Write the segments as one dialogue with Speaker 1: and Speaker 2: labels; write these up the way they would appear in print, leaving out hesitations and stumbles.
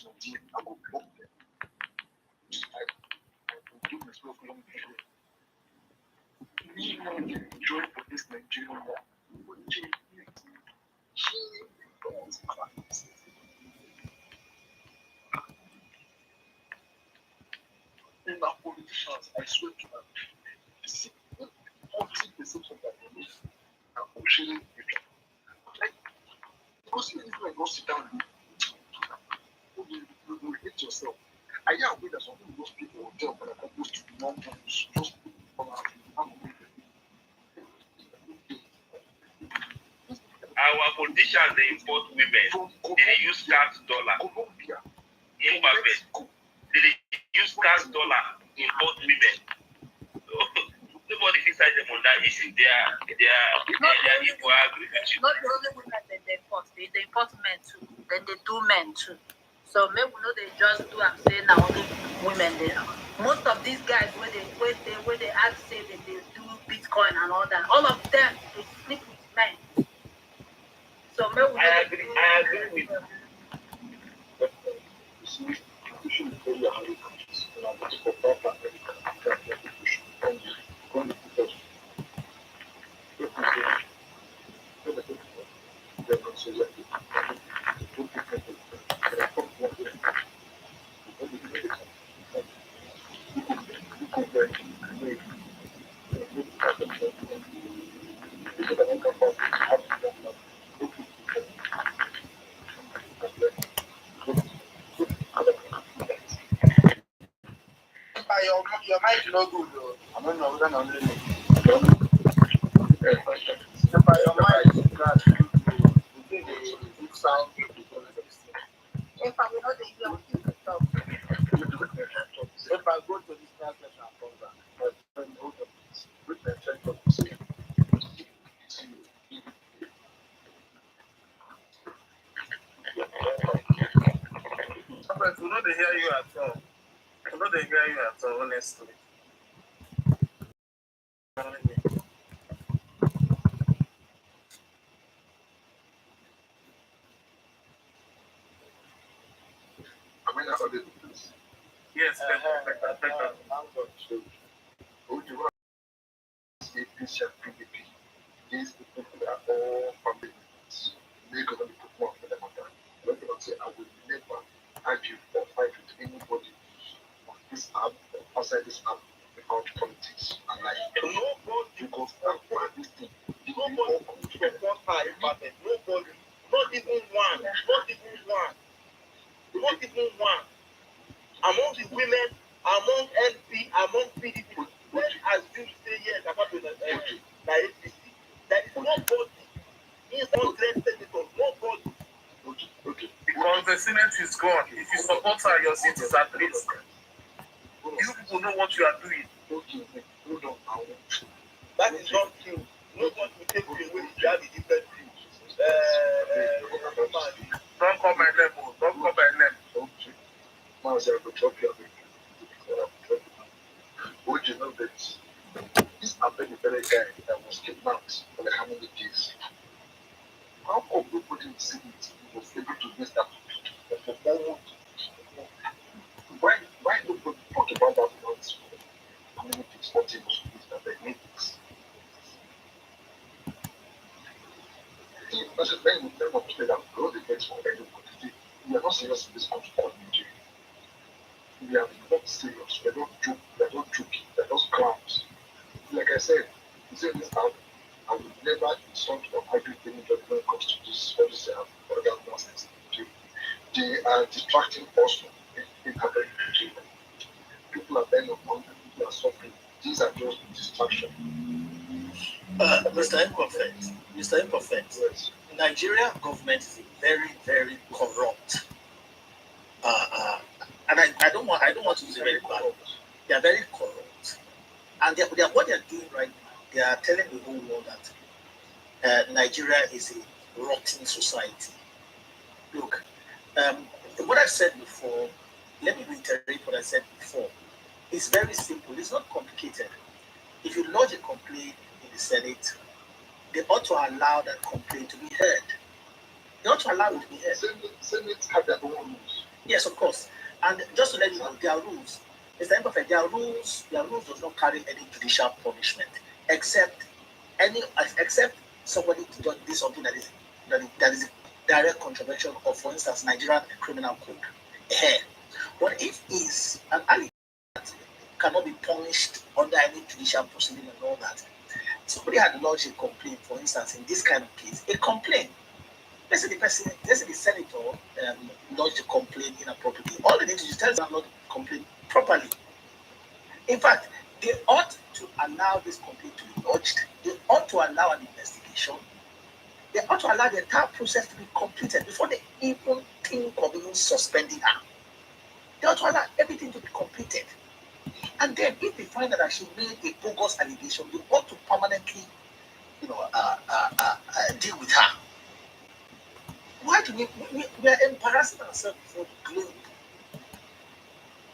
Speaker 1: my deal, I go block them. I will do my stuff long before. Me now enjoy for this Nigerian war. She don't cry. In our politicians, I swear to God, 40% of that money are pushing it. Because if you go sit down, you hate yourself. I am aware that some of those people will tell that are supposed to be non Jews, just
Speaker 2: our politicians, they import women. They use tax dollar.
Speaker 1: Colombia,
Speaker 2: They use tax dollar import women. Nobody decide them on that issue. They are equal. I agree with you.
Speaker 3: Not the only women that they import. They import men too. Then they do men too. So maybe we know they just do and say now only women there. Most of these guys where they act say that they do Bitcoin and all that, all of them they sleep with men. So maybe we
Speaker 2: I agree with you.
Speaker 1: Your mic no good. I don't know whether I'm listening. Your mic is bad. Good sound.
Speaker 3: if I will not hear what you talk.
Speaker 1: If I go to this class session and come back, sometimes we know they hear you at all. We know they hear you at all, honestly. I mean, that's what they do. Yes, PDP. These people are all family members. They're going to put more for them on that. Let me say, I will never argue or fight with anybody on this app or outside this app about politics and life. Nobody goes back for this thing. Nobody support her department. Nobody, not even one. Among the women, among LP, among PDP, let's assume say yes about the APC. There is nobody. He's not senator. Nobody. Okay. Because the Senate is gone. If you support her, your seat is at risk. You people know what you are doing. Okay. Hold on. That is not true. Nobody will take you away if you have a different view. Don't call my name. Don't call my name. Okay. Now, I will drop you. Would you know that this Akpabio guy that was kidnapped for how many days? How come nobody in the Senate was able to miss that for 4 months? Why nobody talk about that once? How many things, what things that they need this? Because when you never play that, all the things for everybody, we are not serious in this country called Nigeria. We are not serious. We are not joking. We are not joking. We are not clowns. Like I said, you say this out, I will never insult or argue with anybody when it comes to this other nonsense. They are distracting us from happening to them. People are dying of hunger. People are suffering. These are just distractions.
Speaker 4: Mr. Imperfect, yes. Nigerian government is very, very corrupt. And I don't want to use a very bad word. They are very corrupt. And what they are doing right now, they are telling the whole world that Nigeria is a rotten society. Look, what I said before, let me reiterate what I said before. It's very simple. It's not complicated. If you lodge a complaint in the Senate, they ought to allow that complaint to be heard. They ought to allow it to be heard.
Speaker 1: Senate have their own rules.
Speaker 4: Yes, of course. And just to let you know, there are rules. Mr. Imperfect, there are rules does not carry any judicial punishment, except somebody to just do something that is direct contravention of, for instance, Nigerian criminal code. But if is an allegation that cannot be punished under any judicial proceeding and all that, somebody had lodged a complaint, for instance, in this kind of case, a complaint. Let's say the senator lodged a complaint inappropriately. All they need to do is tell them not to complain properly. In fact, they ought to allow this complaint to be lodged. They ought to allow an investigation. They ought to allow the entire process to be completed before they even think of even suspending her. They ought to allow everything to be completed. And then if they find that she made a bogus allegation, they ought to permanently, deal with her. Why do we are embarrassing ourselves before the globe?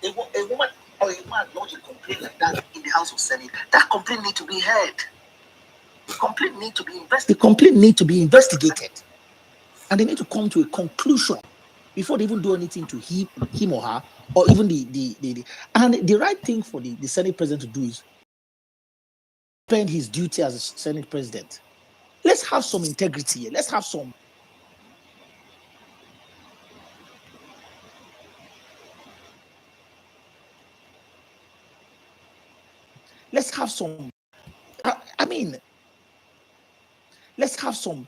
Speaker 4: A woman or a man lodge a complaint like that in the House of Senate. That complaint needs to be heard. The complaint needs to be investigated. And they need to come to a conclusion before they even do anything to him or her, or even and the right thing for the Senate president to do is spend his duty as a Senate president. Let's have some integrity here. Let's have some. Let's have some. Let's have some.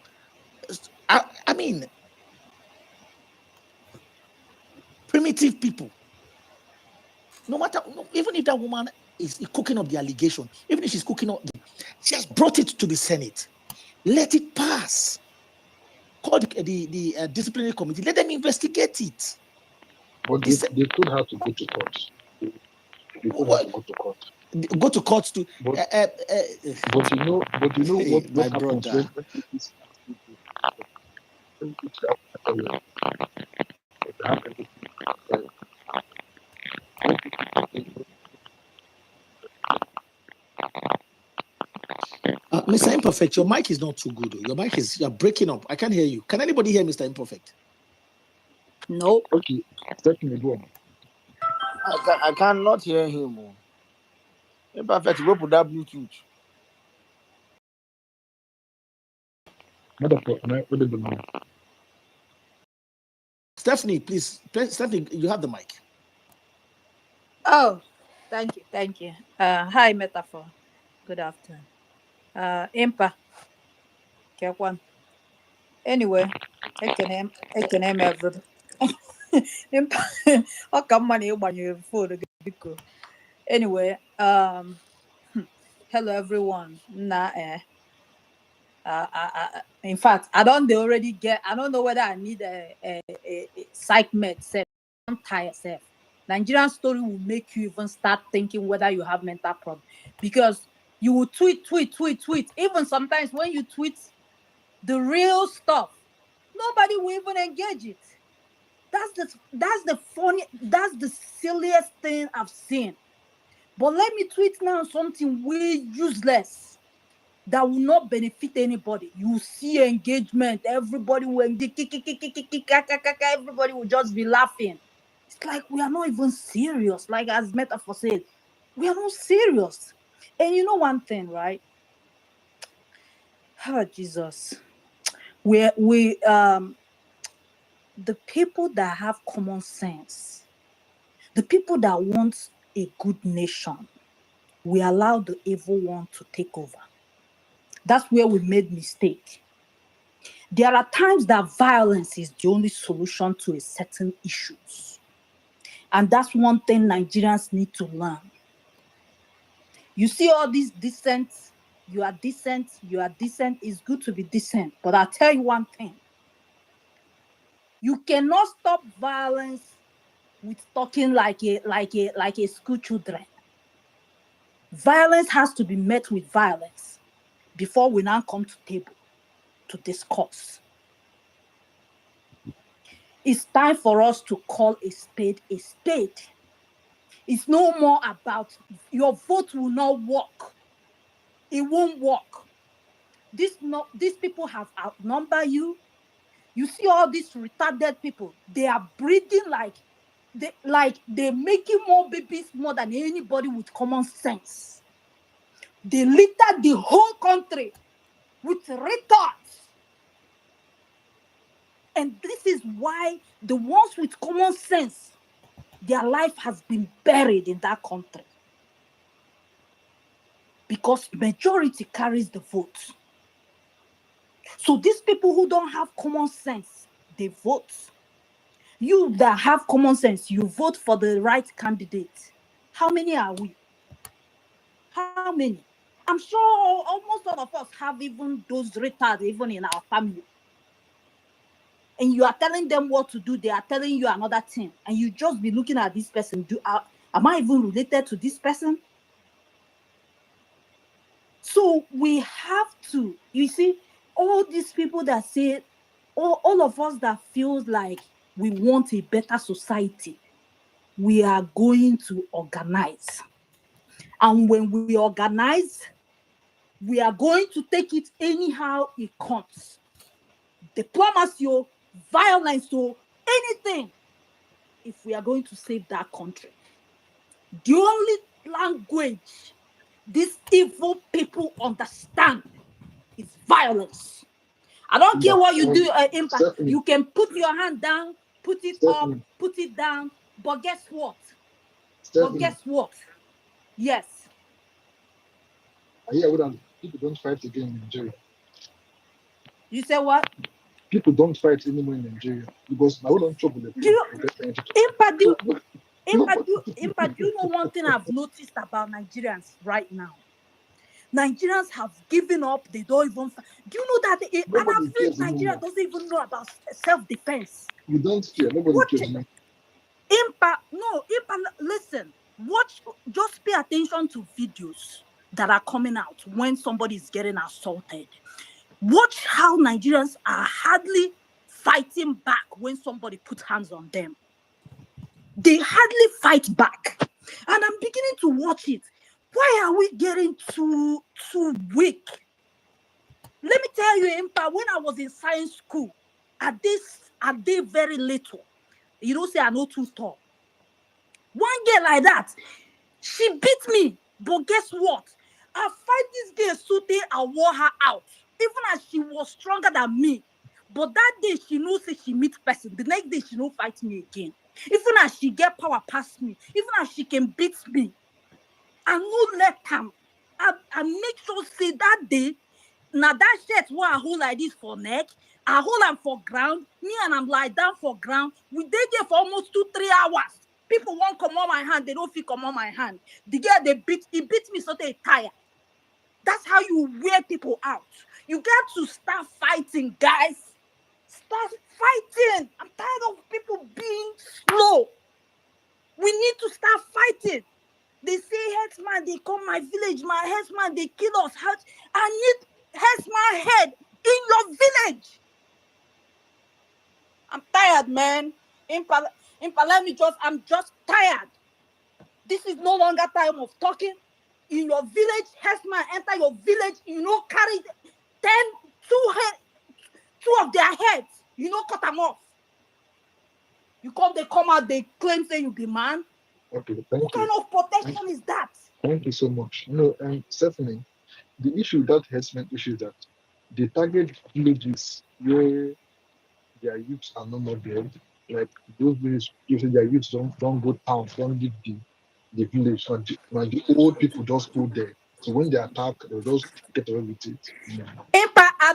Speaker 4: Primitive people. No matter, even if that woman is cooking up the allegation, even if she's cooking up, she has brought it to the Senate. Let it pass. Call the disciplinary committee. Let them investigate it.
Speaker 1: But they could have to go to court. They could have to go to court.
Speaker 4: Go to court to.
Speaker 1: But you know what
Speaker 4: my
Speaker 1: happens
Speaker 4: brother. Mr. Imperfect, your mic is not too good. You're breaking up. I can't hear you. Can anybody hear Mr. Imperfect?
Speaker 3: Nope.
Speaker 1: Okay, certainly go on.
Speaker 5: I cannot hear him. Imperfect, go put that Bluetooth.
Speaker 4: Stephanie, please. Stephanie, you have the mic.
Speaker 3: Oh, thank you. Hi, Metaphor. Good afternoon. Impa. One. Anyway, I can everything. Impa. How come money when you phone? Anyway, hello everyone. In fact, I don't know whether I need a psych med set. Don't tire yourself. Nigerian story will make you even start thinking whether you have mental problem, because you will tweet. Even sometimes when you tweet the real stuff, nobody will even engage it. That's the silliest thing I've seen. But let me tweet now something way useless that will not benefit anybody. You see engagement. Everybody will everybody will just be laughing. It's like we are not even serious. Like as Metaphor said, we are not serious. And you know one thing, right? Oh, Jesus. The people that have common sense, the people that want a good nation, we allow the evil one to take over. That's where we made mistake. There are times that violence is the only solution to a certain issues. And that's one thing Nigerians need to learn. You see all these decent, you are decent, it's good to be decent. But I'll tell you one thing. You cannot stop violence with talking like a school children. Violence has to be met with violence before we now come to table to discuss. It's time for us to call a spade a spade. It's no more about your vote will not work. It won't work. These people have outnumbered you. You see all these retarded people, they are breathing like
Speaker 6: they're making more babies more than anybody with common sense. They litter the whole country with retards. And this is why the ones with common sense, their life has been buried in that country. Because majority carries the vote. So these people who don't have common sense, they vote. You that have common sense, you vote for the right candidate. How many are we? How many? I'm sure almost all of us have even those retards even in our family. And you are telling them what to do, they are telling you another thing. And you just be looking at this person. Am I even related to this person? So we have to, you see, all these people that say, all of us that feels like we want a better society, we are going to organize. And when we organize, we are going to take it anyhow it comes. Diplomacy, violence, anything, if we are going to save that country. The only language these evil people understand is violence. I don't care what you do, Impact.
Speaker 1: Stephanie.
Speaker 6: You can put your hand down, put it
Speaker 1: Stephanie.
Speaker 6: up, put it down. But guess what?
Speaker 1: Stephanie,
Speaker 6: Yes.
Speaker 1: I hear that people don't fight again in Nigeria.
Speaker 6: You say what?
Speaker 1: People don't fight anymore in Nigeria because now we don't trouble the
Speaker 6: Do Impact, you know one thing I've noticed about Nigerians right now? Nigerians have given up. They don't even. Do you know that an average Nigerian doesn't even know about self-defense?
Speaker 1: You don't care. Nobody cares.
Speaker 6: Impact, listen. Watch. Just pay attention to videos that are coming out when somebody is getting assaulted. Watch how Nigerians are hardly fighting back when somebody puts hands on them. They hardly fight back. And I'm beginning to watch it. Why are we getting too weak? Let me tell you, Impact, when I was in science school, at they very little. You don't say I know too tall. One girl like that, she beat me. But guess what? I fight this girl so I wore her out. Even as she was stronger than me. But that day, she knows that she meet person. The next day, she don't fight me again. Even as she get power past me. Even as she can beat me. I no let them. I make sure say that day, now that shirt where I hold like this for neck, I hold them for ground, me and I'm lie down for ground. We dey there for almost 2-3 hours. People won't come on my hand, they don't feel come on my hand. The girl he beat me so they tired. That's how you wear people out. You got to start fighting, guys. Start fighting. I'm tired of people being slow. We need to start fighting. They say, headsman, they come my village, my headsman, they kill us. I need headsman head in your village. I'm tired, man. I'm just tired. This is no longer time of talking. In your village, headsman enter your village, carry 2 of their heads, cut them off. They come out, they claim say you be man.
Speaker 1: Okay, thank you.
Speaker 6: What kind of protection is that?
Speaker 1: Thank you so much. And Stephanie, the issue that herdsmen issue that they target villages where their youths are no more there. Like those villages, usually their youths don't go town, don't leave the village. When the old people just go there. So when they attack, they'll just get away with it.
Speaker 6: Impact, I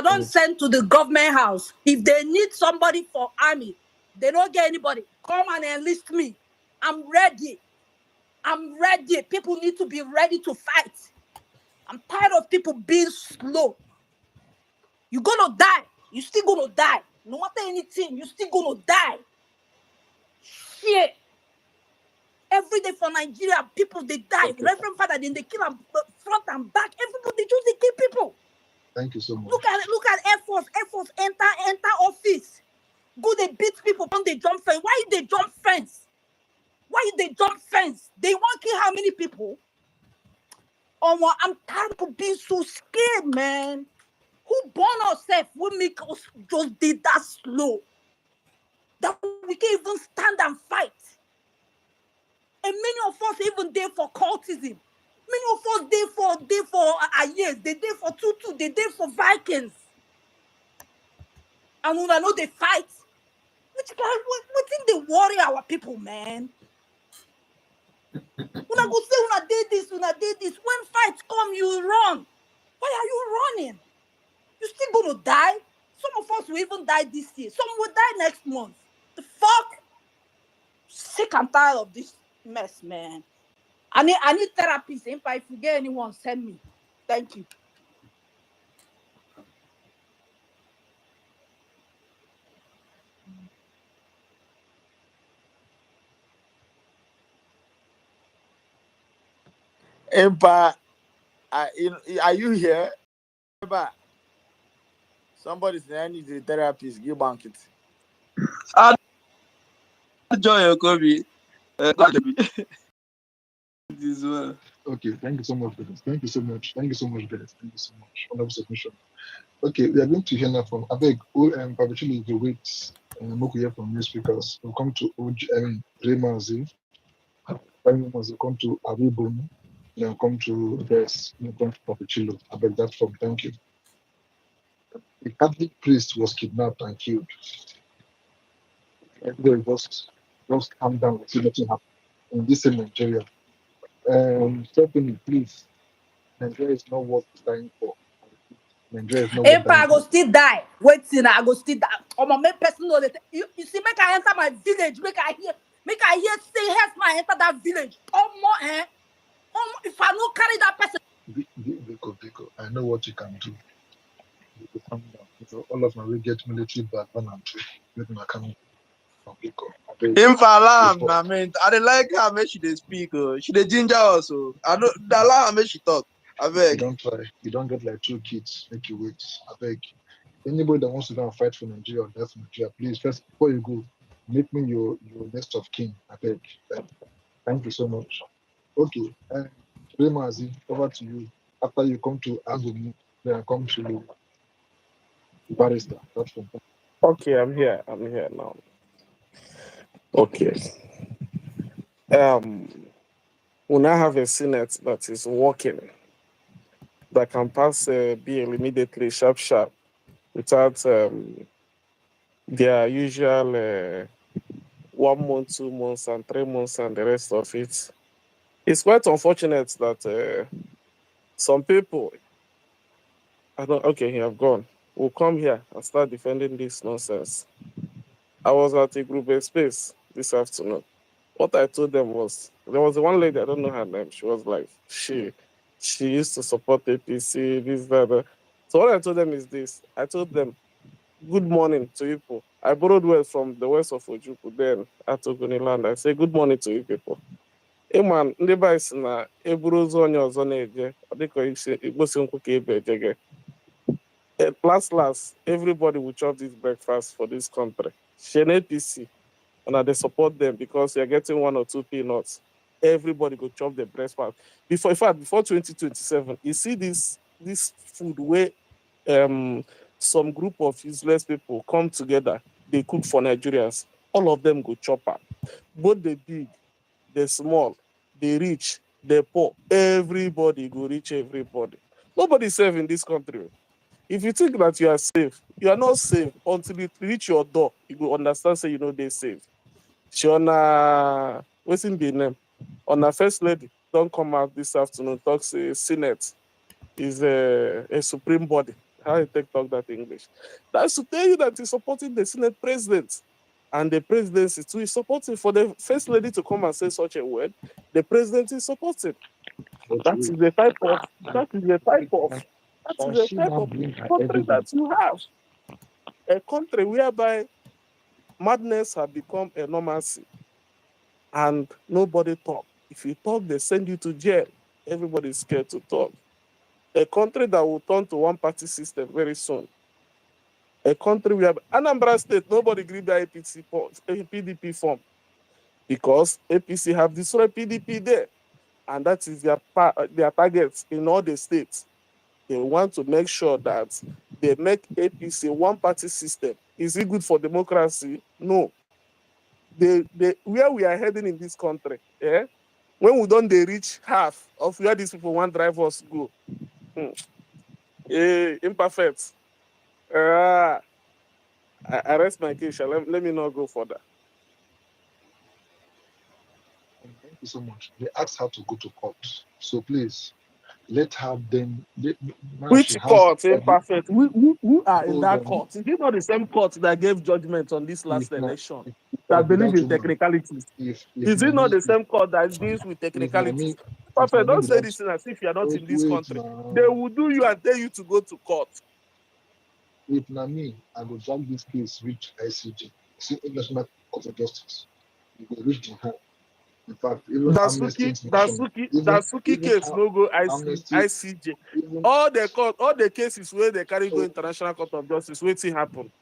Speaker 6: don't send to the government house. If they need somebody for army, they don't get anybody. Come and enlist me. I'm ready. People need to be ready to fight. I'm tired of people being slow. You're gonna die. You're still gonna die. No matter anything, you're still gonna die. Shit. Every day for Nigeria, people they die. Okay. Reverend Father, then they kill them front and back. Everybody choose they kill people.
Speaker 1: Thank you so much.
Speaker 6: Look at Air Force. Air Force enter office. Go they beat people on they jump fence. Why they jump fence? They want to kill how many people? Oh, I'm tired of being so scared, man. Who born ourselves will make us just did that slow? That we can't even stand and fight. us even there for cultism. Many of us there for years. They there for Tutu. They there for Vikings. And when I know they fight, which guy? We think they worry our people, man. When I go say when I did this, when fights come, you run. Why are you running? You still gonna die? Some of us will even die this year. Some will die next month. The fuck? Sick and tired of this mess, man. I need therapy. If I forget anyone, send me. Thank you.
Speaker 5: Empa, are you here? Somebody's there needs a therapist. Give bank it.
Speaker 7: Joy Okobi. This well.
Speaker 1: Okay, thank you so much for this. Thank you so much, guys. Thank you so much. Wonderful submission. Okay, we are going to hear now from Abeg, particularly the weights, and we hear from new speakers. We'll come to Remazi, then we'll come to Abibun, then we'll come to Des, then we'll come to Papichilo. I beg that from. Thank you. A Catholic priest was kidnapped and killed. Everybody just calm down and see nothing happen. In this same Nigeria. Stephanie, please. Nigeria is not worth dying for. Nigeria is not worth dying
Speaker 6: I go still die. Wait till I go still die. My main person know that you see, make I enter my village, make I hear say help my enter that village. If I don't carry that person.
Speaker 1: Biko, I know what you can do. You can calm down. So all of my will get military background and let me come.
Speaker 7: Infalam, I mean, I don't like how much she speak. She the ginger also. I don't allow how much she talk. I beg.
Speaker 1: You don't try. You don't get like 2 kids. Make you wait. I beg. Anybody that wants to go and fight for Nigeria or death for Nigeria, please first before you go, make me your next of kin. I beg. Thank you so much. Okay. Remazi, over to you. After you come to Agumi, then I come to Barrister. That's from.
Speaker 8: Okay, I'm here now. Okay. We now have a Senate that is working, that can pass a bill immediately, sharp, without their usual 1 month, 2 months, and 3 months, and the rest of it. It's quite unfortunate that some people, you have gone, will come here and start defending this nonsense. I was at a group space this afternoon. What I told them was, there was one lady, I don't know her name, she was like, she used to support APC, this, that. So what I told them is this. I told them, good morning to you people. I borrowed words from the west of Ojukwu, then at Ogoniland. I say, good morning to you people. Hey man, ndị be si na eburu ụzọ onye ọzọ na-eje, ọ dịka igbosi nkwụ ka ebe ejege. Last, everybody will chop this breakfast for this country. Shen APC, and they support them because you're getting 1 or 2 peanuts. Everybody go chop the breakfast. Before 2027, you see this food where some group of useless people come together, they cook for Nigerians. All of them go chop up. Both the big, the small, the rich, the poor, everybody go reach everybody. Nobody's safe in this country. If you think that you are safe, you are not safe until it reach your door. You go understand, say you know they're safe. Shona, what's in the name? On our first lady, don't come out this afternoon. Talk say Senate is a supreme body. How you talk that English? That's to tell you that he's supporting the Senate president. And the presidency too is supporting. For the first lady to come and say such a word, the president is supporting. That is the type of country that you have. A country whereby madness has become a normalcy and nobody talk. If you talk, they send you to jail. Everybody is scared to talk. A country that will turn to one-party system very soon. A country where Anambra State, nobody agreed the PDP form because APC have destroyed PDP there. And that is their targets in all the states. They want to make sure that they make APC a one-party system. Is it good for democracy? No. Where we are heading in this country, When we don't they reach half of where these people want drive us go. Imperfect. I rest my case. Let me not go further.
Speaker 1: Thank you so much. They asked her to go to court. So please, let her then.
Speaker 8: Which court, imperfect? Who are in
Speaker 1: Hold
Speaker 8: that
Speaker 1: on.
Speaker 8: court? Is it not the same court that gave judgment on this last election?
Speaker 1: If
Speaker 8: That believe in
Speaker 1: woman,
Speaker 8: technicalities.
Speaker 1: if
Speaker 8: Is
Speaker 1: na
Speaker 8: it not
Speaker 1: me,
Speaker 8: the same court that deals with
Speaker 1: if na me,
Speaker 8: technicalities?
Speaker 1: if na
Speaker 8: Perfect.
Speaker 1: me
Speaker 8: Don't
Speaker 1: be
Speaker 8: say
Speaker 1: that,
Speaker 8: this thing as if you are not in this
Speaker 1: wait
Speaker 8: country.
Speaker 1: now.
Speaker 8: They will do you and tell you to go to court.
Speaker 1: If na me, I go drag this case reach ICJ, International Court of Justice. You go reach the hand. In fact, even Amnesty International,
Speaker 8: Dasuki case no go
Speaker 1: Amnesty,
Speaker 8: ICJ.
Speaker 1: even
Speaker 8: All the cases where they carry go International Court of Justice, waiting happen.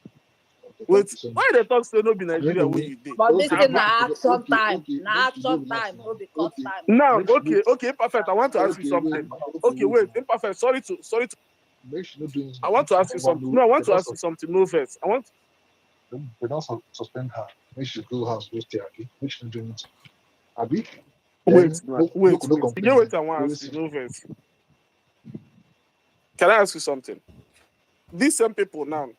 Speaker 1: okay,
Speaker 8: Wait,
Speaker 1: thank you so
Speaker 8: why
Speaker 1: much.
Speaker 8: they talk say no be
Speaker 1: I
Speaker 8: Nigeria
Speaker 1: know
Speaker 8: where
Speaker 1: me.
Speaker 8: you did?
Speaker 3: But this
Speaker 1: Okay,
Speaker 3: thing na action time.
Speaker 1: okay,
Speaker 3: Na
Speaker 1: make you go
Speaker 3: action
Speaker 1: relax
Speaker 3: time,
Speaker 1: now.
Speaker 3: no be court
Speaker 1: Okay,
Speaker 3: time.
Speaker 8: Now,
Speaker 1: make
Speaker 8: okay, perfect. I want to ask you
Speaker 1: okay, wait
Speaker 8: something.
Speaker 1: now.
Speaker 8: Okay, wait,
Speaker 1: Now.
Speaker 8: imperfect. Sorry to.
Speaker 1: Make sure no doing
Speaker 8: I want to ask you something. No, I want to ask you something. No first. I want.
Speaker 1: They don't suspend her. Make sure go house, go stay, okay? Make sure no doing it. Abi?
Speaker 8: Wait,
Speaker 1: Then no
Speaker 8: wait. You
Speaker 1: complain.
Speaker 8: get what I want to ask you. No first. Can I ask you something? These same people now,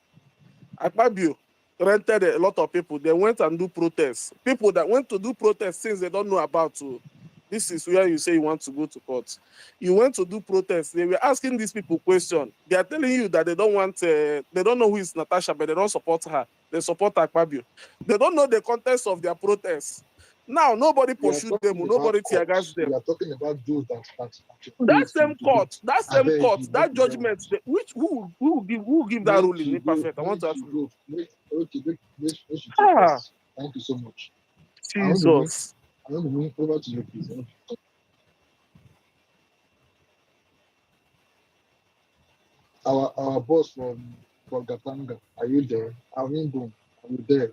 Speaker 8: Akpabio rented a lot of people. They went and do protests. People that went to do protests since they don't know about to. This is where you say you want to go to court. You went to do protests. They were asking these people questions. They are telling you that they don't want, they don't know who is Natasha, but they don't support her. They support Akpabio. They don't know the context of their protests. Now, nobody pursued them, nobody tear gas them.
Speaker 1: We are talking about those that
Speaker 8: That same court, that
Speaker 1: you
Speaker 8: judgment, who will give that ruling? Imperfect. I want to ask you.
Speaker 1: Make you
Speaker 8: Ah,
Speaker 1: Thank you so much.
Speaker 8: Jesus.
Speaker 1: I want to move over to you, please. Our boss from Gatanga, are you there? Aringo, are you there?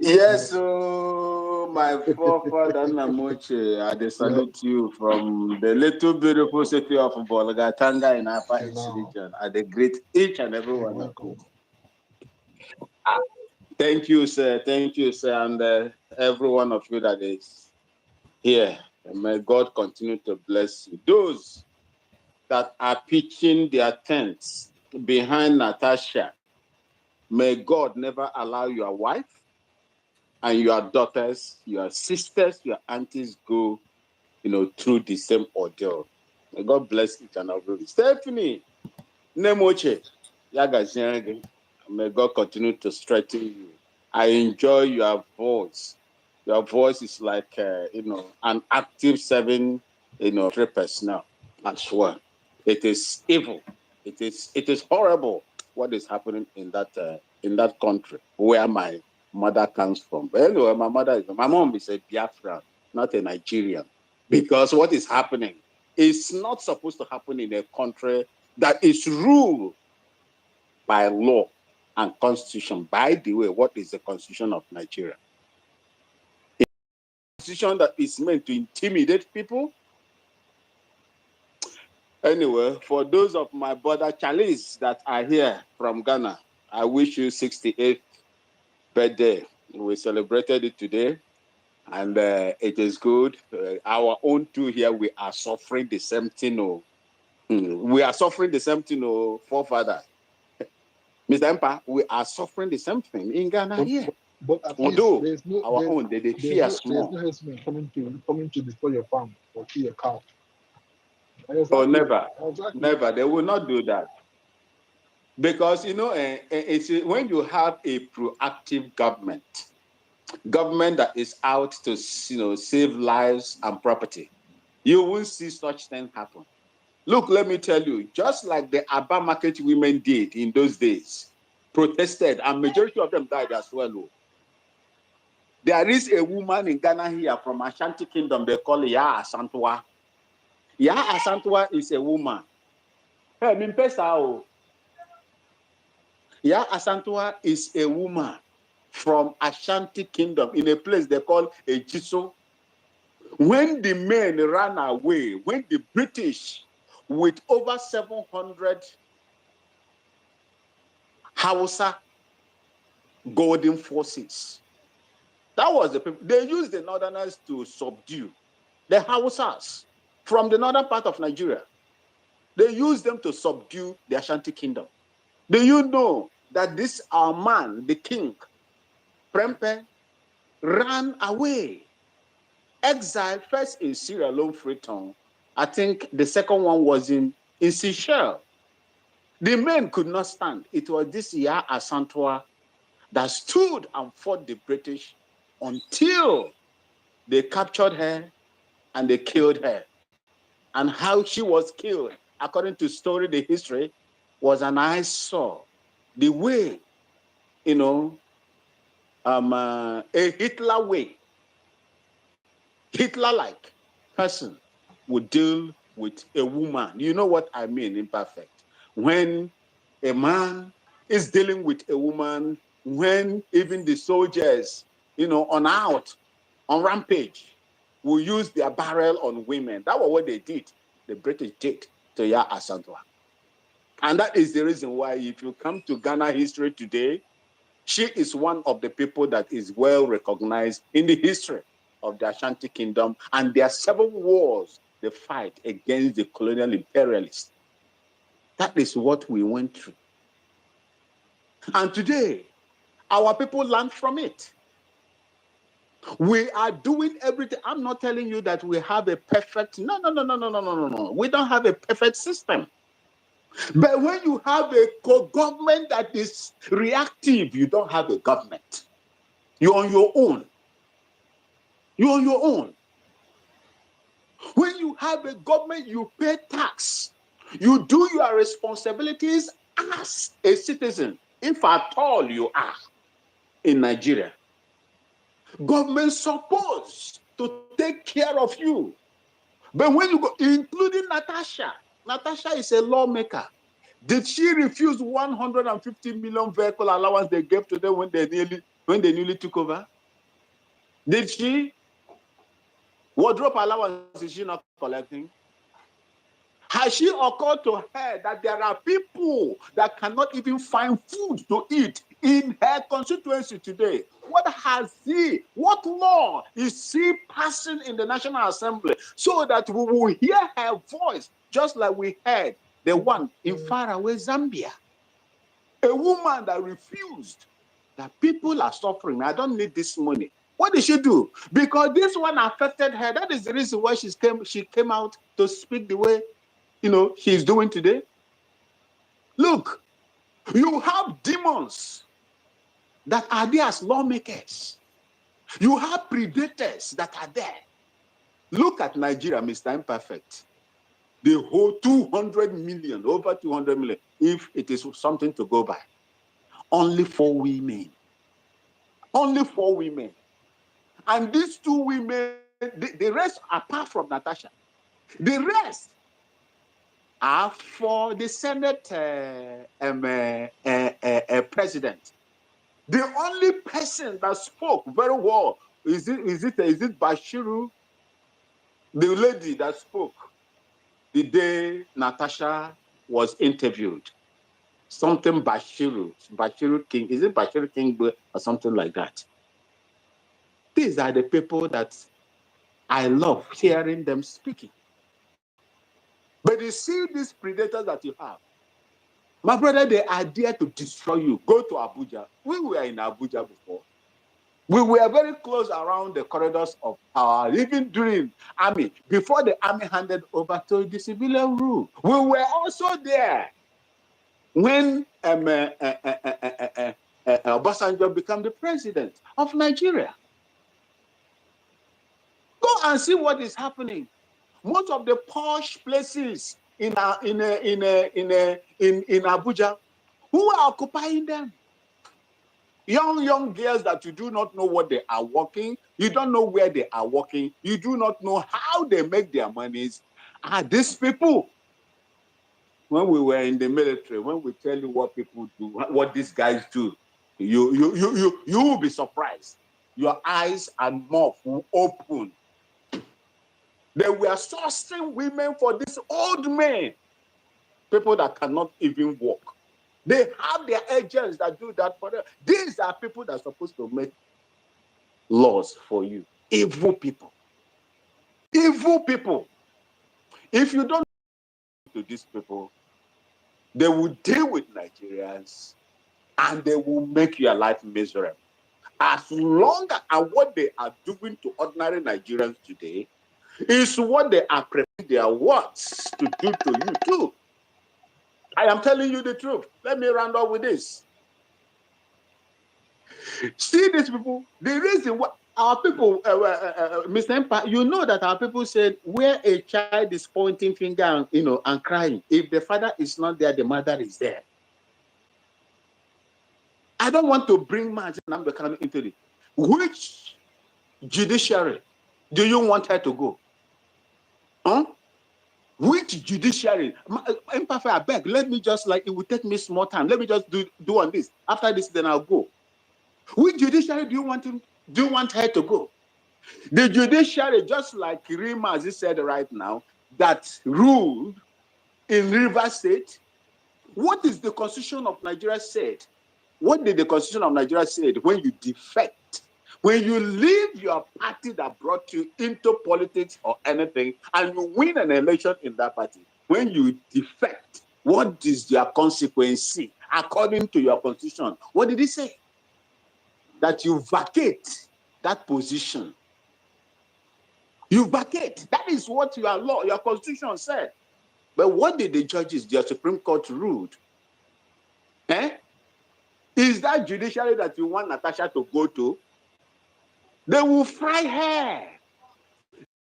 Speaker 9: Yes, so my forefather Namoche, I salute you from the little beautiful city of Bolgatanga in Upper East region. I greet each and every one of you. Thank you, sir. Thank you, sir, and every one of you that is here. And may God continue to bless you. Those that are pitching their tents behind Natasha, may God never allow your wife and your daughters, your sisters, your aunties go, through the same ordeal. May God bless each and every. Stephanie, Nemoche, Yagazenge, may God continue to strengthen you. I enjoy your voice. Your voice is like, an active 7, personnel as well. It is evil. It is horrible what is happening in that country where my mother comes from. But anyway, my mom is a Biafran, not a Nigerian, because what is happening is not supposed to happen in a country that is ruled by law and constitution. By the way, what is the constitution of Nigeria? A constitution that is meant to intimidate people. Anyway, for those of my brother Charlies that are here from Ghana, I wish you 68th birthday. We celebrated it today, and it is good. Our own two here, we are suffering the same thing. We are suffering the same thing, forefather. Mr. Empa, we are suffering the same thing in Ghana here.
Speaker 1: But at
Speaker 9: Although
Speaker 1: least
Speaker 9: our own, they fear small.
Speaker 1: There's no herdsmen coming to destroy your farm or kill your cow.
Speaker 9: Oh, never. Never. They will not do that. Because, it's when you have a proactive government that is out to, save lives and property, you won't see such things happen. Look, let me tell you, just like the Aba market women did in those days, protested, and majority of them died as well. There is a woman in Ghana here from Ashanti Kingdom, they call Ya Asantwa. Ya Asantwa is a woman. Hey, Mimpesa. Ya Asantwa is a woman from Ashanti Kingdom in a place they call Ejiso. When the men ran away, when the British with over 700 Hausa golden forces, that was the people. They used the northerners to subdue the Hausas from the northern part of Nigeria. They used them to subdue the Ashanti kingdom. Do you know that this our man, the king, Prempe, ran away, exiled first in Sierra Leone, Freetown. I think the second one was in Seychelles. The men could not stand. It was this Yaa Asantewaa that stood and fought the British until they captured her and they killed her. And how she was killed, according to story, the history, was an eyesore. The way, a Hitler way, Hitler-like person would deal with a woman. You know what I mean, imperfect. When a man is dealing with a woman, when even the soldiers, on rampage, will use their barrel on women. That was what they did. The British did to Yaa Asantewaa. And that is the reason why if you come to Ghana history today, she is one of the people that is well recognized in the history of the Ashanti Kingdom. And there are 7 wars they fight against the colonial imperialists. That is what we went through. And today, our people learn from it. We are doing everything. I'm not telling you that we have a perfect, no. We don't have a perfect system. But when you have a government that is reactive, you don't have a government. You're on your own. You're on your own. When you have a government, you pay tax. You do your responsibilities as a citizen, if at all you are in Nigeria. Government supposed to take care of you. But when you go, including Natasha is a lawmaker. Did she refuse 150 million vehicle allowance they gave to them when they newly took over? Did she? Wardrobe allowance is she not collecting? Has she occurred to her that there are people that cannot even find food to eat in her constituency today? What law is she passing in the National Assembly so that we will hear her voice, just like we heard the one in faraway Zambia? A woman that refused, that people are suffering. I don't need this money. What did she do? Because this one affected her. That is the reason why she came out to speak the way she's doing today. Look, you have demons that are there as lawmakers. You have predators that are there. Look at Nigeria, Mr. Imperfect. The whole 200 million, over 200 million, if it is something to go by. Only 4 women. Only 4 women. And these 2 women, the rest, apart from Natasha, the rest are for the Senate president. The only person that spoke very well is it Bashiru, the lady that spoke the day Natasha was interviewed. Something Bashiru King, is it Bashiru King or something like that? These are the people that I love hearing them speaking. But you see these predators that you have. My brother, they are there to destroy you. Go to Abuja. We were in Abuja before. We were very close around the corridors of power, even during army, before the army handed over to the civilian rule. We were also there when Obasanjo became the president of Nigeria. Go and see what is happening. Most of the posh places in Abuja, who are occupying them? Young girls that you do not know what they are working, you don't know where they are working, you do not know how they make their monies. Are these people? When we were in the military, when we tell you what people do, what these guys do, you will be surprised. Your eyes and mouth will open. They were sourcing women for these old men, people that cannot even walk. They have their agents that do that for them. These are people that are supposed to make laws for you. Evil people. Evil people. If you don't to these people, they will deal with Nigerians and they will make your life miserable. As long as what they are doing to ordinary Nigerians today is what they are preparing their words to do to you too. I am telling you the truth. Let me round up with this. See these people, the reason why our people, Mr. Empire, you know that our people said where a child is pointing finger and, and crying, if the father is not there, the mother is there. I don't want to bring Mazi Nnamdi into it. Which judiciary do you want her to go? Huh? Which judiciary? Empire, I beg, let me just, it will take me small time. Let me just do on this. After this, then I'll go. Which judiciary do you want her to go? The judiciary, just like Rimazi said right now, that ruled in Rivers State. What is the Constitution of Nigeria said? What did the Constitution of Nigeria say when you defect? When you leave your party that brought you into politics or anything, and you win an election in that party, when you defect, what is your consequence according to your Constitution? What did it say? That you vacate that position. You vacate. That is what your law, your Constitution said. But what did the judges, the Supreme Court ruled? Is that judiciary that you want Natasha to go to? They will fry her.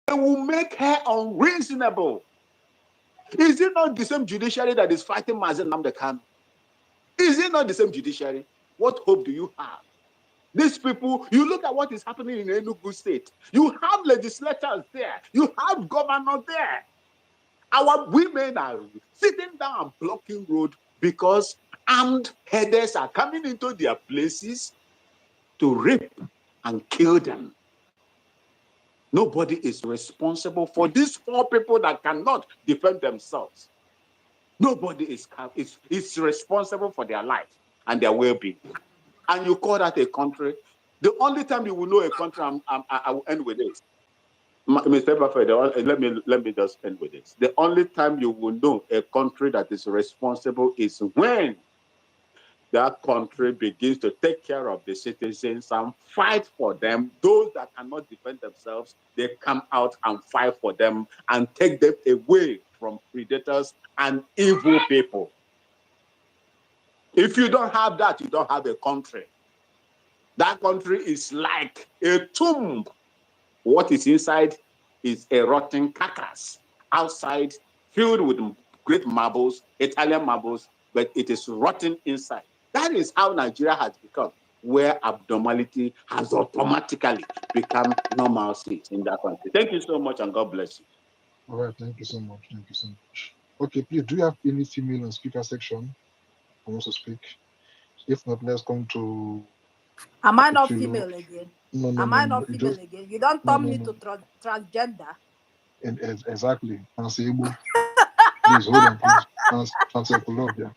Speaker 9: They will make her unreasonable. Is it not the same judiciary that is fighting Mazi Nnamdi Kanu? Is it not the same judiciary? What hope do you have? These people, you look at what is happening in Enugu State. You have legislators there. You have governors there. Our women are sitting down and blocking road because armed headers are coming into their places to rape and kill them. Nobody is responsible for these poor people that cannot defend themselves. Nobody is responsible for their life and their well-being. And you call that a country? The only time you will know a country, I will end with this. Mr. Buffett, let me just end with this. The only time you will know a country that is responsible is when that country begins to take care of the citizens and fight for them. Those that cannot defend themselves, they come out and fight for them and take them away from predators and evil people. If you don't have that, you don't have a country. That country is like a tomb. What is inside is a rotten carcass. Outside, filled with great marbles, Italian marbles, but it is rotten inside. That is how Nigeria has become, where abnormality has automatically become normalcy in that country. Thank you so much, and God bless you.
Speaker 1: All right, thank you so much. Thank you so much. Okay, please, do you have any female in speaker section who wants to speak? If not, let's come to.
Speaker 6: Am I not
Speaker 1: Akpoti.
Speaker 6: female again?
Speaker 1: No,
Speaker 6: Am I not female again? You don't turn me to transgender.
Speaker 1: Exactly. Please hold on, please. Transecolombia.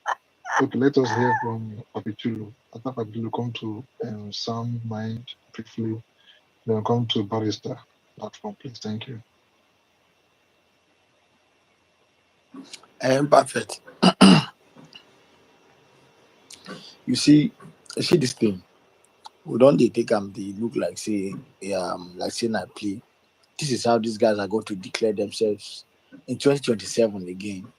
Speaker 1: Okay, let us hear from Papichulo. After Papichulo, come to Sound Mind briefly, then come to Barrister platform, please. Thank you.
Speaker 5: Perfect. You see this thing. We don't they take they look like say I play. This is how these guys are going to declare themselves in 2027 again.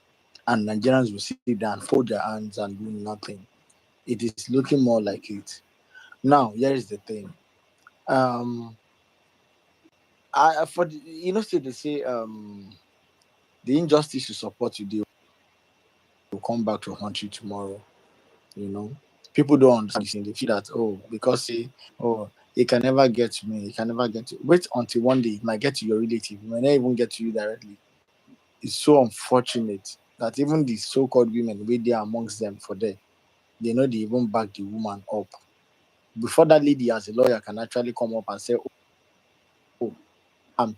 Speaker 5: And Nigerians will sit down, fold their hands and do nothing. It is looking more like it. Now, here is the thing. Say they say the injustice you support today will come back to haunt you tomorrow. People don't understand. They feel that because it can never get to me. It can never get to. Wait until one day it might get to your relative. It might not even get to you directly. It's so unfortunate that even the so-called women, where they are amongst them for them, they know they even back the woman up. Before that lady as a lawyer can actually come up and say, I'm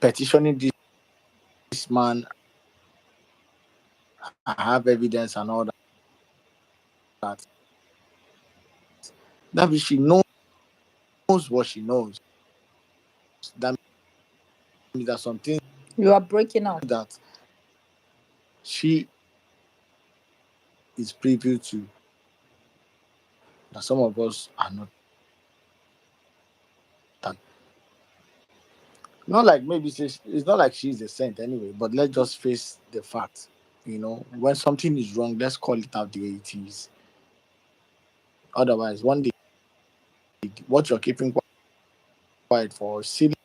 Speaker 5: petitioning this man. I have evidence and all that. That means she knows what she knows. That means that something
Speaker 6: You are breaking up.
Speaker 5: that she is privy to that some of us are not. That not like maybe it's not like she's a saint anyway, but let's just face the fact. When something is wrong, let's call it out the way it is. Otherwise, one day, what you're keeping quiet for, sealing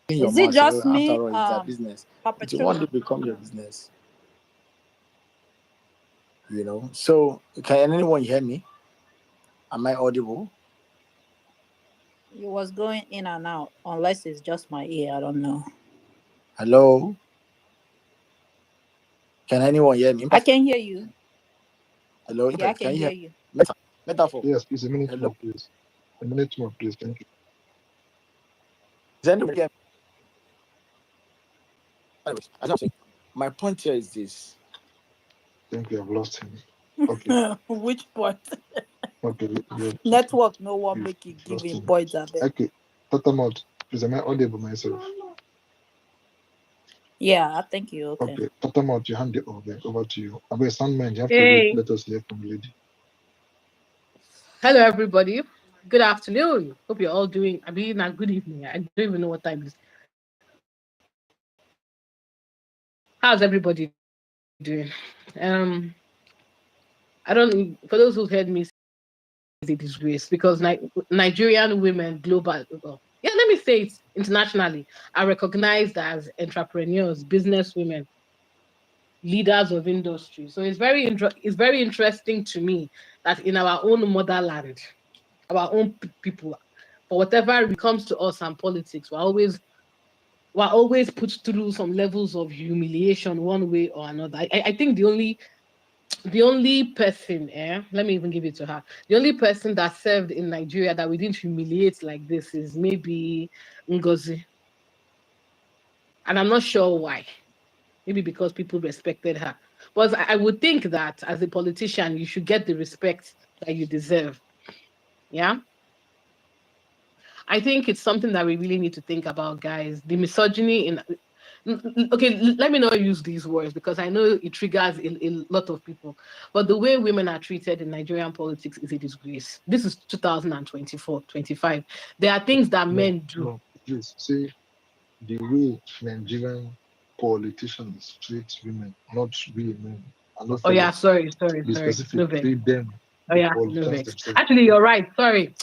Speaker 5: your
Speaker 6: Is it
Speaker 5: mouth, say,
Speaker 6: just
Speaker 5: "Oh, after
Speaker 6: me,
Speaker 5: all, it's their business." It will one day
Speaker 6: Perpetual?
Speaker 5: become your business. So, can anyone hear me? Am I audible?
Speaker 6: It was going in and out, unless it's just my ear. I don't know.
Speaker 5: Hello? Can anyone hear me?
Speaker 6: I can hear you.
Speaker 5: Hello?
Speaker 6: Yeah, I
Speaker 5: Can
Speaker 6: can
Speaker 5: you hear
Speaker 6: hear
Speaker 5: me?
Speaker 6: you.
Speaker 5: Metaphor.
Speaker 1: Yes, please, a minute
Speaker 5: Hello?
Speaker 1: more, please. A minute more, please. Thank you.
Speaker 5: Is anyone hear me? Anyways, as I'm saying, my point here is this.
Speaker 1: I think we have lost him. Okay.
Speaker 6: Which point?
Speaker 1: Okay.
Speaker 6: Network, no one
Speaker 1: You've
Speaker 6: make it
Speaker 1: lost
Speaker 6: giving
Speaker 1: him.
Speaker 6: points. I bet.
Speaker 1: Okay. Tatamot, please, am I audible myself?
Speaker 6: Yeah, I think you okay.
Speaker 1: Okay. Tatamot, you hand it over to you. About Sandman, you have to
Speaker 10: Hey,
Speaker 1: let us hear from lady.
Speaker 10: hello everybody. Good afternoon. Hope you're all doing. I mean, not good evening. I don't even know what time it is. How's everybody doing? Um, I don't. For those who've heard me say it's a disgrace because Nigerian women global, well, yeah, let me say it internationally, are recognized as entrepreneurs, business women, leaders of industry. So it's very interesting to me that in our own motherland, our own people, for whatever it comes to us and politics, we're always put through some levels of humiliation one way or another. I think the only person, let me even give it to her. The only person that served in Nigeria that we didn't humiliate like this is maybe Ngozi. And I'm not sure why. Maybe because people respected her. But I would think that as a politician, you should get the respect that you deserve. Yeah. I think it's something that we really need to think about, guys. The misogyny in okay, let me not use these words because I know it triggers a lot of people. But the way women are treated in Nigerian politics is a disgrace. This is 2024, 25. There are things that men do.
Speaker 1: No, please see the way Nigerian politicians treat women, not we men. I'm not
Speaker 10: Oh yeah,
Speaker 1: fellow.
Speaker 10: sorry.
Speaker 1: Be specific.
Speaker 10: No vex.
Speaker 1: Treat them,
Speaker 10: Oh
Speaker 1: the
Speaker 10: yeah, no
Speaker 1: politicians
Speaker 10: vex.
Speaker 1: themselves.
Speaker 10: Actually, you're right. Sorry.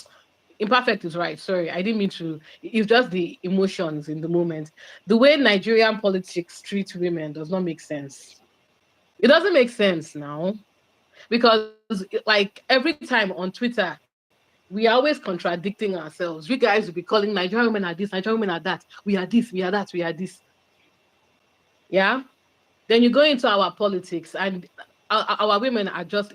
Speaker 10: Imperfect is right. Sorry, I didn't mean to. It's just the emotions in the moment. The way Nigerian politics treat women does not make sense. It doesn't make sense now because, like, every time on Twitter, we are always contradicting ourselves. You guys will be calling Nigerian women are this, Nigerian women are that. We are this, we are that, we are this. Yeah. Then you go into our politics, and our women are just.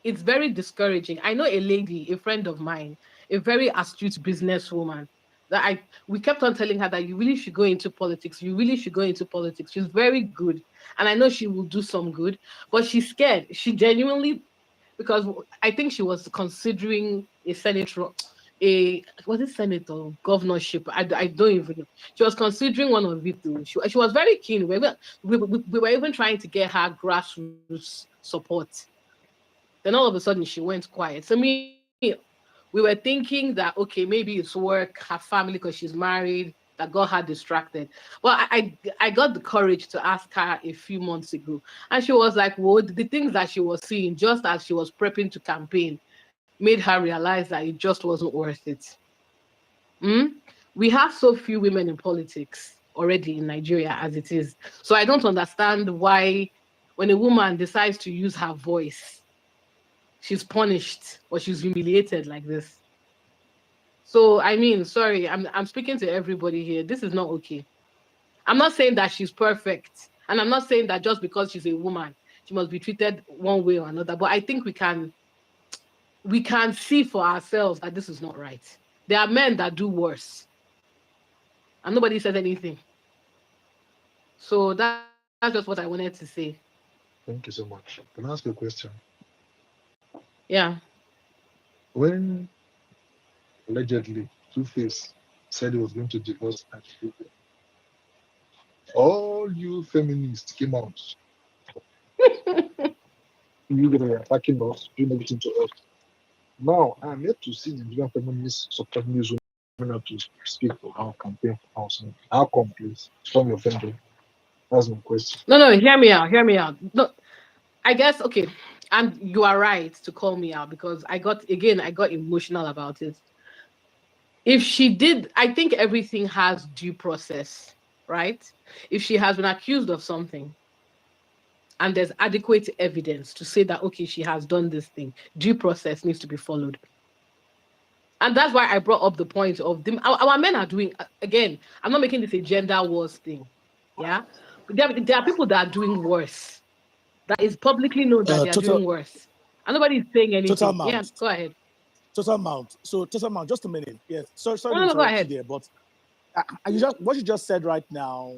Speaker 10: It's very discouraging. I know a lady, a friend of mine, a very astute businesswoman. That we kept on telling her that you really should go into politics. You really should go into politics. She's very good, and I know she will do some good, but she's scared. She genuinely, because I think she was considering a senator, a was it senator governorship? I don't even know. She was considering one of it too. She was very keen. We were even trying to get her grassroots support. Then all of a sudden she went quiet. So we were thinking that okay, maybe it's work, her family, because she's married, that got her distracted. Well, I got the courage to ask her a few months ago, and she was like, "Well, the things that she was seeing just as she was prepping to campaign made her realize that it just wasn't worth it." Mm? We have so few women in politics already in Nigeria as it is. So I don't understand why, when a woman decides to use her voice, she's punished or she's humiliated like this. So I mean, sorry, I'm speaking to everybody here. This is not okay. I'm not saying that she's perfect, and I'm not saying that just because she's a woman, she must be treated one way or another. But I think we can see for ourselves that this is not right. There are men that do worse, and nobody says anything. So that's just what I wanted to say.
Speaker 1: Thank you so much. Can I ask you a question?
Speaker 10: Yeah.
Speaker 1: When allegedly Two-Face said he was going to divorce Akpoti, all you feminists came out. You guys are attacking us, doing everything to us. Now, I'm yet to see Nigerian feminists supporting this woman up to speak for our campaign for house. How come, please? From your offended. That's my question.
Speaker 10: No, hear me out. Hear me out. No, I guess okay. And you are right to call me out because I got emotional about it. If she did, I think everything has due process, right? If she has been accused of something and there's adequate evidence to say that okay, she has done this thing, due process needs to be followed. And that's why I brought up the point of them. Our men are doing again. I'm not making this a gender wars thing, yeah. But there are people that are doing worse. That is publicly known that they are
Speaker 5: Total
Speaker 10: doing worse, and nobody is saying
Speaker 5: total
Speaker 10: anything. Yeah,
Speaker 5: amount.
Speaker 10: go ahead.
Speaker 5: Total amount. So total amount. Just a minute. Yes. Sorry to
Speaker 10: No, go
Speaker 5: interrupt you
Speaker 10: ahead.
Speaker 5: there, but what you just said right now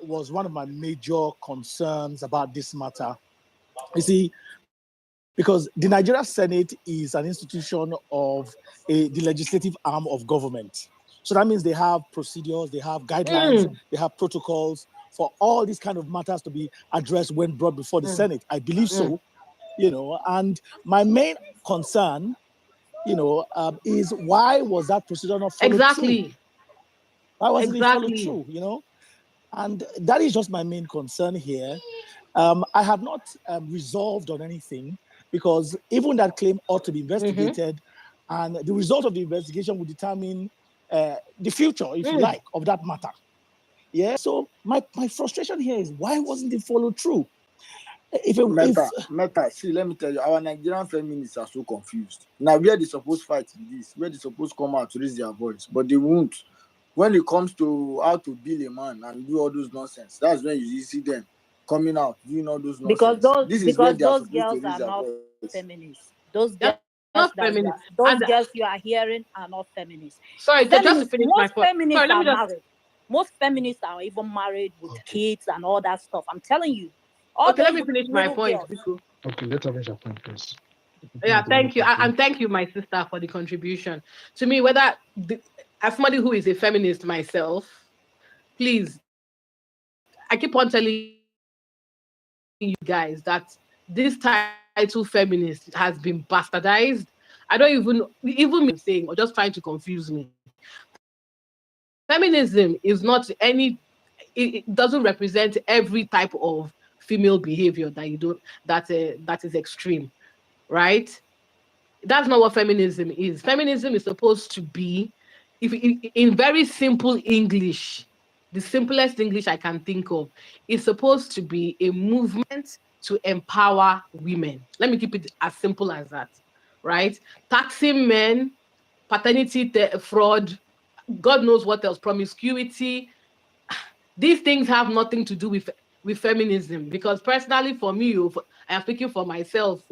Speaker 5: was one of my major concerns about this matter. You see, because the Nigeria Senate is an institution of the legislative arm of government. So that means they have procedures, they have guidelines, they have protocols for all these kind of matters to be addressed when brought before the Senate. I believe so, and my main concern, is why was that procedure not followed through? Why wasn't it followed through, And that is just my main concern here. I have not resolved on anything because even that claim ought to be investigated, and the result of the investigation will determine the future, if you like, of that matter. Yeah. So my frustration here is why wasn't it followed through? Meta, see, let me tell you, our Nigerian feminists are so confused. Now, where they supposed fight in this, where they supposed come out to raise their voice, but they won't. When it comes to how to bill a man and do all those nonsense, that's when you see them coming out doing all those nonsense.
Speaker 3: Because those girls are not feminists. Those girls
Speaker 10: not feminists.
Speaker 3: Girls you are hearing are not feminists.
Speaker 10: Sorry, just to finish my point.
Speaker 3: Feminists are married. Most feminists are even married with kids and all that stuff. I'm telling you.
Speaker 10: Let me finish my point.
Speaker 1: Okay, let's finish your point, please.
Speaker 10: Yeah, thank you. And thank you, my sister, for the contribution. To me, as somebody who is a feminist myself, please, I keep on telling you guys that this title feminist has been bastardized. I don't even saying or just trying to confuse me. Feminism is not it doesn't represent every type of female behavior that is extreme, right? That's not what feminism is. Feminism is supposed to be, in very simple English, the simplest English I can think of, is supposed to be a movement to empower women. Let me keep it as simple as that, right? Taxing men, paternity fraud, God knows what else, promiscuity. These things have nothing to do with feminism, because personally for me, I am speaking for myself,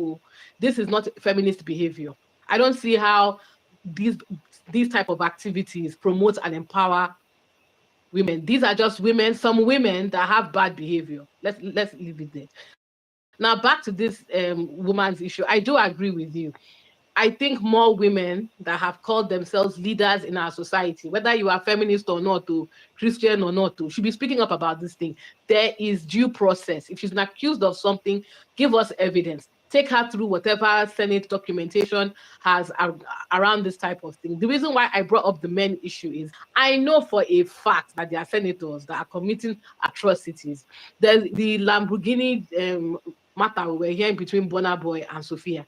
Speaker 10: this is not feminist behavior. I don't see how these type of activities promote and empower women. These are just some women that have bad behavior. Let's leave it there. Now back to this woman's issue. I do agree with you. I think more women that have called themselves leaders in our society, whether you are feminist or not, or Christian or not, should be speaking up about this thing. There is due process. If she's been accused of something, give us evidence. Take her through whatever Senate documentation has around this type of thing. The reason why I brought up the men issue is I know for a fact that there are senators that are committing atrocities. There's the Lamborghini matter we were hearing between Burna Boy and Sophia.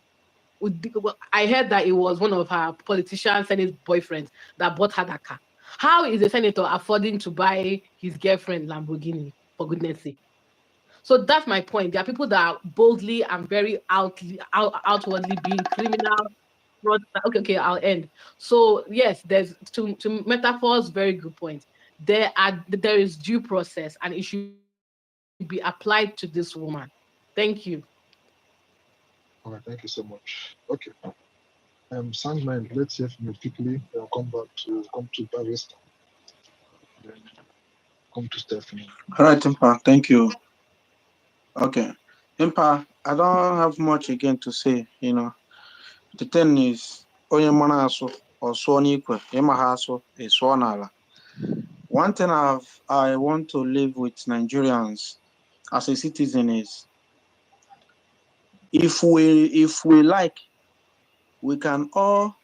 Speaker 10: I heard that it was one of her politician Senate boyfriends that bought her that car. How is a senator affording to buy his girlfriend Lamborghini, for goodness sake? So that's my point. There are people that are boldly and very outwardly being criminal. Okay, I'll end. So yes, there's to metaphors, very good point. There is due process, and it should be applied to this woman. Thank you.
Speaker 1: All right, thank you so much. Okay. Sandman, let's hear from you quickly. I'll come to Barrister. Then come to Stephanie.
Speaker 7: All right, Impa, thank you. Okay. Impa, I don't have much again to say, The thing is, onye mara asụ ọsụọ n'ikwe, ịma ha asụ ịsụọ n'ala. One thing I want to live with Nigerians as a citizen is, if we like, we can all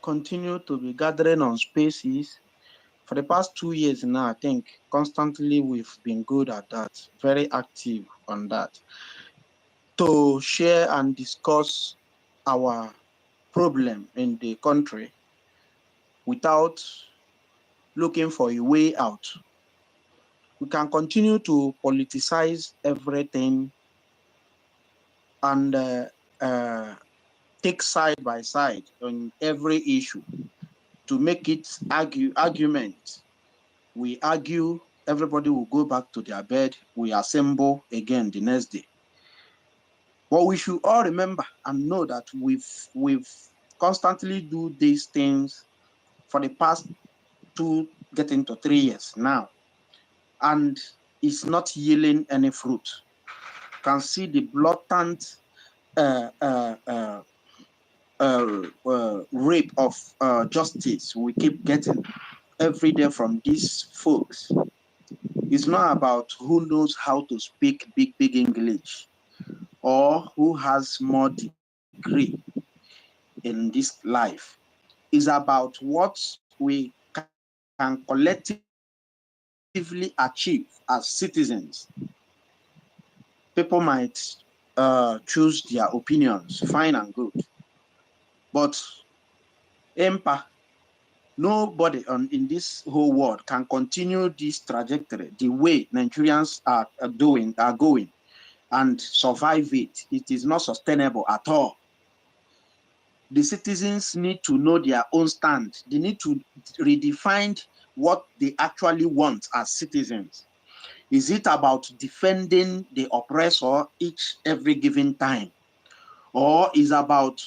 Speaker 7: continue to be gathering on spaces. For the past 2 years now, I think constantly we've been good at that, very active on that, to share and discuss our problem in the country without looking for a way out. We can continue to politicize everything and take side by side on every issue to make it argument. We argue, everybody will go back to their bed, we assemble again the next day. But we should all remember and know that we've constantly do these things for the past 2 getting to 3 years now, and it's not yielding any fruit. You can see the blatant rape of justice we keep getting every day from these folks. It's not about who knows how to speak big English or who has more degree in this life. It's about what we can collectively achieve as citizens. People might choose their opinions, fine and good. But nobody in this whole world can continue this trajectory the way Nigerians are going and survive it. It is not sustainable at all. The citizens need to know their own stand. They need to redefine what they actually want as citizens. Is it about defending the oppressor every given time? Or is about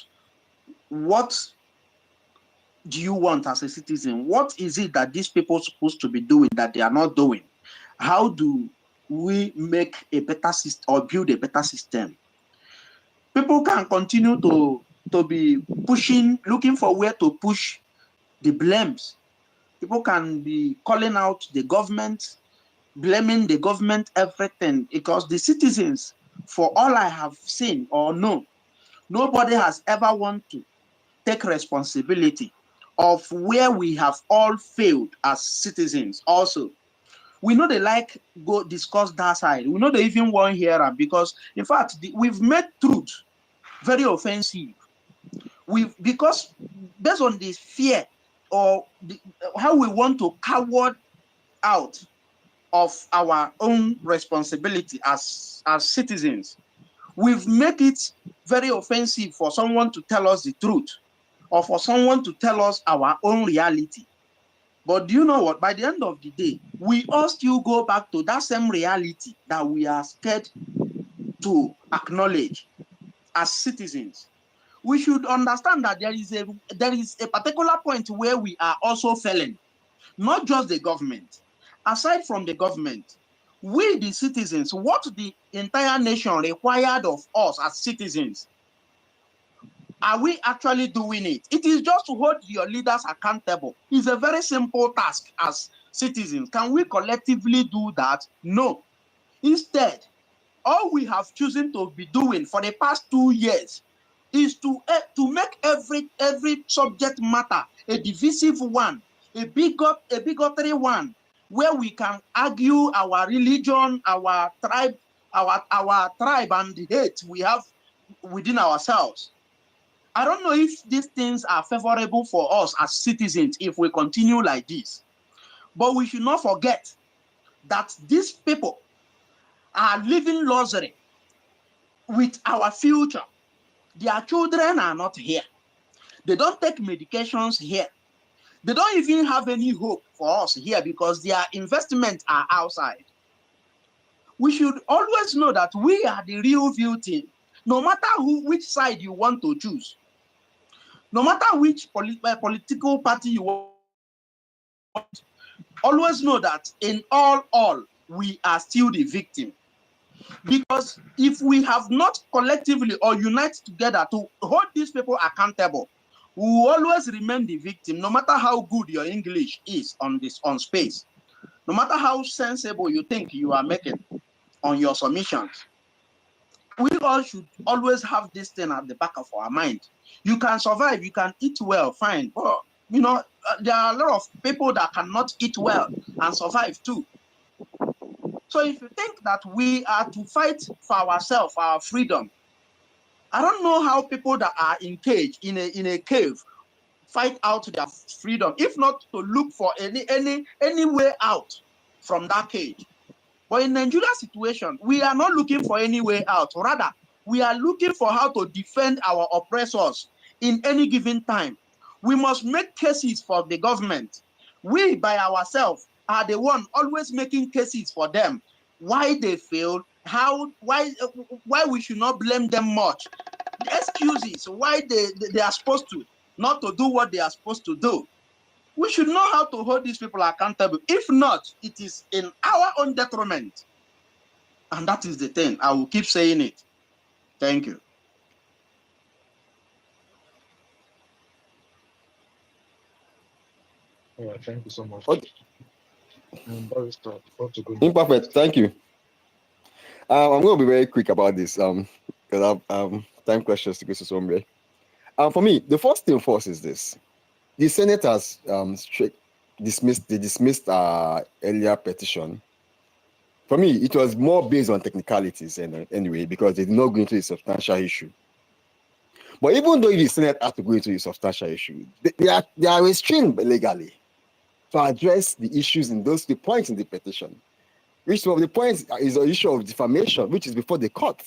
Speaker 7: what do you want as a citizen? What is it that these people are supposed to be doing that they are not doing? How do we make a better system or build a better system? People can continue to be pushing, looking for where to push the blames. People can be calling out the government, blaming the government, everything, because the citizens, for all I have seen or know, nobody has ever wanted to take responsibility of where we have all failed as citizens. Also, we know they like go discuss that side. We know they even want to hear it because, in fact, we've made truth very offensive. Because based on this fear or how we want to coward out of our own responsibility as citizens, we've made it very offensive for someone to tell us the truth or for someone to tell us our own reality. But do you know what? By the end of the day, we all still go back to that same reality that we are scared to acknowledge as citizens. We should understand that there is a particular point where we are also failing, not just the government. Aside from the government, we the citizens, what the entire nation required of us as citizens, are we actually doing it? It is just to hold your leaders accountable. It's a very simple task as citizens. Can we collectively do that? No. Instead, all we have chosen to be doing for the past 2 years is to make every subject matter a divisive one, a bigotry one, where we can argue our religion, our tribe, and the hate we have within ourselves. I don't know if these things are favorable for us as citizens if we continue like this. But we should not forget that these people are living luxury with our future. Their children are not here. They don't take medications here. They don't even have any hope for us here because their investments are outside. We should always know that we are the real victim, no matter which side you want to choose. No matter which political party you want, always know that in all, we are still the victim. Because if we have not collectively or unite together to hold these people accountable, we will always remain the victim, no matter how good your English is on space, no matter how sensible you think you are making on your submissions. We all should always have this thing at the back of our mind. You can survive, you can eat well, fine. But, you know, there are a lot of people that cannot eat well and survive too. So if you think that we are to fight for ourselves, our freedom, I don't know how people that are in a cave fight out their freedom, if not to look for any way out from that cage. But in Nigeria's situation, we are not looking for any way out. Rather, we are looking for how to defend our oppressors in any given time. We must make cases for the government. We, by ourselves, are the one always making cases for them. Why they failed, why we should not blame them much. The excuses why they are supposed to not to do what they are supposed to do. We should know how to hold these people accountable. If not, it is in our own detriment. And that is the thing. I will keep saying it. Thank you.
Speaker 1: All right, thank you so much.
Speaker 11: Okay.
Speaker 1: Imperfect,
Speaker 11: thank you. I'm going to be very quick about this because I have time questions to go to somewhere. For me, the first thing first is this. The Senate has dismissed earlier petition. For me, it was more based on technicalities anyway, because they did not go into a substantial issue. But even though the Senate had to go into a substantial issue, they are restrained legally to address the issues in the points in the petition. Which one of the points is the issue of defamation, which is before the court.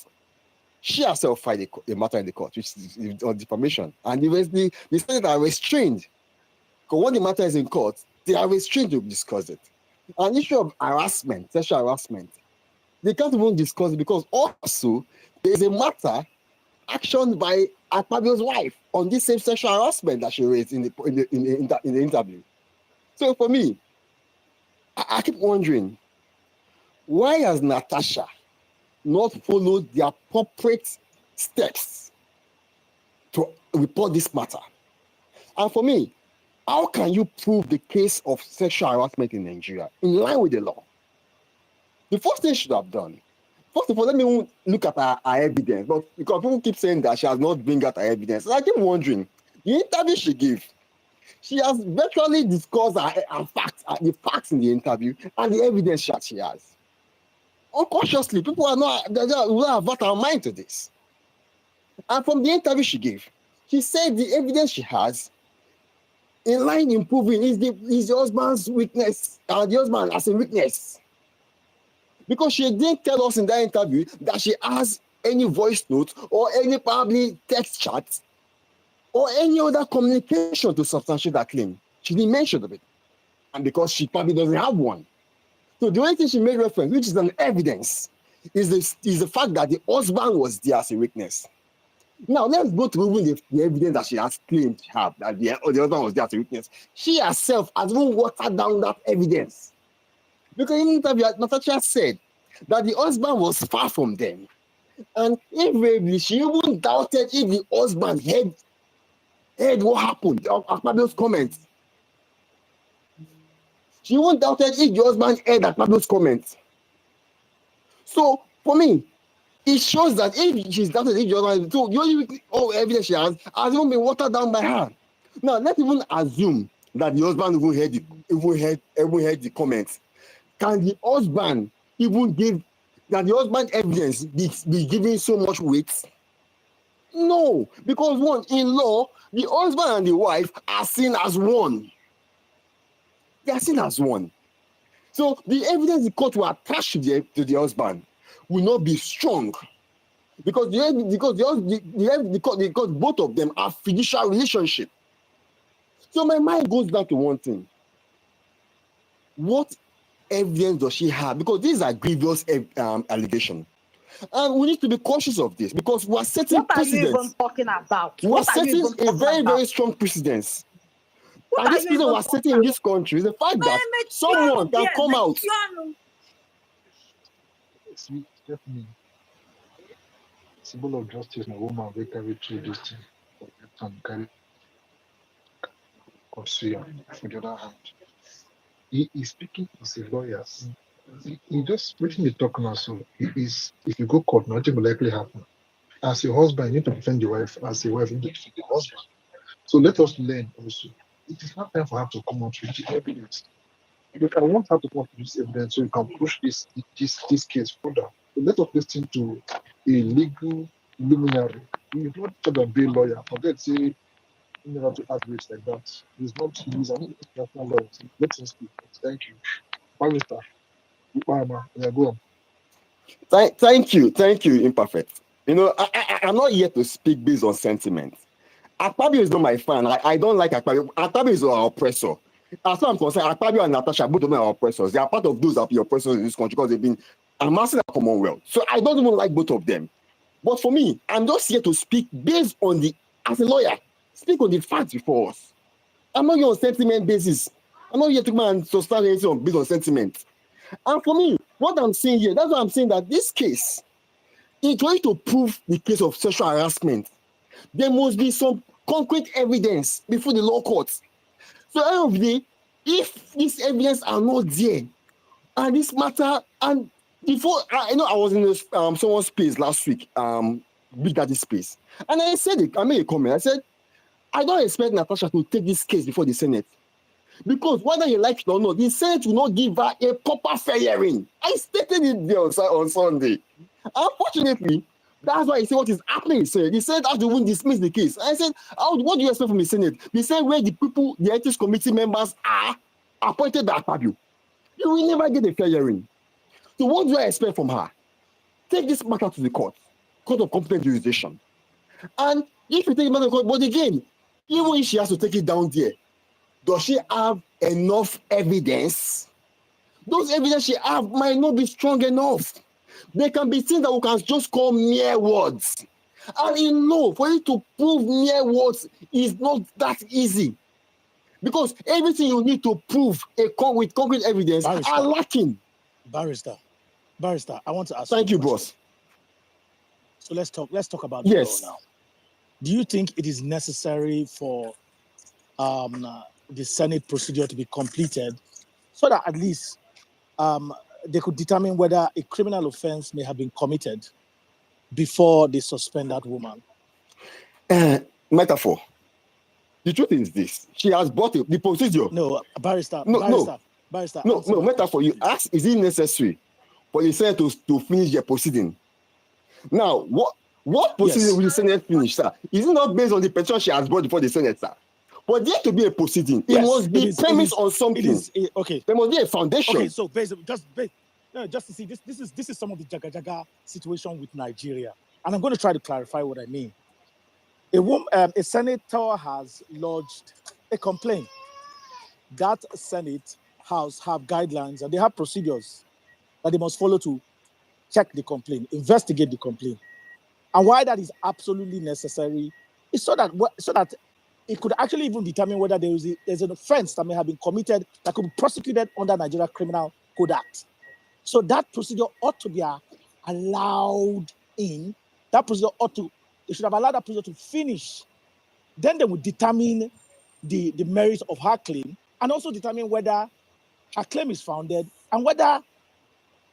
Speaker 11: She herself filed a matter in the court, which is on defamation. And the Senate are restrained. Because when the matter is in court, they are restrained to discuss it. An issue of harassment, sexual harassment, they can't even discuss it because also there is a matter actioned by Akpabio's wife on this same sexual harassment that she raised in the interview. So for me, I keep wondering, why has Natasha not followed the appropriate steps to report this matter? And for me, how can you prove the case of sexual harassment in Nigeria in line with the law? The first thing she should have done, first of all, let me look at her evidence. But because people keep saying that she has not bring out her evidence, and I keep wondering, the interview she gave, she has virtually discussed the facts in the interview and the evidence that she has. Unconsciously, people are not avert our mind to this. And from the interview she gave, she said the evidence she has in line improving is the husband's weakness, the husband as a weakness. Because she didn't tell us in that interview that she has any voice note or any probably text chat or any other communication to substantiate that claim. She didn't mention of it. And because she probably doesn't have one. So the only thing she made reference, which is an evidence, is the fact that the husband was there as a witness. Now let's go to even the evidence that she has claimed to have, that the husband was there as a witness. She herself has even watered down that evidence. Because in the interview, Natasha said that the husband was far from them. And invariably, she even doubted if the husband heard what happened, Akpabio's comments. She even doubted if the husband heard Akpabio's comments. So, for me, it shows that if she's doubted if the husband, so the only evidence she has even been watered down by her. Now, let's even assume that the husband even heard the comments. Can the husband even give that the husband evidence be given so much weight? No, because one, in law, the husband and the wife are seen as one. They are seen as one. So the evidence the court will attach to the husband will not be strong. Because both of them are fiduciary relationship. So my mind goes back to one thing. What evidence does she have? Because these are grievous allegations. And we need to be cautious of this because we are setting precedents.
Speaker 6: What are you even talking about?
Speaker 11: We are setting a very, very strong precedence. And this precedent we are setting in this country is the fact that someone can come out.
Speaker 1: Stephanie, symbol of justice, na woman wey carry through this thing for left hand, carry Godswill for the other hand. He is speaking as a lawyer. He just waiting the talk now. So he is, if you go court, nothing will likely happen. As a husband, you need to defend your wife. As a wife, you need to defend the husband. So let us learn also. It is not time for her to come out with the evidence. But I want her to come out with this evidence so you can push this case further. So let us listen to a legal luminary. He is not just a bail lawyer. Forget say you never to act rates like that. He's not he's an international lawyer. So let him speak. Thank you. Barrister. Yeah, go on.
Speaker 11: Thank you, Imperfect. You know, I'm not here to speak based on sentiment. Akpabio is not my fan. I don't like Akpabio. Akpabio is our oppressor. As far as I'm concerned, Akpabio and Natasha, both of them are oppressors. They are part of those that are the oppressors in this country because they've been amassing the Commonwealth. So I don't even like both of them. But for me, I'm just here to speak based on as a lawyer, speak on the facts before us. I'm not here on sentiment basis. I'm not here to come and sustain anything based on sentiment. And for me, what I'm saying here, that's why I'm saying that this case, in trying to prove the case of sexual harassment, there must be some concrete evidence before the law courts. So at the end of the day, if these evidence are not there, and this matter, and before, I was in someone's space last week, Big Daddy space, and I made a comment. I said, I don't expect Natasha to take this case before the Senate. Because whether you like it or not, the Senate will not give her a proper fair hearing. I stated it there on Sunday. Unfortunately, that's why I say what is happening. The Senate has to even dismiss the case. I said, what do you expect from the Senate? The Senate where the people, the ethics committee members are appointed by Akpabio. You will never get a fair hearing. So what do I expect from her? Take this matter to the court of competent jurisdiction. And if you take it matter to the court, but again, even if she has to take it down there, does she have enough evidence? Those evidence she have might not be strong enough. There can be things that we can just call mere words. And for you to prove mere words is not that easy. Because everything you need to prove with concrete evidence are lacking.
Speaker 4: Barrister, I want to ask
Speaker 11: Thank you, boss.
Speaker 4: So let's talk about the law now. Do you think it is necessary for the Senate procedure to be completed so that at least they could determine whether a criminal offense may have been committed before they suspend that woman?
Speaker 11: Metaphor. The truth is this: she has brought the procedure.
Speaker 4: No, barrister.
Speaker 11: No, metaphor. You ask, is it necessary for the Senate to finish their proceeding? Now, what proceeding will the Senate finish, sir? Is it not based on the petition she has brought before the Senate, sir? For there to be a proceeding, it must be premised on something.
Speaker 4: Okay.
Speaker 11: There must be a foundation.
Speaker 4: Okay, so just to see this is some of the jaga situation with Nigeria, and I'm going to try to clarify what I mean. A senator has lodged a complaint. That Senate House have guidelines and they have procedures that they must follow to check the complaint, investigate the complaint. And why that is absolutely necessary is so that it could actually even determine whether there's an offense that may have been committed that could be prosecuted under Nigeria Criminal Code Act. So that procedure ought to be allowed in. That procedure they should have allowed that procedure to finish. Then they would determine the merits of her claim and also determine whether her claim is founded and whether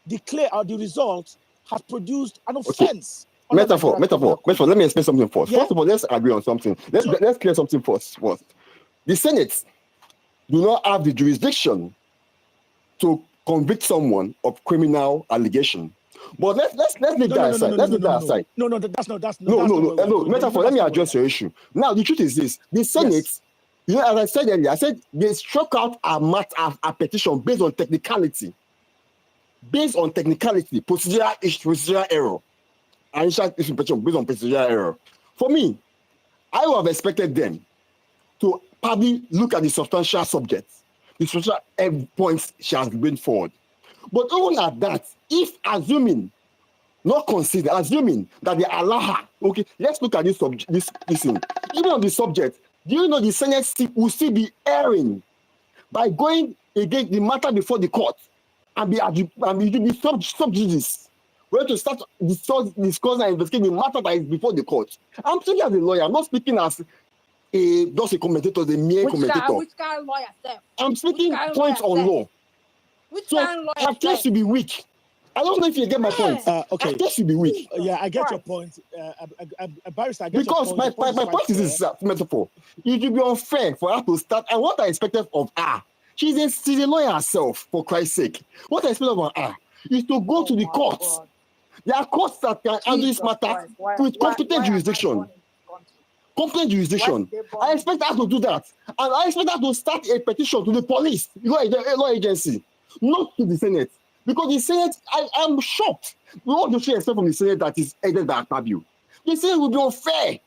Speaker 4: the claim or the result has produced an offense.
Speaker 11: Okay. Metaphor. Let me explain something first. Yeah? First of all, let's agree on something. Let's clear something first. The Senate do not have the jurisdiction to convict someone of criminal allegation. But let's leave that aside. Let's leave that aside.
Speaker 4: No, that's not.
Speaker 11: No. Metaphor. Let me address your issue. Now, the truth is this: the Senate, as I said earlier, they struck out a petition based on technicality, procedural error. Initial petition based on procedural error. For me, I would have expected them to probably look at the substantial subject, the substantial points she has been forward. But even at that, assuming that they allow her, okay, let's look at this thing. Even on the subject, do you know the Senate will still be erring by going against the matter before the court and be sub judice We're going to start discuss and investigate the matter that is before the court. I'm speaking as a lawyer. I'm not speaking as just a commentator, the mere commentator.
Speaker 6: Which kind of lawyer, sir?
Speaker 11: I'm speaking points on law.
Speaker 6: Which
Speaker 11: So
Speaker 6: kind of lawyer,
Speaker 11: her case should be weak. I don't know if you get my point.
Speaker 12: Okay.
Speaker 11: Her case should be weak.
Speaker 12: Yeah, I get your point. Barrister, I get
Speaker 11: because
Speaker 12: your point.
Speaker 11: my point is this metaphor. It would be unfair for her to start. And what I expected of her, she's a lawyer herself, for Christ's sake. What I expected of her is to go to the courts. There are courts that can handle this matter with competent jurisdiction. Competent jurisdiction. I expect her to do that. And I expect her to start a petition to the police, law agency, not to the Senate. Because the Senate, I am shocked. What do you expect from the Senate that is headed by Akpabio? The Senate will be unfair.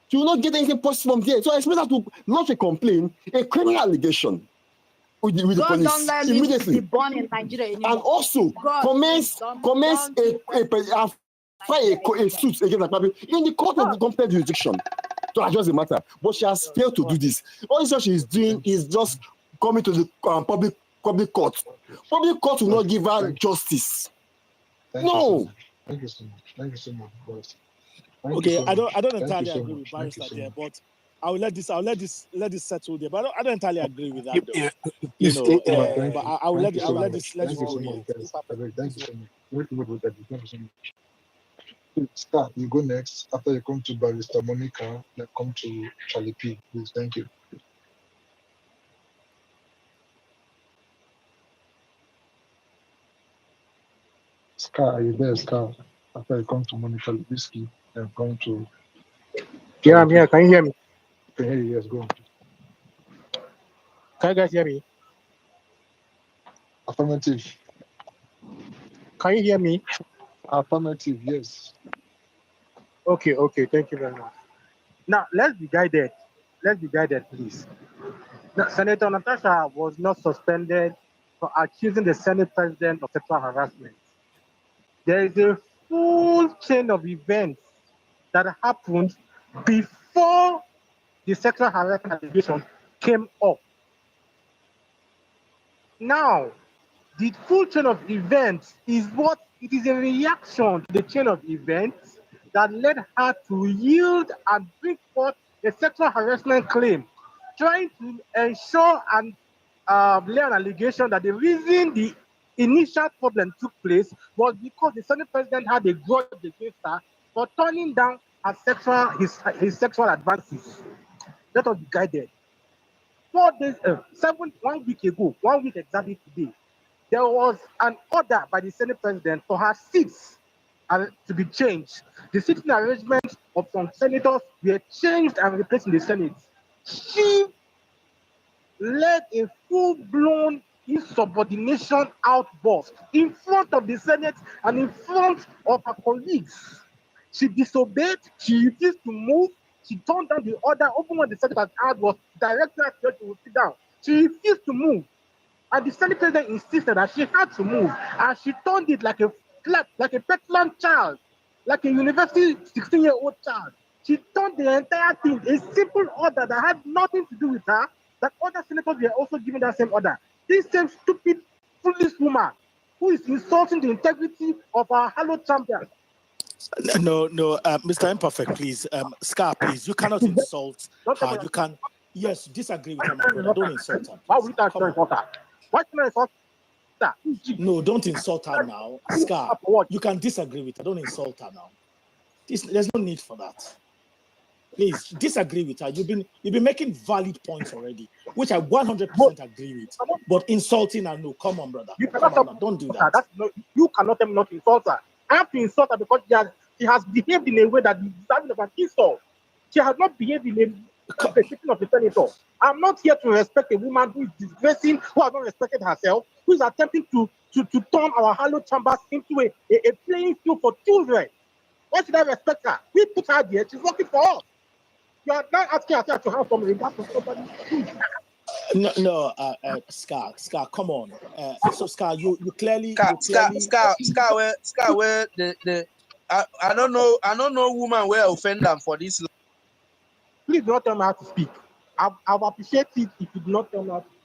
Speaker 11: She will not get anything positive from there. So I expect her to launch a complaint, a criminal allegation with the police
Speaker 6: don't let
Speaker 11: immediately.
Speaker 6: Be born in Nigeria anymore.
Speaker 11: And also commence a suit against Akpabio in the court of the competent jurisdiction to address the matter. But she has failed to do this. All she is doing is just coming to the public court. Public court will not give her justice. No.
Speaker 1: Thank you so much. Thank you so much, boss.
Speaker 12: Okay, I don't entirely agree with Barrister there, but I'll let this settle there. But I don't entirely agree with that though. You know, but I will let this go.
Speaker 1: Thank you so much. Thank you so much. Start. You go next. After you come to Barrister Monica, then come to Charlie P. Please, thank you. Scar, are you there, Scar? After you come to Monica Lewinsky, then come to.
Speaker 13: Yeah, I'm here. Can you hear me?
Speaker 1: Can hear you, yes, go on.
Speaker 13: Can you guys hear me?
Speaker 1: Affirmative.
Speaker 13: Can you hear me?
Speaker 1: Affirmative, yes.
Speaker 13: Okay, thank you very much. Now, let's be guided, please. Now, Senator Natasha was not suspended for accusing the Senate President of sexual harassment. There is a full chain of events that happened before the sexual harassment allegation came up. Now, the full chain of events is a reaction to the chain of events that led her to yield and bring forth a sexual harassment claim, trying to ensure and lay an allegation that the reason the initial problem took place was because the Senate President had a grudge against her for turning down his sexual advances. Let us be guided. 4 days, 1 week ago, 1 week exactly today, there was an order by the Senate President for her seats to be changed. The sitting arrangement of some senators were changed and replaced in the Senate. She led a full-blown insubordination outburst in front of the Senate and in front of her colleagues. She disobeyed, she refused to move, she turned down the order, even when the Senate had was directed her to sit down. She refused to move. And the Senate President insisted that she had to move, and she turned it like a petulant child, like a university 16-year-old child. She turned the entire thing, a simple order that had nothing to do with her, that other senators were also given that same order. This same stupid, foolish woman who is insulting the integrity of our hallowed champion.
Speaker 12: No, Mr. Imperfect, please. Scar, please, you cannot insult her. You can, yes, disagree with her, my brother. Don't insult her.
Speaker 13: Why would you insult her? Why can I insult her?
Speaker 12: No, don't insult her now. Scar, you can disagree with her. Don't insult her now. There's no need for that. Please disagree with her. You've been making valid points already, which I 100% agree with. But insulting her, no, come on, brother. Don't do that.
Speaker 13: You cannot tell me not to insult her. I have to insult her because she has behaved in a way that is deserving of an insult. She has not behaved in a perception of the senator. I'm not here to respect a woman who is disgracing, who has not respected herself, who is attempting to turn our hallowed chambers into a playing field for children. Why should I respect her? We put her there. She's working for us. You are not asking her to have some regard for somebody.
Speaker 12: No, Scar, come on. So Scar, you clearly.
Speaker 14: Scar, where I don't know woman where offend them for this.
Speaker 13: Please do not tell me how to speak. I would appreciate it if you do not tell me how to speak.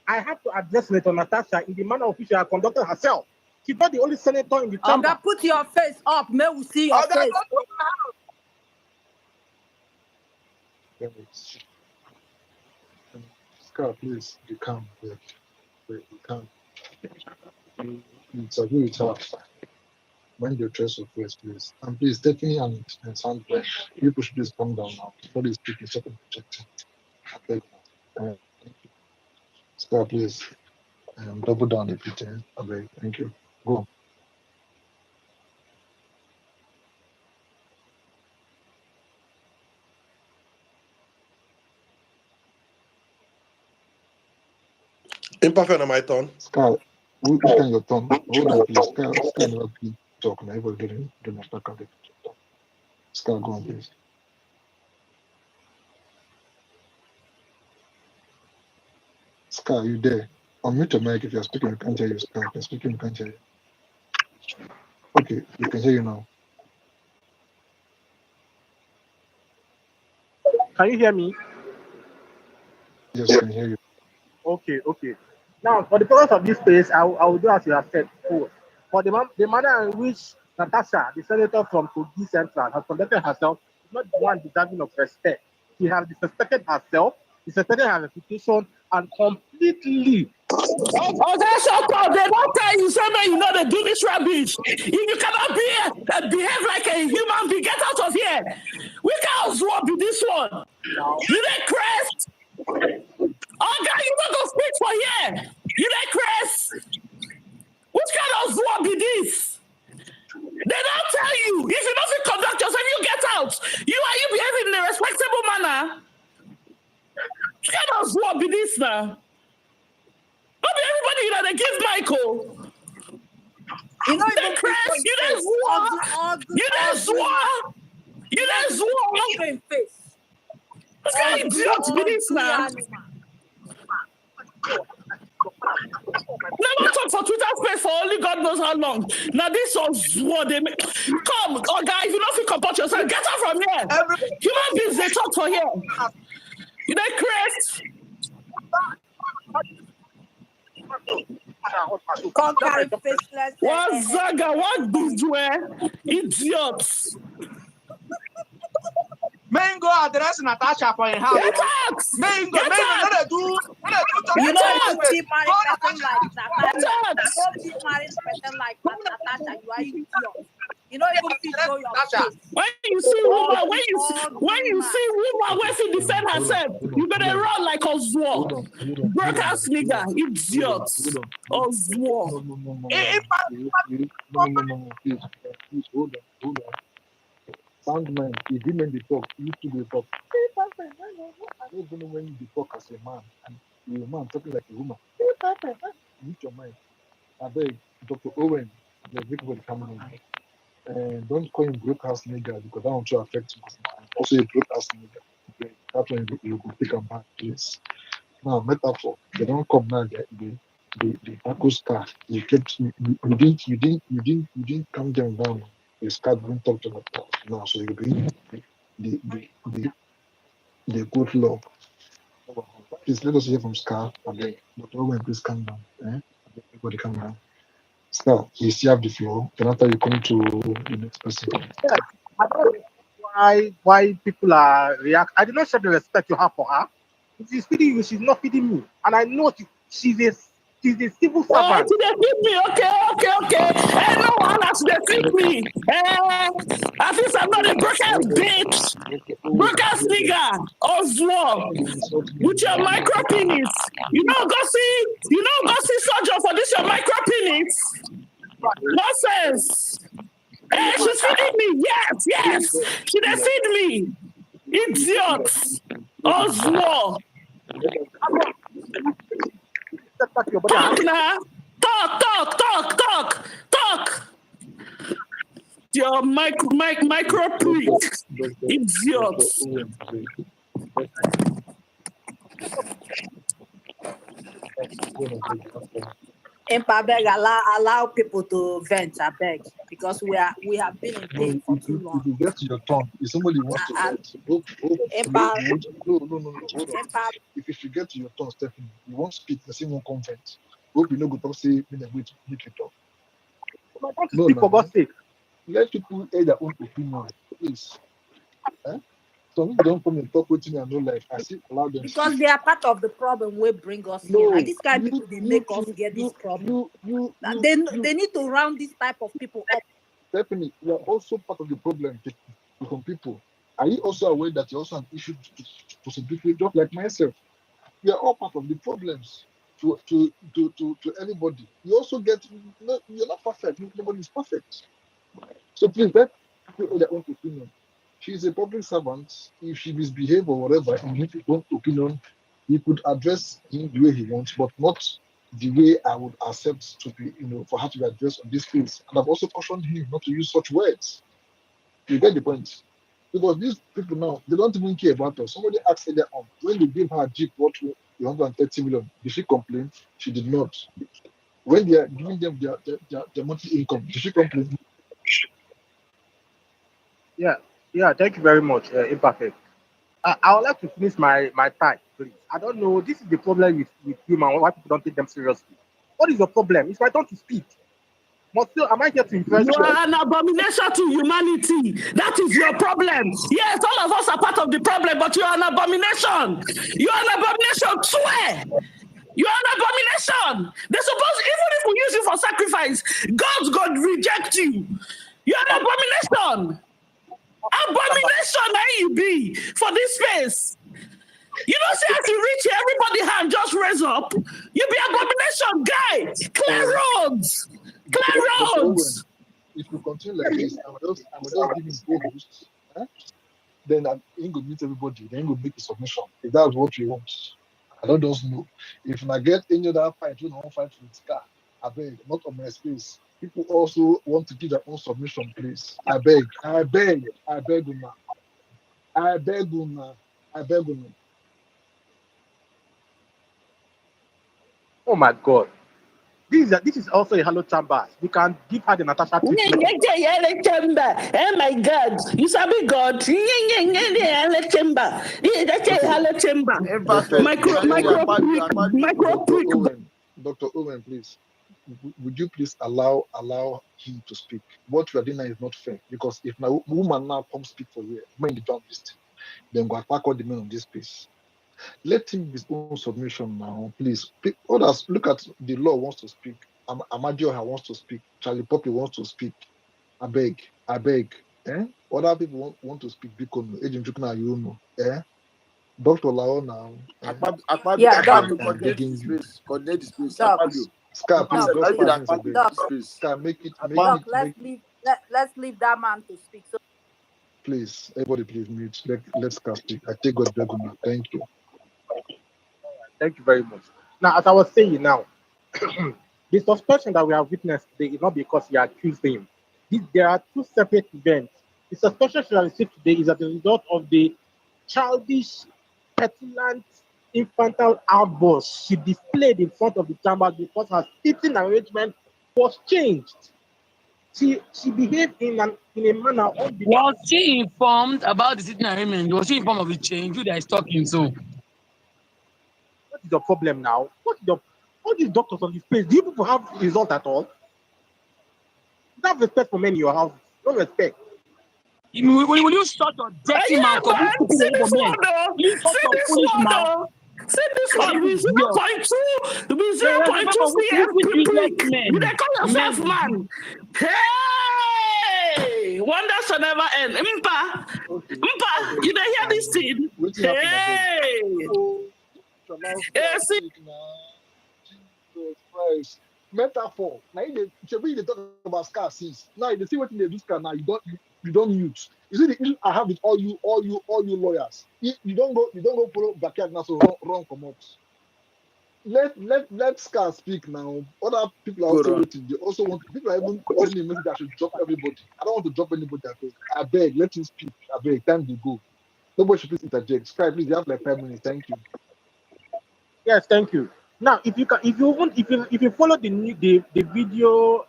Speaker 13: I have to address Senator Natasha in the manner of which she has conducted herself. She's not the only senator in the chamber.
Speaker 6: Oga, put your face up. May we see your
Speaker 13: Oga,
Speaker 6: face.
Speaker 1: Scar, please, you calm. You calm. It's agree with her. Mind your choice of words, please. And please, Stephanie and Sandra, you should please calm down now. Before they speak, it's second projecting. Okay. Scar, please. Double down if you can. Okay, thank you. Go.
Speaker 15: Imperfect on my turn.
Speaker 1: Scar, which can your turn? Hold on, please. Scar never been talk. Never didn't talk on the talk. Scar, go on, please. Scar, you there? Unmute your mic if you're speaking. You can't hear you, Scar. If you're speaking, you can't hear you. Okay, we can hear you now.
Speaker 13: Can you hear me?
Speaker 1: Yes, I can hear you.
Speaker 13: Okay. Now, for the purpose of this space, I will do as you have said before. For the manner in which Natasha, the senator from Kogi Central, has conducted herself, is not the one deserving of respect. She has disrespected herself, disrespected her reputation, and completely.
Speaker 16: Shut up! They don't tell you, say, man, you know they do this rubbish. If you cannot behave like a human being, get out of here. We can't swap with this one. You dey crest? God, you not gonna speak for here. You dey crest? Which kind of swap be this? They don't tell you. If you don't feel conduct yourself, you get out. You behaving in a respectable manner. Which kind of swap be this now? Not be everybody that they give Michael.
Speaker 6: You know,
Speaker 16: they crash. You didn't swore. You didn't swore. You didn't swore. This guy idiot be this now. Never talk for Twitter space for only God knows how long. Now this was what they make. Come, guys, if you don't feel comport yourself, get out from here. Human beings, they talk for here. You know, Chris. What Zaga? What this way? Idiots.
Speaker 14: Mango address Natasha for a house.
Speaker 16: Get out!
Speaker 14: Mango,
Speaker 16: get out!
Speaker 14: What do?
Speaker 6: You know, you keep marrying person like Natasha. Don't keep marrying person like Natasha. You are idiot. You know, even if you show your face.
Speaker 16: When you see woman, when you see woman where she defend herself, you better run like Oswald. Broadcast nigga, idiot. Oswald.
Speaker 1: No, please, hold on. Soundman, if women they talk, you two they talk. I don't even know when you talk as a man, and you're a man talking like a woman. Mute your mind. I beg, Dr. Owen, there's everybody coming in. And don't call him broke house nigga because that won't affect you. Also, a broke house nigga. Okay, that's when you go pick a man, please. Now, metaphor. They don't come now. The Akos car. You kept. You didn't calm them down. The scar didn't talk to the now, so you bring the good law. Please let us hear from Scar. Okay, Dr. Owen, please calm down. Everybody calm down. Scar, you still have the floor. Then after you come to the next person.
Speaker 13: Yeah, I don't know why people are react. I do not share the respect you have for her. If she's feeding you, she's not feeding me, and I know she's a civil servant.
Speaker 16: Oh, they feed me. Okay. Hey, no one has to feed me. At least I'm not a broke-ass bitch. Broke-ass nigga. Oswald. With your micro penis. You know, go see surgeon for this your micro penis. Nonsense. Hey, she's feeding me. Yes. She dey feed me. Idiots. Oswald. Talk now. Talk. Your micro prick. Idiots.
Speaker 6: I beg, allow people to vent, I beg, because we have been in pain for too long.
Speaker 1: If you get to your turn, if somebody wants to vent, no, hold on. If you should get to your turn, Stephanie, you won't speak, the same won't convent. Hope you know go talk say, wait, make you talk.
Speaker 13: I want to
Speaker 1: No,
Speaker 13: speak for
Speaker 1: no.
Speaker 13: God's sake.
Speaker 1: Let people air their own opinion, please. Eh? Some people don't come and talk with me and no like. I still allow them
Speaker 6: Because
Speaker 1: speak.
Speaker 6: they are part of the problem we bring us here.
Speaker 1: No,
Speaker 6: Like this kind of people, they make us get this problem. They need to round this type of people up.
Speaker 1: Definitely, you are also part of the problem to some people. Are you also aware that you're also an issue to some people, just like myself? We are all part of the problems to everybody. You also get, no, you're not perfect. Nobody is perfect. So please let people their own opinion. She's a public servant. If she misbehave or whatever, in his own opinion, he could address him the way he wants, but not the way I would accept to be, for her to be addressed on this case. And I've also cautioned him not to use such words. You get the point? Because these people now, they don't even care about us. Somebody asked earlier on, when they gave her a Jeep worth 130 million, did she complain? She did not. When they are giving them their monthly income, did she complain?
Speaker 13: Yeah. Thank you very much, Imperfect. I would like to finish my time, please. I don't know. This is the problem with human. Why people don't take them seriously? What is your problem? It's my turn to speak. But still, am I here to impress
Speaker 16: You
Speaker 13: you?
Speaker 16: are an abomination to humanity. That is your problem. Yes, all of us are part of the problem, but you are an abomination. You are an abomination. Swear. You are an abomination. They're supposed, even if we use you for sacrifice, God's God reject you. You are an abomination. Abomination, you be for this space. You don't see how to reach here, everybody hand just raise up. You be abomination, guy. Clear roads. Clear
Speaker 1: Dr.
Speaker 16: roads.
Speaker 1: Owen, if we continue like this, I will just give him a boost. Then he go meet everybody. Then he go make a submission. If that's what we want. I don't just know. If I get any other fight, we don't fight with car. I beg, not on my space. People also want to give their own submission, please. I beg, Una. I beg, Una.
Speaker 13: Oh my God. This is also a hello chamber. We can give her the Natasha treatment.
Speaker 16: Oh my God. You sabi God. Hello chamber. That's a hello chamber. Micro prick.
Speaker 1: Dr. Owen, please. Would you please allow him to speak? What you are doing now is not fair, because if my woman now come speak for you, when the journalist, then go attack all the men on this space. Let him his own submission now, please. Others, look at the law wants to speak. Amadioha wants to speak. Charlie Poppy wants to speak. I beg. Other people want to speak. Because Agent Jukna, you know. Dr. Lao now.
Speaker 5: Akpabio, coordinate the space. Akpabio.
Speaker 1: Scar, please, just 5 minutes, I beg.
Speaker 5: Space.
Speaker 1: Scar, make it.
Speaker 6: Let's leave that man to speak. So
Speaker 1: Please, everybody, please mute. Let's Scar speak. I take God back on you. Thank you.
Speaker 13: Thank you very much. Now, as I was saying now, the suspension that we have witnessed today is not because he accused him. There are two separate events. The suspension she received today is as a result of the childish, petulant, infantile outburst she displayed in front of the chamber because her seating arrangement was changed. She behaved in a manner.
Speaker 17: Was she informed about the sitting arrangement? Was she informed of the change? Who that is talking so?
Speaker 13: What is your problem now? All these doctors on this place, do you people have result at all? You have respect for men in your house. No respect.
Speaker 17: Will you shut your dirty mouth?
Speaker 16: See this one though. See this one. Be 0.2. Be 0.2 CFP. You they call yourself man. Hey, wonder shall never end. Mpa, you don't hear this thing? Hey.
Speaker 1: See. Jesus Christ. Metaphor. Now they talk about Scar since. Now they see what they do Scar now. You don't mute. You see the issue I have with all you lawyers. You don't go follow backyard now, so wrong come out. Let Scar speak now. Other people are also waiting. They also want people are even sending a message that I should drop everybody. I don't want to drop anybody. I beg, let him speak. I beg, time to go. Nobody should please interject. Sky, please, you have like 5 minutes. Thank you.
Speaker 13: Yes, thank you. Now, if you follow the video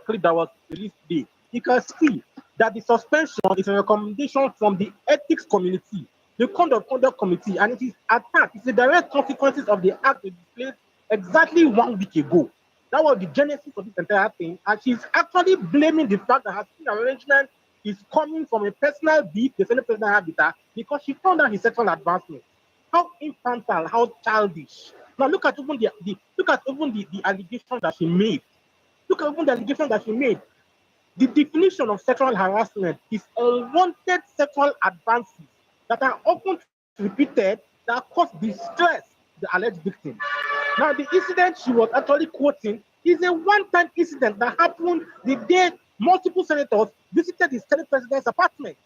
Speaker 13: clip that was released today, you can see that the suspension is a recommendation from the ethics community, the code of conduct committee, and it is attacked. It's the direct consequences of the act that displayed exactly 1 week ago. That was the genesis of this entire thing. And she's actually blaming the fact that her skin arrangement is coming from a personal beef the Senate president had with her because she found out his sexual advancement. How infantile, how childish. Now look at even the allegation that she made. Look at even the allegation that she made. The definition of sexual harassment is unwanted sexual advances that are often repeated that cause distress to the alleged victim. Now, the incident she was actually quoting is a one-time incident that happened the day multiple senators visited the Senate president's apartment.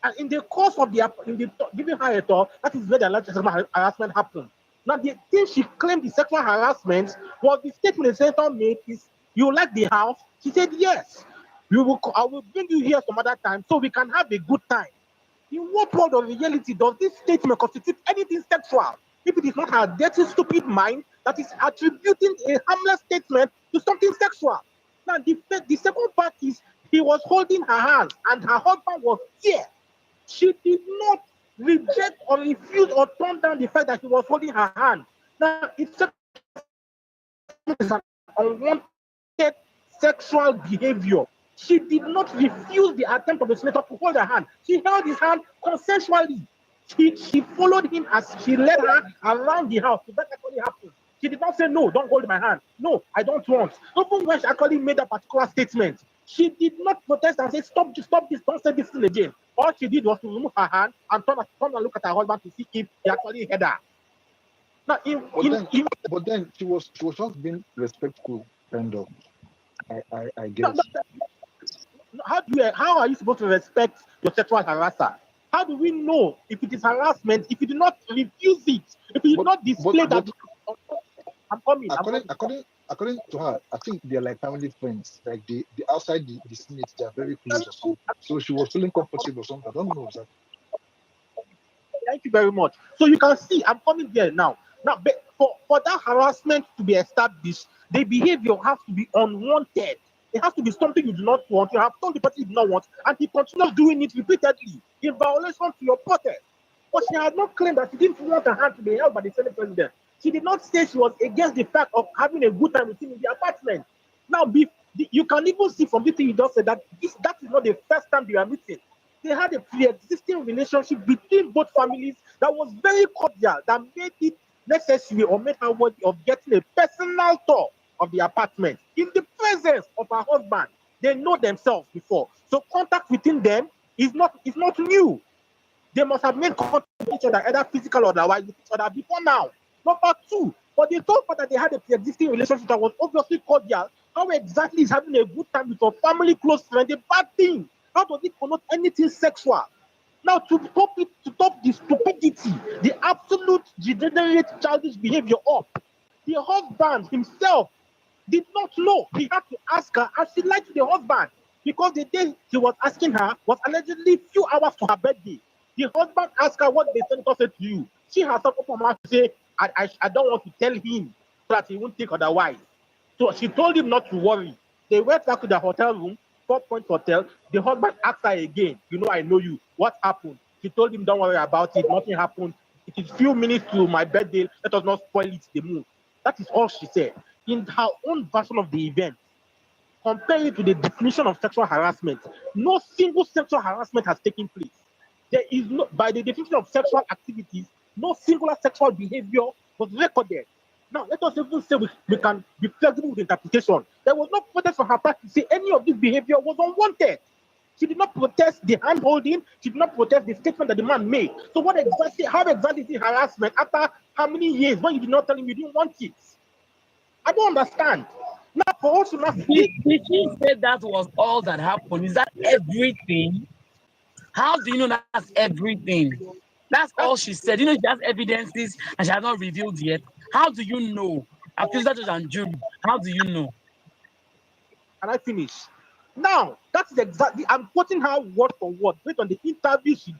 Speaker 13: And in the course of giving her a talk, that is where the alleged sexual harassment happened. Now, the thing she claimed the sexual harassment was the statement the senator made is, "You like the house?" She said, "Yes. I will bring you here some other time so we can have a good time." In what world of reality does this statement constitute anything sexual? If it is not her dirty, stupid mind that is attributing a harmless statement to something sexual. Now, the second part is he was holding her hands and her husband was here. She did not reject or refuse or turn down the fact that he was holding her hand. Now, it's an unwanted sexual behavior. She did not refuse the attempt of the senator to hold her hand. She held his hand consensually. She followed him as she led her around the house. That actually happened. She did not say, "No, don't hold my hand. No, I don't want." Even when she actually made that particular statement, she did not protest and say, "Stop this, don't say this thing again." All she did was to remove her hand and turn and look at her husband to see if he actually heard her. Now,
Speaker 1: but then she was just being respectful, kind of. I guess.
Speaker 13: How are you supposed to respect your sexual harasser? How do we know if it is harassment if you do not refuse it? If you do not display that? I'm coming.
Speaker 1: According to her, I think they're like family friends. Like the outside the Senate, they're very close or something. So she was feeling comfortable or something. I don't know exactly.
Speaker 13: Thank you very much. So you can see, I'm coming there now. Now, for that harassment to be established, the behavior has to be unwanted. It has to be something you do not want. You have told the person you do not want, and he continues doing it repeatedly in violation to your protest. But she had not claimed that she didn't want her hand to be held by the Senate president. She did not say she was against the fact of having a good time with him in the apartment. Now, you can even see from this thing you just said that that is not the first time they are meeting. They had a pre-existing relationship between both families that was very cordial, that made it necessary or made her worthy of getting a personal tour of the apartment in the presence of her husband. They know themselves before. So contact within them is not new. They must have made contact with each other, either physical or otherwise, with each other before now. Number two, but they told her that they had a pre-existing relationship that was obviously cordial. How exactly is having a good time with your family close friend a bad thing? How does it connote anything sexual? Now, to top the stupidity, the absolute degenerate childish behavior up, the husband himself did not know. He had to ask her, and she lied to the husband because the day he was asking her was allegedly few hours to her birthday. The husband asked her, "What the senator said to you?" She herself opened her mouth to say, I don't want to tell him so that he won't think otherwise. So she told him not to worry. They went back to the hotel room, 4-point hotel. The husband asked her again, "I know you. What happened?" She told him, "Don't worry about it. Nothing happened. It is few minutes to my birthday. Let us not spoil it, the mood." That is all she said. In her own version of the event, compare it to the definition of sexual harassment. No single sexual harassment has taken place. There is no, by the definition of sexual activities, no singular sexual behavior was recorded. Now, let us even say we can be flexible with interpretation. There was no protest for her part to say any of this behavior was unwanted. She did not protest the hand holding. She did not protest the statement that the man made. So how exactly is it harassment after how many years when you did not tell him you didn't want it? I don't understand. Now, for us to not
Speaker 17: did she say that was all that happened? Is that everything? How do you know that's everything? That's all she said. She has evidences and she has not revealed yet. How do you know? Accuser, judge, and jury. How do you know?
Speaker 13: Can I finish? Now, that is exactly, I'm quoting her word for word based on the interview she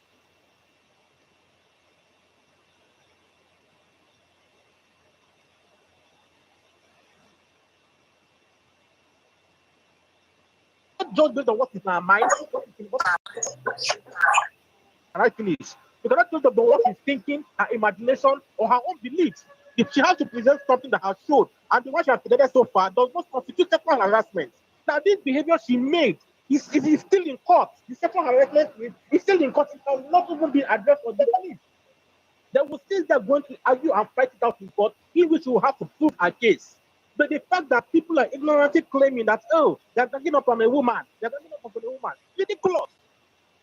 Speaker 13: just based on what is in her mind. Can I finish? You cannot judge on what she's thinking, her imagination, or her own beliefs. If she has to present something that has shown, and the one she has presented so far does not constitute sexual harassment. Now, this behavior she made is still in court. The sexual harassment is still in court. It has not even been addressed or dismissed. They will still they're going to argue and fight it out in court, in which we will have to prove our case. But the fact that people are ignorantly claiming that, oh, they're ganging up on a woman, ridiculous.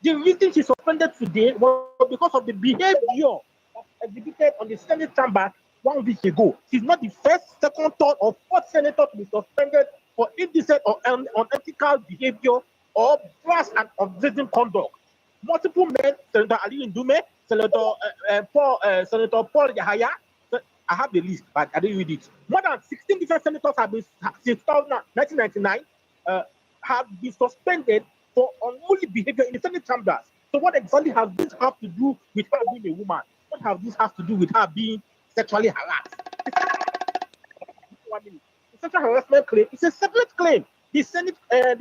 Speaker 13: The reason she suspended today was because of the behavior that exhibited on the Senate chamber 1 week ago. She's not the first, second, third, or fourth senator to be suspended for indecent or unethical behavior or brash and unreasonable conduct. Multiple men, Senator Ali Ndume, Senator Paul Yahaya. I have the list, but I didn't read it. More than 16 different senators have been since 1999 have been suspended for unruly behavior in the Senate chambers. So what exactly has this have to do with her being a woman? What has this have to do with her being sexually harassed? The sexual harassment claim is a separate claim. The Senate, as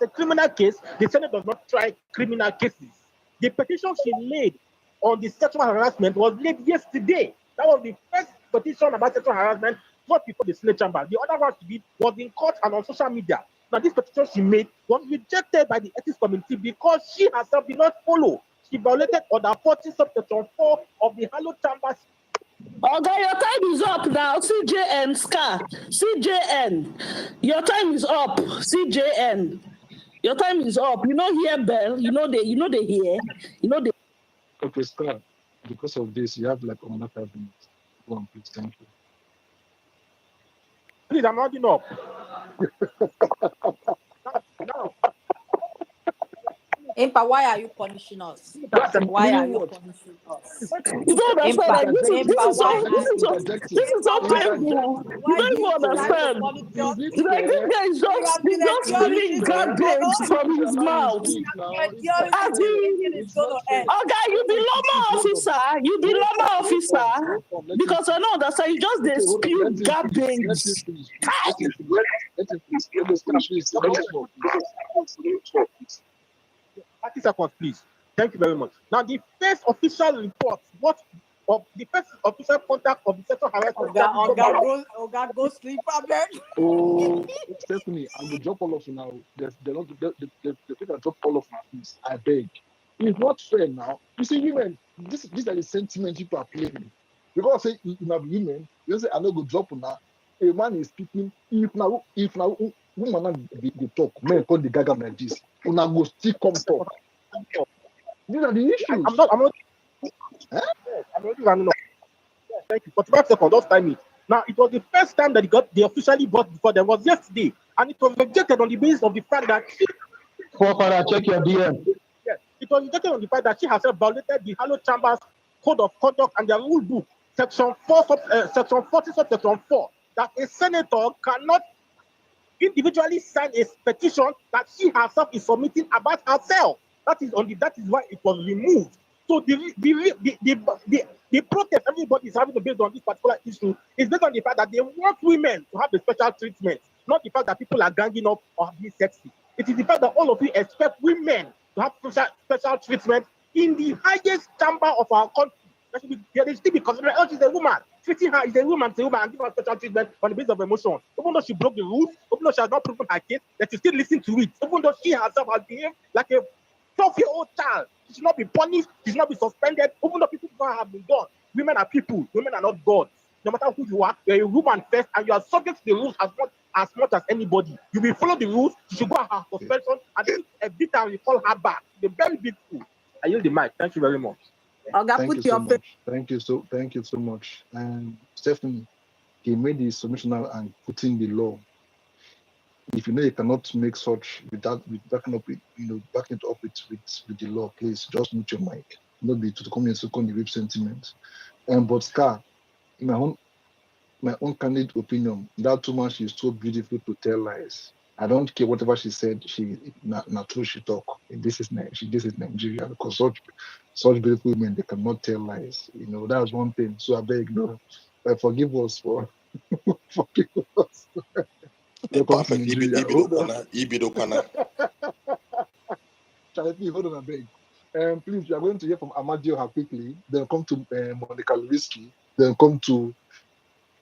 Speaker 13: a criminal case, the Senate does not try criminal cases. The petition she made on the sexual harassment was laid yesterday. That was the first petition about sexual harassment brought before the Senate chamber. The other one to be was in court and on social media. Now, this petition she made was rejected by the ethics committee because she herself did not follow. She violated Order 40 subsection 4 of the Hallowed Chambers.
Speaker 16: Okay, your time is up now. CJN Scar. CJN. Your time is up. CJN. Your time is up. You know hear bell. You know they hear. You know they.
Speaker 18: Okay, Scar. Because of this, you have like another 5 minutes. Go on, please. Thank you.
Speaker 13: Please, I'm not enough. No.
Speaker 6: Impa, why are you punishing us? Why are you punishing us?
Speaker 16: You don't understand. This is so painful. You don't even understand. Like this guy is just spilling garbage from his mouth. Okay, you be Loma officer. You be Loma officer. Because I know that you just they spill garbage.
Speaker 13: 30 seconds, please. Thank you very much. Now, the first official report, the first official contact of the sexual harassment.
Speaker 6: Go sleep, Abel.
Speaker 18: Oh, Stephanie, I will drop all of you now. The people drop all of my things. I beg. It's not fair now. You see, women, these are the sentiments people are playing. Because say you have women, you say I know go drop now. A man is speaking. If now woman they talk, men call the gaga like this. Una go still come talk. These are the issues.
Speaker 13: I'm not. Running off. Thank you. 45 seconds. Just time it. Now, it was the first time that they officially brought before them was yesterday, and it was rejected on the basis of the fact that
Speaker 18: check your DM.
Speaker 13: Yes, it was rejected on the fact that she herself violated the Hallowed Chambers Code of Conduct and their rule book, section 40, subsection 4, that a senator cannot individually sign a petition that she herself is submitting about herself. That is why it was removed. So the protest everybody is having based on this particular issue is based on the fact that they want women to have the special treatment, not the fact that people are ganging up or being sexy. It is the fact that all of you expect women to have special treatment in the highest chamber of our country. They should be considered, oh, she's a woman. Treating her is a woman, and give her special treatment on the basis of emotion. Even though she broke the rules, even though she has not proven her case, that you still listen to it. Even though she herself has behaved like a 12-year-old child, she should not be punished, she should not be suspended, even though people have been done. Women are people, women are not gods. No matter who you are, you're a woman first, and you are subject to the rules as much as anybody. You will follow the rules, you should go at her suspension, and then a bit and you call her back. It's a very big fool. I yield the mic. Thank you very much.
Speaker 18: Thank you so much. And Stephanie, he made the submission and put in the law. If you know you cannot make such without backing it up with the law, please just mute your mic. Not be to come and second the rape sentiment. But Scar, in my own candid opinion, that woman, she's so beautiful to tell lies. I don't care whatever she said. She not true. She talk. This is Nigeria, because such beautiful women, they cannot tell lies. That's one thing. So I beg, forgive us for forgive us.
Speaker 15: Perfect. Ibidokwana.
Speaker 18: Charlie, hold on, I beg. Please, we are going to hear from Amadio quickly. Then come to Monica Lewinsky. Then come to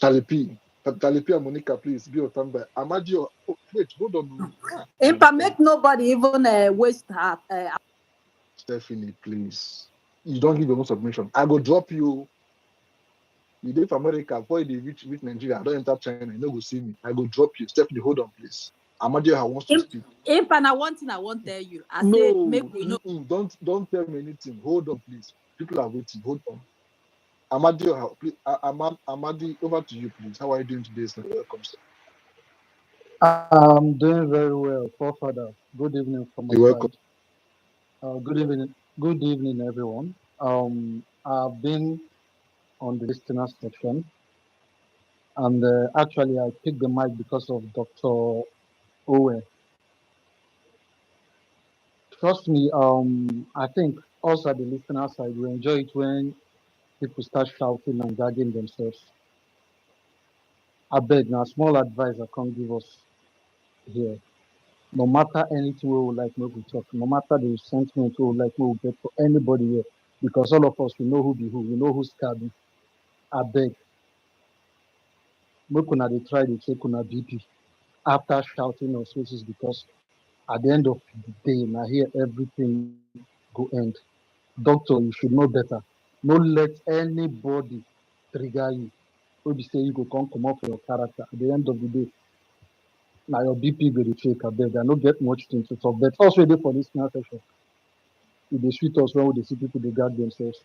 Speaker 18: Charlie P. Charlie P and Monica, please be on standby. Amadio, oh, wait, hold on.
Speaker 6: Impa, make nobody even waste her.
Speaker 18: Stephanie, please. You don't give your own submission. I go drop you. You live America, before you reach Nigeria, I don't enter China, you no go see me. I go drop you. Stephanie, hold on, please. Amadio wants to speak.
Speaker 6: Impa, now one thing I won't tell you. I
Speaker 18: No,
Speaker 6: say make we know.
Speaker 18: don't tell me anything. Hold on, please. People are waiting. Hold on. Amadio, please, Amadi, over to you, please. How are you doing today, sir? Welcome, sir.
Speaker 19: I'm doing very well, Father. Good evening from my
Speaker 18: You're
Speaker 19: side.
Speaker 18: welcome.
Speaker 19: Good evening, everyone. I've been on the listener section, and actually, I picked the mic because of Dr. Owe. Trust me, I think also at the listener side, we enjoy it when people start shouting and gagging themselves. I beg now, small advice I can't give us here. No matter anything we would like, we talk. No matter the sentiment we would like, we will get for anybody here. Because all of us, we know who be who. We know who's scared. I beg. Make una dey try to check una BP after shouting or switches because at the end of the day, now here everything go end. Doctor, you should know better. No let anybody trigger you. When you say you go come up for your character. At the end of the day, now your BP go dey check. I beg. I no get much thing to talk. But also dey for this now session. It dey sweet us when we see people they guard themselves.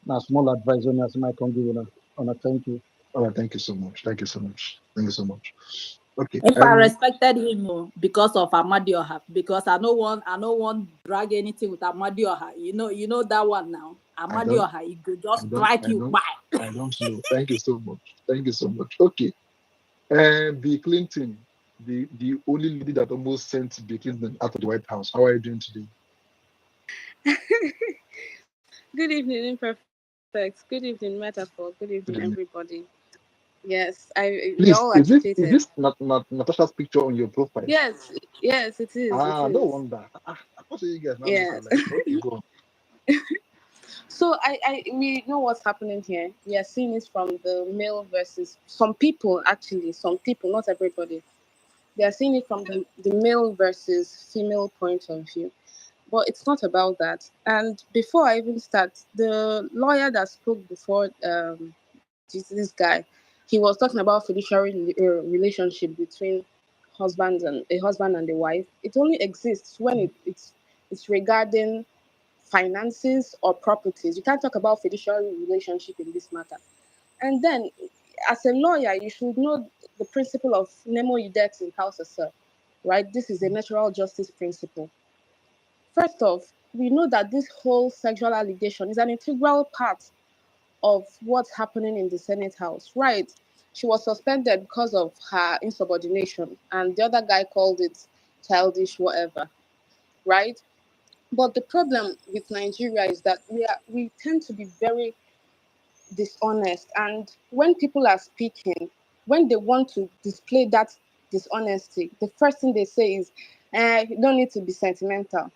Speaker 19: Now small advice on as I can give on a thank you.
Speaker 18: All right, thank you so much. Thank you so much. Thank you so much. Okay.
Speaker 6: If I respected him because of Amadioha, because I no want drag anything with Amadioha. You know that one now. Amadioha, he could just strike you by.
Speaker 18: I don't know. Thank you so much. Thank you so much. Okay. Bill Clinton, the only lady that almost sent Bill Clinton out of the White House. How are you doing today?
Speaker 20: Good evening, Imperfect. Good evening, Metaphor. Good evening, everybody. Yes, you're all agitated.
Speaker 18: Is this Natasha's picture on your profile?
Speaker 20: Yes, it is.
Speaker 18: No wonder. I thought you guys now look alike. Okay, go on.
Speaker 20: So we know what's happening here. We are seeing it from the male versus some people, not everybody. They are seeing it from the male versus female point of view. But it's not about that. And before I even start, the lawyer that spoke before this guy, he was talking about fiduciary relationship between a husband and a wife. It only exists when it's regarding finances or properties. You can't talk about fiduciary relationship in this matter. And then, as a lawyer, you should know the principle of nemo iudex in causa serve, right? This is a natural justice principle. First off, we know that this whole sexual allegation is an integral part of what's happening in the Senate House, right? She was suspended because of her insubordination, and the other guy called it childish, whatever, right? But the problem with Nigeria is that we tend to be very dishonest, and when people are speaking, when they want to display that dishonesty, the first thing they say is, "You don't need to be sentimental."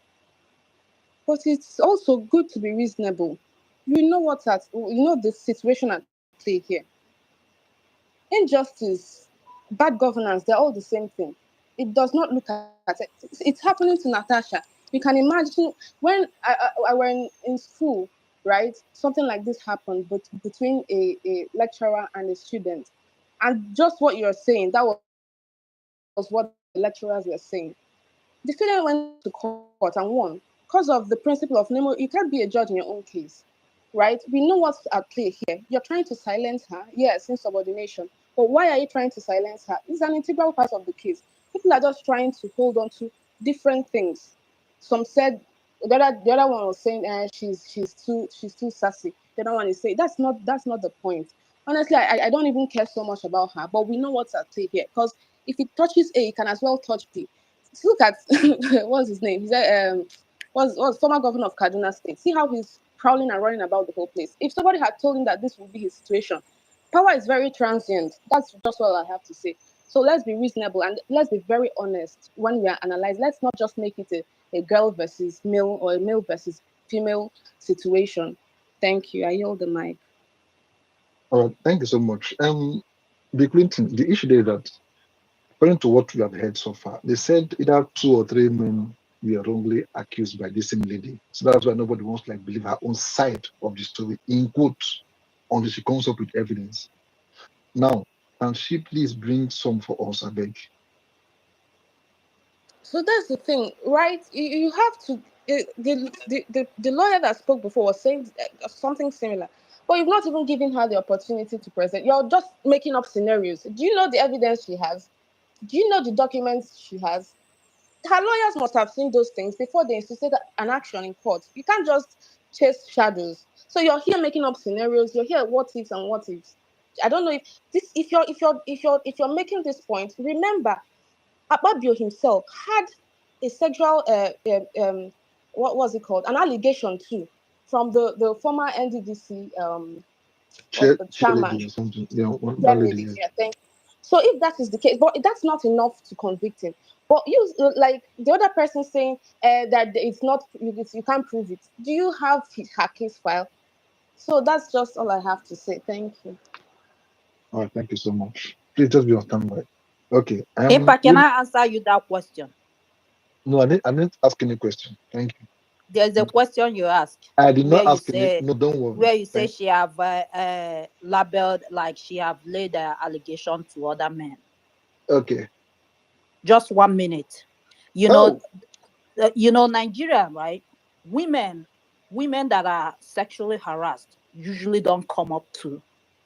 Speaker 20: But it's also good to be reasonable. You know the situation at play here. Injustice, bad governance, they're all the same thing. It does not look at it. It's happening to Natasha. You can imagine when I were in school, right? Something like this happened, but between a lecturer and a student. And just what you're saying, that was what the lecturers were saying. The student went to court and won because of the principle of Nemo. You can't be a judge in your own case, right? We know what's at play here. You're trying to silence her, yes, insubordination. But why are you trying to silence her? It's an integral part of the case. People are just trying to hold on to different things. Some said the other one was saying she's too sassy. The other one is saying that's not the point. Honestly, I don't even care so much about her, but we know what's at play here. Because if it touches A, it can as well touch B. Look at what's his name? He's was former governor of Kaduna State. See how he's prowling and running about the whole place. If somebody had told him that this would be his situation, power is very transient. That's just what I have to say. So let's be reasonable and let's be very honest when we are analyzing. Let's not just make it a girl versus male or a male versus female situation. Thank you. I yield the mic.
Speaker 18: All right, thank you so much. Bill Clinton, the issue there is that according to what we have heard so far, they said either 2 or 3 men were wrongly accused by this same lady. So that's why nobody wants to believe her own side of the story, in quotes, until she comes up with evidence. Now, can she please bring some for us, I beg?
Speaker 20: So that's the thing, right? You have to. The lawyer that spoke before was saying something similar, but you've not even given her the opportunity to present. You're just making up scenarios. Do you know the evidence she has? Do you know the documents she has? Her lawyers must have seen those things before they insisted an action in court. You can't just chase shadows. So you're here making up scenarios. You're here what ifs and what ifs. I don't know if you're making this point. Remember, Akpabio himself had a sexual what was it called? An allegation too from the former NDDC what's the chairman?
Speaker 18: Lady or something. Yeah, that
Speaker 20: Chair
Speaker 18: lady,
Speaker 20: lady,
Speaker 18: yes.
Speaker 20: yeah, thank you. So if that is the case, but that's not enough to convict him. But you like the other person saying that it's not you can't prove it. Do you have her case file? So that's just all I have to say. Thank you.
Speaker 18: All right, thank you so much. Please just be on standby. Okay.
Speaker 6: Impa, can I answer you that question?
Speaker 18: No, I didn't ask any question. Thank you.
Speaker 6: There's a question you ask
Speaker 18: I did
Speaker 6: where
Speaker 18: not
Speaker 6: you
Speaker 18: ask any.
Speaker 6: say
Speaker 18: No, don't worry.
Speaker 6: where you say she have labeled, like she have laid an allegation to other men.
Speaker 18: Okay.
Speaker 6: Just 1 minute. You know, Nigeria, right? Women that are sexually harassed usually don't come up to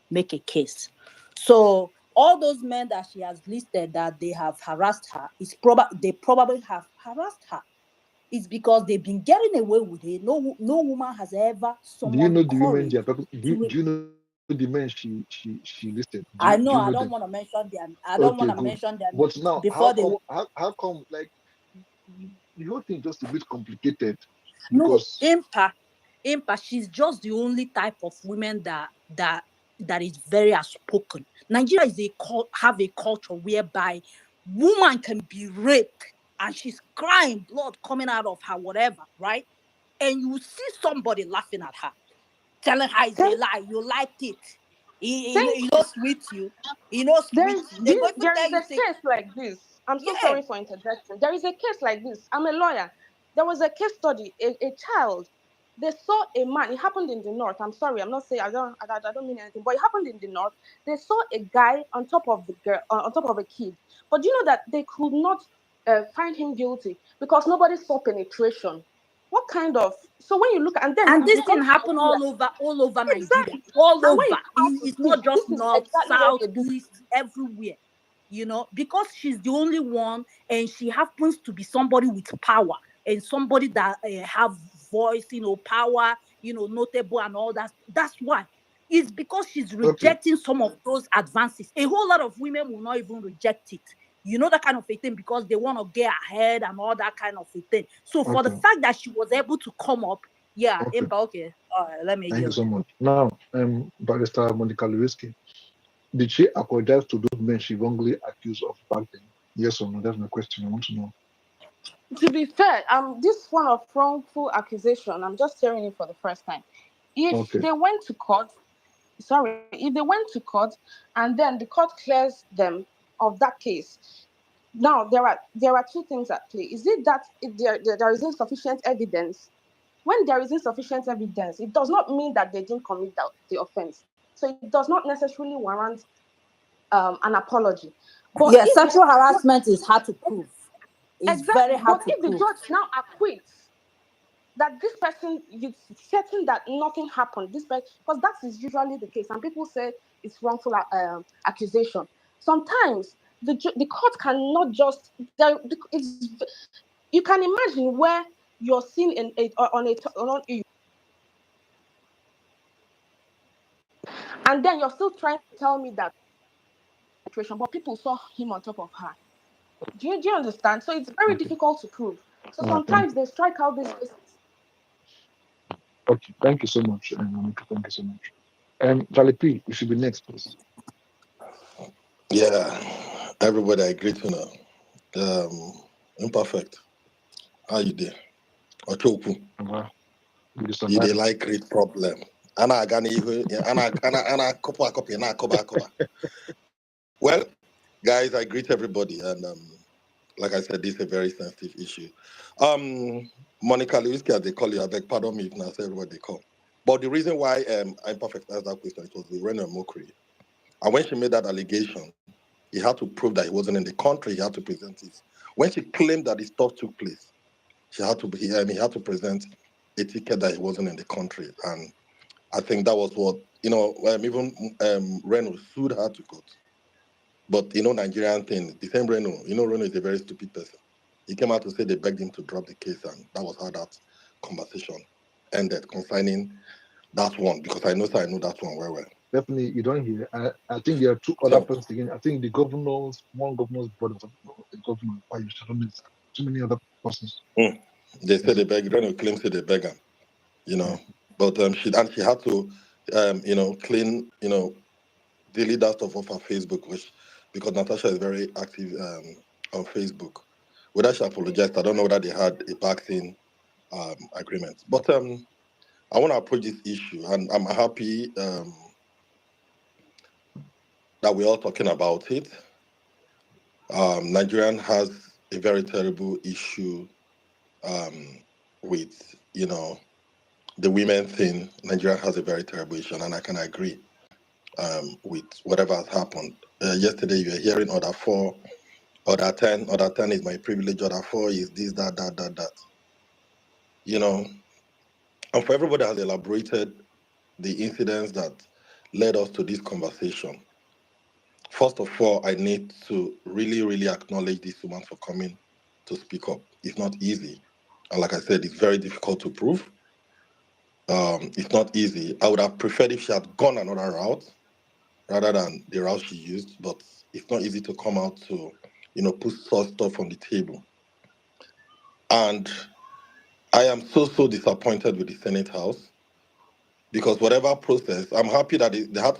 Speaker 6: make a case. So all those men that she has listed that they have harassed her, they probably have harassed her. It's because they've been getting away with it. No woman has ever
Speaker 18: Do you
Speaker 6: summoned
Speaker 18: know the women
Speaker 6: courage
Speaker 18: they are talking? Do
Speaker 6: to.
Speaker 18: you know the men she listed?
Speaker 6: I
Speaker 18: Do
Speaker 6: know
Speaker 18: you
Speaker 6: I
Speaker 18: know
Speaker 6: don't
Speaker 18: them?
Speaker 6: want to mention them. I don't want
Speaker 18: Okay,
Speaker 6: to
Speaker 18: good.
Speaker 6: mention their
Speaker 18: But
Speaker 6: names
Speaker 18: now,
Speaker 6: before they.
Speaker 18: how come like the whole thing just a bit complicated
Speaker 6: No,
Speaker 18: because
Speaker 6: Impa, she's just the only type of women that is very outspoken. Nigeria have a culture whereby woman can be raped and she's crying, blood coming out of her, whatever, right? And you see somebody laughing at her, telling her it's a lie. You liked it. He knows sweet you. He knows sweet you. They go even
Speaker 20: There
Speaker 6: tell
Speaker 20: is
Speaker 6: you,
Speaker 20: a
Speaker 6: say,
Speaker 20: case like this. I'm so
Speaker 6: yeah.
Speaker 20: sorry for interjecting. There is a case like this. I'm a lawyer. There was a case study. A child. They saw a man. It happened in the north. I'm sorry. I'm not saying I don't mean anything. But it happened in the north. They saw a guy on top of the girl, on top of a kid. But you know that they could not find him guilty because nobody saw penetration. What kind of? So when you look and then
Speaker 6: And
Speaker 20: it
Speaker 6: this thing
Speaker 20: becomes
Speaker 6: happen
Speaker 20: Nigeria.
Speaker 6: all over Nigeria,
Speaker 20: Exactly.
Speaker 6: all
Speaker 20: And when
Speaker 6: over.
Speaker 20: you come out to
Speaker 6: It's
Speaker 20: see,
Speaker 6: not just
Speaker 20: this is
Speaker 6: north,
Speaker 20: exactly what
Speaker 6: south,
Speaker 20: they do.
Speaker 6: east, everywhere. Because she's the only one, and she happens to be somebody with power and somebody that have voice, power, notable and all that. That's why. It's because she's
Speaker 18: okay,
Speaker 6: rejecting some of those advances. A whole lot of women will not even reject it. That kind of a thing, because they want to get ahead and all that kind of a thing. So for the
Speaker 18: okay,
Speaker 6: fact that she was able to come up, yeah,
Speaker 18: okay.
Speaker 6: okay. All right, let me
Speaker 18: Thank you
Speaker 6: yield.
Speaker 18: so much. Now, Barrister Monica Lewinsky, did she apologize to those men she wrongly accused of back then? Yes or no? That's my question. I want to know.
Speaker 20: To be fair, this one of wrongful accusation, I'm just hearing it for the first time. If
Speaker 18: Okay.
Speaker 20: they went to court, if they went to court and then the court clears them of that case, now there are two things at play. Is it that if there is insufficient evidence? When there is insufficient evidence, it does not mean that they didn't commit the offense. So it does not necessarily warrant an apology. But
Speaker 6: Yeah,
Speaker 20: if the
Speaker 6: sexual harassment is hard to prove. It's very
Speaker 20: exactly,
Speaker 6: hard
Speaker 20: but
Speaker 6: to
Speaker 20: if the
Speaker 6: prove.
Speaker 20: judge now acquits that this person, it's certain that nothing happened. This person, because that is usually the case, and people say it's wrongful accusation. Sometimes the court cannot just you can imagine where you're seen and then you're still trying to tell me that situation, but people saw him on top of her. Do you understand? So it's very
Speaker 18: Okay.
Speaker 20: difficult to prove. So
Speaker 18: All right. Thank
Speaker 20: sometimes they strike out these cases.
Speaker 18: Okay. Thank you so much, Monica. Thank you so much. Charlie P, you should be next, please.
Speaker 15: Yeah, everybody I greet you now. Imperfect. How you there? Ochoku.
Speaker 18: Wow.
Speaker 15: You they like create problem. Well, guys, I greet everybody, and like I said, this is a very sensitive issue. Monica Lewinsky, as they call you, I beg pardon me if I say what they call. But the reason why I'm perfect asked that question, it was the Reno Mokri. And when she made that allegation, he had to prove that he wasn't in the country. He had to present it. When she claimed that the stuff took place, he had to present a ticket that he wasn't in the country. And I think that was what, even Reno sued her to court. But, Nigerian thing, the same Reno, Reno is a very stupid person. He came out to say they begged him to drop the case, and that was how that conversation ended concerning that one, because I know that one very well.
Speaker 18: Definitely, you don't hear. I think there are two other persons again. I think the governors, one governor's brother, the governor, too many other persons.
Speaker 15: They said they beg, Reno claims that they beg him, but she had to, clean, delete that stuff off her Facebook, because Natasha is very active on Facebook. Whether she apologized, I don't know whether they had a vaccine agreement. But I want to approach this issue, and I'm happy that we're all talking about it. Nigerian has a very terrible issue with, the women thing. Nigeria has a very terrible issue, and I can agree with whatever has happened. Yesterday, you were hearing order 4, order 10. Order 10 is my privilege. Order 4 is this, that. And for everybody that has elaborated the incidents that led us to this conversation, first of all, I need to really, really acknowledge this woman for coming to speak up. It's not easy. And like I said, it's very difficult to prove. It's not easy. I would have preferred if she had gone another route rather than the route she used, but it's not easy to come out to, put such stuff on the table. And I am so disappointed with the Senate House, because whatever process, I'm happy that they had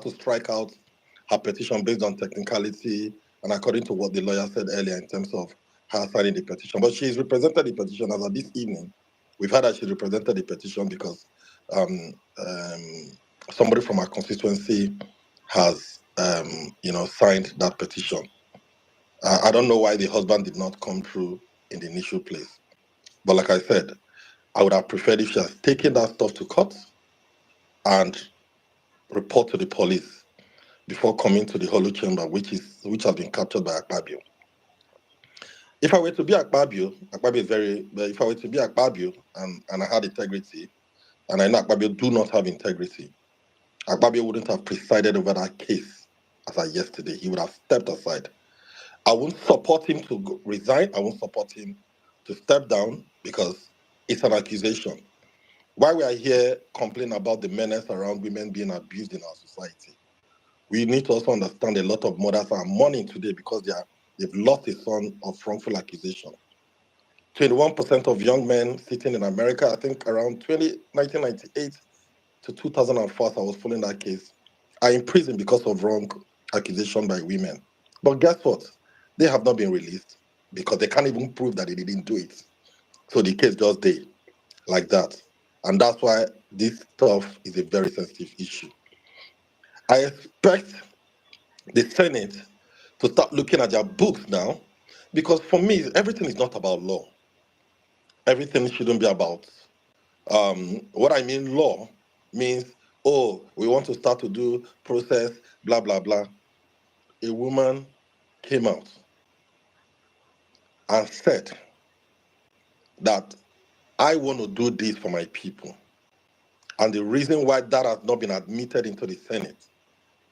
Speaker 15: to strike out her petition based on technicality and according to what the lawyer said earlier in terms of her signing the petition. But she's represented the petition as of this evening. We've heard that she represented the petition because somebody from our constituency has, signed that petition. I don't know why the husband did not come through in the initial place. But like I said, I would have preferred if she has taken that stuff to court and report to the police before coming to the Hollow Chamber, which has been captured by Akpabio. If I were to be Akpabio, if I were to be Akpabio and I had integrity, and I know Akpabio do not have integrity, Akpabio wouldn't have presided over that case as of yesterday. He would have stepped aside. I won't support him to resign. I won't support him to step down because it's an accusation. Why we are here complaining about the menace around women being abused in our society, we need to also understand a lot of mothers are mourning today because they've lost a son of wrongful accusation. 21% of young men sitting in America, I think around 1998 to 2004, I was following that case, are in prison because of wrong accusation by women. But guess what? They have not been released because they can't even prove that they didn't do it. So the case just stay like that. And that's why this stuff is a very sensitive issue. I expect the Senate to start looking at their books now, because for me, everything is not about law. Everything shouldn't be about. What I mean law means, we want to start to do process, blah, blah, blah. A woman came out and said that I want to do this for my people. And the reason why that has not been admitted into the Senate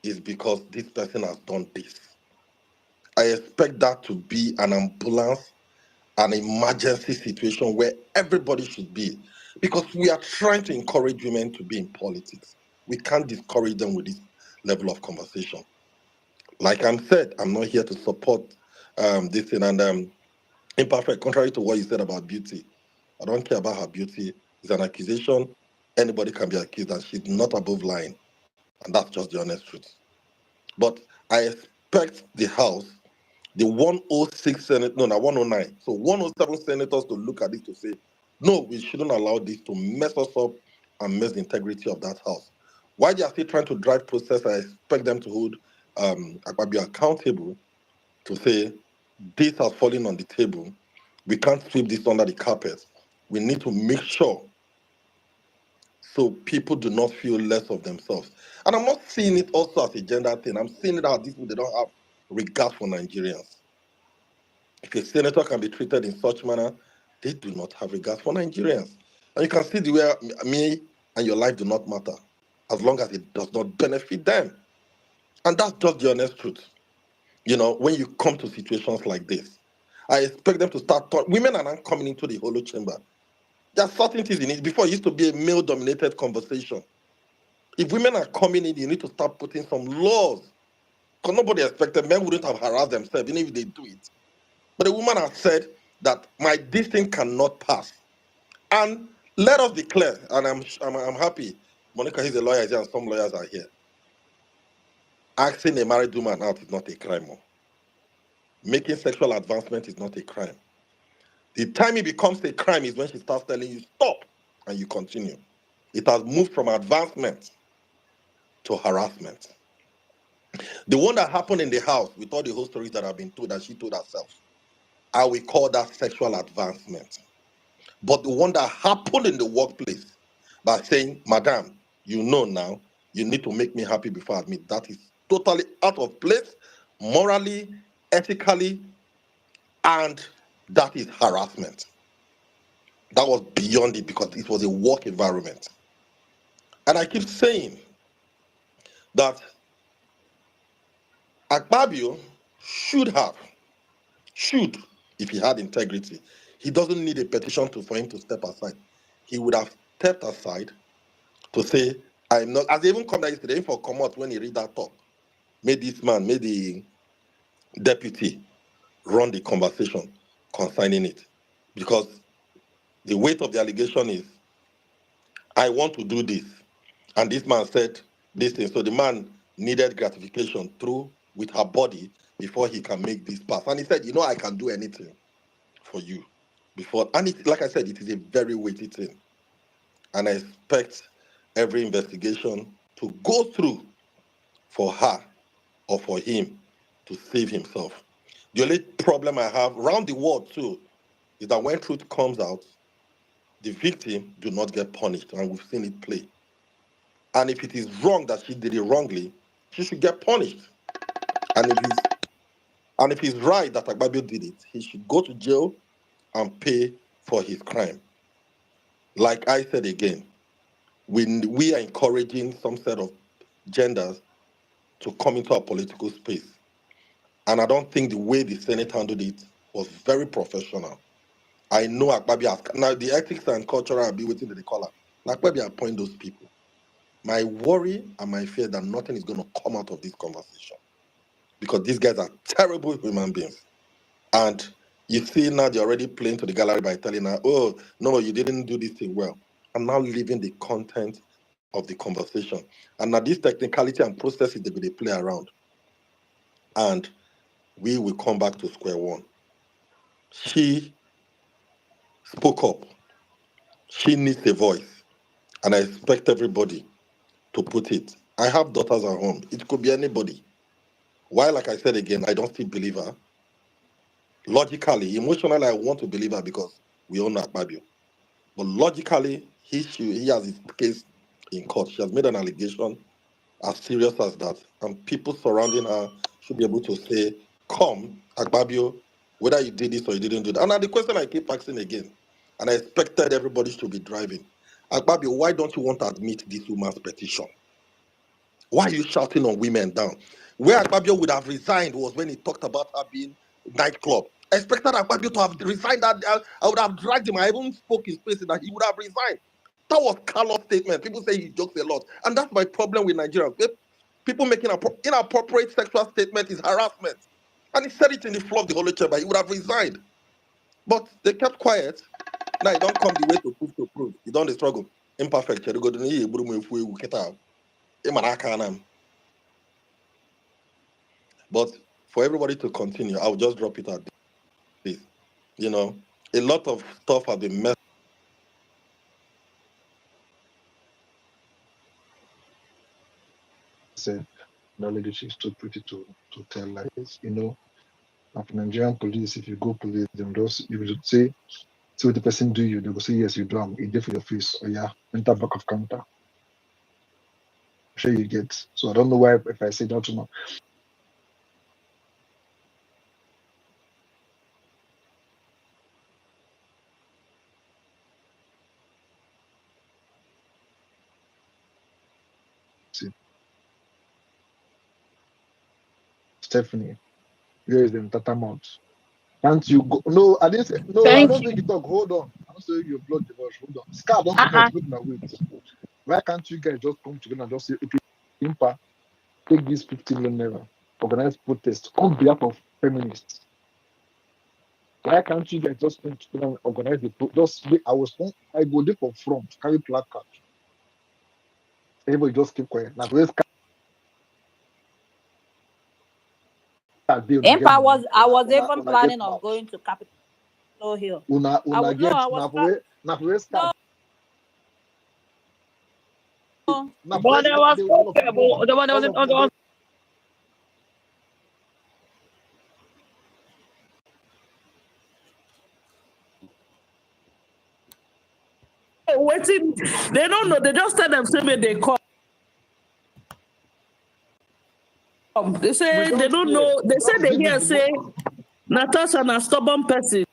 Speaker 15: is because this person has done this. I expect that to be an ambulance, an emergency situation where everybody should be, because we are trying to encourage women to be in politics. We can't discourage them with this level of conversation. Like I said, I'm not here to support this thing. And Imperfect, contrary to what you said about beauty, I don't care about her beauty. It's an accusation. Anybody can be accused, and she's not above lying. And that's just the honest truth. But I expect the House, the 106 Senate, 109, so 107 senators to look at this to say, no, we shouldn't allow this to mess us up and mess the integrity of that house. While they are still trying to drive process, I expect them to hold Akpabio accountable to say, this has fallen on the table. We can't sweep this under the carpet. We need to make sure so people do not feel less of themselves. And I'm not seeing it also as a gender thing. I'm seeing it as these people, they don't have regard for Nigerians. If a senator can be treated in such manner, they do not have regard for Nigerians. And you can see the way me and your life do not matter, as long as it does not benefit them. And that's just the honest truth. You know, when you come to situations like this, I expect them to start talking. Women are not coming into the hollow chamber. There are certain things in it. Before, it used to be a male-dominated conversation. If women are coming in, you need to start putting some laws. Because nobody expected men wouldn't have harassed themselves, even if they do it. But the woman has said that this thing cannot pass. And let us declare, and I'm happy, Monica is a lawyer here and some lawyers are here. Asking a married woman out is not a crime. Making sexual advancement is not a crime. The time it becomes a crime is when she starts telling you stop and you continue. It has moved from advancement to harassment. The one that happened in the house with all the whole stories that have been told that she told herself, I will call that sexual advancement. But the one that happened in the workplace by saying, Madam, you know now, you need to make me happy before I admit, that is totally out of place, morally, ethically, and that is harassment. That was beyond it because it was a work environment. And I keep saying that Akpabio should, if he had integrity, he doesn't need a petition for him to step aside. He would have stepped aside to say, I'm not, as they even come down yesterday for come out when he read that talk, made the deputy run the conversation concerning it. Because the weight of the allegation is, I want to do this. And this man said this thing. So the man needed gratification through with her body before he can make this pass. And he said, I can do anything for you. Before, and it, like I said, it is a very weighty thing. And I expect every investigation to go through for her or for him to save himself. The only problem I have around the world too is that when truth comes out, the victim do not get punished, and we've seen it play. And if it is wrong that she did it wrongly, she should get punished. And if it's right that Akpabio did it, he should go to jail and pay for his crime. Like I said again, we are encouraging some set of genders to come into our political space. And I don't think the way the Senate handled it was very professional. I know Akpabio has, now the ethics and cultural will be waiting to the caller. Akpabio appoint those people. My worry and my fear that nothing is going to come out of this conversation because these guys are terrible human beings. And you see now they're already playing to the gallery by telling her, oh, no, you didn't do this thing well. I'm now leaving the content of the conversation. And now this technicality and processes they're going to play around. And we will come back to square one. She spoke up. She needs a voice. And I expect everybody to put it. I have daughters at home. It could be anybody. Why, like I said again, I don't still believe her. Logically, emotionally, I want to believe her because we all know Akpabio. But logically, he has his case in court. She has made an allegation as serious as that. And people surrounding her should be able to say, come, Akpabio, whether you did this or you didn't do that. And now the question I keep asking again, and I expected everybody to be driving, Akpabio, why don't you want to admit this woman's petition? Why are you shouting on women down? Where Akpabio would have resigned was when he talked about her being nightclub. I expected Akpabio to have resigned. That I would have dragged him. I even spoke his face that he would have resigned. That was Carlos' statement. People say he jokes a lot. And that's my problem with Nigeria. People making inappropriate sexual statement is harassment. And he said it in the floor of the Holy Chamber. He would have resigned. But they kept quiet. Now, it don't come the way to prove. You don't struggle. Imperfect. But for everybody to continue, I'll just drop it at this. A lot of stuff has been messed
Speaker 18: said, the leadership is too pretty to tell lies. You know, of Nigerian police, if you go police, them just you would say what the person do you, they will say yes, you do them. It did for your face, or yeah, enter back of counter. Sure you get. So I don't know why if I say that to now. See, Stephanie, where is them tatamount? Can't you go? No, I didn't say no. I don't think you talk. Hold on. I'm saying you blood divorce. Hold on. Scar don't come out. Wait now. Wait. Why can't you guys just come together and just say, okay, Impa, take this 50 million naira, organize protest on behalf of feminists? Why can't you guys just come together and organize the just? I go there for front, carry placard. Everybody just keep quiet. Now, where's
Speaker 6: Impa I was even planning on going to Capitol Hill.
Speaker 18: Una get now for
Speaker 6: No.
Speaker 17: But there was
Speaker 16: waiting. They don't know. They just tell them say they come. They say they don't know. They say they hear say Natasha a stubborn person.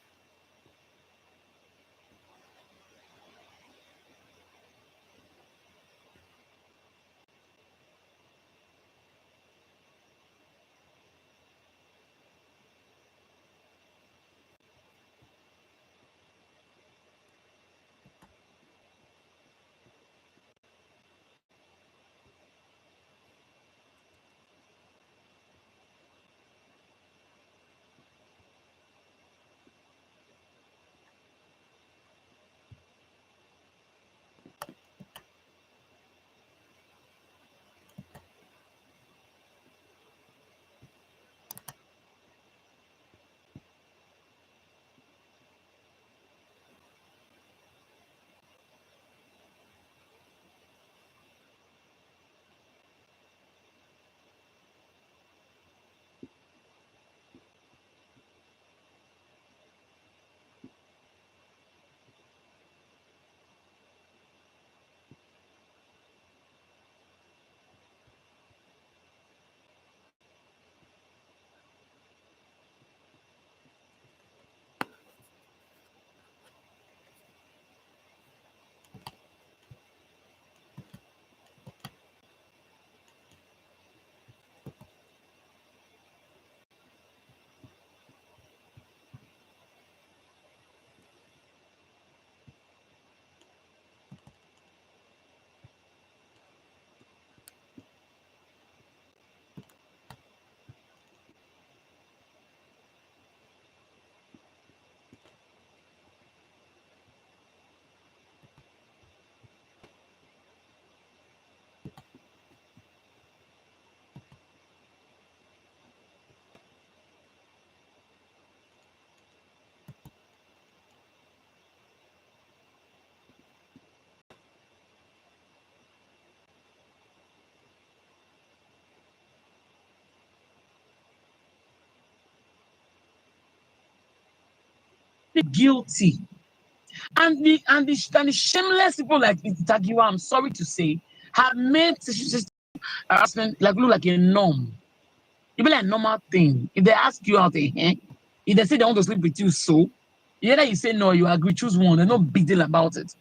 Speaker 17: guilty. And the shameless people like Tagiwa, I'm sorry to say, have made harassment like look like a norm. It be like a normal thing. If they ask you out there, if they say they want to sleep with you, so either you say no, you agree, choose one. There's no big deal about it.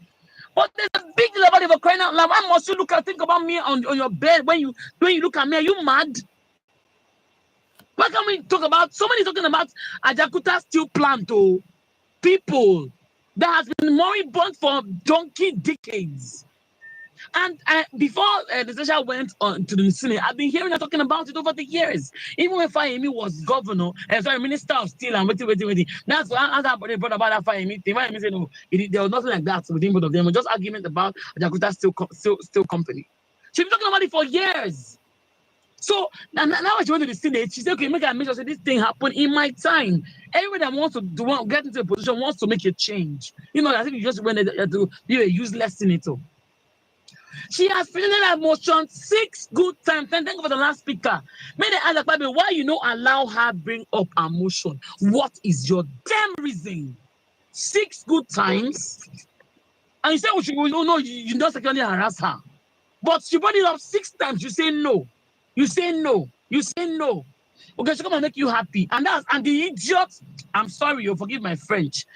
Speaker 17: But there's a big deal about it for crying out loud. Why must you think about me on your bed when you look at me? Are you mad? Why can't we talk about somebody talking about Ajakuta steel plant to people that has been moribund for donkey decades? And before Natasha went on to the Senate, I've been hearing her talking about it over the years. Even when Fayemi was governor, Minister of Steel and waiting. That's why they brought about that Fayemi thing. Fayemi said, no, there was nothing like that within both of them. It was just argument about Jakarta Steel Company. She's been talking about it for years. So now when she went to the Senate, she said, okay, make sure this thing happen in my time. Everybody that wants to get into a position wants to make a change. You know, I think you just went to be a useless senator. She has presented that motion 6 good times. Thank you for the last speaker. May they ask Akpabio, why you don't allow her bring up her motion? What is your damn reason? 6 good times. And you say, you don't secretly harass her. But she brought it up 6 times. You say no. You say no. You say no. Okay, she come and make you happy. And the idiot, I'm sorry, you forgive my French.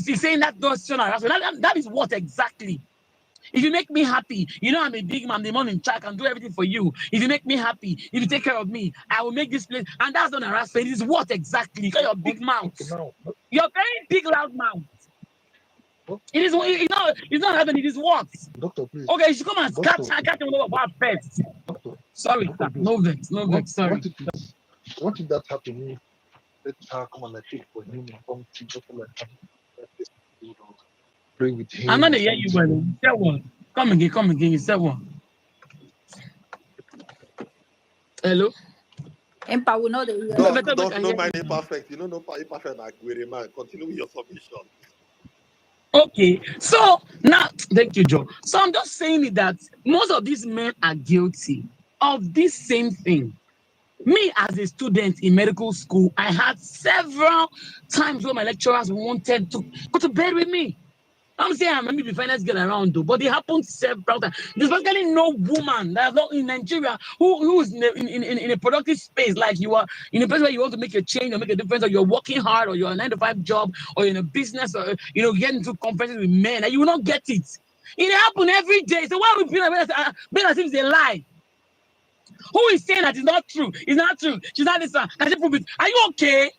Speaker 17: She's saying that not harassment. That is what exactly? If you make me happy, you know I'm a big man, the man in charge, I can do everything for you. If you make me happy, if you take care of me, I will make this place. And that's not harassment. It is what exactly? You got your big mouth. Your very big loud mouth. It is it's not happening, it is what?
Speaker 18: Doctor, please.
Speaker 17: Okay, you should come and catch him about first. Sorry, sir. No vex, sorry.
Speaker 18: What if that happened? Let her come and take for him and come to doctor like that. Pray with him.
Speaker 17: I'm not hear you well. You said one. Come again. You said one. Hello?
Speaker 6: Empa will know the
Speaker 15: don't mind imperfect. You don't know imperfect like we're man. Continue with your submission.
Speaker 17: Okay, so now, thank you, Joe. So I'm just saying that most of these men are guilty of this same thing. Me, as a student in medical school, I had several times where my lecturers wanted to go to bed with me. I'm saying I'm maybe the finest girl around, though, but it happened several times. There's basically no woman that's not in Nigeria who is in a productive space like you are, in a place where you want to make a change or make a difference, or you're working hard, or you're a 9-to-5 job, or in a business, or get into conferences with men, and you will not get it. It happens every day. So why would we feel as if it's a lie? Who is saying that it's not true? It's not true. She's not this one. Can she prove it? Are you okay?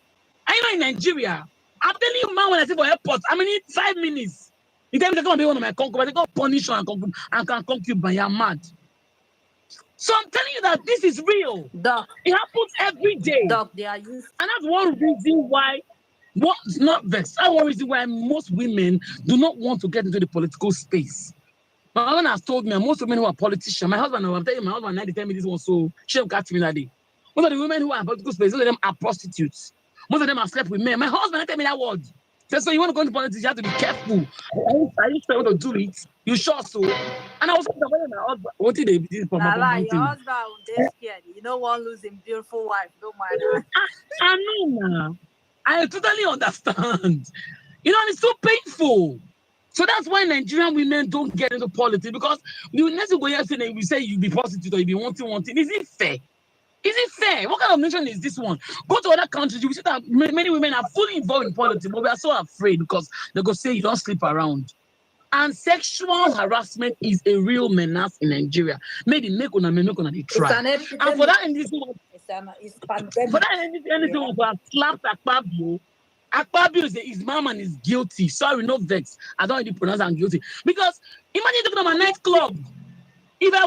Speaker 17: Are you not in Nigeria? I'm telling you, man, when I say for airport, I mean, 5 minutes. You tell me they're going to be one of my concubines. They're going to punish you and can concubine. You're mad. So I'm telling you that this is real.
Speaker 6: Doc.
Speaker 17: It happens every day.
Speaker 6: Doc, they are used.
Speaker 17: And that's one reason why, that's one reason why most women do not want to get into the political space. My husband has told me, most women who are politicians, I'm telling you, my husband 90 me this one, so she got me that day. Most of the women who are in political space, most of them are prostitutes. Most of them have slept with men. My husband tell me that word. So you want to go into politics, you have to be careful. Are you sure to do it? You sure so? And I was thinking, my husband, what did they do for my
Speaker 6: husband will scared. You don't want to lose his beautiful wife. Don't mind her.
Speaker 17: I know now. I totally understand. And it's so painful. So that's why Nigerian women don't get into politics, because you next to go here and we say you be prostitute or you be wanting. Is it fair? Is it fair? What kind of nation is this one? Go to other countries, you will see that many women are fully involved in politics, but we are so afraid because they go say you don't sleep around. And sexual harassment is a real menace in Nigeria. Maybe make on a try. And for that,
Speaker 6: it's pandemic.
Speaker 17: For that, anything about slapped Akpabio. Akpabio is mom and is guilty. Sorry, no vex. I don't really pronounce I'm guilty. Because imagine talking about a nightclub. If I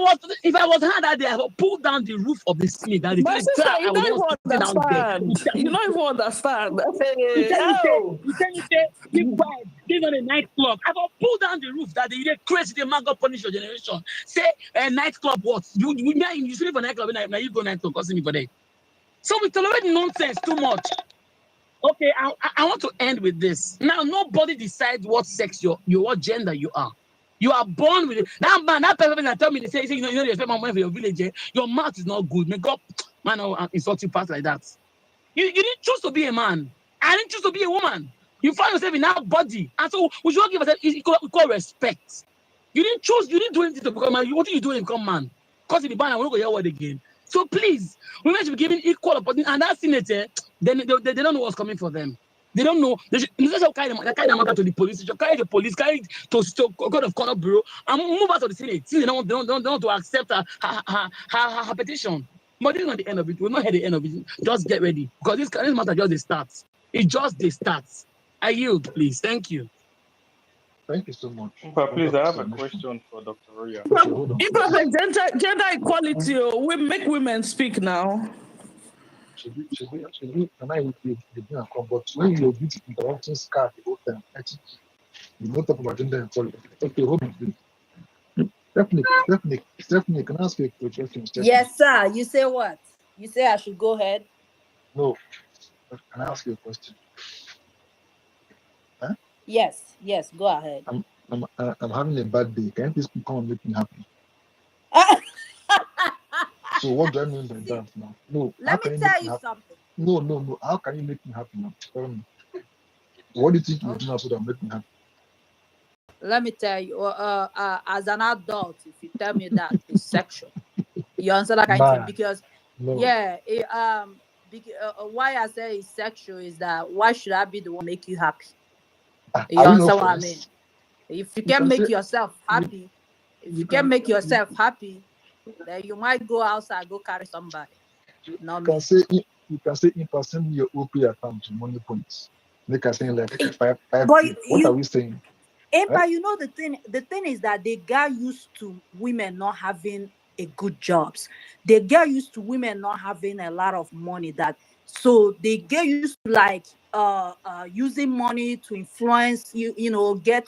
Speaker 17: was her that day, I would pull down the roof of the snake.
Speaker 16: My sister, you don't even understand. You don't even understand.
Speaker 17: You tell me, this on a nightclub. I will pull down the roof that they crazy, the man got punish your generation. Say a nightclub what? You sleep for nightclub, now you go nightclub, costing me for that. So we tolerate nonsense too much. Okay, I want to end with this. Now, nobody decides what sex what gender you are. You are born with it. That man, that person that tell me, they say, you respect my money for your village, your mouth is not good. May God, man, insult you past like that. You didn't choose to be a man. I didn't choose to be a woman. You find yourself in that body. And so we should give ourselves equal respect. You didn't do anything to become man. What do you do to become man? Because in the band, I won't go hear word again. So please, women should be given equal opportunity. And that senator, they don't know what's coming for them. They don't know. They should carry them matter to the police. They should carry the police, carry it to Court of Conduct Bureau, and move out to the Senate. Since they don't want to accept her petition. But this is not the end of it. We're not at the end of it. Just get ready. Because this matter just the start. It just the start. I yield, please. Thank you.
Speaker 18: Thank you so much.
Speaker 21: Please, I have a question for Dr. Roya.
Speaker 16: Imperfect gender equality. We make women speak now.
Speaker 18: Can I but when you're interrupting Scar the whole time, you don't talk about gender equality. Okay, hold on, please. Stephanie, can I ask you a question?
Speaker 6: Yes, sir. You say what? You say I should go ahead?
Speaker 18: No. Can I ask you a question? Huh?
Speaker 6: Yes, go ahead.
Speaker 18: I'm having a bad day. Can you please come and make me happy? So what do I mean by that now? No, how
Speaker 6: Let me
Speaker 18: can you make
Speaker 6: tell
Speaker 18: me
Speaker 6: you
Speaker 18: happy?
Speaker 6: something.
Speaker 18: No. How can you make me happy now? Tell me. What do you think you would
Speaker 6: Okay.
Speaker 18: do now so that make me happy?
Speaker 6: Let me tell you, as an adult, if you tell me that it's sexual, you answer that kind of thing
Speaker 18: Nah,
Speaker 6: because,
Speaker 18: no.
Speaker 6: yeah, why I say it's sexual is that why should I be the one make you happy? You
Speaker 18: Are we not
Speaker 6: understand what I mean?
Speaker 18: friends?
Speaker 6: If you
Speaker 18: You
Speaker 6: can
Speaker 18: can say
Speaker 6: make yourself
Speaker 18: you,
Speaker 6: happy, if
Speaker 18: you
Speaker 6: you can
Speaker 18: can
Speaker 6: make
Speaker 18: you,
Speaker 6: yourself happy, then you might go outside, go carry somebody. Not
Speaker 18: can
Speaker 6: me.
Speaker 18: say you can say in person your OP account to money points. Make us saying like five
Speaker 6: But
Speaker 18: 5K. What are we saying? Eh?
Speaker 6: But you know the thing is that they got used to women not having a good jobs. They get used to women not having a lot of money so they get used to like using money to influence get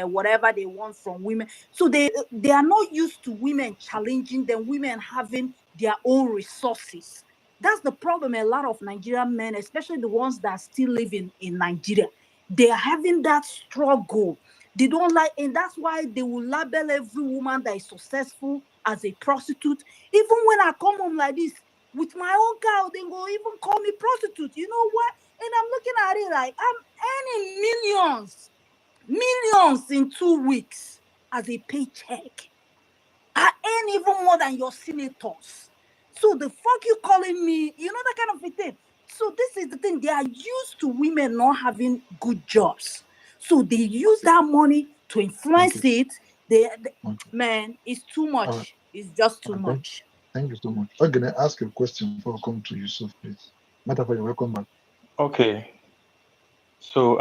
Speaker 6: whatever they want from women. So they are not used to women challenging them, women having their own resources. That's the problem. A lot of Nigerian men, especially the ones that still live in Nigeria, they are having that struggle. They don't like, and that's why they will label every woman that is successful as a prostitute. Even when I come home like this with my own car, they go even call me prostitute. You know what? And I'm looking at it like I'm earning millions in 2 weeks as a paycheck. I earn even more than your senators. So the fuck you calling me? You know that kind of a thing. So this is the thing. They are used to women not having good jobs. So they use that money to influence
Speaker 18: Okay.
Speaker 6: it. Man, it's too
Speaker 18: All right.
Speaker 6: much. It's just
Speaker 18: All
Speaker 6: too
Speaker 18: right.
Speaker 6: much.
Speaker 18: Thank you so much. Okay, then ask a question before I come to Yusuf, please. Metaphor, you're welcome back.
Speaker 21: Okay. So,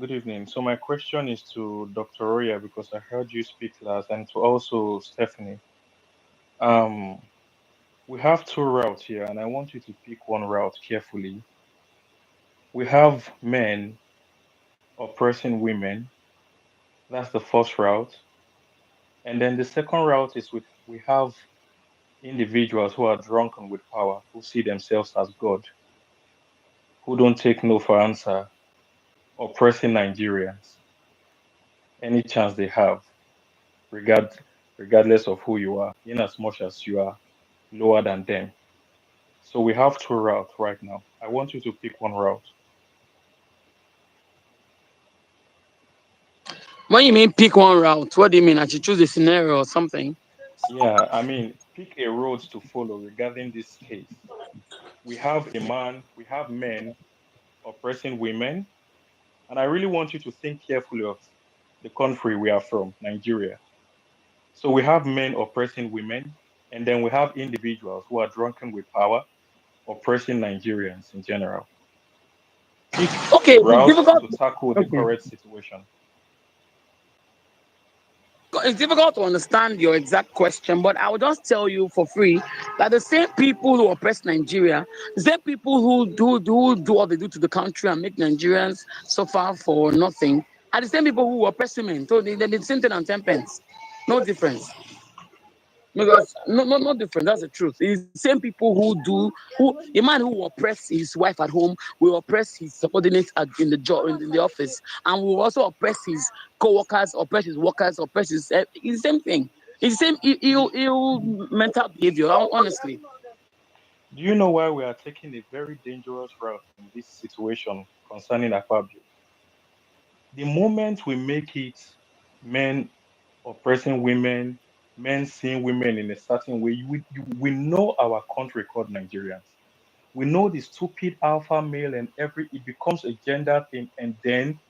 Speaker 21: good evening. So my question is to Dr. Roya because I heard you speak last, and to also Stephanie. Um, we have two routes here, and I want you to pick one route carefully. We have men oppressing women. That's the first route. And then the second route is we have individuals who are drunken with power, who see themselves as God, who don't take no for answer, oppressing Nigerians any chance they have, regard, regardless of who you are, in as much as you are lower than them. So we have two routes right now. I want you to pick one route.
Speaker 17: When you mean pick one route, what do you mean? I should choose a scenario or something?
Speaker 21: Yeah, I mean, pick a road to follow regarding this case. We have men oppressing women, and I really want you to think carefully of the country we are from, Nigeria. So we have men oppressing women, and then we have individuals who are drunken with power, oppressing Nigerians in general. Pick a
Speaker 17: Okay, it's
Speaker 21: route
Speaker 17: difficult.
Speaker 21: to tackle the
Speaker 17: Okay.
Speaker 21: current situation.
Speaker 17: It's difficult to understand your exact question, but I will just tell you for free that the same people who oppress Nigeria, the same people who do what they do to the country and make Nigerians suffer for nothing, are the same people who oppress women. So they're the same thing on 10 pence. No difference. Because no different. That's the truth. It's the same people who a man who will oppress his wife at home will oppress his subordinates in the job in the office, and will also oppress his co-workers, oppress his workers, oppress his. It's the same thing. It's the same ill mental behavior. Honestly.
Speaker 21: Do you know why we are taking a very dangerous route in this situation concerning Akpabio? The moment we make it men oppressing women, men seeing women in a certain way, we know our country called Nigerians. We know the stupid alpha male and it becomes a gender thing, and then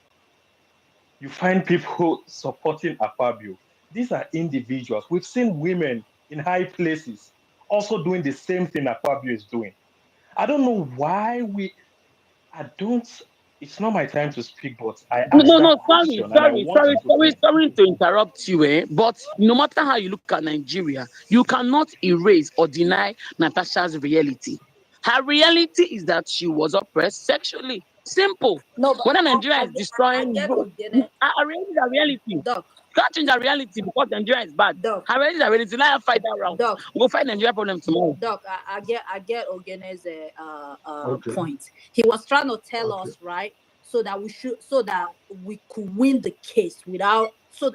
Speaker 21: you find people supporting Akpabio. These are individuals. We've seen women in high places also doing the same thing Akpabio is doing. I don't know why I don't, it's not my time to speak, but I asked that question and I want you to think.
Speaker 17: Sorry to interrupt you, but no matter how you look at Nigeria, you cannot erase or deny Natasha's reality. Her reality is that she was oppressed sexually. Simple.
Speaker 6: No, but
Speaker 17: Whether Nigeria
Speaker 6: I
Speaker 17: is
Speaker 6: get
Speaker 17: destroying,
Speaker 6: Ogene.
Speaker 17: her reality is her reality. You
Speaker 6: Doc,
Speaker 17: can't change her reality because Nigeria is bad.
Speaker 6: Doc,
Speaker 17: Her reality is her reality. Let her fight that route.
Speaker 6: Doc.
Speaker 17: We'll fight Nigeria problem tomorrow.
Speaker 6: Doc, I get Ogene's
Speaker 18: Okay.
Speaker 6: point. He was trying to tell
Speaker 18: Okay.
Speaker 6: us, right, so that we could win the case without, so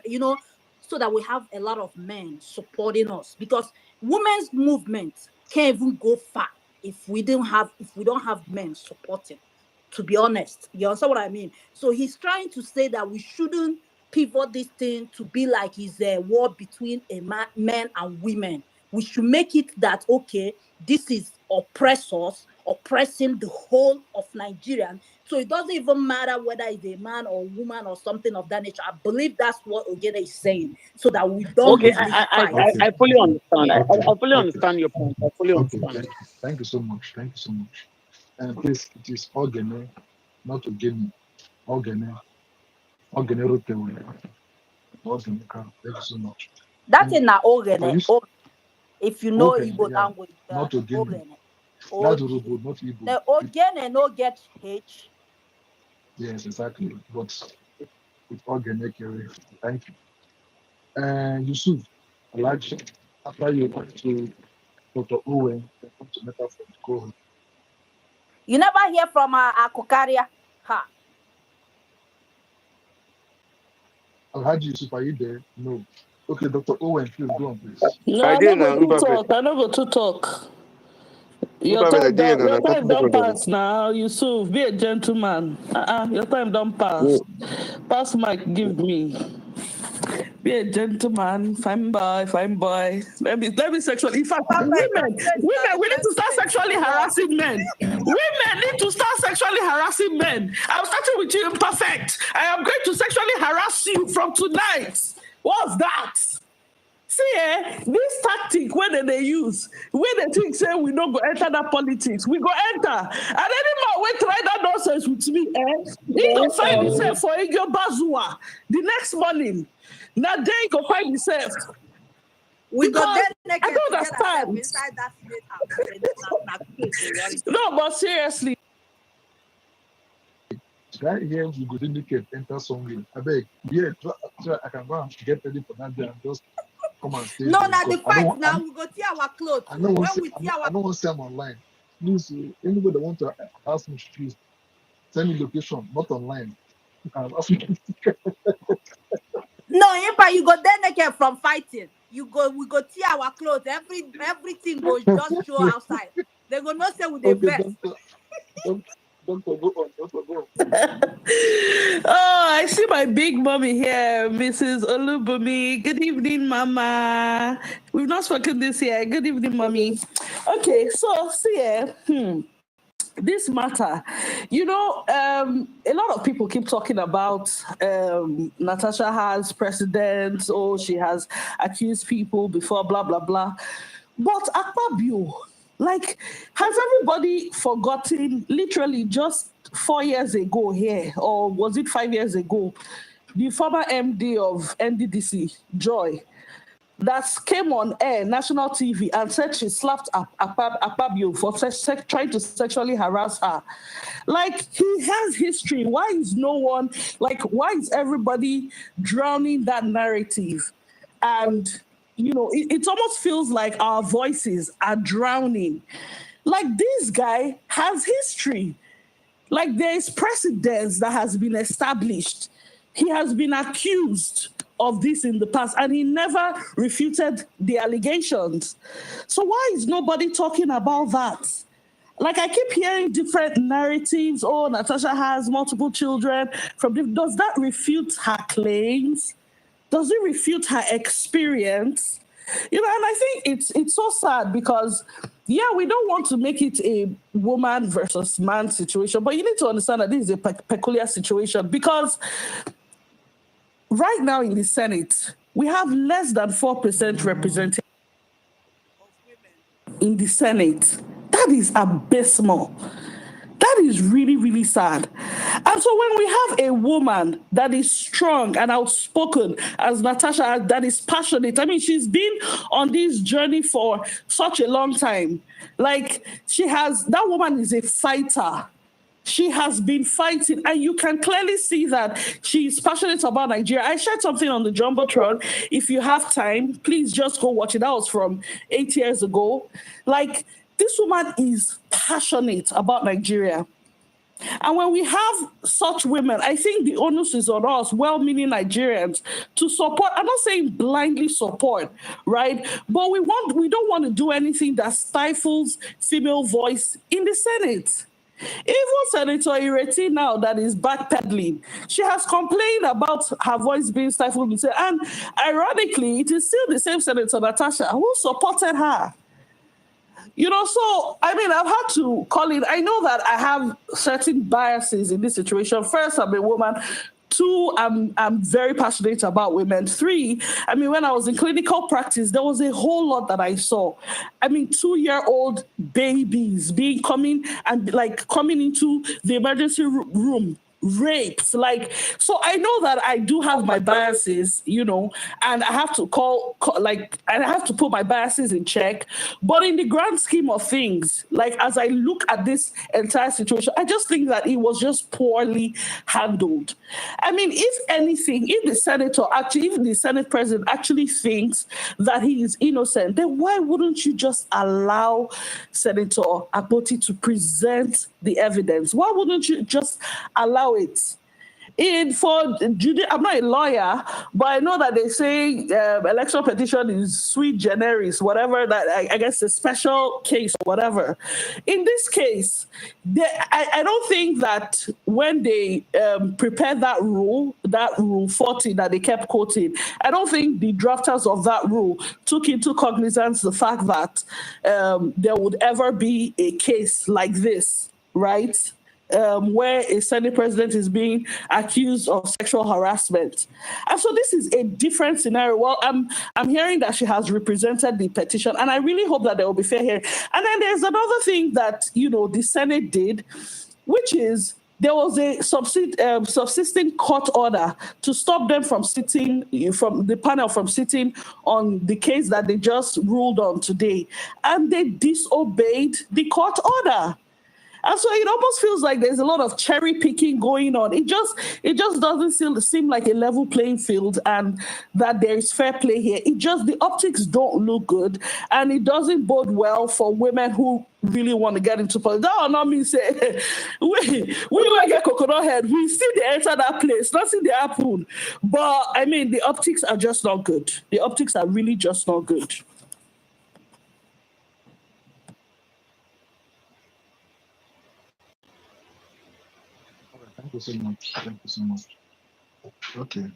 Speaker 6: so that we have a lot of men supporting us, because women's movement can't even go far if we don't have men supporting, to be honest. You understand what I mean? So he's trying to say that we shouldn't pivot this thing to be like it's a war between men and women. We should make it that, okay, this is oppressors oppressing the whole of Nigerian. So it doesn't even matter whether it's a man or woman or something of that nature. I believe that's what Ogede is saying, so that we don't
Speaker 14: Okay,
Speaker 6: lose this
Speaker 14: I
Speaker 6: fight.
Speaker 14: I fully understand.
Speaker 6: Yeah.
Speaker 14: I fully understand your point. I fully understand.
Speaker 18: Thank you so much. Thank you so much. And please, it is Ogene, not Ogene. Ogene. Ogene Rotewe. Ogene. Thank you so much.
Speaker 6: That's
Speaker 18: And
Speaker 6: in na
Speaker 18: for
Speaker 6: Ogene.
Speaker 18: you,
Speaker 6: If you know
Speaker 18: Ogene,
Speaker 6: Igbo
Speaker 18: yeah,
Speaker 6: language,
Speaker 18: not Ogene.
Speaker 6: Ogene.
Speaker 18: That's Urubu, not Igbo.
Speaker 6: The Ogene no get H.
Speaker 18: Yes, exactly. But with Ogene, thank you. And Yusuf, I like you. After you went to Dr. Owen, they come to Meta from Go.
Speaker 6: You never hear from Akokaria. Ha.
Speaker 18: Alhaji Yusuf, are you there? No. Okay, Dr. Owen, please go on, please.
Speaker 16: No, I don't go to talk. I don't go to talk. Your time don't pass now, Yusuf. Be a gentleman. Your time don't pass. Pass mic, give me. Be a gentleman, fine boy. Let me sexually. In fact, women, we need to start sexually harassing men. Women need to start sexually harassing men. I'm starting with you, Imperfect. I am going to sexually harass you from tonight. What's that? See, this tactic where they use, where they think say we don't go enter that politics, we go enter. And any man will try that nonsense with me, he go find himself for Igyo Bazua the next morning. Now then he go find himself.
Speaker 6: We
Speaker 16: Because
Speaker 6: go there
Speaker 16: I don't understand.
Speaker 6: inside that state house.
Speaker 16: No, but seriously.
Speaker 18: Right here, we go indicate enter somewhere. I beg, yeah, I can go and get ready for that day and just come and stay.
Speaker 6: No,
Speaker 18: there
Speaker 6: now the
Speaker 18: because
Speaker 6: fight now we go tear our clothes.
Speaker 18: I don't want to say I'm online. Please, anybody that want to ask me, please send me location, not online.
Speaker 6: No, Impa, you go there naked from fighting. We go tear our clothes. Everything go just show outside. They go not say with the vest.
Speaker 18: Don't go on.
Speaker 16: Oh, I see my big mommy here, Mrs. Olubumi. Good evening, Mama. We've not spoken this year. Good evening, Mommy. Okay, so see, this matter, a lot of people keep talking about Natasha has precedents, or she has accused people before, blah, blah, blah. But Akpabio, has everybody forgotten literally just 4 years ago here, or was it 5 years ago, the former MD of NDDC, Joy, that came on air, national TV, and said she slapped Akpabio for trying to sexually harass her. He has history. Why is no one, why is everybody drowning that narrative? And, it almost feels like our voices are drowning. This guy has history. There is precedence that has been established. He has been accused of this in the past, and he never refuted the allegations. So why is nobody talking about that? I keep hearing different narratives. Oh, Natasha has multiple children. Does that refute her claims? Does it refute her experience? And I think it's so sad because, we don't want to make it a woman versus man situation, but you need to understand that this is a peculiar situation because right now in the Senate, we have less than 4% representation of women in the Senate. That is abysmal. That is really, really sad. And so when we have a woman that is strong and outspoken, as Natasha, that is passionate, she's been on this journey for such a long time. That woman is a fighter. She has been fighting, and you can clearly see that she's passionate about Nigeria. I shared something on the Jumbotron. If you have time, please just go watch it. That was from 8 years ago. This woman is passionate about Nigeria. And when we have such women, I think the onus is on us, well-meaning Nigerians, to support. I'm not saying blindly support, right? But we don't want to do anything that stifles female voice in the Senate. Even Senator Ireti now that is backpedaling, she has complained about her voice being stifled. And ironically, it is still the same Senator Natasha who supported her. So, I mean, I've had to call it. I know that I have certain biases in this situation. First, I'm a woman. Two, I'm very passionate about women. Three, I mean, when I was in clinical practice, there was a whole lot that I saw. I mean, 2-year-old babies coming into the emergency room, raped. So I know that I do have my biases, and I have to I have to put my biases in check. But in the grand scheme of things, as I look at this entire situation, I just think that it was just poorly handled. I mean, if anything, if the Senate president actually thinks that he is innocent, then why wouldn't you just allow Senator Akpoti to present the evidence? Why wouldn't you just allow it? I'm not a lawyer, but I know that they say election petition is sui generis, whatever, that I guess a special case or whatever. In this case, I don't think that when they prepared that rule 40 that they kept quoting, I don't think the drafters of that rule took into cognizance the fact that there would ever be a case like this, right? Where a Senate president is being accused of sexual harassment. And so this is a different scenario. Well, I'm hearing that she has represented the petition, and I really hope that there will be fair hearing. And then there's another thing that, the Senate did, which is there was a subsisting court order to stop them from the panel from sitting on the case that they just ruled on today. And they disobeyed the court order. And so it almost feels like there's a lot of cherry picking going on. It just doesn't seem like a level playing field, and that there is fair play here. The optics don't look good, and it doesn't bode well for women who really want to get into politics. That will not mean say we will get coconut head. We see they enter that place, nothing they happen. But I mean, the optics are just not good. The optics are really just not good.
Speaker 18: Thank you so much. Thank you so much. Okay.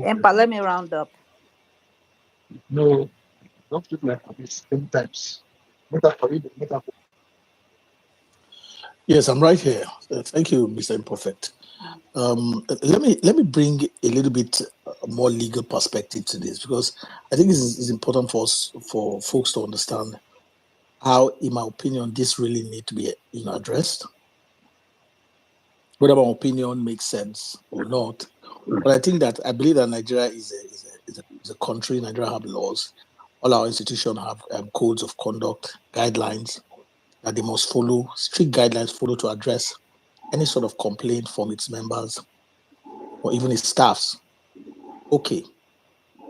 Speaker 6: Empa, let me round up.
Speaker 18: No, don't look like this 10 times. Metaphor.
Speaker 12: Yes, I'm right here. Thank you, Mr. Imperfect. Let me bring a little bit more legal perspective to this, because I think it's important for folks to understand how, in my opinion, this really need to be addressed. Whether my opinion makes sense or not, but I believe that Nigeria is a country. Nigeria have laws. All our institutions have codes of conduct, guidelines that they must follow, strict guidelines follow to address any sort of complaint from its members or even its staffs. Okay.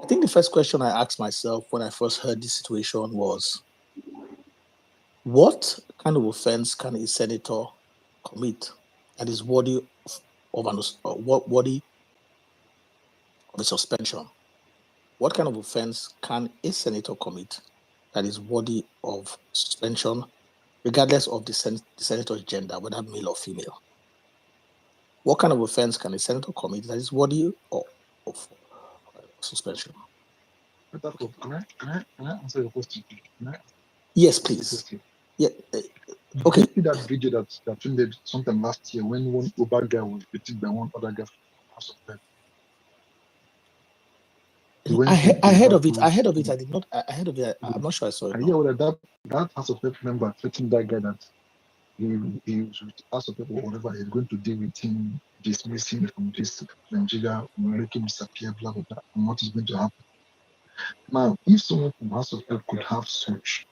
Speaker 12: I think the first question I asked myself when I first heard this situation was, what kind of offense can a senator commit that is worthy of a suspension? What kind of offense can a senator commit that is worthy of suspension, regardless of the senator's gender, whether male or female? What kind of offense can a senator commit that is worthy of suspension?
Speaker 18: Can I answer your question?
Speaker 12: Yes, please. Yeah. Okay.
Speaker 18: Did you see that video that trended sometime last year when one Uber guy was beaten by one other guy from House of Fed?
Speaker 12: I heard of it. I did not. I heard of it. I'm not sure I saw it.
Speaker 18: Yeah, well, that House of Fed member threatened that guy that he was with House of Fed or whatever, he's going to deal with him, dismiss him from this Nigeria, make him disappear, blah blah blah, and what is going to happen. Now, if someone from House of Fed could have such,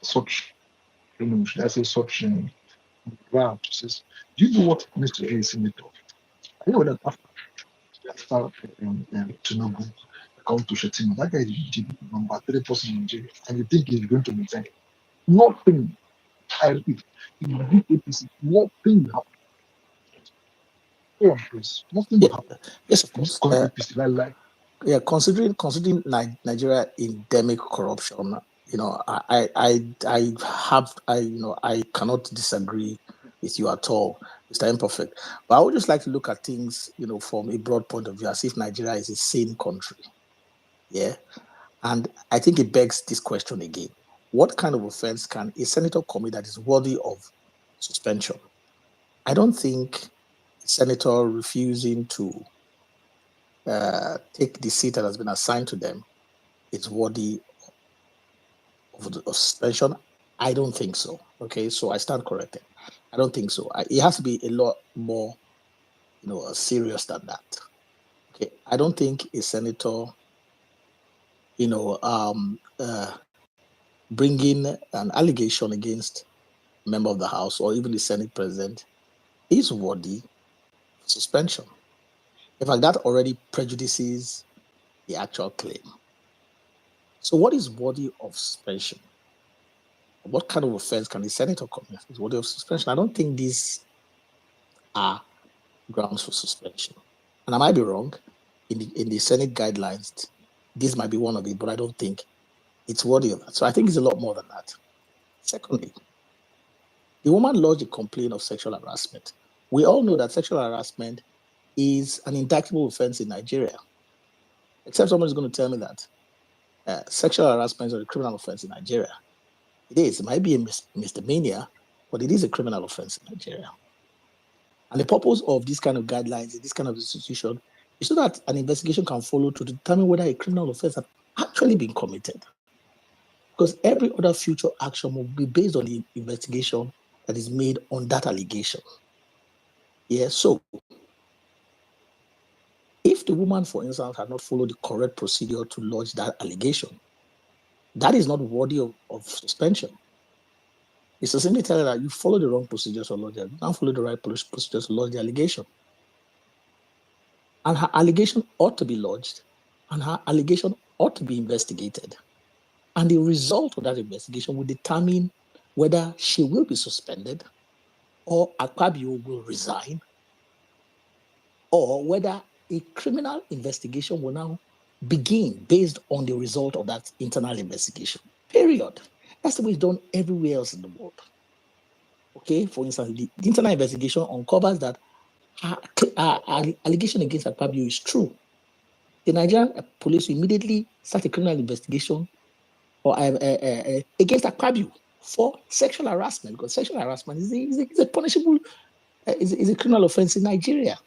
Speaker 18: should I say such grab, says, do you know what it means to be a senator? I know that after Tinubu come to Shetima. That guy is the number 3 person in Nigeria, and you think he's going to maintain nothing. I repeat, in the APC, nothing will happen. Oh, please, nothing will happen.
Speaker 5: Yes, of course.
Speaker 18: APC, like.
Speaker 5: Yeah, considering Nigeria endemic corruption, I cannot disagree with you at all, Mr. Imperfect. But I would just like to look at things, from a broad point of view, as if Nigeria is a sane country. Yeah, and I think it begs this question again: what kind of offense can a senator commit that is worthy of suspension? I don't think a senator refusing to take the seat that has been assigned to them is worthy of suspension. I don't think so. Okay, so I stand corrected. I don't think so. It has to be a lot more, serious than that. Okay, I don't think a senator, bringing an allegation against a member of the House or even the Senate president is worthy of suspension. In fact, that already prejudices the actual claim. So, what is worthy of suspension? What kind of offense can the senator commit is worthy of suspension? I don't think these are grounds for suspension. And I might be wrong. In the Senate guidelines, this might be one of it, but I don't think it's worthy of that. So I think it's a lot more than that. Secondly, the woman lodged a complaint of sexual harassment. We all know that sexual harassment is an indictable offense in Nigeria. Except someone is going to tell me that sexual harassment is a criminal offense in Nigeria. It is. It might be a misdemeanor, but it is a criminal offense in Nigeria. And the purpose of this kind of guidelines, this kind of institution, is so that an investigation can follow to determine whether a criminal offense has actually been committed. Because every other future action will be based on the investigation that is made on that allegation. Yeah, so if the woman, for instance, had not followed the correct procedure to lodge that allegation, that is not worthy of suspension. It's to simply tell her that you follow the wrong procedures to lodge it. You don't follow the right procedures to lodge the allegation. And her allegation ought to be lodged, and her allegation ought to be investigated. And the result of that investigation will determine whether she will be suspended, or Akpabio will resign, or whether a criminal investigation will now begin based on the result of that internal investigation. Period. That's the way it's done everywhere else in the world. Okay, for instance, the internal investigation uncovers that her allegation against Akpabio is true. The Nigerian police will immediately start a criminal investigation or against Akpabio for sexual harassment, because sexual harassment is a punishable, is a criminal offense in Nigeria.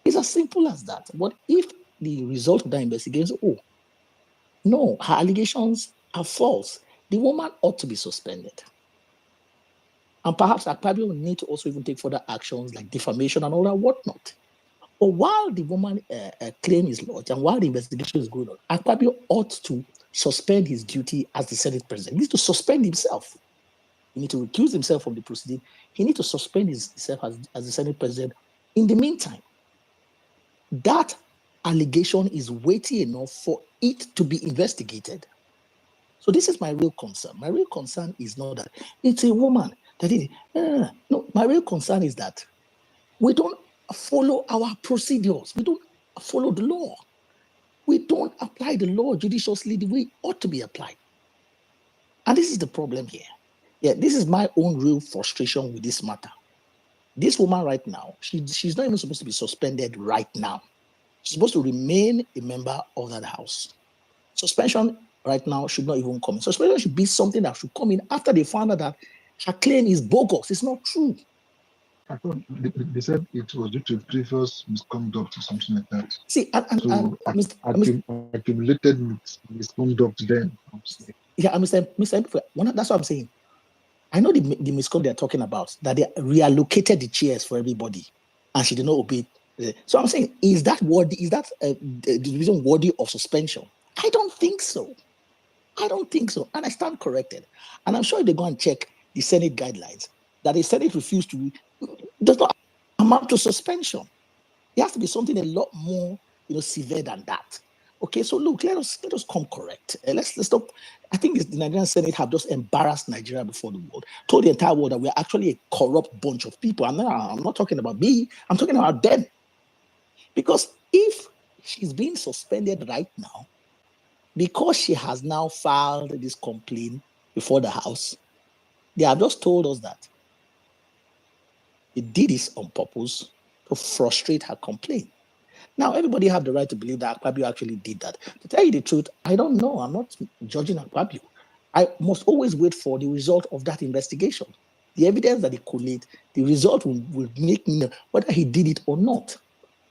Speaker 5: It's as simple as that. But if the result of that investigation, no, her allegations are false, the woman ought to be suspended. And perhaps Akpabio will need to also even take further actions like defamation and all that whatnot. But while the woman claim is lodged and while the investigation is going on, Akpabio ought to suspend his duty as the Senate president. He needs to suspend himself. He needs to recuse himself from the proceeding. He needs to suspend himself as the Senate president. In the meantime, that allegation is weighty enough for it to be investigated. So this is my real concern. My real concern is not that it's a woman that did it. No, my real concern is that we don't follow our procedures. We don't follow the law. We don't apply the law judiciously the way it ought to be applied. And this is the problem here. Yeah, this is my own real frustration with this matter. This woman right now, she's not even supposed to be suspended right now. She's supposed to remain a member of that house. Suspension right now should not even come in. Suspension should be something that should come in after they found out that her claim is bogus. It's not true.
Speaker 18: I thought they said it was due to previous misconduct or something like that.
Speaker 5: See,
Speaker 18: accumulated misconduct then.
Speaker 5: Yeah, Mr. That's what I'm saying. I know the misconduct they're talking about, that they reallocated the chairs for everybody, and she did not obey. So I'm saying, is that the reason worthy of suspension? I don't think so. And I stand corrected. And I'm sure if they go and check the Senate guidelines, that the Senate refused to, does not amount to suspension. It has to be something a lot more, severe than that.
Speaker 12: Okay, so look, let us come correct. Let's stop. I think the Nigerian Senate have just embarrassed Nigeria before the world, told the entire world that we're actually a corrupt bunch of people. I'm not talking about me, I'm talking about them. Because if she's being suspended right now, because she has now filed this complaint before the House, they have just told us that they did this on purpose to frustrate her complaint. Now, everybody have the right to believe that Akpabio actually did that. To tell you the truth, I don't know. I'm not judging Akpabio. I must always wait for the result of that investigation. The evidence that they collate, the result will make me know whether he did it or not.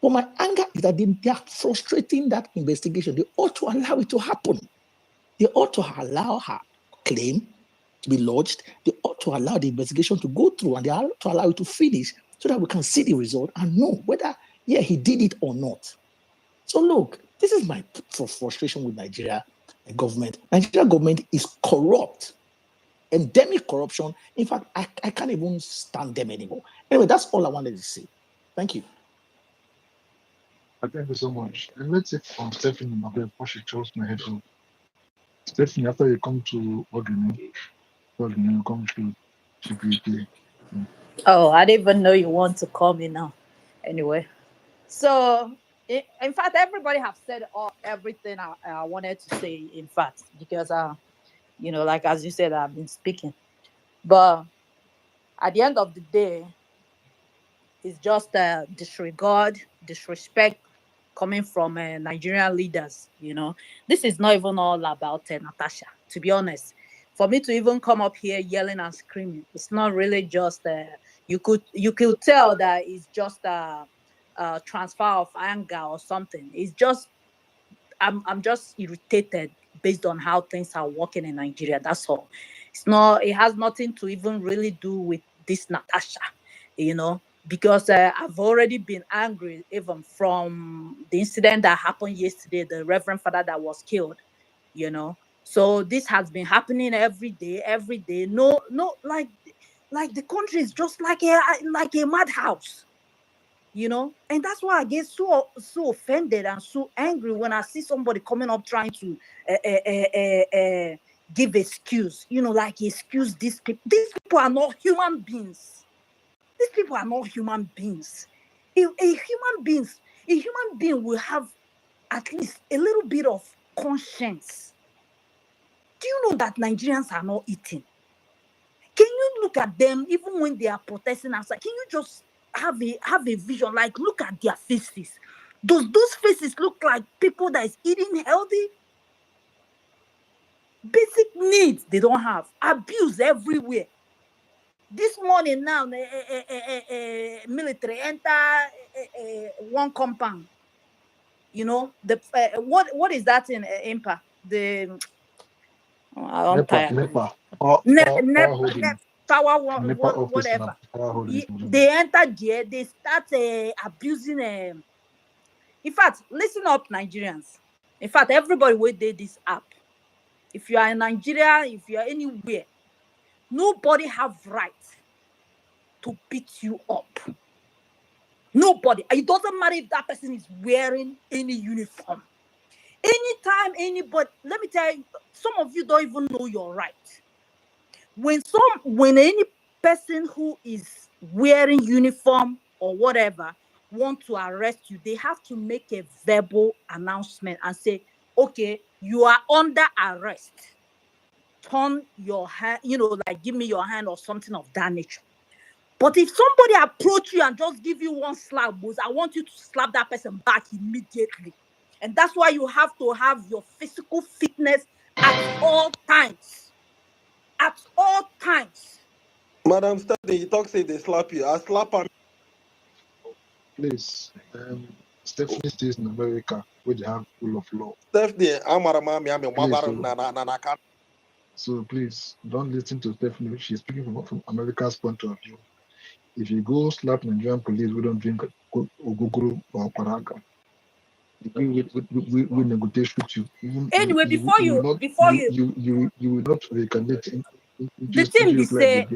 Speaker 12: But my anger is that they are frustrating that investigation. They ought to allow it to happen. They ought to allow her claim to be lodged. They ought to allow the investigation to go through, and they ought to allow it to finish so that we can see the result and know whether, yeah, he did it or not. So look, this is my frustration with Nigeria government. Nigeria government is corrupt, endemic corruption. In fact, I can't even stand them anymore. Anyway, that's all I wanted to say. Thank you.
Speaker 18: Thank you so much. And let's take from Stephanie before she chose my head off. Stephanie, after you come to Ogini, come to GPP.
Speaker 6: Oh, I didn't even know you want to call me now. Anyway, so in fact, everybody have said everything I wanted to say. In fact, because like as you said, I've been speaking, but at the end of the day, it's just disrespect coming from Nigerian leaders. This is not even all about Natasha. To be honest, for me to even come up here yelling and screaming, it's not really just. You could tell that it's just a transfer of anger or something. It's just I'm just irritated based on how things are working in Nigeria. That's all. It has nothing to even really do with this Natasha, because I've already been angry even from the incident that happened yesterday, the Reverend Father that was killed, So this has been happening every day. No, like the country is just like a madhouse. And that's why I get so offended and so angry when I see somebody coming up trying to give excuse, excuse these people. These people are not human beings. These people are not human beings. A human being will have at least a little bit of conscience. Do you know that Nigerians are not eating? Can you look at them even when they are protesting outside? Can you just have a vision? Like, look at their faces. Does those faces look like people that is eating healthy? Basic needs they don't have. Abuse everywhere. This morning now, military enter one compound. The what is that in IMPA? The I'm tired.
Speaker 18: NEPA.
Speaker 6: Power
Speaker 18: NEPA office,
Speaker 6: whatever.
Speaker 18: power holdings.
Speaker 6: They enter there, they start abusing. In fact, listen up, Nigerians. In fact, everybody will do this app. If you are in Nigeria, if you are anywhere, nobody have right to beat you up. Nobody. It doesn't matter if that person is wearing any uniform. Anytime anybody, let me tell you, some of you don't even know your right. When any person who is wearing uniform or whatever want to arrest you, they have to make a verbal announcement and say, okay, you are under arrest. Turn your hand, like give me your hand or something of that nature. But if somebody approach you and just give you one slap, I want you to slap that person back immediately. And that's why you have to have your physical fitness at all times. At all times.
Speaker 15: Madam Stephanie, you talk say they slap you. I slap him.
Speaker 18: Please, Stephanie stays in America where they have rule of law.
Speaker 15: Stephanie,
Speaker 18: So please don't listen to Stephanie. She's speaking from America's point of view. If you go slap Nigerian police, we don't drink Ogogoro or Paraga. We negotiate with you.
Speaker 6: Anyway,
Speaker 18: you will not reconnect
Speaker 6: the thing be say,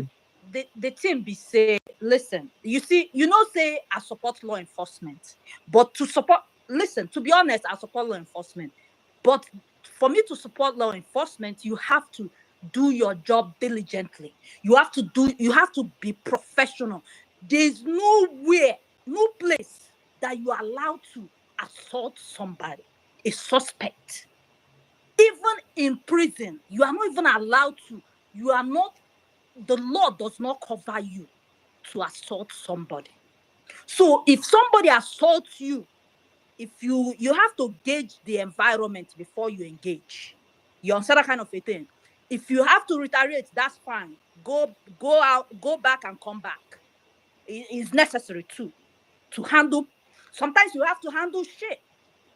Speaker 6: the thing be say, listen, you see, say I support law enforcement, but to support listen, to be honest, I support law enforcement. But for me to support law enforcement, you have to do your job diligently. You have to be professional. There's nowhere, no place that you are allowed to assault somebody, a suspect. Even in prison, you are not even allowed to. The law does not cover you to assault somebody. So if somebody assaults you, if you have to gauge the environment before you engage. You understand that kind of a thing? If you have to retaliate, that's fine. Go out, go back and come back. It is necessary too to handle. Sometimes you have to handle shit.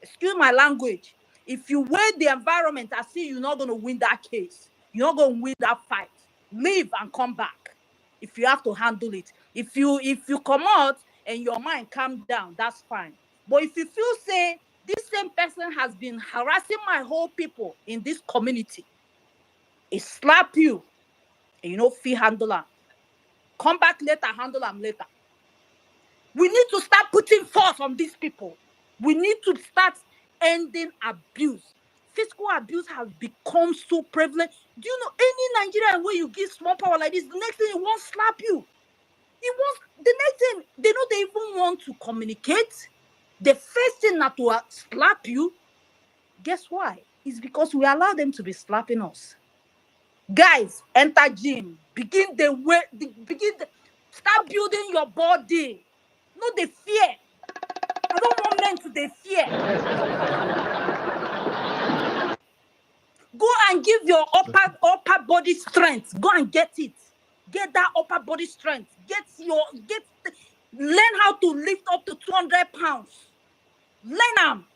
Speaker 6: Excuse my language. If you weigh the environment, I see you're not going to win that case. You're not going to win that fight. Leave and come back. If you have to handle it. If you come out and your mind calm down, that's fine. But if you feel, say, this same person has been harassing my whole people in this community, it slap you, and you know, feel handle them. Come back later, handle them later. We need to start putting force on these people. We need to start ending abuse. Physical abuse has become so prevalent. Do you know any Nigerian where you give small power like this, the next thing he won't slap you? The next thing, they know they even want to communicate. The first thing not to slap you, guess why? It's because we allow them to be slapping us. Guys, enter gym. Start building your body. No, the fear. I don't want men to they fear. Go and give your upper body strength. Go and get it. Get that upper body strength. Learn how to lift up to 200 pounds. Learn them.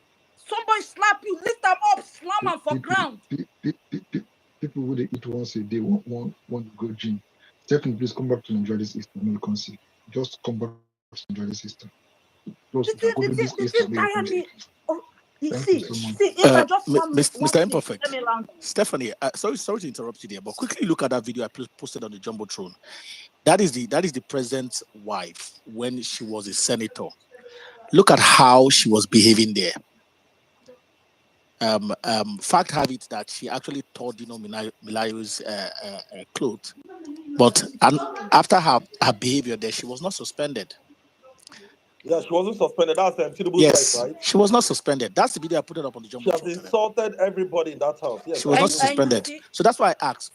Speaker 6: Somebody slap you, lift them up, slam them for ground.
Speaker 18: People who they eat once a day want to go gym. Stephanie, please come back to enjoy this Easter. You can see. Just come back to enjoy this Easter.
Speaker 5: Mr. Imperfect. Stephanie, sorry to interrupt you there, but quickly look at that video I posted on the Jumbotron. That is the president's wife when she was a senator. Look at how she was behaving there. Fact have it that she actually tore Milayo's clothes, but after her behavior there, she was not suspended.
Speaker 15: Yeah, she wasn't suspended. That's Tinubu's
Speaker 5: Yes,
Speaker 15: wife, right?
Speaker 5: she was not suspended. That's the video I put it up on the Jumbo.
Speaker 15: She has insulted everybody in that house. Yes,
Speaker 5: she was not suspended. So that's why I asked,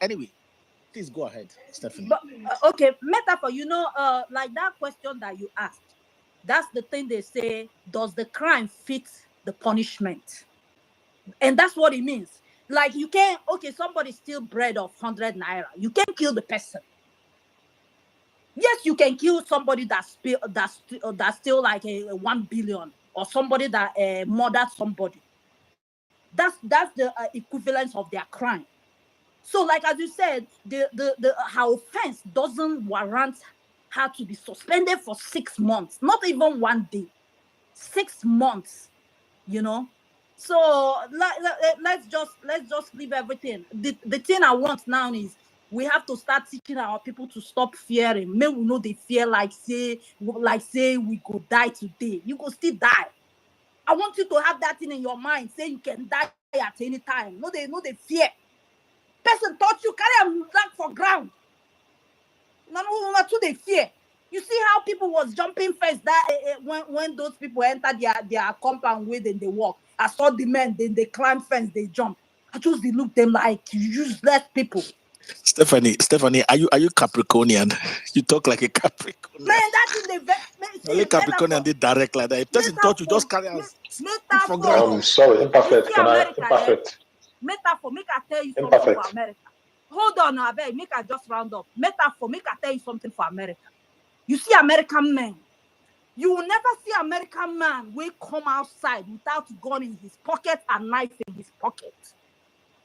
Speaker 5: anyway, please go ahead, Stephanie.
Speaker 6: But, okay, metaphor, like that question that you asked, that's the thing they say, does the crime fit the punishment? And that's what it means. Like you can't, somebody steal bread of 100 naira. You can't kill the person. Yes, you can kill somebody that's still like a 1 billion, or somebody that murdered somebody. That's the equivalence of their crime. So, like as you said, her offense doesn't warrant her to be suspended for 6 months, not even 1 day, 6 months. So let's just leave everything. The thing I want now is we have to start teaching our people to stop fearing. May we know they fear like say we go die today. You go still die. I want you to have that thing in your mind. Say you can die at any time. No, they fear. Person touch you, carry them down for ground. No, they fear. You see how people was jumping first that when those people entered their compound where they walk. I saw the men, they climb fence, they jump. I just look them like useless people.
Speaker 5: Stephanie, are you Capricornian? You talk like a Capricornian.
Speaker 6: Man, that's in the
Speaker 5: only Capricornian did direct like that. If person thought you just carry us for ground.
Speaker 15: Sorry, imperfect. Imperfect?
Speaker 6: Metaphor, make I tell you something for America. Hold on, I beg, make I just round up. Metaphor, make I tell you something for America. You see American men. You will never see American man will come outside without gun in his pocket and knife in his pocket.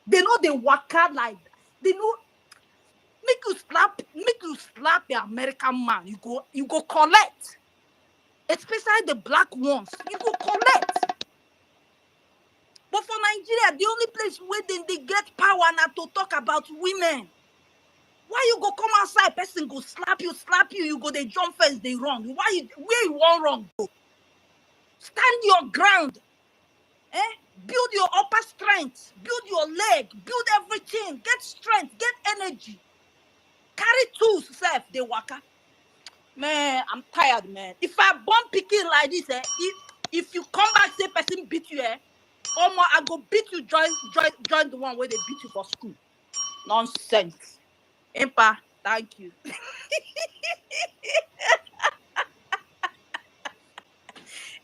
Speaker 6: They know they work out like that. They know make you slap the American man. You go collect. Especially the black ones. You go collect. But for Nigeria, the only place where they get power now to talk about women. Why you go come outside, person go slap you, you go they jump first, they run. Where you want wrong, bro? Stand your ground. Build your upper strength. Build your leg. Build everything. Get strength. Get energy. Carry tools, self. They waka. Man, I'm tired, man. If I born picking like this, if you come back say person beat you, Omo, I go beat you. Join the one where they beat you for school. Nonsense. Impa, thank you.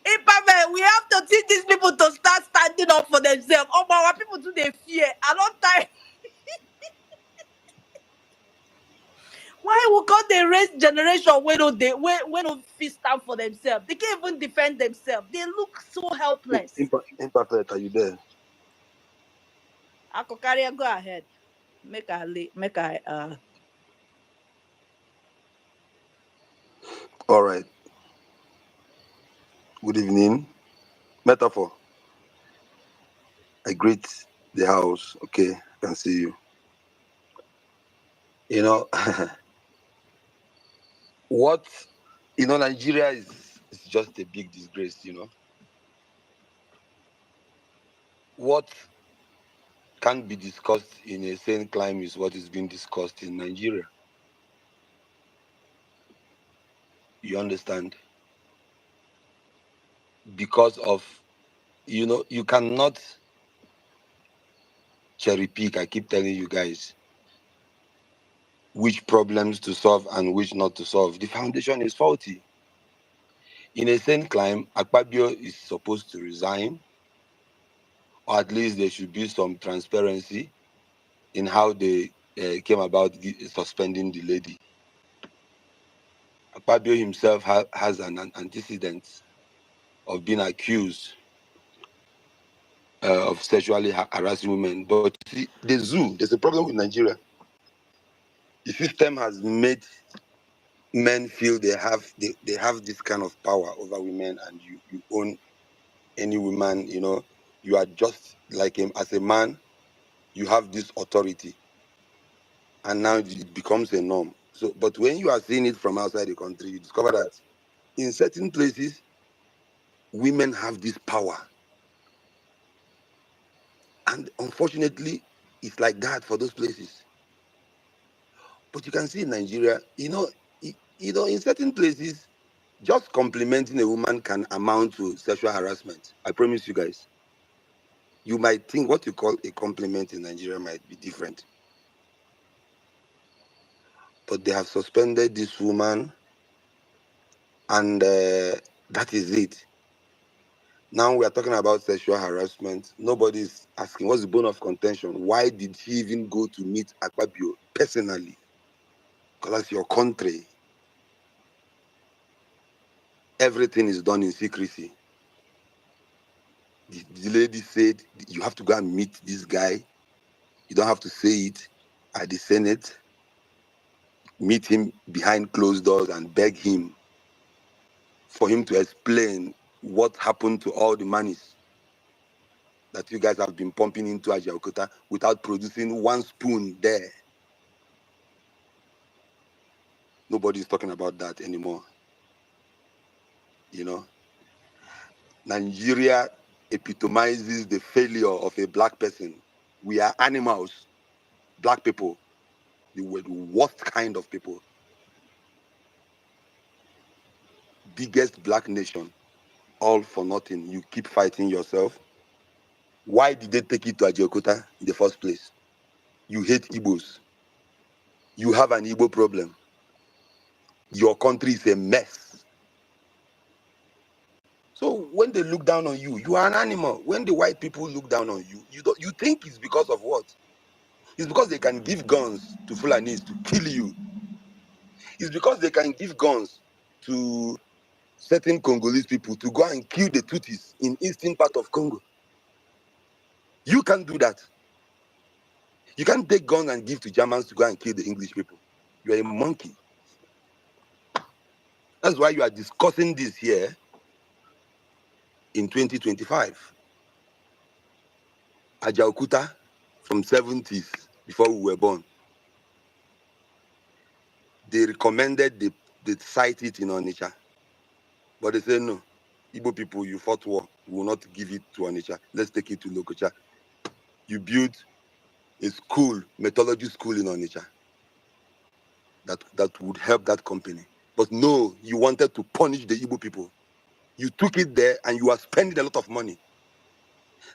Speaker 6: Impa, man, we have to teach these people to start standing up for themselves. Omo, our people do they fear? I don't time. Why we can't they raise generation when don't fit stand for themselves? They can't even defend themselves. They look so helpless.
Speaker 2: Imperfect, are you there?
Speaker 6: Akokaria, go ahead.
Speaker 2: All right. Good evening. Metaphor. I greet the house. Okay, I can see you. You know, Nigeria is just a big disgrace, What can't be discussed in a sane climate is what is being discussed in Nigeria. You understand? Because of, you cannot cherry pick. I keep telling you guys which problems to solve and which not to solve. The foundation is faulty. In a sane climate, Akpabio is supposed to resign, or at least there should be some transparency in how they came about suspending the lady. Akpabio himself has an antecedent of being accused of sexually harassing women. But see, there's a problem with Nigeria. The system has made men feel they have this kind of power over women, and you own any woman. You are just like him. As a man, you have this authority, and now it becomes a norm. So, but when you are seeing it from outside the country, you discover that in certain places, women have this power, and unfortunately, it's like that for those places. But you can see in Nigeria, in certain places, just complimenting a woman can amount to sexual harassment. I promise you guys. You might think what you call a compliment in Nigeria might be different. But they have suspended this woman, and that is it. Now we are talking about sexual harassment. Nobody's asking what's the bone of contention. Why did she even go to meet Akpabio personally? Because that's your country. Everything is done in secrecy. The lady said, you have to go and meet this guy. You don't have to say it at the Senate. Meet him behind closed doors and beg him for him to explain what happened to all the monies that you guys have been pumping into Ajaokuta without producing one spoon there. Nobody's talking about that anymore. Nigeria epitomizes the failure of a black person. We are animals, black people. The worst kind of people. Biggest black nation, all for nothing. You keep fighting yourself. Why did they take it to Ajaokuta in the first place? You hate Igbos. You have an Igbo problem. Your country is a mess. So when they look down on you, you are an animal. When the white people look down on you, you think it's because of what? It's because they can give guns to Fulanis to kill you. It's because they can give guns to certain Congolese people to go and kill the Tutsis in eastern part of Congo. You can't do that. You can't take guns and give to Germans to go and kill the English people. You're a monkey. That's why you are discussing this here in 2025. Ajaokuta from 70s, before we were born. They recommended they site it in Onitsha. But they said no. Igbo people, you fought war. We will not give it to Onitsha. Let's take it to Lokocha. You built a school, methodology school in Onitsha that would help that company. But no, you wanted to punish the Igbo people. You took it there and you are spending a lot of money.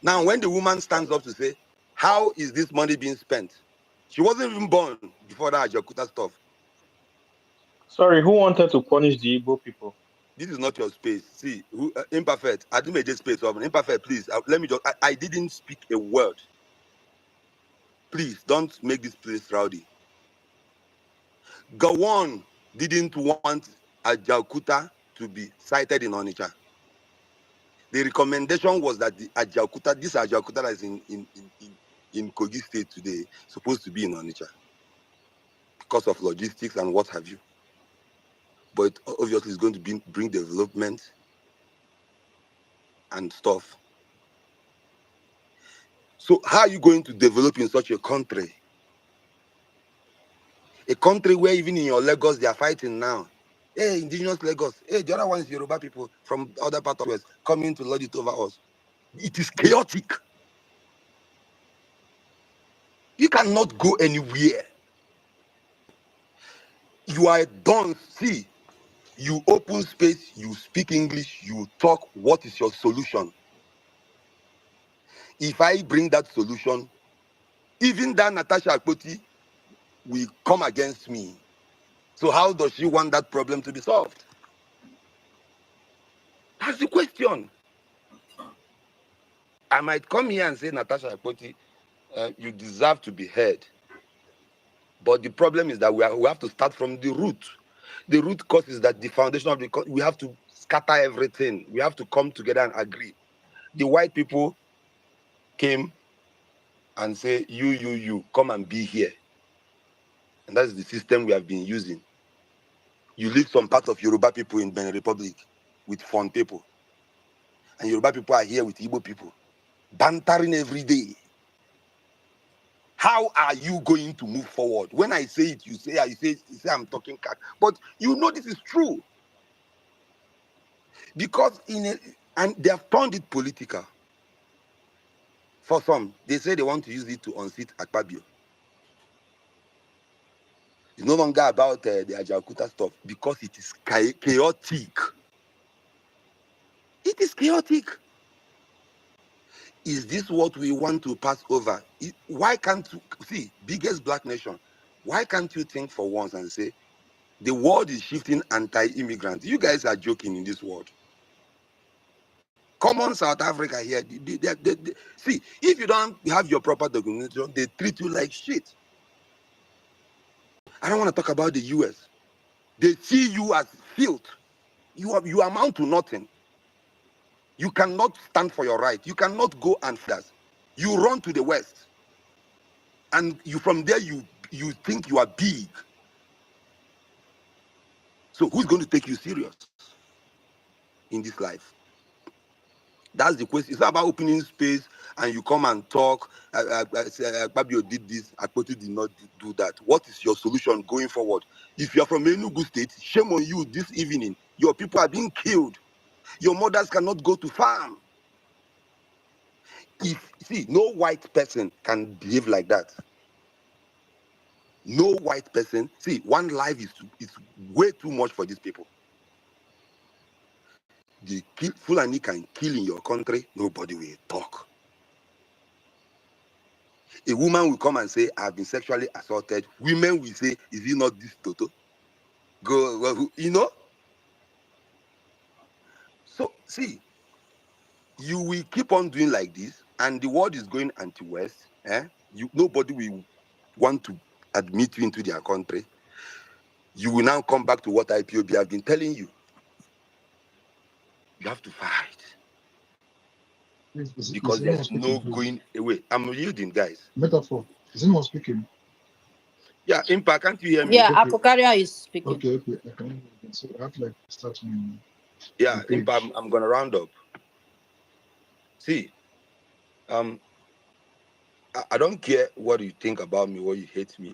Speaker 2: Now, when the woman stands up to say, how is this money being spent? She wasn't even born before that Ajakuta stuff.
Speaker 21: Sorry, who wanted to punish the Igbo people?
Speaker 2: This is not your space. See, imperfect. I didn't make this space open. Imperfect, please. Let me just. I didn't speak a word. Please don't make this place rowdy. Gawon didn't want Ajakuta to be cited in Onitsha. The recommendation was that the Ajakuta, this Ajakuta that is in Kogi State today, supposed to be in Onitsha because of logistics and what have you. But obviously, it's going to bring development and stuff. So, how are you going to develop in such a country? A country where even in your Lagos, they are fighting now. Hey, indigenous Lagos. Hey, the other one is Yoruba people from other parts of the West coming to lord it over us. It is chaotic. You cannot go anywhere. You are done. See, you open space, you speak English, you talk. What is your solution? If I bring that solution, even that Natasha Akpoti will come against me. So how does she want that problem to be solved? That's the question. I might come here and say, Natasha Akpoti, you deserve to be heard. But the problem is that we have to start from the root. The root cause is that the foundation of we have to scatter everything. We have to come together and agree. The white people came and say, you, come and be here. And that's the system we have been using. You leave some part of Yoruba people in Benin Republic with Fon people. And Yoruba people are here with Igbo people. Bantering every day. How are you going to move forward? When I say it, you say I'm talking cack. But you know this is true. Because and they have turned it political. For some, they say they want to use it to unseat Akpabio. It's no longer about the Ajakuta stuff because it is chaotic. It is chaotic. Is this what we want to pass over? Why can't you see biggest black nation? Why can't you think for once and say the world is shifting anti-immigrant? You guys are joking in this world. Common South Africa here. See, if you don't have your proper documentation, they treat you like shit. I don't want to talk about the US. They see you as filth. You amount to nothing. You cannot stand for your right. You cannot go and fight us. You run to the West. And from there you think you are big. So who's going to take you serious in this life? That's the question. It's not about opening space and you come and talk. Akpabio did this, Akpoti did not do that. What is your solution going forward? If you're from Enugu State, shame on you this evening. Your people are being killed. Your mothers cannot go to farm. No white person can behave like that. No white person. See, one life is way too much for these people. The Fulani can kill in your country, nobody will talk. A woman will come and say, I've been sexually assaulted. Women will say, is he not this Toto? Go, you know? So, see, you will keep on doing like this, and the world is going anti-West. Nobody will want to admit you into their country. You will now come back to what IPOB have been telling you. You have to fight. Because there's no going away. I'm yielding, guys.
Speaker 18: Metaphor. Is anyone speaking?
Speaker 2: Yeah, Impact, can't you hear me?
Speaker 6: Yeah, Apocaria is speaking.
Speaker 18: Okay. I can hear you. So I have to start from
Speaker 2: yeah, Impact, I'm gonna round up. See, I don't care what you think about me, what you hate me.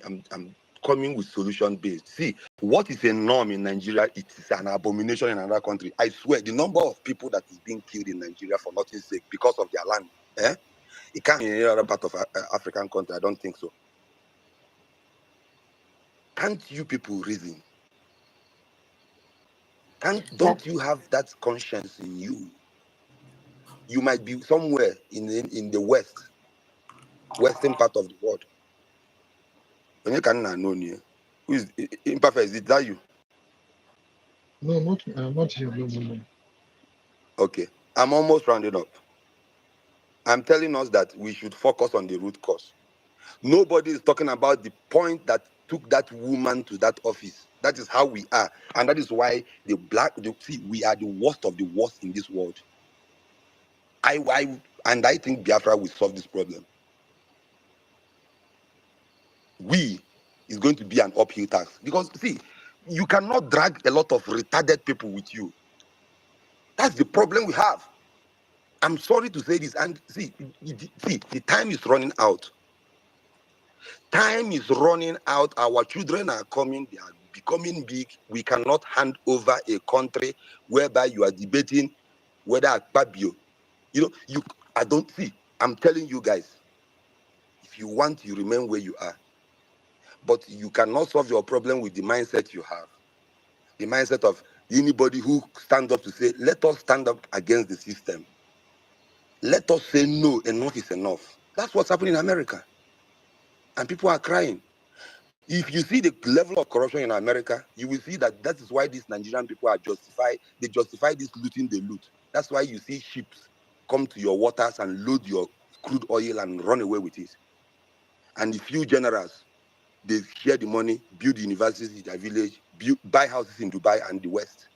Speaker 2: coming with solution based. See, what is a norm in Nigeria, it is an abomination in another country. I swear, the number of people that is being killed in Nigeria for nothing's sake because of their land, it can't be in any other part of African country. I don't think so. Can't you people reason? Don't you have that conscience in you? You might be somewhere in the western part of the world. When you can't know you, who is imperfect? Is it that you?
Speaker 18: No, not here. No.
Speaker 2: Okay, I'm almost rounding up. I'm telling us that we should focus on the root cause. Nobody is talking about the point that took that woman to that office. That is how we are, and that is why we are the worst of the worst in this world. I think Biafra will solve this problem. Is going to be an uphill task because see, you cannot drag a lot of retarded people with you. That's the problem we have. I'm sorry to say this, and see, the time is running out. Time is running out. Our children are coming. They are becoming big. We cannot hand over a country whereby you are debating whether Akpabio, I don't see. I'm telling you guys, if you want, you remain where you are. But you cannot solve your problem with the mindset you have. The mindset of anybody who stands up to say, let us stand up against the system. Let us say no, enough is enough. That's what's happening in America. And people are crying. If you see the level of corruption in America, you will see that is why these Nigerian people are justified. They justify this looting they loot. That's why you see ships come to your waters and load your crude oil and run away with it. And the few generals, they share the money, build universities in their village, buy houses in Dubai and the West.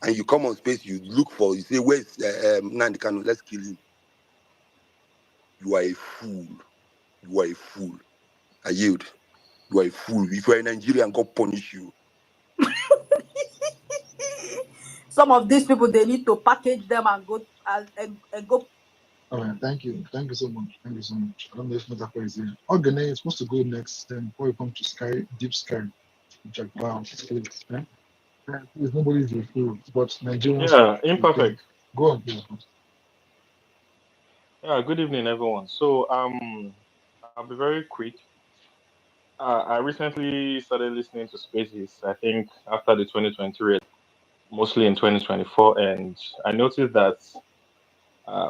Speaker 2: And you come on space, you say, where's Nandi Kanu? Let's kill him. You are a fool. You are a fool. I yield. You are a fool. If you are in Nigeria, God punish you.
Speaker 6: Some of these people, they need to package them and go and go.
Speaker 18: All right, thank you so much. I don't know if Natasha is here. Ogene is supposed to go next, then before we come to Deep Sky, which are wow, please, nobody's a fool, but Nigerians.
Speaker 21: Yeah, imperfect.
Speaker 18: Go on, please.
Speaker 21: Yeah, good evening, everyone. So, I'll be very quick. I recently started listening to Spaces, I think after the 2023, mostly in 2024, and I noticed that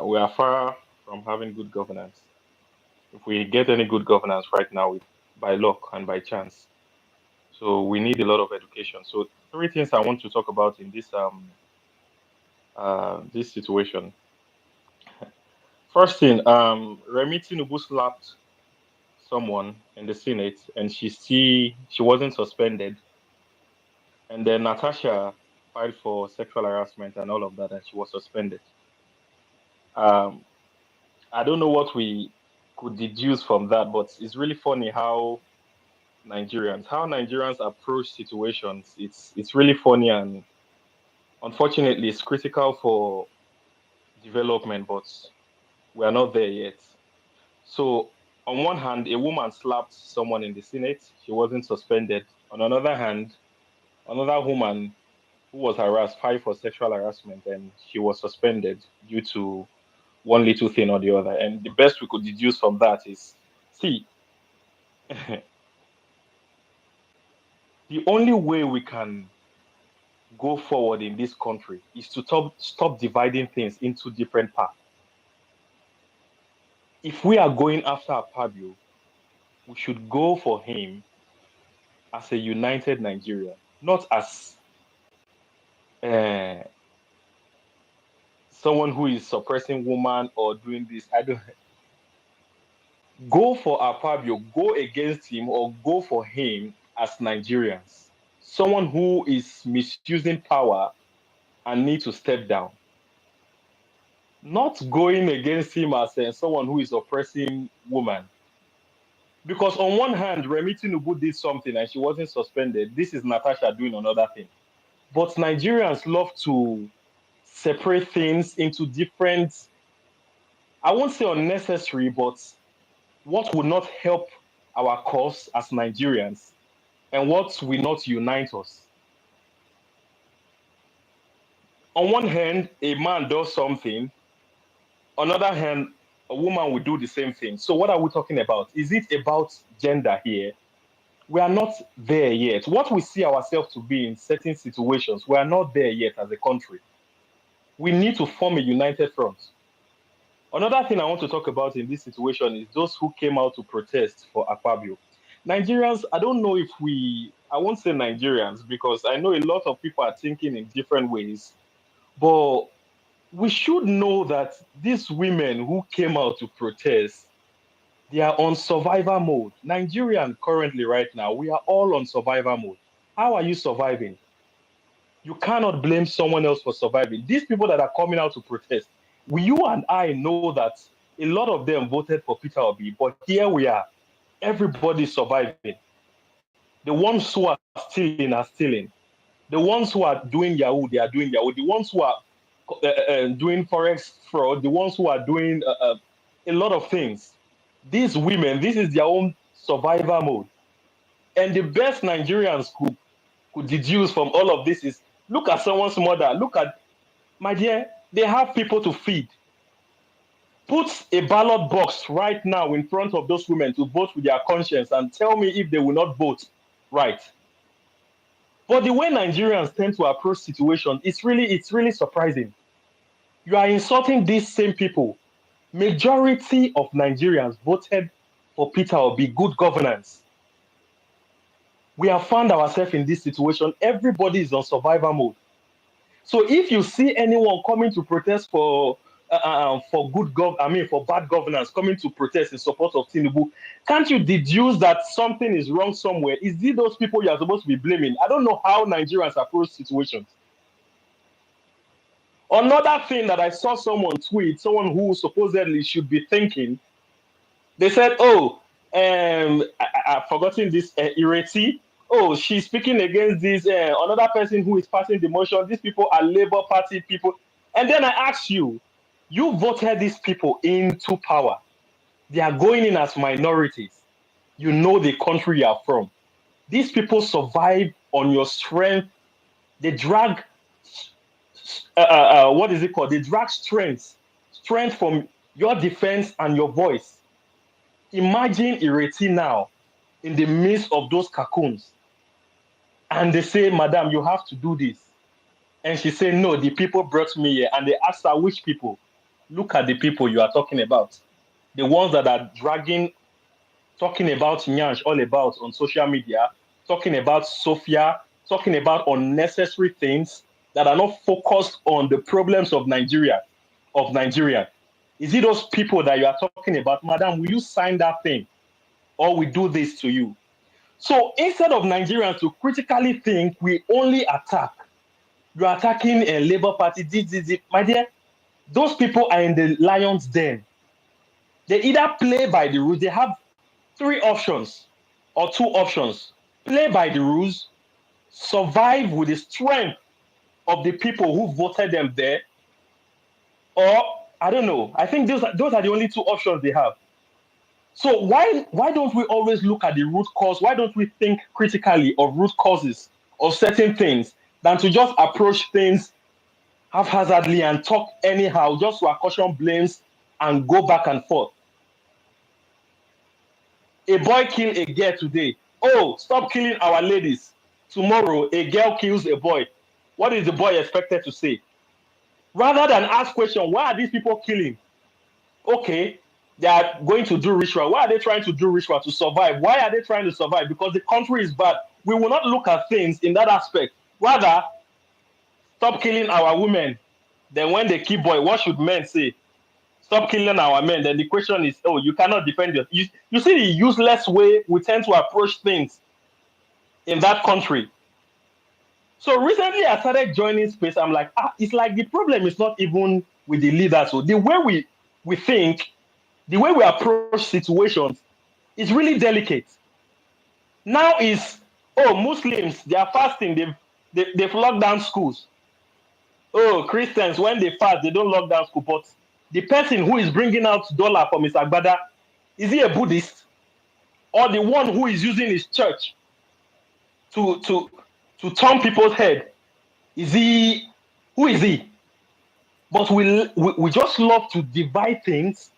Speaker 21: we are far from having good governance. If we get any good governance right now, by luck and by chance. So we need a lot of education. So three things I want to talk about in this situation. First thing, Remi Tinubu slapped someone in the Senate, and she wasn't suspended. And then Natasha filed for sexual harassment and all of that, and she was suspended. I don't know what we could deduce from that, but it's really funny how Nigerians approach situations. It's really funny, and unfortunately, it's critical for development, but we are not there yet. So, on one hand, a woman slapped someone in the Senate. She wasn't suspended. On another hand, another woman who was harassed filed for sexual harassment, and she was suspended due to one little thing or the other. And the best we could deduce from that is, see, the only way we can go forward in this country is to stop dividing things into different parts. If we are going after Akpabio, we should go for him as a united Nigeria, not as someone who is suppressing women or doing this. I don't go for Akpabio, go against him, or go for him as Nigerians. Someone who is misusing power and need to step down. Not going against him as someone who is oppressing women. Because on one hand, Remi Tinubu did something and she wasn't suspended. This is Natasha doing another thing. But Nigerians love to separate things into different, I won't say unnecessary, but what would not help our cause as Nigerians, and what will not unite us. On one hand, a man does something. On the other hand, a woman will do the same thing. So what are we talking about? Is it about gender here? We are not there yet. What we see ourselves to be in certain situations, we are not there yet as a country. We need to form a united front. Another thing I want to talk about in this situation is those who came out to protest for Akpabio. Nigerians, I don't know if I won't say Nigerians because I know a lot of people are thinking in different ways, but we should know that these women who came out to protest, they are on survivor mode. Nigerian currently right now, we are all on survivor mode. How are you surviving? You cannot blame someone else for surviving. These people that are coming out to protest, you and I know that a lot of them voted for Peter Obi, but here we are. Everybody's surviving. The ones who are stealing are stealing. The ones who are doing Yahoo, they are doing Yahoo. The ones who are doing Forex fraud, the ones who are doing a lot of things. These women, this is their own survivor mode. And the best Nigerians could deduce from all of this is, look at someone's mother. Look at, my dear, they have people to feed. Put a ballot box right now in front of those women to vote with their conscience and tell me if they will not vote right. But the way Nigerians tend to approach situations, it's really surprising. You are insulting these same people. Majority of Nigerians voted for Peter Obi, good governance. We have found ourselves in this situation. Everybody is on survivor mode. So if you see anyone coming to protest for bad governance, coming to protest in support of Tinubu, can't you deduce that something is wrong somewhere? Is it those people you are supposed to be blaming? I don't know how Nigerians approach situations. Another thing that I saw someone tweet, someone who supposedly should be thinking, they said, oh, I've forgotten this Ireti. Oh, she's speaking against this another person who is passing the motion. These people are Labour Party people. And then I ask you, you voted these people into power. They are going in as minorities. You know the country you are from. These people survive on your strength. They drag, what is it called? They drag strength from your defense and your voice. Imagine Ireti now in the midst of those cocoons. And they say, Madam, you have to do this. And she said, no, the people brought me here. And they asked her, which people? Look at the people you are talking about. The ones that are dragging, talking about Nyansh all about on social media, talking about Sophia, talking about unnecessary things that are not focused on the problems of Nigeria. Is it those people that you are talking about? Madam, will you sign that thing? Or we do this to you? So instead of Nigerians to critically think, we only attack. You are attacking a Labour Party, this. My dear, those people are in the lion's den. They either play by the rules. They have 3 options or 2 options. Play by the rules, survive with the strength of the people who voted them there, or, I don't know. I think those are the only 2 options they have. So why don't we always look at the root cause? Why don't we think critically of root causes of certain things than to just approach things haphazardly and talk anyhow, just to accusation blames and go back and forth? A boy killed a girl today. Oh, stop killing our ladies. Tomorrow, a girl kills a boy. What is the boy expected to say? Rather than ask question, why are these people killing? Okay, they are going to do ritual. Why are they trying to do ritual? To survive. Why are they trying to survive? Because the country is bad. We will not look at things in that aspect. Rather, stop killing our women. Then when they kill boy, what should men say? Stop killing our men. Then the question is, oh, you cannot defend yourself. You see the useless way we tend to approach things in that country. So recently I started joining space. I'm like, it's like the problem is not even with the leaders. So the way we think, the way we approach situations is really delicate. Now is, oh, Muslims, they are fasting. They've locked down schools. Oh, Christians, when they fast, they don't lock down school. But the person who is bringing out dollar from his agbada, is he a Buddhist? Or the one who is using his church to turn people's head. Is he? Who is he? But we just love to divide things.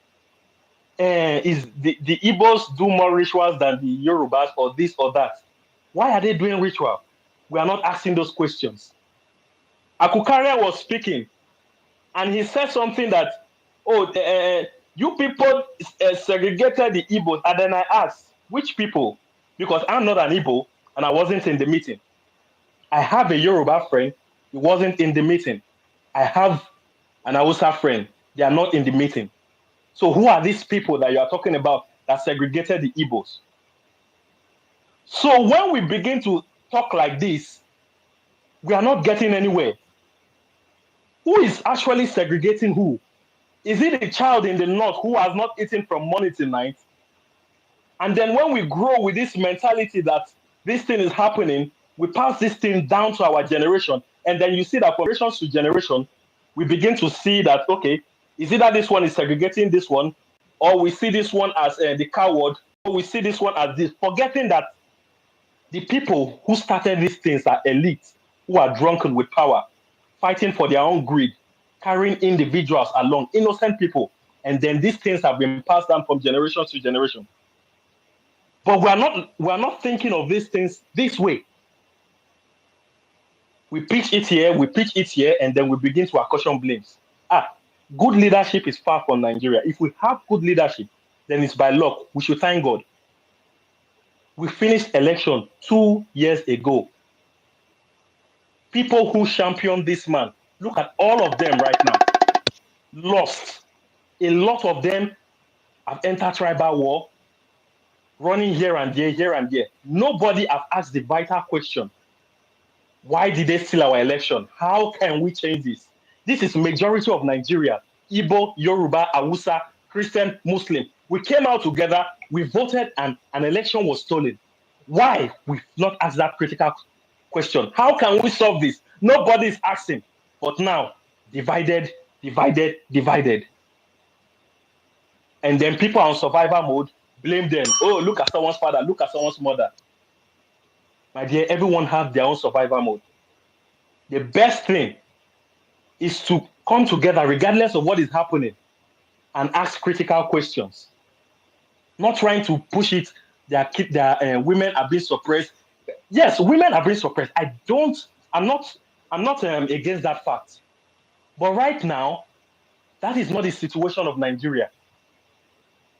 Speaker 21: Is the Igbos do more rituals than the Yorubas or this or that? Why are they doing ritual? We are not asking those questions. Akukaria was speaking, and he said something that, you people segregated the Igbos. And then I asked, which people? Because I'm not an Igbo, and I wasn't in the meeting. I have a Yoruba friend. He wasn't in the meeting. I have an Hausa friend. They are not in the meeting. So who are these people that you are talking about that segregated the Igbos? So when we begin to talk like this, we are not getting anywhere. Who is actually segregating who? Is it the child in the north who has not eaten from morning till night? And then when we grow with this mentality that this thing is happening, we pass this thing down to our generation. And then you see that from generation to generation, we begin to see that, okay, is it that this one is segregating this one, or we see this one as the coward, or we see this one as this, forgetting that the people who started these things are elites, who are drunken with power, fighting for their own greed, carrying individuals along, innocent people. And then these things have been passed down from generation to generation. But we're not thinking of these things this way. We pitch it here, and then we begin to accusation blames. Good leadership is far from Nigeria. If we have good leadership, then it's by luck. We should thank God. We finished election 2 years ago. People who championed this man, look at all of them right now, lost. A lot of them have entered tribal war, running here and there, here and there. Nobody have asked the vital question. Why did they steal our election? How can we change this? This is majority of Nigeria. Igbo, Yoruba, Hausa, Christian, Muslim. We came out together, we voted, and an election was stolen. Why? We've not asked that critical question. How can we solve this? Nobody is asking. But now, divided. And then people are on survival mode, blame them. Oh, look at someone's father, look at someone's mother. My dear, everyone has their own survival mode. The best thing is to come together regardless of what is happening and ask critical questions. Not trying to push it, their women are being suppressed. Yes, women are being suppressed. I'm not against that fact. But right now, that is not the situation of Nigeria.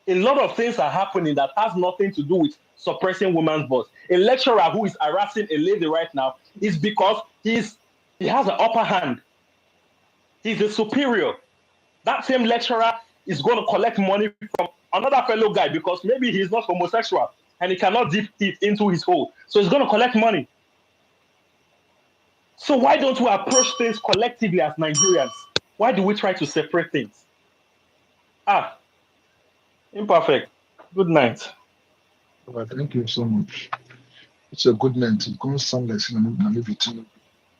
Speaker 21: A lot of things are happening that has nothing to do with suppressing women's voice. A lecturer who is harassing a lady right now is because he has an upper hand. He's a superior. That same lecturer is going to collect money from another fellow guy because maybe he's not homosexual and he cannot dip it into his hole. So he's going to collect money. So why don't we approach things collectively as Nigerians? Why do we try to separate things? Imperfect. Good night.
Speaker 18: Well, thank you so much. It's a good man to go sound like Namibiti.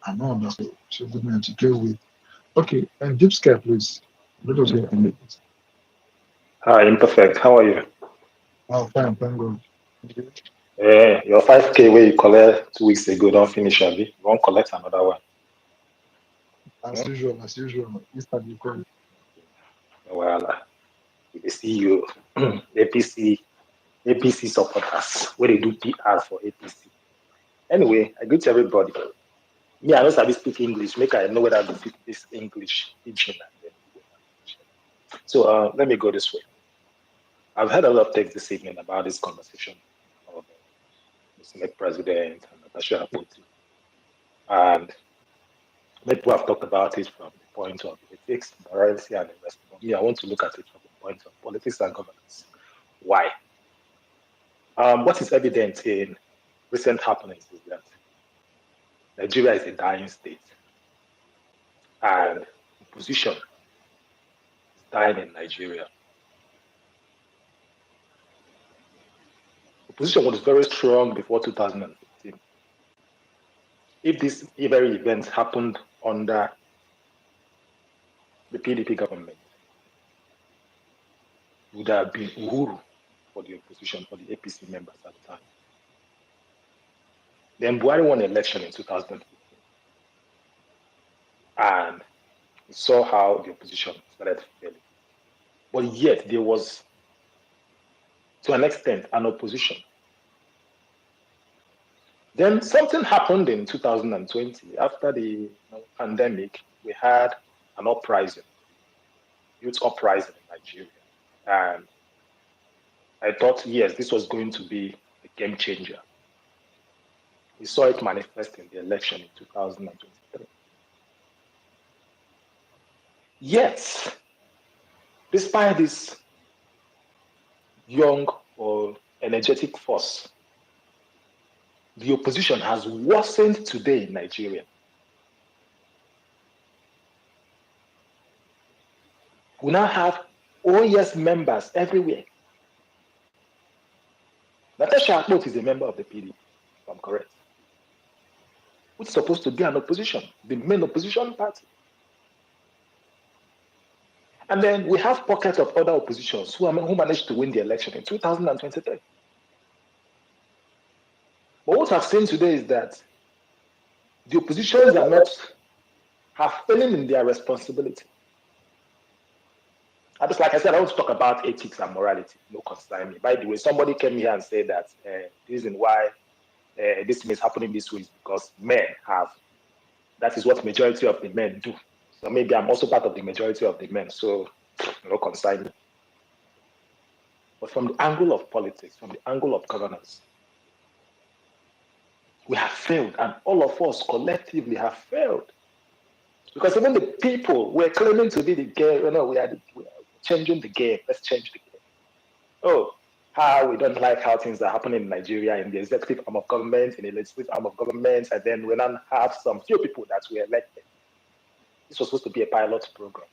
Speaker 18: I know that's it's a good man to play with. Okay, and Deep Sky, please. Let us hear from you.
Speaker 8: Hi, Imperfect. How are you?
Speaker 18: Oh, fine, thank God.
Speaker 8: Your 5K where you collect 2 weeks ago don't finish, Abi. You won't collect another one.
Speaker 18: As usual, Mr. Ukraine.
Speaker 8: Well, we see you, APC supporters, where they do PR for APC. Anyway, I greet everybody. Me, I don't sabi speak English. Make I know whether I speak this English pidgin. So let me go this way. I've had a lot of text this evening about this conversation of the Senate President and Natasha Akpoti. And people have talked about it from the point of ethics, morality, and the rest. But me, I want to look at it from the point of politics and governance. Why? What is evident in recent happenings is that Nigeria is a dying state, and opposition is dying in Nigeria. Opposition was very strong before 2015. If these very events happened under the PDP government, it would have been Uhuru for the opposition, for the APC members at the time. Then Buhari won the election in 2015. And we saw how the opposition started failing. But yet there was, to an extent, an opposition. Then something happened in 2020. After the pandemic, we had an uprising, youth uprising in Nigeria. And I thought, yes, this was going to be a game changer. We saw it manifest in the election in 2023. Yet, despite this young or energetic force, the opposition has worsened today in Nigeria. We now have OES members everywhere. Natasha Akpoti is a member of the PDP, if I'm correct, which is supposed to be an opposition, the main opposition party. And then we have pockets of other oppositions who managed to win the election in 2023. But what I've seen today is that the oppositions have failing in their responsibility. And just like I said, I want to talk about ethics and morality. No concern me. By the way, somebody came here and said that the reason why this is happening this way is because men have. That is what majority of the men do. So maybe I'm also part of the majority of the men. So no concern me. But from the angle of politics, from the angle of governance, we have failed, and all of us collectively have failed. Because even the people we're claiming to be the game, we are changing the game. Let's change the game. Oh, how we don't like how things are happening in Nigeria in the executive arm of government, in the legislative arm of government, and then we now have some few people that were elected. This was supposed to be a pilot program.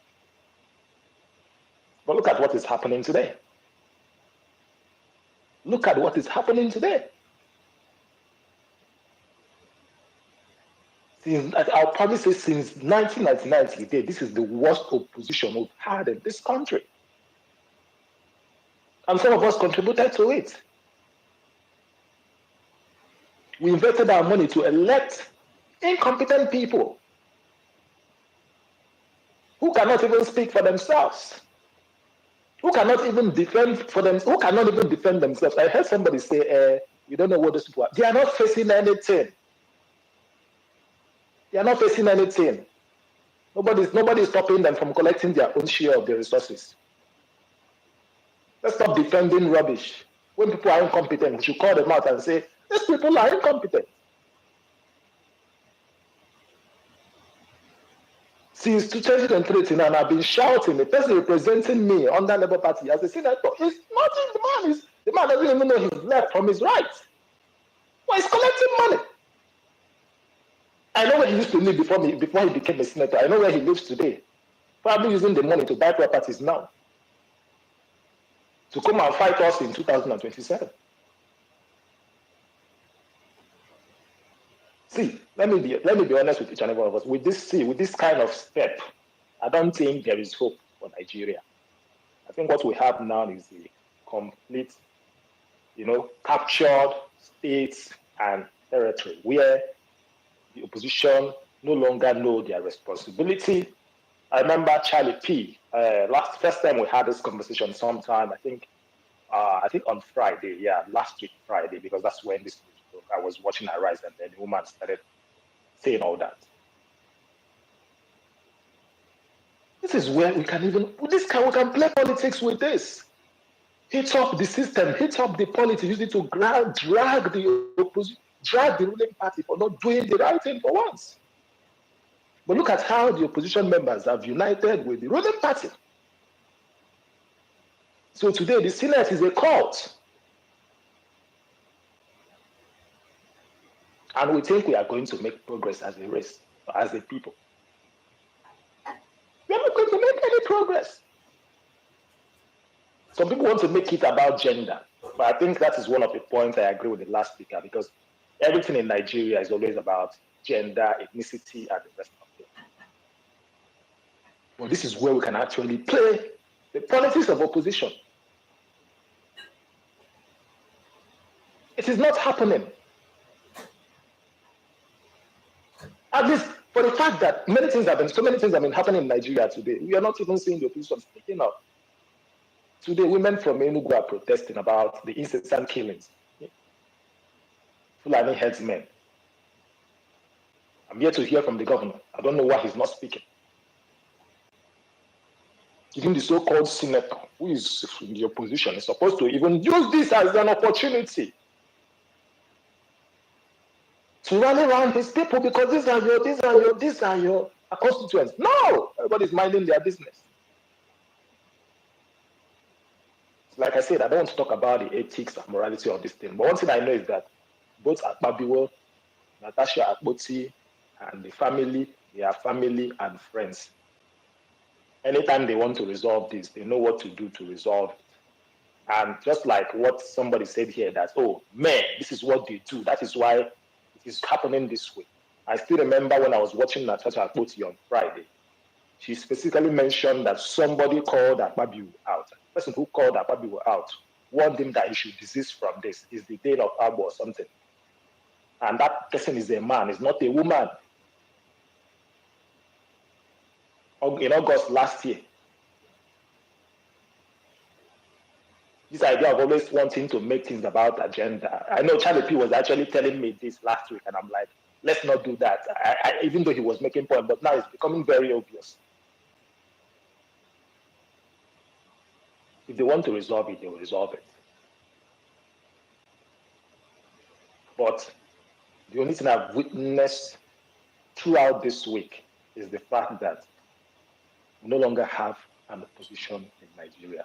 Speaker 8: But look at what is happening today. Look at what is happening today. I'll probably say since 1999, this is the worst opposition we've had in this country. And some of us contributed to it. We invested our money to elect incompetent people who cannot even speak for themselves, who cannot even defend themselves. I heard somebody say, you don't know what those people are. They are not facing anything. They are not facing anything. Nobody is stopping them from collecting their own share of the resources. Let's stop defending rubbish. When people are incompetent, we should call them out and say, these people are incompetent. Since 2013, and I've been shouting, the person representing me on that Labour Party as a senator, it's nothing. The man doesn't even know his left from his right. Well, he's collecting money. I know where he used to live before he became a senator. I know where he lives today. Probably using the money to buy properties now, to come and fight us in 2027. See, let me be honest with each and every one of us. With this kind of step, I don't think there is hope for Nigeria. I think what we have now is a complete, captured states and territory where the opposition no longer know their responsibility. I remember Charlie P. First time we had this conversation sometime, I think on Friday, last week Friday, because that's when this news broke. I was watching Arise, and then the woman started saying all that. This is where we can play politics with this. Hit up the system, hit up the politics, use it to drag the opposition, drag the ruling party for not doing the right thing for once. But look at how the opposition members have united with the ruling party. So today, the Senate is a cult. And we think we are going to make progress as a race, as a people. We are not going to make any progress. Some people want to make it about gender, but I think that is one of the points I agree with the last speaker, because everything in Nigeria is always about gender, ethnicity, and the rest of it. Well, this is where we can actually play the politics of opposition. It is not happening. At least for the fact that so many things have been happening in Nigeria today. We are not even seeing the opposition speaking up. Today, women from Enugu are protesting about the incessant killings. Fulani headsmen. I'm yet to hear from the governor. I don't know why he's not speaking. Even the so-called senator, who is in the opposition, is supposed to even use this as an opportunity to rally around his people, because these are your constituents. No, everybody's minding their business. Like I said, I don't want to talk about the ethics and morality of this thing. But one thing I know is that both Akpabio, Natasha, Akpoti, and the family, they are family and friends. Anytime they want to resolve this, they know what to do to resolve it. And just like what somebody said here, that, oh, man, this is what they do. That is why it is happening this way. I still remember when I was watching Natasha Akpoti on Friday, she specifically mentioned that somebody called Akpabio out. The person who called Akpabio out warned him that he should desist from this. It's the day of Agbo or something. And that person is a man, is not a woman. In August last year, this idea of always wanting to make things about agenda. I know Charlie P was actually telling me this last week, and I'm like, let's not do that. Even though he was making point, but now it's becoming very obvious. If they want to resolve it, they will resolve it. But the only thing I've witnessed throughout this week is the fact that we no longer have an opposition in Nigeria.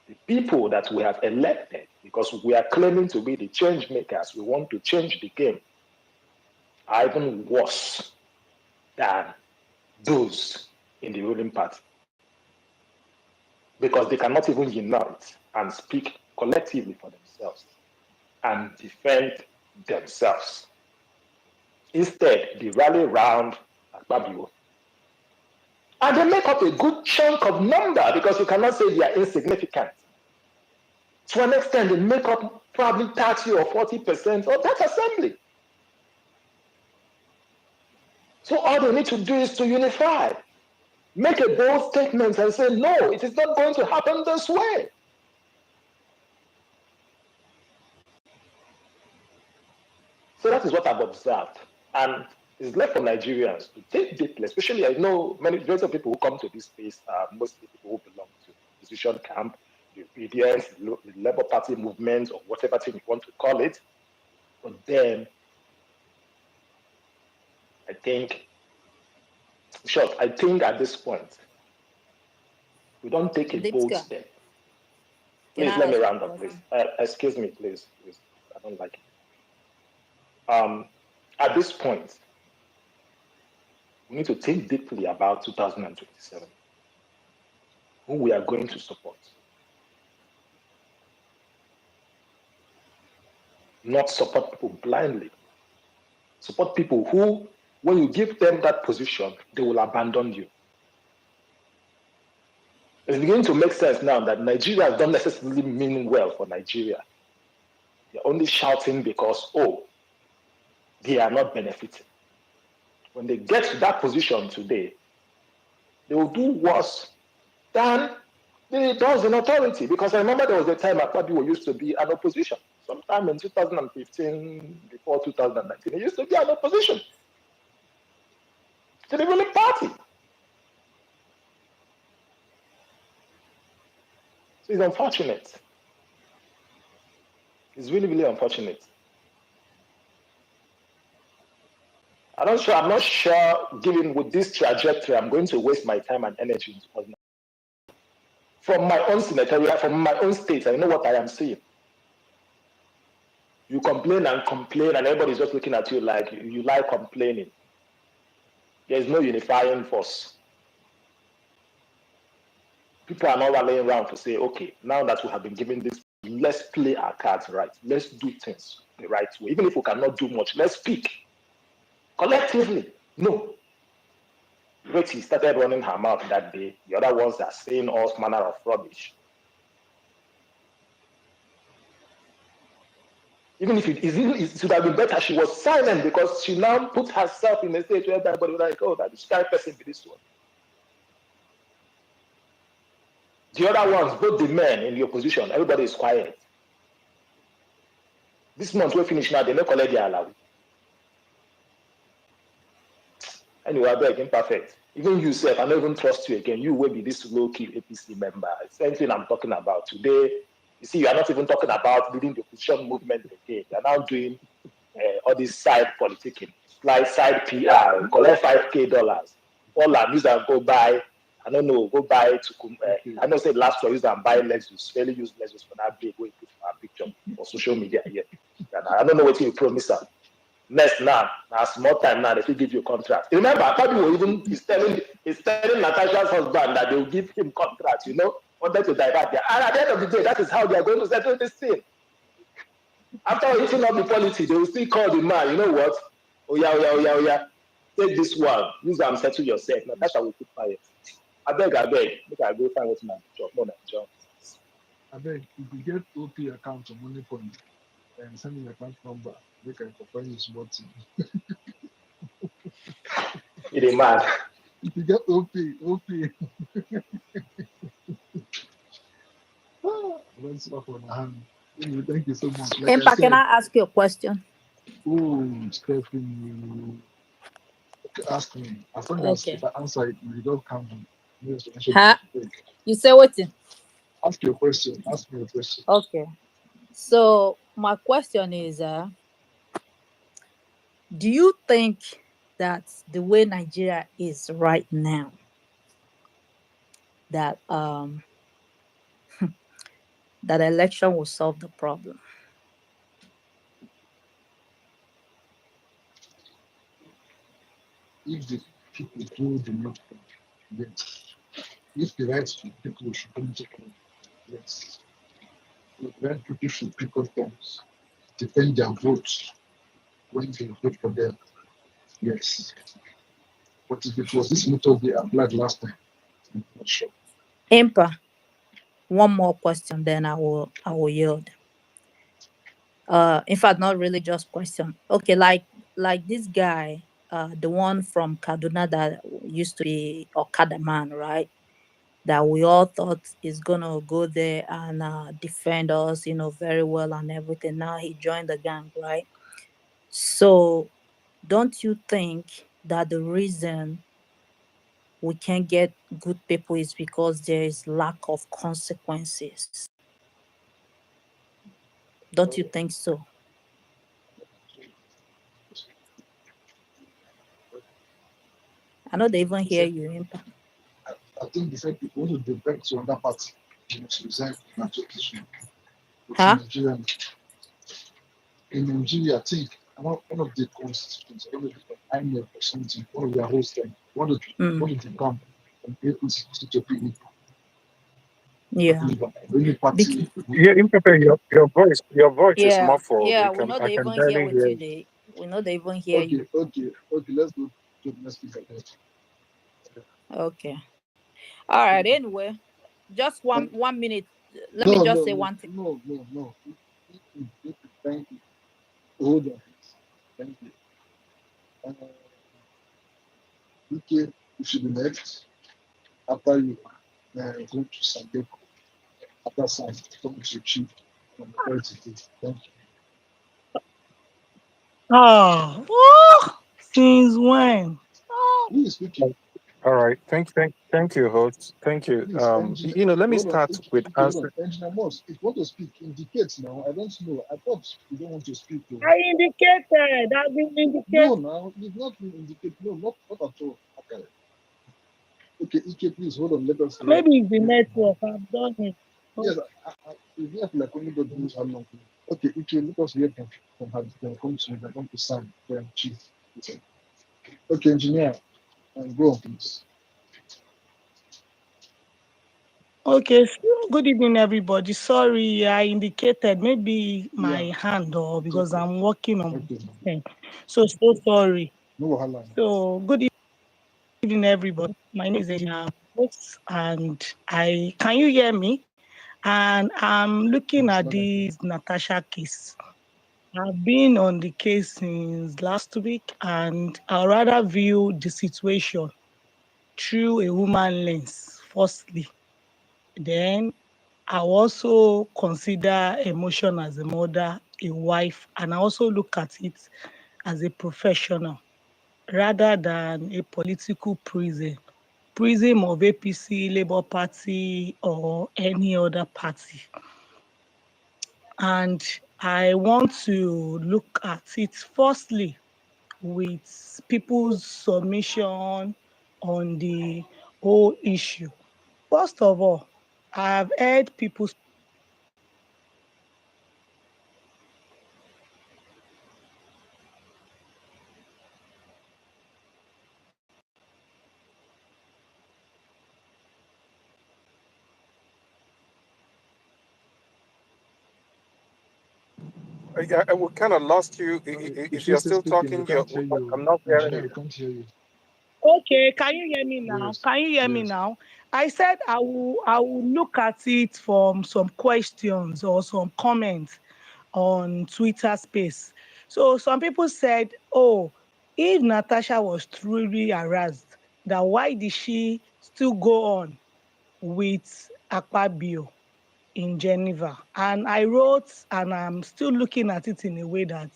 Speaker 8: The people that we have elected, because we are claiming to be the change makers, we want to change the game, are even worse than those in the ruling party. Because they cannot even unite and speak collectively for themselves and defend themselves. Instead, they rally around Akpabio. And they make up a good chunk of number, because you cannot say they are insignificant. To an extent, they make up probably 30 or 40% of that assembly. So all they need to do is to unify, make a bold statement and say, no, it is not going to happen this way. So that is what I've observed. And it's left for Nigerians to take deeply, especially I know many of people who come to this space are mostly people who belong to the opposition camp, the obedience, the Labour Party movement, or whatever thing you want to call it. But then, I think at this point, we don't take a bold step. Please let me round up, please. Excuse me, please. I don't like it. At this point, we need to think deeply about 2027, who we are going to support. Not support people blindly. Support people who, when you give them that position, they will abandon you. It's beginning to make sense now that Nigeria don't necessarily mean well for Nigeria. They're only shouting because, oh, they are not benefiting. When they get to that position today, they will do worse than those in authority. Because I remember there was a time Akpabio used to be an opposition. Sometime in 2015, before 2019, he used to be an opposition to the ruling party. So it's unfortunate. It's really, really unfortunate. I'm not sure, given with this trajectory, I'm going to waste my time and energy. From my own senatorial, from my own state, I know what I am seeing. You complain, and everybody's just looking at you like you like complaining. There's no unifying force. People are not rallying around to say, okay, now that we have been given this, let's play our cards right. Let's do things the right way. Even if we cannot do much, let's speak collectively. No. VICI started running her mouth that day. The other ones are saying all manner of rubbish. Even if it should have been better, she was silent because she now put herself in a state where everybody was like, oh, that this kind of person be this one. The other ones, both the men in the opposition, everybody is quiet. This month we finish now, they don't collect their allowance. Anyway, I beg, imperfect. Even you, self, I don't even trust you again. You will be this low-key APC member. Same thing I'm talking about today. You see, you are not even talking about leading the opposition movement again. You're now doing all this side politicking, like side PR, collect $5K. All our news and go buy, I don't know, go buy to, I know say last year use and buy Lexus, really use Lexus for that big way put for our picture for social media here. And I don't know what you promise her. Next now small time now, they will give you a contract. Remember, Akpabio even is telling Natasha's husband that they will give him contract, wanted to divert there. And at the end of the day, that is how they are going to settle this thing. After hitting up the policy, they will still call the man, you know what? Oh yeah. Take this one. Use and settle yourself. Natasha will keep quiet. I beg. Make I go find what's my job. No, job.
Speaker 18: I beg, if you get OP account or money point and send me your account number, we can compare you small thing.
Speaker 8: It is mad.
Speaker 18: If you get OP. Let's off on the hand. Anyway, thank you so much. Like
Speaker 6: Impa, can I ask you a question?
Speaker 18: Oh, Stephanie. Ask me. As long as if I answer it, you don't count me.
Speaker 6: Huh? You say what?
Speaker 18: Ask your question. Ask me a question.
Speaker 6: Okay. So my question is, do you think that the way Nigeria is right now, that that election will solve the problem?
Speaker 18: If the people do the not, yes. If the right people should come to come, yes. The right people should pick up things, defend their votes when they vote for them, yes. But if it was this method they applied last time, I'm not sure.
Speaker 6: Impa, one more question, then I will yield. In fact, not really just question. Okay, like this guy, the one from Kaduna that used to be Okada man, right? That we all thought is gonna go there and defend us, very well and everything. Now he joined the gang, right? So don't you think that the reason we can't get good people is because there is lack of consequences? Don't you think so? I know they even hear you, Impa.
Speaker 18: I think they said people want to defect to another party. You must resign from that position.
Speaker 6: Huh?
Speaker 18: In Nigeria, I think one of the constituents, one of the INF or something, one of their hosts, one of the camp, and APC to PE.
Speaker 6: Yeah.
Speaker 13: Yeah, Impepe, your voice is muffled.
Speaker 6: Yeah, we know they even hear what you did. We know they even hear you.
Speaker 18: Okay, let's go to the next speaker.
Speaker 6: Okay. All right, anyway, just one minute. Let me just say one thing.
Speaker 18: No. Thank you. Hold on. Thank you. Okay, you should be next. After you go to Sandepo. After sign, come to chief. Thank you.
Speaker 16: Since when?
Speaker 18: Who is speaking?
Speaker 13: All right. Thank you, host. Thank you. Let me start with answer.
Speaker 18: Engineer Moss, if you want to speak, indicate now. I don't know. I thought you don't want to speak.
Speaker 16: I indicated. I've been indicated.
Speaker 18: No, now you've not been indicated. No, not at all. Okay, EK, please hold on. Let us.
Speaker 16: Maybe it's the network. I've done it.
Speaker 18: Yes, we have like only got news how long. Okay, EK, let us hear from her. Then come to sign. Then chief. Okay, engineer, go on, please.
Speaker 16: Okay, so good evening, everybody. Sorry, I indicated maybe my hand or because I'm working on thing. So sorry.
Speaker 18: No,
Speaker 16: so good evening, everybody. My name is Engineer Moss, and can you hear me? And I'm looking at this Natasha case. I've been on the case since last week, and I'd rather view the situation through a woman lens, firstly. Then I also consider emotion as a mother, a wife, and I also look at it as a professional rather than a political prism of APC, Labour Party, or any other party. And I want to look at it firstly with people's submission on the whole issue. First of all, I've heard people.
Speaker 9: We kind of lost you. If
Speaker 18: If you're
Speaker 9: you're
Speaker 18: still
Speaker 9: still
Speaker 18: speaking, we
Speaker 9: talking,
Speaker 18: can't hear you.
Speaker 9: I'm not hearing
Speaker 18: Engineer,
Speaker 9: you.
Speaker 18: we can't hear you.
Speaker 16: Okay, can you hear me now?
Speaker 18: Yes,
Speaker 16: Can you hear me
Speaker 18: yes.
Speaker 16: now? I said I will look at it from some questions or some comments on Twitter space. So some people said, oh, if Natasha was truly harassed, that why did she still go on with Akpabio in Geneva? And I wrote, and I'm still looking at it in a way that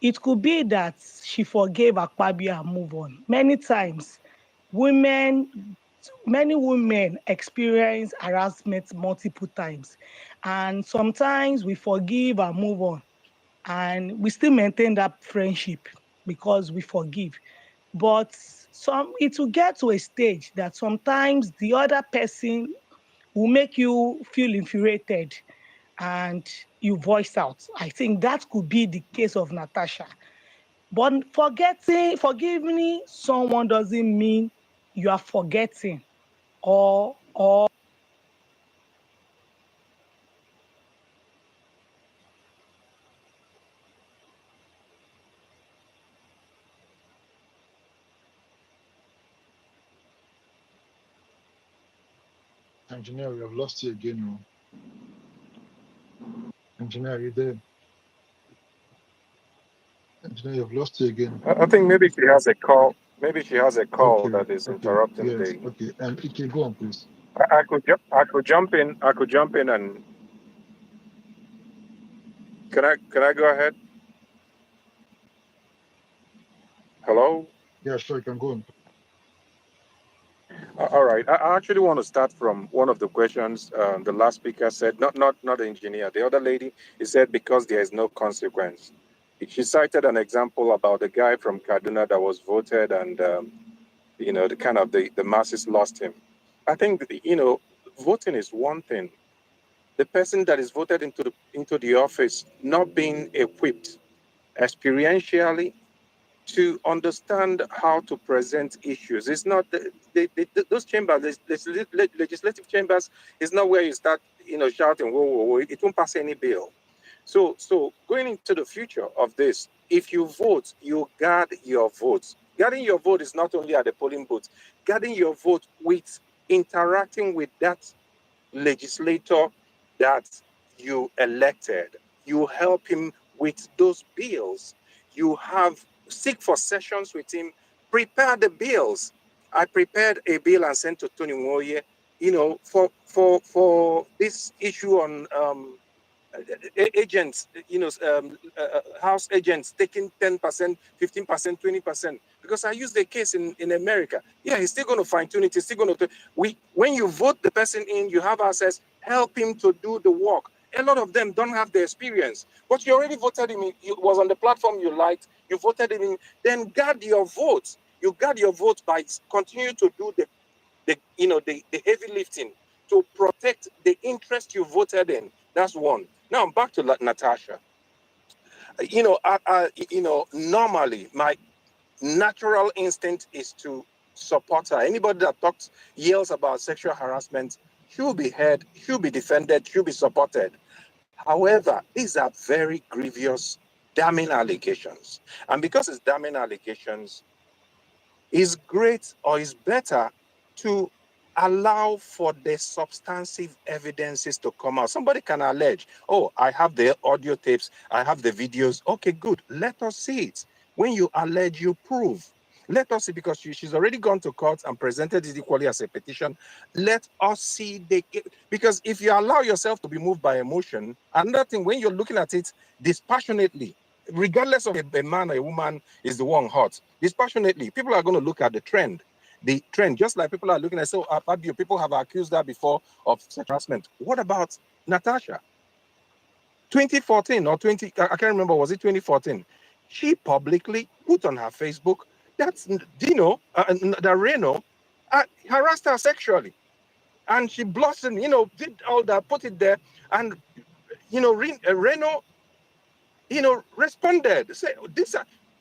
Speaker 16: it could be that she forgave Akpabio and move on. Many times, many women experience harassment multiple times. And sometimes we forgive and move on. And we still maintain that friendship because we forgive. But it will get to a stage that sometimes the other person will make you feel infuriated and you voice out. I think that could be the case of Natasha. But forgiving someone doesn't mean you are forgetting or
Speaker 18: Engineer, we have lost you again. No. Engineer, are you there? Engineer, you've lost you again.
Speaker 9: I think maybe she has a call. Maybe she has a call
Speaker 18: Okay,
Speaker 9: that is
Speaker 18: okay,
Speaker 9: interrupting
Speaker 18: yes,
Speaker 9: the.
Speaker 18: okay. And you can go on, please.
Speaker 9: I could jump in. I could jump in and can I go ahead? Hello.
Speaker 18: Yeah, sure, you can go on.
Speaker 9: All right. I actually want to start from one of the questions the last speaker said. Not the engineer. The other lady. He said because there is no consequence. She cited an example about the guy from Kaduna that was voted and the masses lost him. I think voting is one thing. The person that is voted into the office not being equipped experientially to understand how to present issues. It's not those chambers, legislative chambers, is not where you start, shouting, whoa, whoa, whoa. It won't pass any bill. So going into the future of this, if you vote, you guard your vote. Guarding your vote is not only at the polling booth, guarding your vote with interacting with that legislator that you elected. You help him with those bills. You have seek for sessions with him, prepare the bills. I prepared a bill and sent to Tony Moye, for this issue on agents, house agents taking 10%, 15%, 20%. Because I used the case in America. Yeah, he's still going to fine tune it. He's still going to. When you vote the person in, you have access. Help him to do the work. A lot of them don't have the experience, but you already voted him in. You was on the platform you liked. You voted him in. Then guard your vote. You guard your vote by continue to do the heavy lifting to protect the interest you voted in. That's one. Now back to Natasha. Normally my natural instinct is to support her. Anybody that yells about sexual harassment should be heard, should be defended, should be supported. However, these are very grievous, damning allegations. And because it's damning allegations, it's great or it's better to allow for the substantive evidences to come out. Somebody can allege, oh, I have the audio tapes, I have the videos. Okay, good. Let us see it. When you allege, you prove. Let us see, because she's already gone to court and presented it equally as a petition. Let us see because if you allow yourself to be moved by emotion, another thing, when you're looking at it dispassionately, regardless of a man or a woman is the one hurt, dispassionately, people are going to look at the trend, just like people are looking at, so Akpabio, people have accused her before of sexual harassment. What about Natasha? 2014 or 20, I can't remember, was it 2014? She publicly put on her Facebook that Dino, that Reno, harassed her sexually. And she blushed and, did all that, put it there. And, Reno, responded. Say,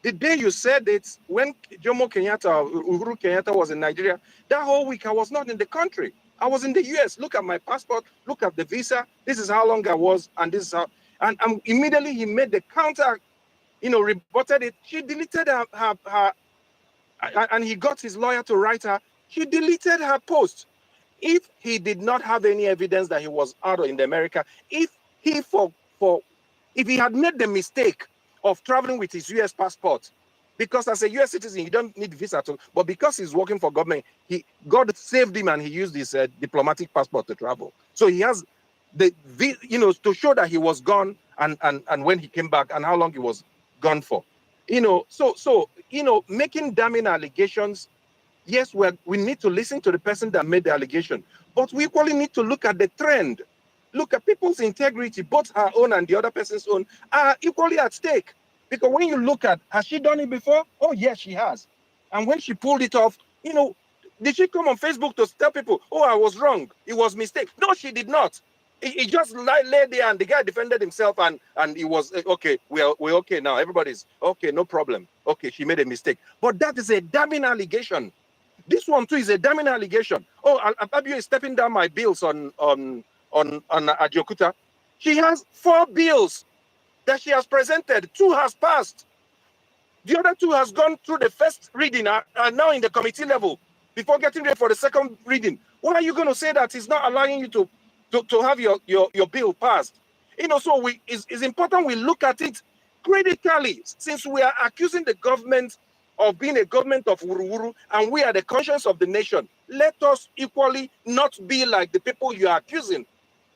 Speaker 9: the day you said it, when Jomo Kenyatta, Uhuru Kenyatta was in Nigeria, that whole week I was not in the country. I was in the US. Look at my passport. Look at the visa. This is how long I was, and this is how. And immediately he made the counter, rebutted it. She deleted her, and he got his lawyer to write her. She deleted her post. If he did not have any evidence that he was out in America, if he if he had made the mistake of traveling with his US passport, because as a US citizen, you don't need visa to, but because he's working for government, God saved him and he used his diplomatic passport to travel. So he has to show that he was gone and when he came back and how long he was gone for. So making damning allegations. Yes, we need to listen to the person that made the allegation, but we equally need to look at the trend. Look at people's integrity, both her own and the other person's own, are equally at stake. Because when you look at, has she done it before? Oh, yes, she has. And when she pulled it off, did she come on Facebook to tell people, oh, I was wrong, it was mistake? No, she did not. He just lay there and the guy defended himself and he was, okay, we're okay now. Everybody's okay, no problem. Okay, she made a mistake. But that is a damning allegation. This one too is a damning allegation. Oh, Akpabio is stepping down my bills on Ajokuta. She has 4 bills that she has presented. 2 has passed. The other 2 has gone through the first reading and now in the committee level before getting ready for the second reading. Why are you going to say that he's not allowing you to have your bill passed? So it's important we look at it critically, since we are accusing the government of being a government of wuru-wuru, and we are the conscience of the nation. Let us equally not be like the people you are accusing.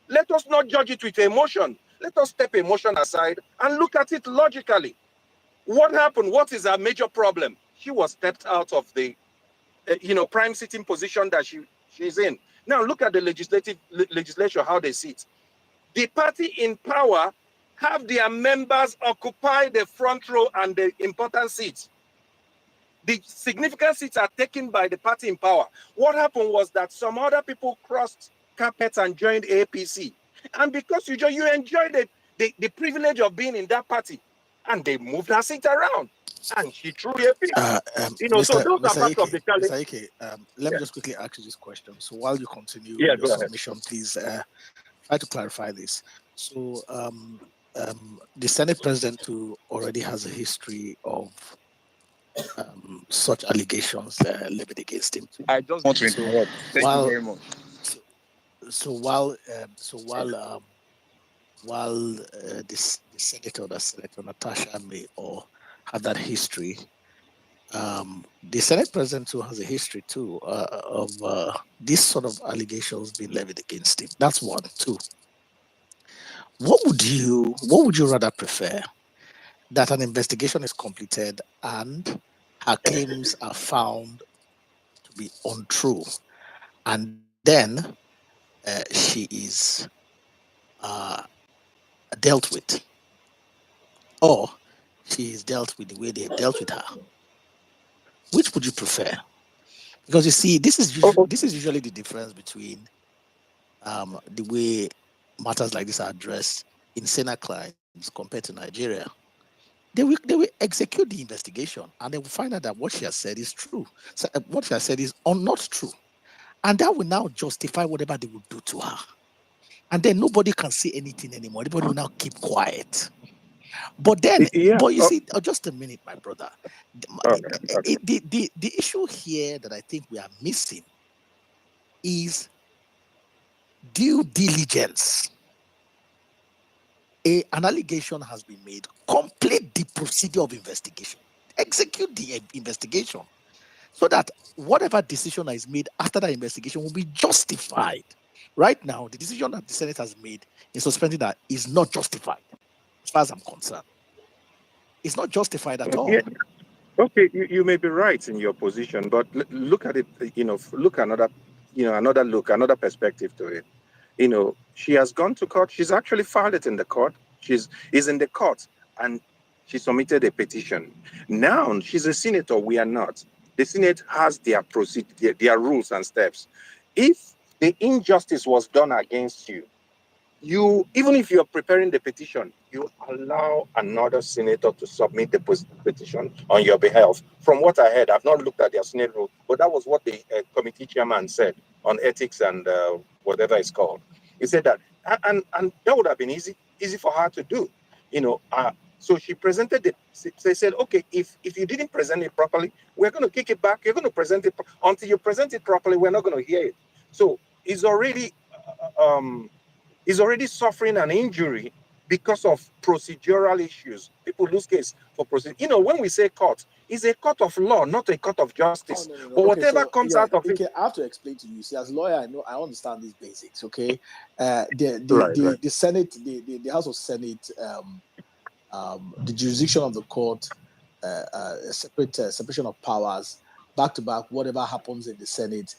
Speaker 9: Let us not judge it with emotion. Let us step emotion aside and look at it logically. What happened? What is our major problem? She was stepped out of the, prime sitting position that she's in. Now look at the legislature, how they sit. The party in power have their members occupy the front row and the important seats. The significant seats are taken by the party in power. What happened was that some other people crossed carpets and joined APC. And because you enjoyed the privilege of being in that party, and they moved her seat around. And she threw a fit. So those are part of the challenge.
Speaker 5: Mr. Ike, let me just quickly ask you this question. So while you continue
Speaker 9: your
Speaker 5: submission, please try to clarify this. So the Senate President who already has a history of such allegations levied against him.
Speaker 3: I just want to interrupt. Thank you very much.
Speaker 5: So while the senator, Senator Natasha may or have that history, the Senate President who has a history too of this sort of allegations being levied against him. That's 1. 2. What would you rather prefer? That an investigation is completed and her claims are found to be untrue, and then she is dealt with, or she is dealt with the way they dealt with her? Which would you prefer? Because you see, this is usually the difference between the way matters like this are addressed in Senate crimes compared to Nigeria. They will execute the investigation and they will find out that what she has said is true. So, what she has said is not true. And that will now justify whatever they will do to her. And then nobody can say anything anymore. Everybody will now keep quiet. But then, but you see, just a minute, my brother. The issue here that I think we are missing
Speaker 12: is due diligence. An allegation has been made. Complete the procedure of investigation. Execute the investigation so that whatever decision is made after that investigation will be justified. Right now, the decision that the Senate has made in suspending that is not justified, as far as I'm concerned. It's not justified at all.
Speaker 9: Yeah. Okay, you may be right in your position, but look at it, look another perspective to it. She has gone to court. She's actually filed it in the court. Is in the court, and she submitted a petition. Now she's a senator. We are not. The Senate has their their rules and steps. If the injustice was done against you, even if you're preparing the petition, you allow another senator to submit the petition on your behalf. From what I heard, I've not looked at their Senate rule, but that was what the committee chairman said on ethics and whatever it's called. He said that, and that would have been easy for her to do. So she presented it. They said, okay, if you didn't present it properly, we're going to kick it back. You're going to present it until you present it properly. We're not going to hear it. So it's already suffering an injury because of procedural issues. People lose case for procedure. When we say court, it's a court of law, not a court of justice.
Speaker 12: No.
Speaker 9: But whatever comes out of it.
Speaker 12: I have to explain to you. See, as a lawyer, I understand these basics. Okay, the Senate, the House of Senate, the jurisdiction of the court, separation of powers, back to back. Whatever happens in the Senate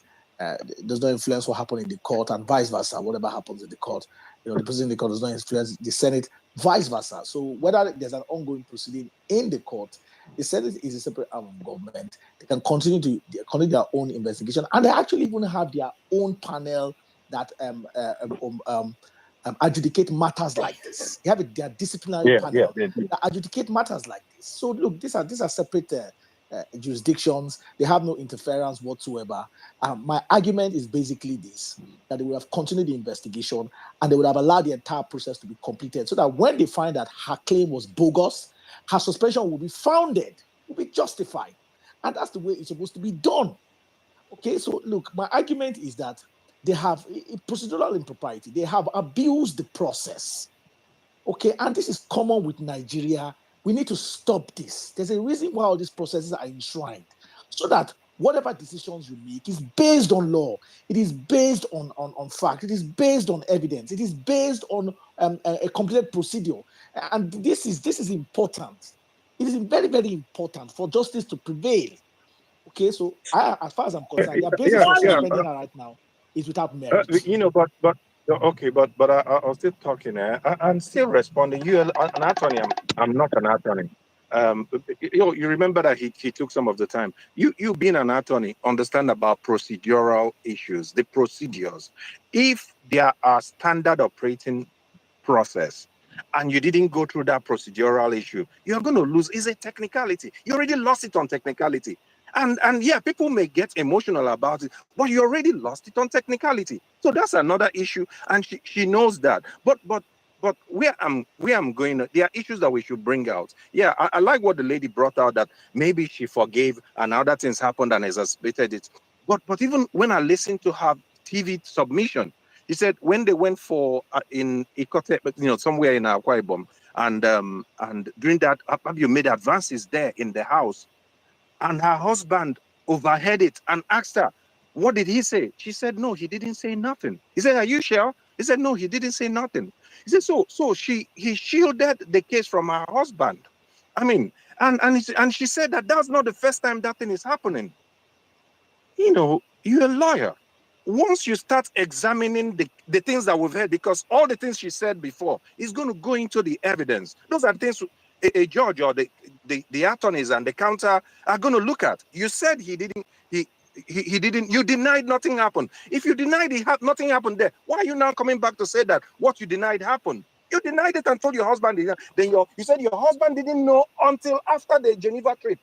Speaker 12: does not influence what happens in the court, and vice versa. Whatever happens in the court, the president of the court does not influence the Senate, vice versa. So whether there's an ongoing proceeding in the court, the Senate is a separate arm of government. They can continue their own investigation, and they actually even have their own panel that adjudicate matters like this. They have their disciplinary panel that adjudicate matters like this. So look, these are separate jurisdictions. They have no interference whatsoever. My argument is basically this: that they would have continued the investigation and they would have allowed the entire process to be completed, so that when they find that her claim was bogus, her suspension will be founded, will be justified, and that's the way it's supposed to be done. Okay, so look, my argument is that they have procedural impropriety. They have abused the process. Okay, and this is common with Nigeria. We need to stop this. There's a reason why all these processes are enshrined, so that whatever decisions you make is based on law. It is based on fact. It is based on evidence. It is based on a completed procedure. And this is important. It is very, very important for justice to prevail. Okay, so as far as I'm concerned, their basis for suspending her right now is without merit.
Speaker 9: But I'll still talking. I'm still responding. You're an attorney. I'm not an attorney. You remember that he took some of the time. You being an attorney, understand about procedural issues, the procedures. If there are standard operating process and you didn't go through that procedural issue, you're going to lose. It's a technicality. You already lost it on technicality. And yeah, people may get emotional about it, but you already lost it on technicality. So that's another issue, and she knows that. But where I'm going, there are issues that we should bring out. Yeah, I like what the lady brought out, that maybe she forgave and other things happened and exacerbated it. But even when I listened to her TV submission, he said when they went for in Ikote, somewhere in Akwa Ibom, and during that, Akpabio made advances there in the house. And her husband overheard it and asked her, what did he say? She said, no, he didn't say nothing. He said, are you sure? He said, no, he didn't say nothing. He said, so he shielded the case from her husband. I mean, and she said that that's not the first time that thing is happening. You're a lawyer. Once you start examining the things that we've heard, because all the things she said before is going to go into the evidence. Those are things a judge or the attorneys and the counter are going to look at. You said he didn't, you denied nothing happened. If you denied nothing happened there, why are you now coming back to say that what you denied happened? You denied it and told your husband, then you said your husband didn't know until after the Geneva trip.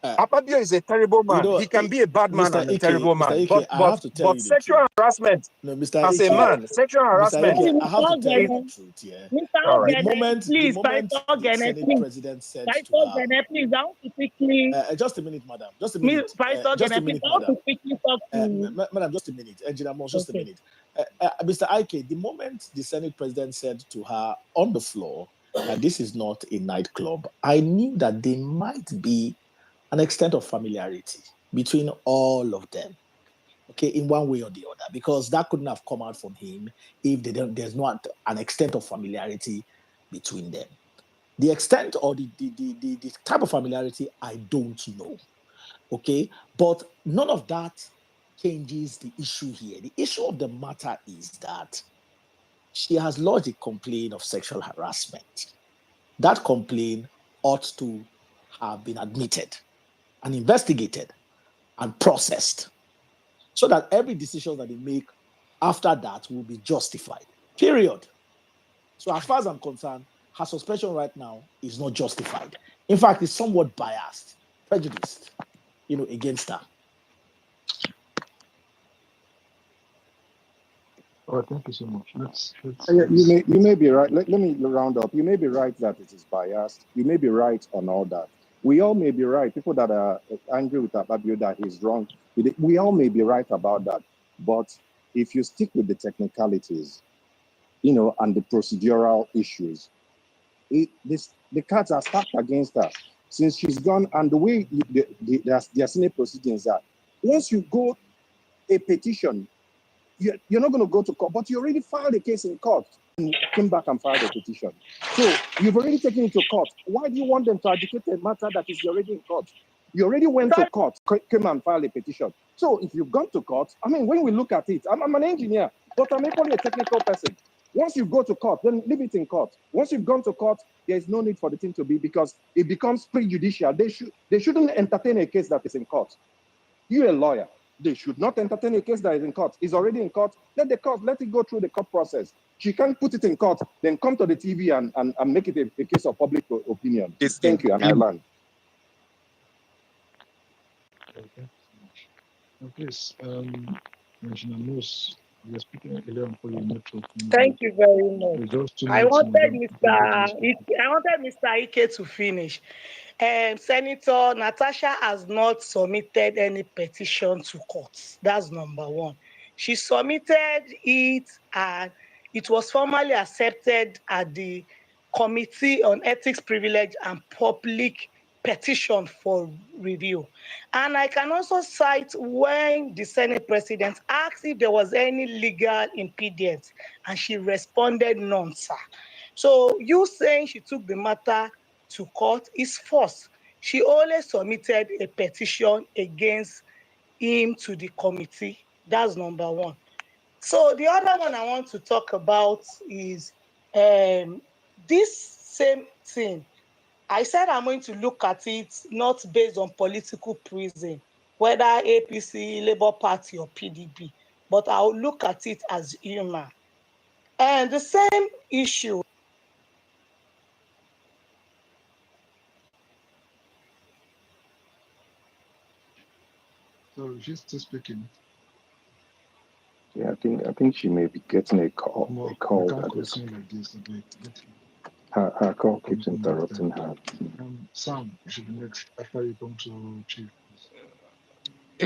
Speaker 9: Akpabio is a terrible man. He can be a bad man and a terrible man. But sexual harassment as a man, sexual harassment.
Speaker 5: I have to tell you the truth, yeah.
Speaker 17: All
Speaker 5: right.
Speaker 17: Please,
Speaker 5: the Senate president said to her,
Speaker 17: please, I want to quickly.
Speaker 5: Just a minute, madam. Just a minute. Just a minute, madam. Madam, just a minute. Engineer Moss, just a minute. Mr. Ike, the moment the Senate president said to her on the floor that this is not a nightclub, I knew that there might be an extent of familiarity between all of them. Okay, in one way or the other, because that couldn't have come out from him if there's not an extent of familiarity between them. The extent or the type of familiarity, I don't know. Okay, but none of that changes the issue here. The issue of the matter is that she has lodged a complaint of sexual harassment. That complaint ought to have been admitted and investigated and processed, so that every decision that they make after that will be justified. Period. So as far as I'm concerned, her suspension right now is not justified. In fact, it's somewhat biased, prejudiced, against her.
Speaker 18: All right, thank you so much. Let's
Speaker 10: you may be right. Let me round up. You may be right that it is biased. You may be right on all that. We all may be right. People that are angry with Akpabio that he's wrong, we all may be right about that. But if you stick with the technicalities, and the procedural issues, the cards are stacked against her. Since she's gone, and the way the Senate proceedings are, once you go a petition, you're not going to go to court, but you already filed a case in court and came back and filed a petition. So you've already taken it to court. Why do you want them to adjudicate a matter that is already in court? You already went to court, came and filed a petition. So if you've gone to court, when we look at it, I'm an engineer, but I'm equally a technical person. Once you go to court, then leave it in court. Once you've gone to court, there is no need for the thing to be, because it becomes prejudicial. They shouldn't entertain a case that is in court. You're a lawyer. They should not entertain a case that is in court. It's already in court. Let it go through the court process. She can't put it in court, then come to the TV and make it a case of public opinion. Thank you, and I learned.
Speaker 18: Please, Commissioner Moose, you're speaking earlier on for your network.
Speaker 22: Thank you very much. I wanted Mr. Ike to finish. Senator Natasha has not submitted any petition to court. That's number one. She submitted it and it was formally accepted at the Committee on Ethics, Privilege and Public Petition for review. And I can also cite when the Senate President asked if there was any legal impediment, and she responded, none, sir. So you saying she took the matter to court is false. She only submitted a petition against him to the committee. That's number one. So the other one I want to talk about is this same thing. I said I'm going to look at it not based on political prism, whether APC, Labour Party, or PDP, but I'll look at it as human. And the same issue.
Speaker 18: So she's still speaking.
Speaker 10: Yeah, I think she may be getting a call.
Speaker 18: No,
Speaker 10: a call
Speaker 18: can't
Speaker 10: that is.
Speaker 18: continue like this.
Speaker 10: Her call keeps interrupting her.
Speaker 18: Sam, you should be next after you come to Chief.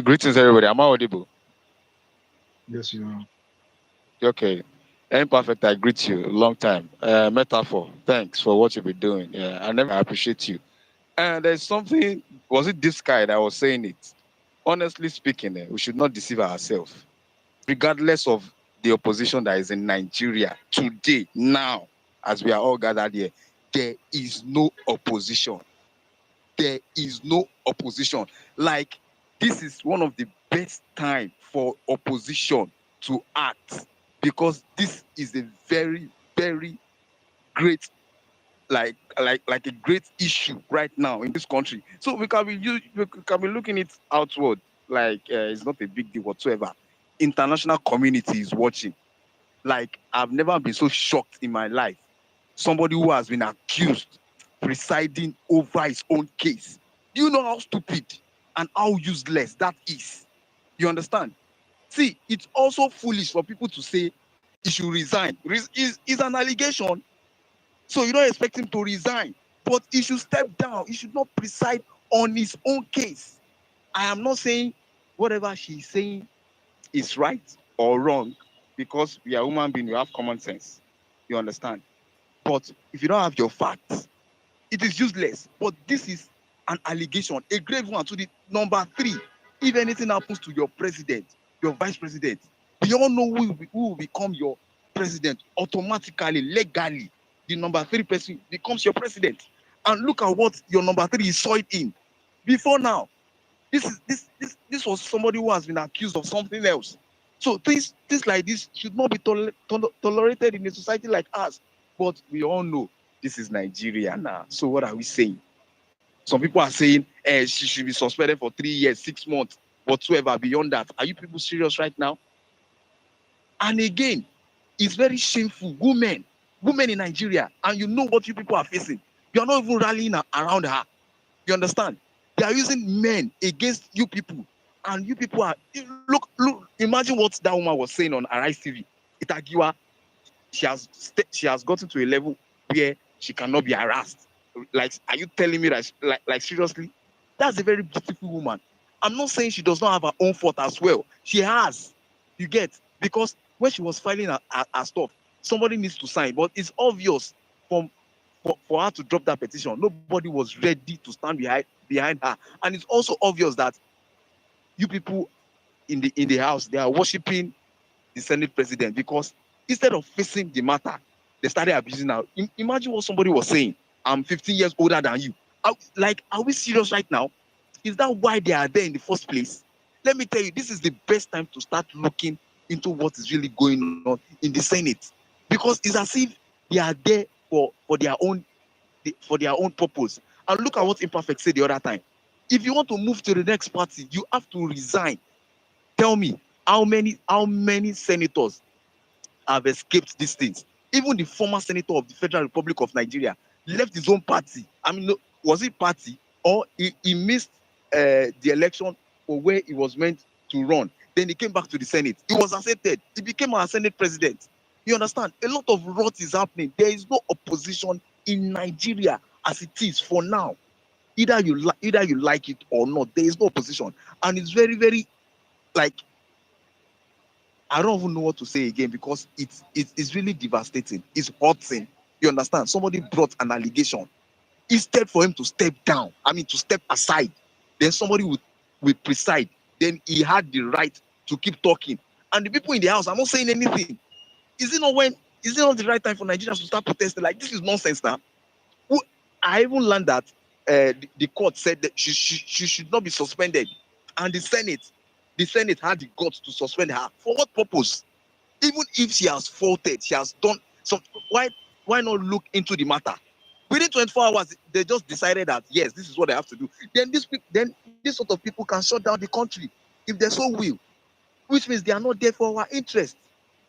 Speaker 3: Greetings, everybody. Am I audible?
Speaker 18: Yes, you are.
Speaker 3: Okay. Imperfect, I greet you. Long time. Metaphor, thanks for what you've been doing. Yeah, I appreciate you. And there's something, was it this guy that was saying it? Honestly speaking, we should not deceive ourselves. Regardless of the opposition that is in Nigeria today, now, as we are all gathered here, there is no opposition. There is no opposition. Like, this is one of the best time for opposition to act, because this is a very, very great, like a great issue right now in this country. So we can be looking it outward like it's not a big deal whatsoever. International community is watching. Like, I've never been so shocked in my life. Somebody who has been accused presiding over his own case. Do you know how stupid and how useless that is? You understand? See, it's also foolish for people to say he should resign. It's an allegation. So you don't expect him to resign. But he should step down. He should not preside on his own case. I am not saying whatever she's saying is right or wrong, because we are human beings, we have common sense. You understand? But if you don't have your facts, it is useless. But this is an allegation, a grave one. To the number 3, if anything happens to your president, your vice president, we all know who will become your president automatically, legally. The number 3 person becomes your president. And look at what your number 3 is soiled in. Before now, this was somebody who has been accused of something else. So things like this should not be tolerated in a society like ours. But we all know this is Nigeria now. So what are we saying? Some people are saying she should be suspended for 3 years, 6 months, whatsoever. Beyond that, are you people serious right now? And again, it's very shameful. Women in Nigeria, and you know what you people are facing. You are not even rallying around her. You understand? They are using men against you people, and you people are look. Imagine what that woman was saying on Arise TV. Itagiwa, she has gotten to a level where she cannot be harassed. Like, are you telling me that? Like seriously? That's a very beautiful woman. I'm not saying she does not have her own fault as well. She has. You get? Because when she was filing her stuff, somebody needs to sign. But it's obvious for her to drop that petition, nobody was ready to stand behind her. And it's also obvious that you people in the house, they are worshiping the Senate president, because instead of facing the matter, they started abusing her. Imagine what somebody was saying. I'm 15 years older than you. Are we serious right now? Is that why they are there in the first place? Let me tell you, this is the best time to start looking into what is really going on in the Senate, because it's as if they are there for their own purpose. And look at what Imperfect said the other time. If you want to move to the next party, you have to resign. Tell me, how many senators have escaped these things? Even the former senator of the Federal Republic of Nigeria left his own party. I mean, was it party, or he missed the election for where he was meant to run? Then he came back to the Senate. He was accepted. He became our Senate president. You understand? A lot of rot is happening. There is no opposition in Nigeria as it is for now. Either you like it or not, there is no opposition. And it's very, very, like, I don't even know what to say again, because it's really devastating. It's hurting. You understand? Somebody brought an allegation. Instead for him to step down, to step aside, then somebody would preside. Then he had the right to keep talking. And the people in the house are not saying anything. Is it not the right time for Nigerians to start protesting? Like, this is nonsense now. I even learned that the court said that she should not be suspended. And the Senate had the guts to suspend her. For what purpose? Even if she has faulted, she has done some. Why not look into the matter? Within 24 hours, they just decided that yes, this is what they have to do. Then this sort of people can shut down the country if they so will, which means they are not there for our interest.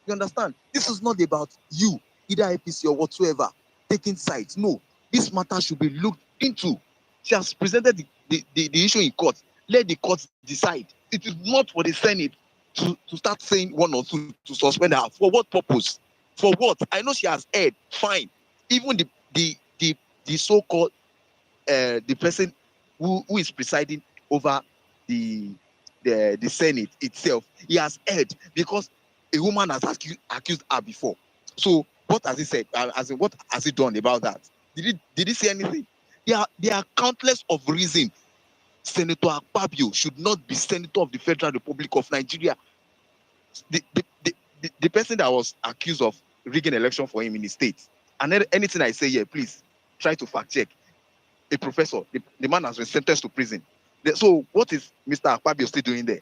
Speaker 3: You understand? This is not about you, either APC or whatsoever, taking sides. No, this matter should be looked into. She has presented the issue in court. Let the court decide. It is not for the Senate to start saying one or two to suspend her. For what purpose? For what? I know she has heard. Fine. Even the so-called the person who is presiding over the Senate itself, he has heard, because a woman has accused her before. So what has he said? What has he done about that? Did he say anything? There are countless of reasons Senator Akpabio should not be Senator of the Federal Republic of Nigeria. The person that was accused of rigging election for him in the state, and anything I say here, please try to fact check. A professor, the man has been sentenced to prison. So what is Mr. Akpabio still doing there?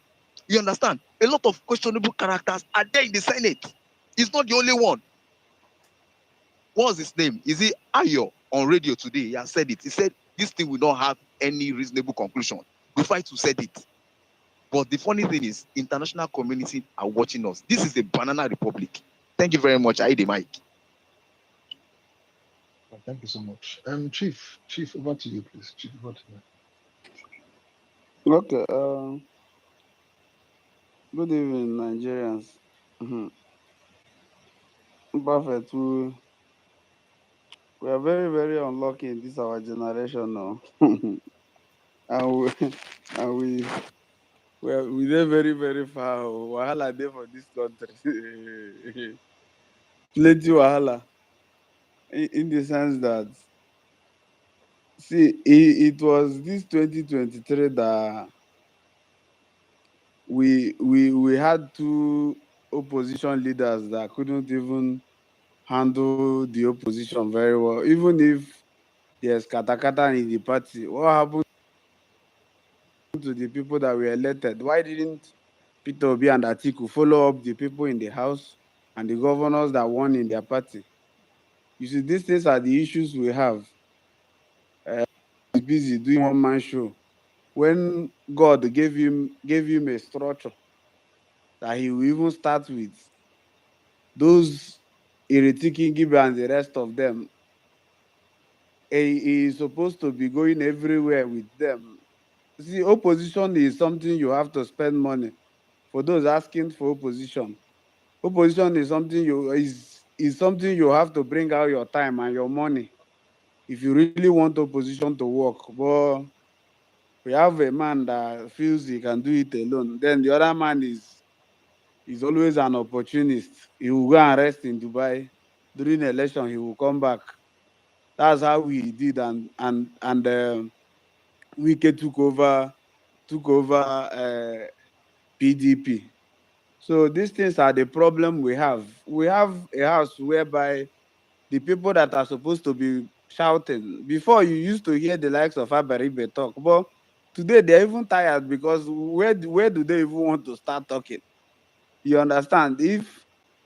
Speaker 3: You understand? A lot of questionable characters are there in the Senate. He's not the only one. What's his name? Is he Ayo on radio today? He has said it. He said this thing will not have any reasonable conclusion. The fight to said it. But the funny thing is, international community are watching us. This is a banana republic. Thank you very much. I the mic.
Speaker 18: Thank you so much. Chief, over to you, please. Chief, over to you.
Speaker 4: Okay. Good evening, Nigerians. Perfect. We are very, very unlucky in this our generation now. and we and we dey very, very far. Wahala dey for this country. Plenty wahala. In the sense that, see, it was this 2023 that we had two opposition leaders that couldn't even handle the opposition very well. Even if there's katakata in the party, what happened to the people that were elected? Why didn't Peter Obi and Atiku follow up the people in the house and the governors that won in their party? You see, these things are the issues we have. He's busy doing one man show. When God gave him a structure that he will even start with, those Iretikin Gibe and the rest of them, he is supposed to be going everywhere with them. See, opposition is something you have to spend money. For those asking for opposition is something something you have to bring out your time and your money if you really want opposition to work. But we have a man that feels he can do it alone. Then the other man is always an opportunist. He will go and rest in Dubai. During election, he will come back. That's how he did, and Wike took over PDP. So these things are the problem we have. We have a house whereby the people that are supposed to be shouting, before you used to hear the likes of Abaribe talk, but today they're even tired because where do they even want to start talking? You understand? If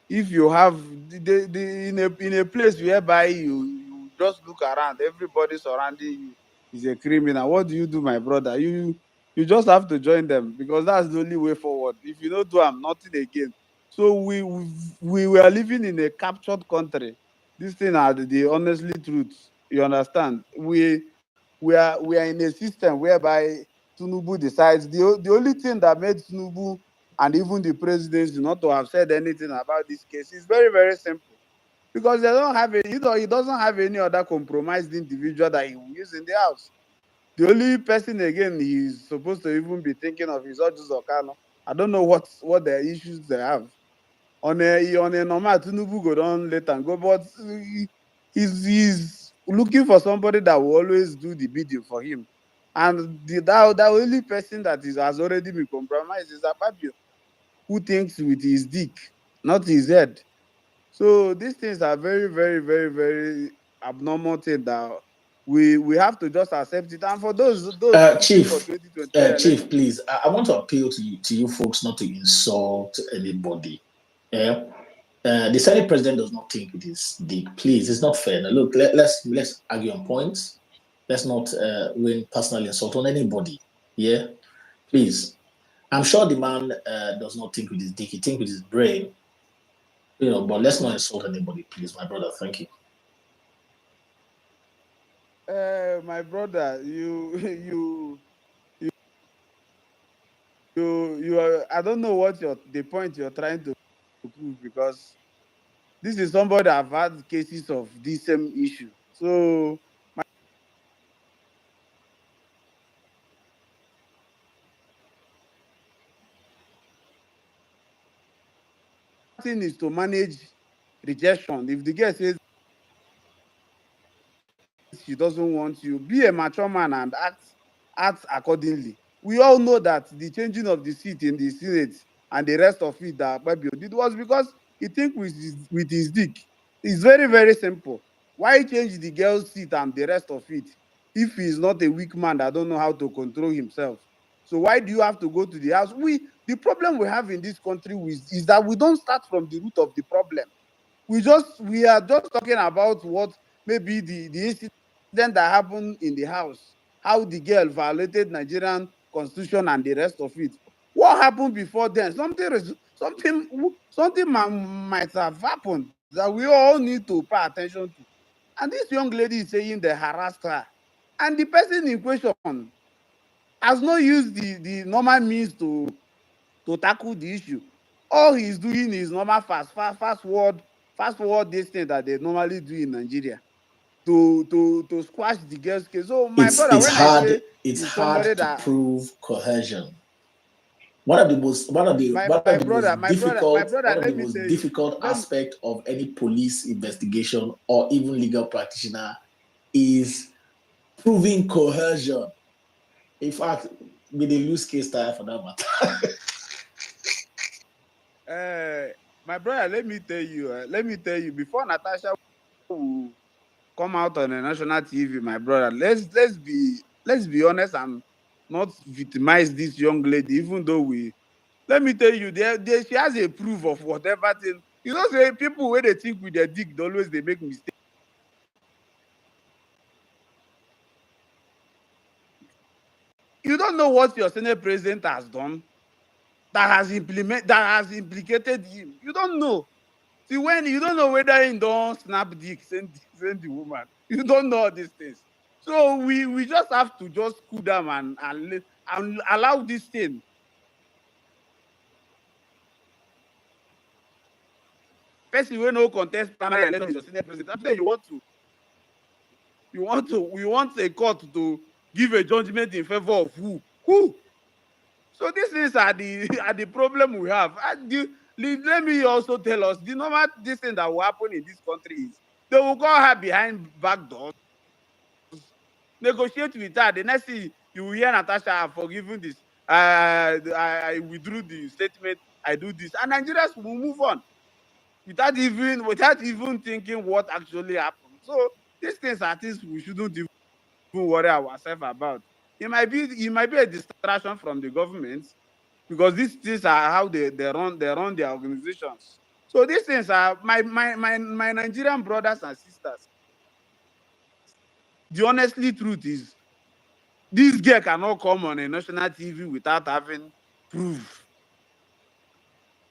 Speaker 4: you have in a place whereby you just look around, everybody surrounding you is a criminal. What do you do, my brother? You just have to join them because that's the only way forward. If you don't do them, nothing again. So we were living in a captured country. This thing are the honestly truth. You understand? We are in a system whereby Tinubu decides the only thing that made Tinubu and even the presidency not to have said anything about this case is very, very simple. Because they don't have he doesn't have any other compromised individual that he will use in the house. The only person again he's supposed to even be thinking of is Ojus Okano. I don't know what their issues they have. On a normal Tinubu go down let and go, but he's looking for somebody that will always do the bidding for him. And the only person that has already been compromised is Akpabio, who thinks with his dick, not his head. So these things are very, very, very, very abnormal thing that we have to just accept it. And for those looking for
Speaker 12: Chief,
Speaker 4: 2023 election,
Speaker 12: Chief, please, I want to appeal to you folks not to insult anybody. Yeah. The Senate president does not think with his dick. Please, it's not fair. Now, look, let's argue on points. Let's not win personal insult on anybody. Yeah, please. I'm sure the man does not think with his dick. He thinks with his brain. But let's not insult anybody, please, my brother. Thank you.
Speaker 4: my brother, you are, I don't know what the point you're trying to prove, because this is somebody I've had cases of this same issue. So my thing is to manage rejection. If the girl says she doesn't want you, be a mature man and act accordingly. We all know that the changing of the seat in the Senate and the rest of it that Akpabio did was because he think with his dick. It's very, very simple. Why change the girl's seat and the rest of it if he's not a weak man that don't know how to control himself? So why do you have to go to the house? The problem we have in this country is that we don't start from the root of the problem. We are just talking about what maybe the incident that happened in the house, how the girl violated Nigerian constitution and the rest of it. What happened before then? Something might have happened that we all need to pay attention to. And this young lady is saying they harassed her. And the person in question has not used the normal means to tackle the issue. All he's doing is normal fast forward this thing that they normally do in Nigeria to squash the girls' case. So my brother, when I say
Speaker 5: it's
Speaker 4: he's
Speaker 5: hard
Speaker 4: somebody
Speaker 5: to
Speaker 4: that
Speaker 5: prove coercion. One of the most difficult aspect of any police investigation or even legal practitioner is proving coercion. In fact, we dey lose case tire for that matter.
Speaker 4: My brother, let me tell you, before Natasha will come out on a national TV, my brother, let's be honest and not victimize this young lady, even though let me tell you, she has a proof of whatever thing. You know, say people where they think with their dick, they always they make mistakes. You don't know what your Senate president has done that has implicated him. You don't know. See, when you don't know whether he don't snap dick, send the woman. You don't know all these things. So we just have to just cool down and allow this thing. First, you will no contest primary election is your Senate president. After you want a court to give a judgment in favor of who? Who? So these things are the problem we have. Let me also tell us the normal this thing that will happen in this country is they will call her behind back doors, negotiate with her. The next thing you will hear Natasha, I've forgiven this. I withdrew the statement. I do this, and Nigerians will move on without even thinking what actually happened. So these things are things we shouldn't even worry ourselves about. It might be a distraction from the government because these things are how they run their organizations. So these things are my Nigerian brothers and sisters. The honestly truth is this girl cannot come on a national TV without having proof.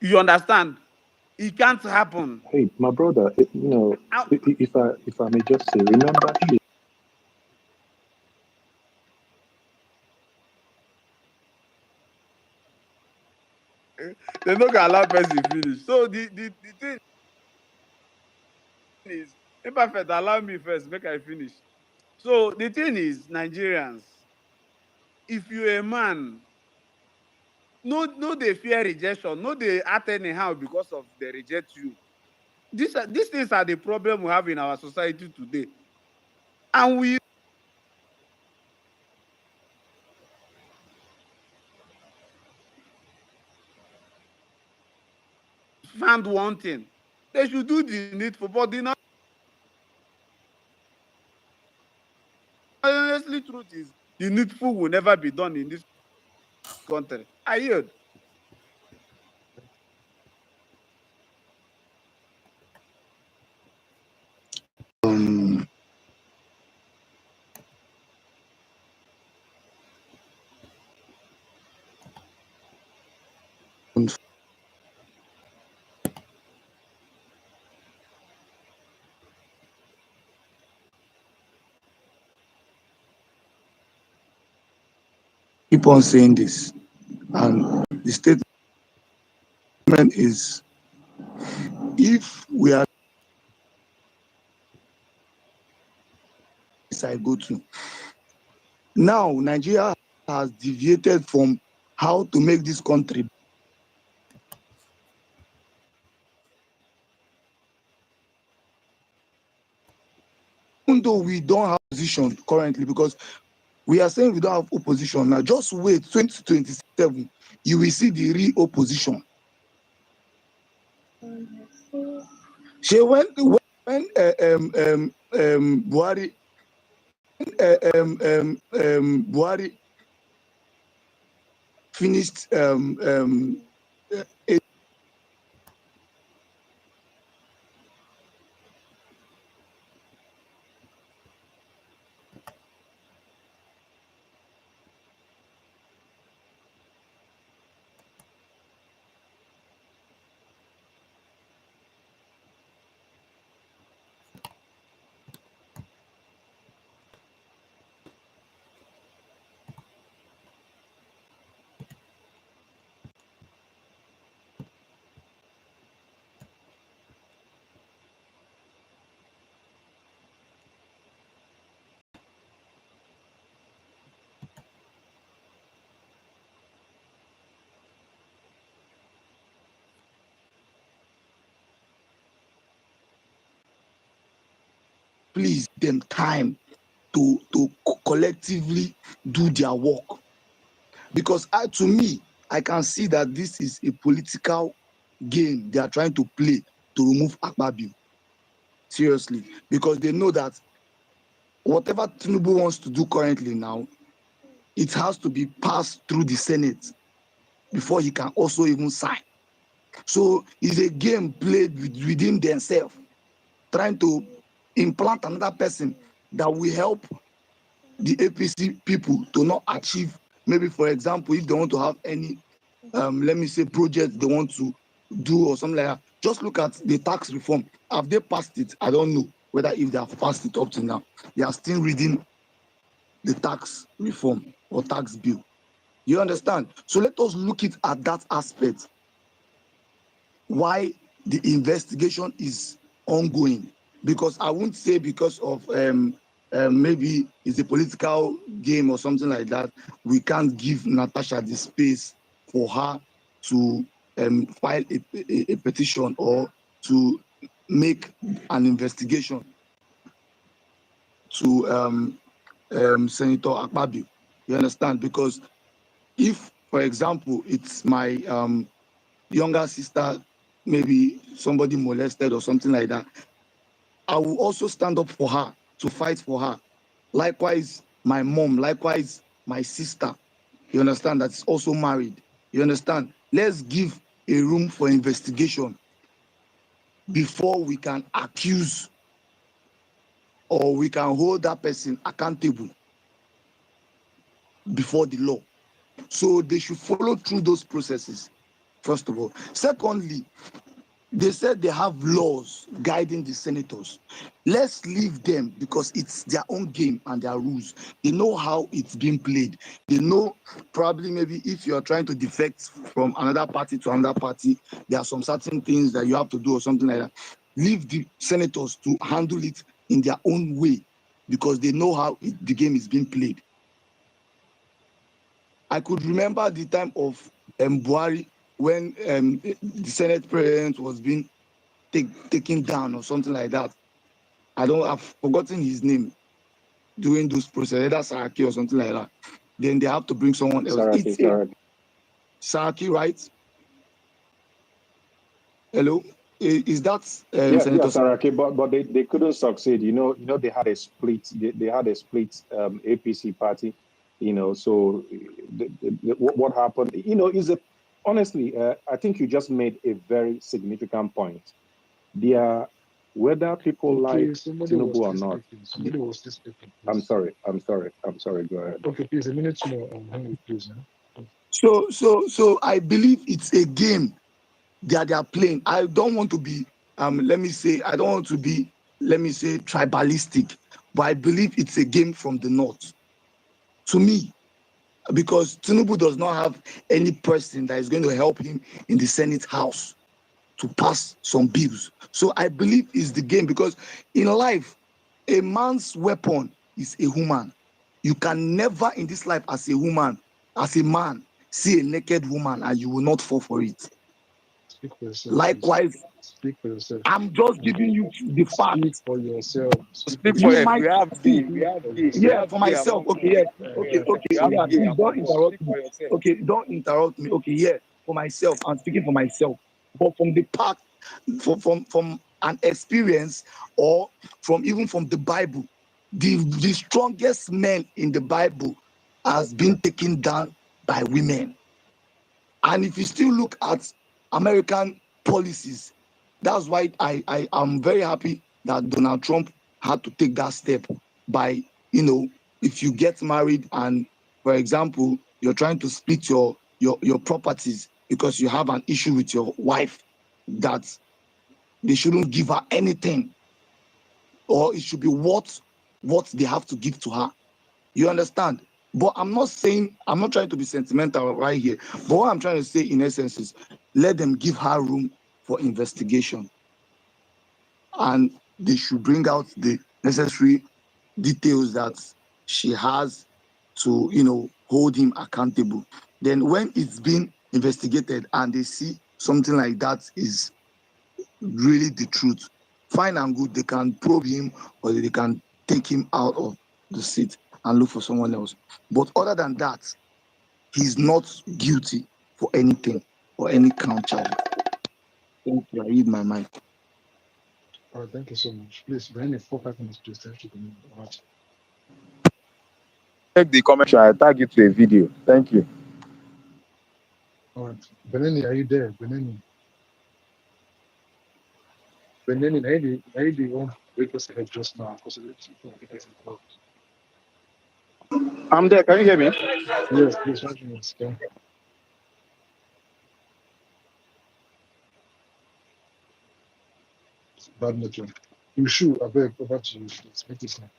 Speaker 4: You understand? It can't happen.
Speaker 8: Hey, my brother, if I may just say, remember,
Speaker 4: They're not gonna allow person finish. So the thing is, imperfect, allow me first, make I finish. So the thing is, Nigerians, if you're a man, no they fear rejection, no they act anyhow because of they reject you. These things are the problem we have in our society today. And we found one thing. They should do the needful, but the honestly truth is the needful will never be done in this country. I heard.
Speaker 7: Keep on saying this, and the statement is, if we are I go to now, Nigeria has deviated from how to make this country. Even though we don't have opposition currently, because we are saying we don't have opposition now, just wait 2027, you will see the real opposition. When Buhari Buhari finished please them time to collectively do their work. Because to me, I can see that this is a political game they are trying to play to remove Akpabio. Seriously, because they know that whatever Tinubu wants to do currently now, it has to be passed through the Senate before he can also even sign. So it's a game played within themselves, trying to implant another person that will help the APC people to not achieve, maybe for example, if they want to have any, let me say, project they want to do or something like that. Just look at the tax reform. Have they passed it? I don't know whether if they have passed it up to now. They are still reading the tax reform or tax bill. You understand? So let us look it at that aspect. Why the investigation is ongoing. Because I won't say because of maybe it's a political game or something like that, we can't give Natasha the space for her to file a petition or to make an investigation to Senator Akpabio. You understand? Because if, for example, it's my younger sister, maybe somebody molested or something like that, I will also stand up for her, to fight for her. Likewise, my mom, likewise, my sister, you understand, that's also married. You understand? Let's give a room for investigation before we can accuse or we can hold that person accountable before the law. So they should follow through those processes, first of all. Secondly, they said they have laws guiding the senators. Let's leave them because it's their own game and their rules. They know how it's being played. They know probably maybe if you're trying to defect from another party to another party, there are some certain things that you have to do or something like that. Leave the senators to handle it in their own way because they know how the game is being played. I could remember the time of Buhari when the Senate president was being taken down or something like that. I've forgotten his name during those processes, either Saraki or something like that. Then they have to bring someone else. Saraki, right? Hello? Is that Senator
Speaker 10: Saraki, but they couldn't succeed. They had a split. They had a split APC party. So what happened? Is a honestly, I think you just made a very significant point. Whether people like Tinubu or not.
Speaker 18: Somebody was still speaking.
Speaker 10: I'm sorry. Go ahead.
Speaker 18: Okay, please, a minute more on Henry, please.
Speaker 7: So I believe it's a game that they are playing. I don't want to be, I don't want to be, tribalistic, but I believe it's a game from the north. To me, because Tinubu does not have any person that is going to help him in the Senate House to pass some bills. So I believe it's the game because in life, a man's weapon is a woman. You can never in this life as a woman, as a man, see a naked woman and you will not fall for it.
Speaker 18: Speak for yourself.
Speaker 7: Likewise,
Speaker 18: speak for yourself.
Speaker 7: I'm just giving you the fact.
Speaker 18: Speak for yourself.
Speaker 3: Speak for us. We have the.
Speaker 7: Yeah, for myself. Okay, yes. Okay. Yeah, please don't interrupt me. Okay, don't interrupt me. Okay, yeah, for myself. I'm speaking for myself. But from the past, from an experience or even from the Bible, the strongest men in the Bible has been taken down by women. And if you still look at American policies, that's why I am very happy that Donald Trump had to take that step by, if you get married and, for example, you're trying to split your properties because you have an issue with your wife, that they shouldn't give her anything, or it should be what they have to give to her. You understand? But I'm not trying to be sentimental right here. But what I'm trying to say in essence is let them give her room for investigation. And they should bring out the necessary details that she has to, hold him accountable. Then when it's been investigated and they see something like that is really the truth, fine and good, they can probe him or they can take him out of the seat and look for someone else. But other than that, he's not guilty for anything or any count charge. Thank you. I read my mind.
Speaker 18: All right, thank you so much. Please, Benny, 4-5 minutes, please. Thank you. All right.
Speaker 3: Take the comment, I tag it to a video. Thank you.
Speaker 18: All right. Benny, are you there? Benny, are you the one wait a second just now? Because it's
Speaker 4: I'm there. Can you hear me?
Speaker 18: yes, please, 5 minutes. Okay. Bad network. You should, I beg, over to you. Please, make this now.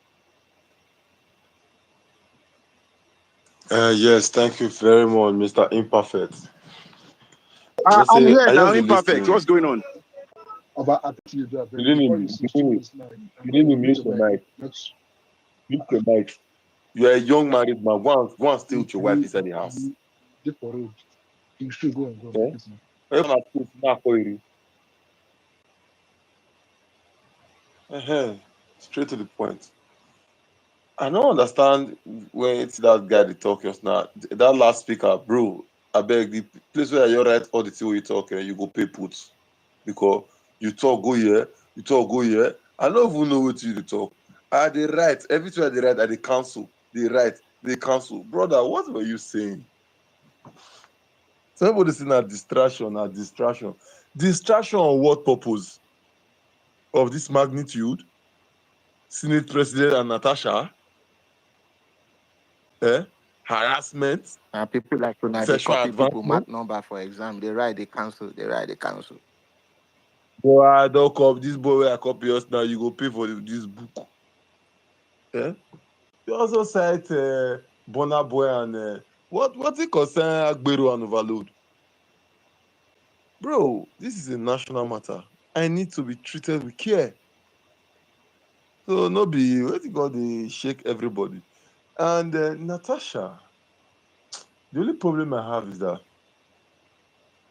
Speaker 1: Yes, thank you very much, Mr. Imperfect.
Speaker 4: I'm here
Speaker 1: I
Speaker 4: now,
Speaker 1: just
Speaker 4: Imperfect. What's going on?
Speaker 18: About I think you do, I beg.
Speaker 1: You didn't,
Speaker 18: Before you
Speaker 1: you
Speaker 18: switch to
Speaker 1: didn't,
Speaker 18: this now,
Speaker 1: you didn't
Speaker 18: mute
Speaker 1: mute
Speaker 18: your
Speaker 1: your
Speaker 18: mic.
Speaker 1: mic.
Speaker 18: That's
Speaker 1: Mute your mic. You are a young married man. Go and stay with your wife inside the house.
Speaker 18: Dip for road. You should go and go.
Speaker 1: Okay?
Speaker 18: Make this now.
Speaker 1: Everyone has put now for you. Straight to the point. I don't understand when it's that guy they talk just now. That last speaker, bro. I beg the place where you write all the thing you talk, you go pay put. Because you talk go here, you talk go here. I don't even know what you talk. They write everything they write, they cancel. They write, they cancel. Brother, what were you saying? Somebody saying a distraction, a distraction. Distraction on what purpose? Of this magnitude? Senate President and Natasha? Harassment?
Speaker 11: People like when they
Speaker 1: Sexual
Speaker 11: copy people
Speaker 1: advancement?
Speaker 11: mark number for exam, they write, they cancel, they write, they cancel.
Speaker 1: Boy, I don't copy this boy where I copy us now. You go pay for this book. You also cite Burna Boy and what it concern Agbero and Overload. Bro, this is a national matter. I need to be treated with care. So no be what you got they shake everybody. And Natasha, the only problem I have is that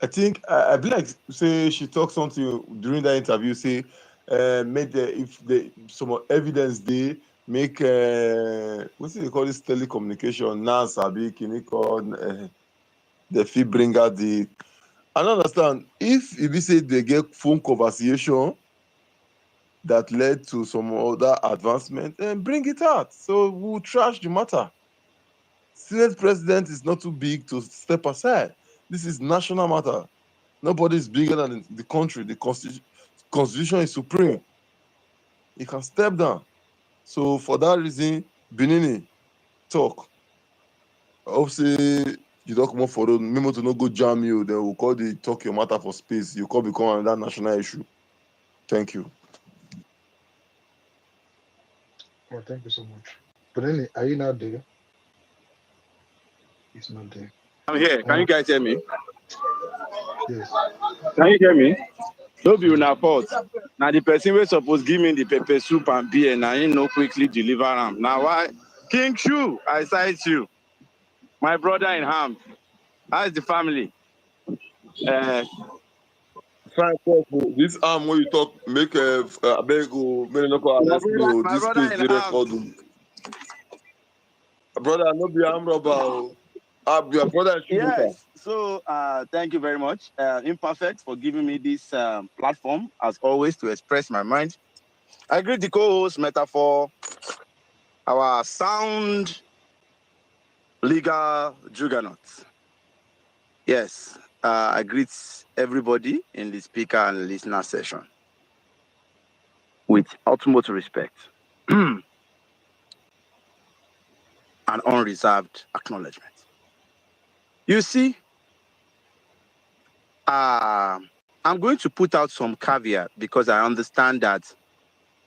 Speaker 1: I think I believe like say she talked something during that interview. Say if some evidence they make what's it they call this telecommunication now sabi can it called the fee bring out the. I don't understand if we say they get phone conversation that led to some other advancement, then bring it out. So we'll trash the matter. Senate president is not too big to step aside. This is national matter. Nobody is bigger than the country. The constitution is supreme. He can step down. So for that reason, Benini talk. Obviously, you talk more for Memo to not go jam you. Then we'll call the talk your matter for space. You call become another national issue. Thank you.
Speaker 18: Oh, thank you so much. Benny, are you not there? He's not there.
Speaker 4: I'm here. Can you guys hear me?
Speaker 18: Yes.
Speaker 4: Can you hear me? Don't be una fault. Now the person was supposed to give me the pepper soup and beer, and I no quickly deliver them. Now why? King Shu, I cite you. My brother in ham. How's the family?
Speaker 1: Fine, this arm when you talk, make a beg go, make no go arrest me.
Speaker 4: My
Speaker 1: This
Speaker 4: brother
Speaker 1: place
Speaker 4: in
Speaker 1: they
Speaker 4: ham.
Speaker 1: record. Brother, no be arm robber. Your brother is
Speaker 4: Yes. So thank you very much, Imperfect, for giving me this platform, as always, to express my mind. I greet the co-host, Metaphor, our sound legal juggernaut. Yes, I greet everybody in the speaker and listener session with utmost respect and unreserved acknowledgement. You see, I'm going to put out some caveat because I understand that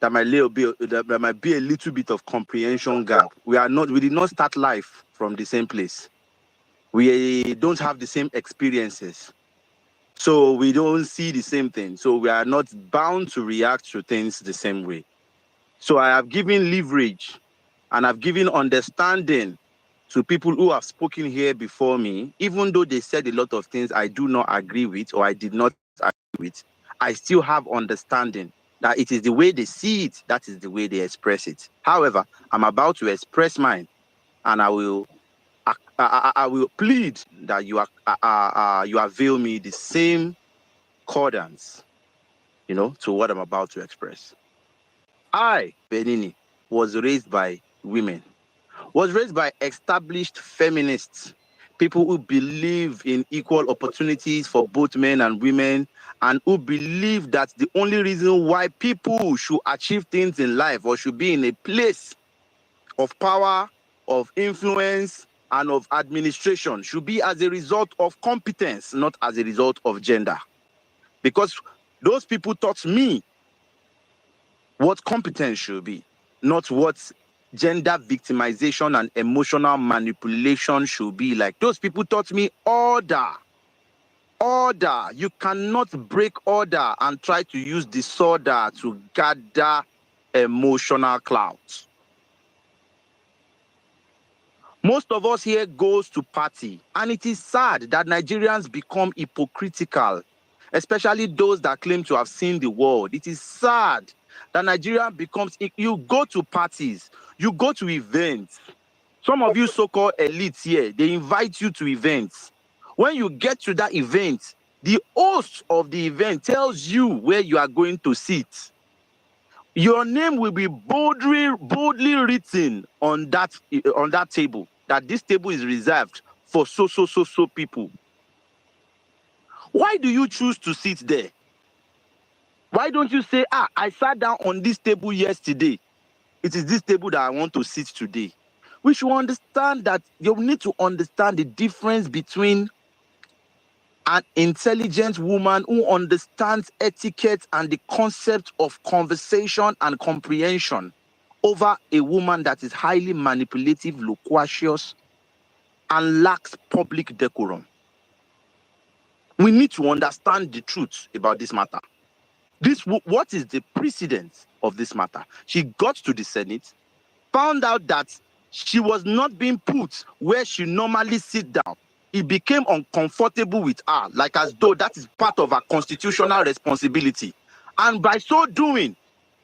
Speaker 4: there might be a little bit of comprehension gap. We did not start life from the same place. We don't have the same experiences. So we don't see the same thing. So we are not bound to react to things the same way. So I have given leverage and I've given understanding to people who have spoken here before me, even though they said a lot of things I do not agree with or I did not agree with, I still have understanding
Speaker 19: that it is the way they see it, that is the way they express it. However, I'm about to express mine, and I will plead that you avail me the same accordance, to what I'm about to express. I, VENI, was raised by women, was raised by established feminists, people who believe in equal opportunities for both men and women, and who believe that the only reason why people should achieve things in life or should be in a place of power, of influence, and of administration should be as a result of competence, not as a result of gender. Because those people taught me what competence should be, not what gender victimization and emotional manipulation should be like. Those people taught me order. Order. You cannot break order and try to use disorder to gather emotional clouds. Most of us here goes to party, and it is sad that Nigerians become hypocritical, especially those that claim to have seen the world. It is sad that Nigeria becomes, you go to parties, you go to events. Some of you so-called elites here, they invite you to events. When you get to that event, the host of the event tells you where you are going to sit. Your name will be boldly written on that table, that this table is reserved for so people. Why do you choose to sit there? Why don't you say, I sat down on this table yesterday. It is this table that I want to sit today. We should understand that you need to understand the difference between an intelligent woman who understands etiquette and the concept of conversation and comprehension over a woman that is highly manipulative, loquacious, and lacks public decorum. We need to understand the truth about this matter. What is the precedence of this matter? She got to the Senate, found out that she was not being put where she normally sits down. It became uncomfortable with her, like as though that is part of her constitutional responsibility. And by so doing,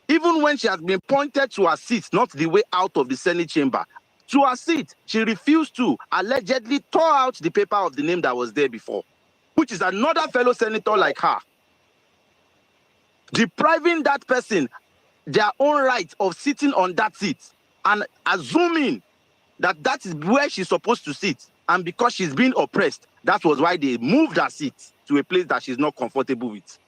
Speaker 19: even when she has been pointed to her seat, not the way out of the Senate chamber, to her seat, she refused to, allegedly tore out the paper of the name that was there before, which is another fellow senator like her, depriving that person their own right of sitting on that seat and assuming that that is where she's supposed to sit. And because she's being oppressed, that was why they moved her seat to a place that she's not comfortable with.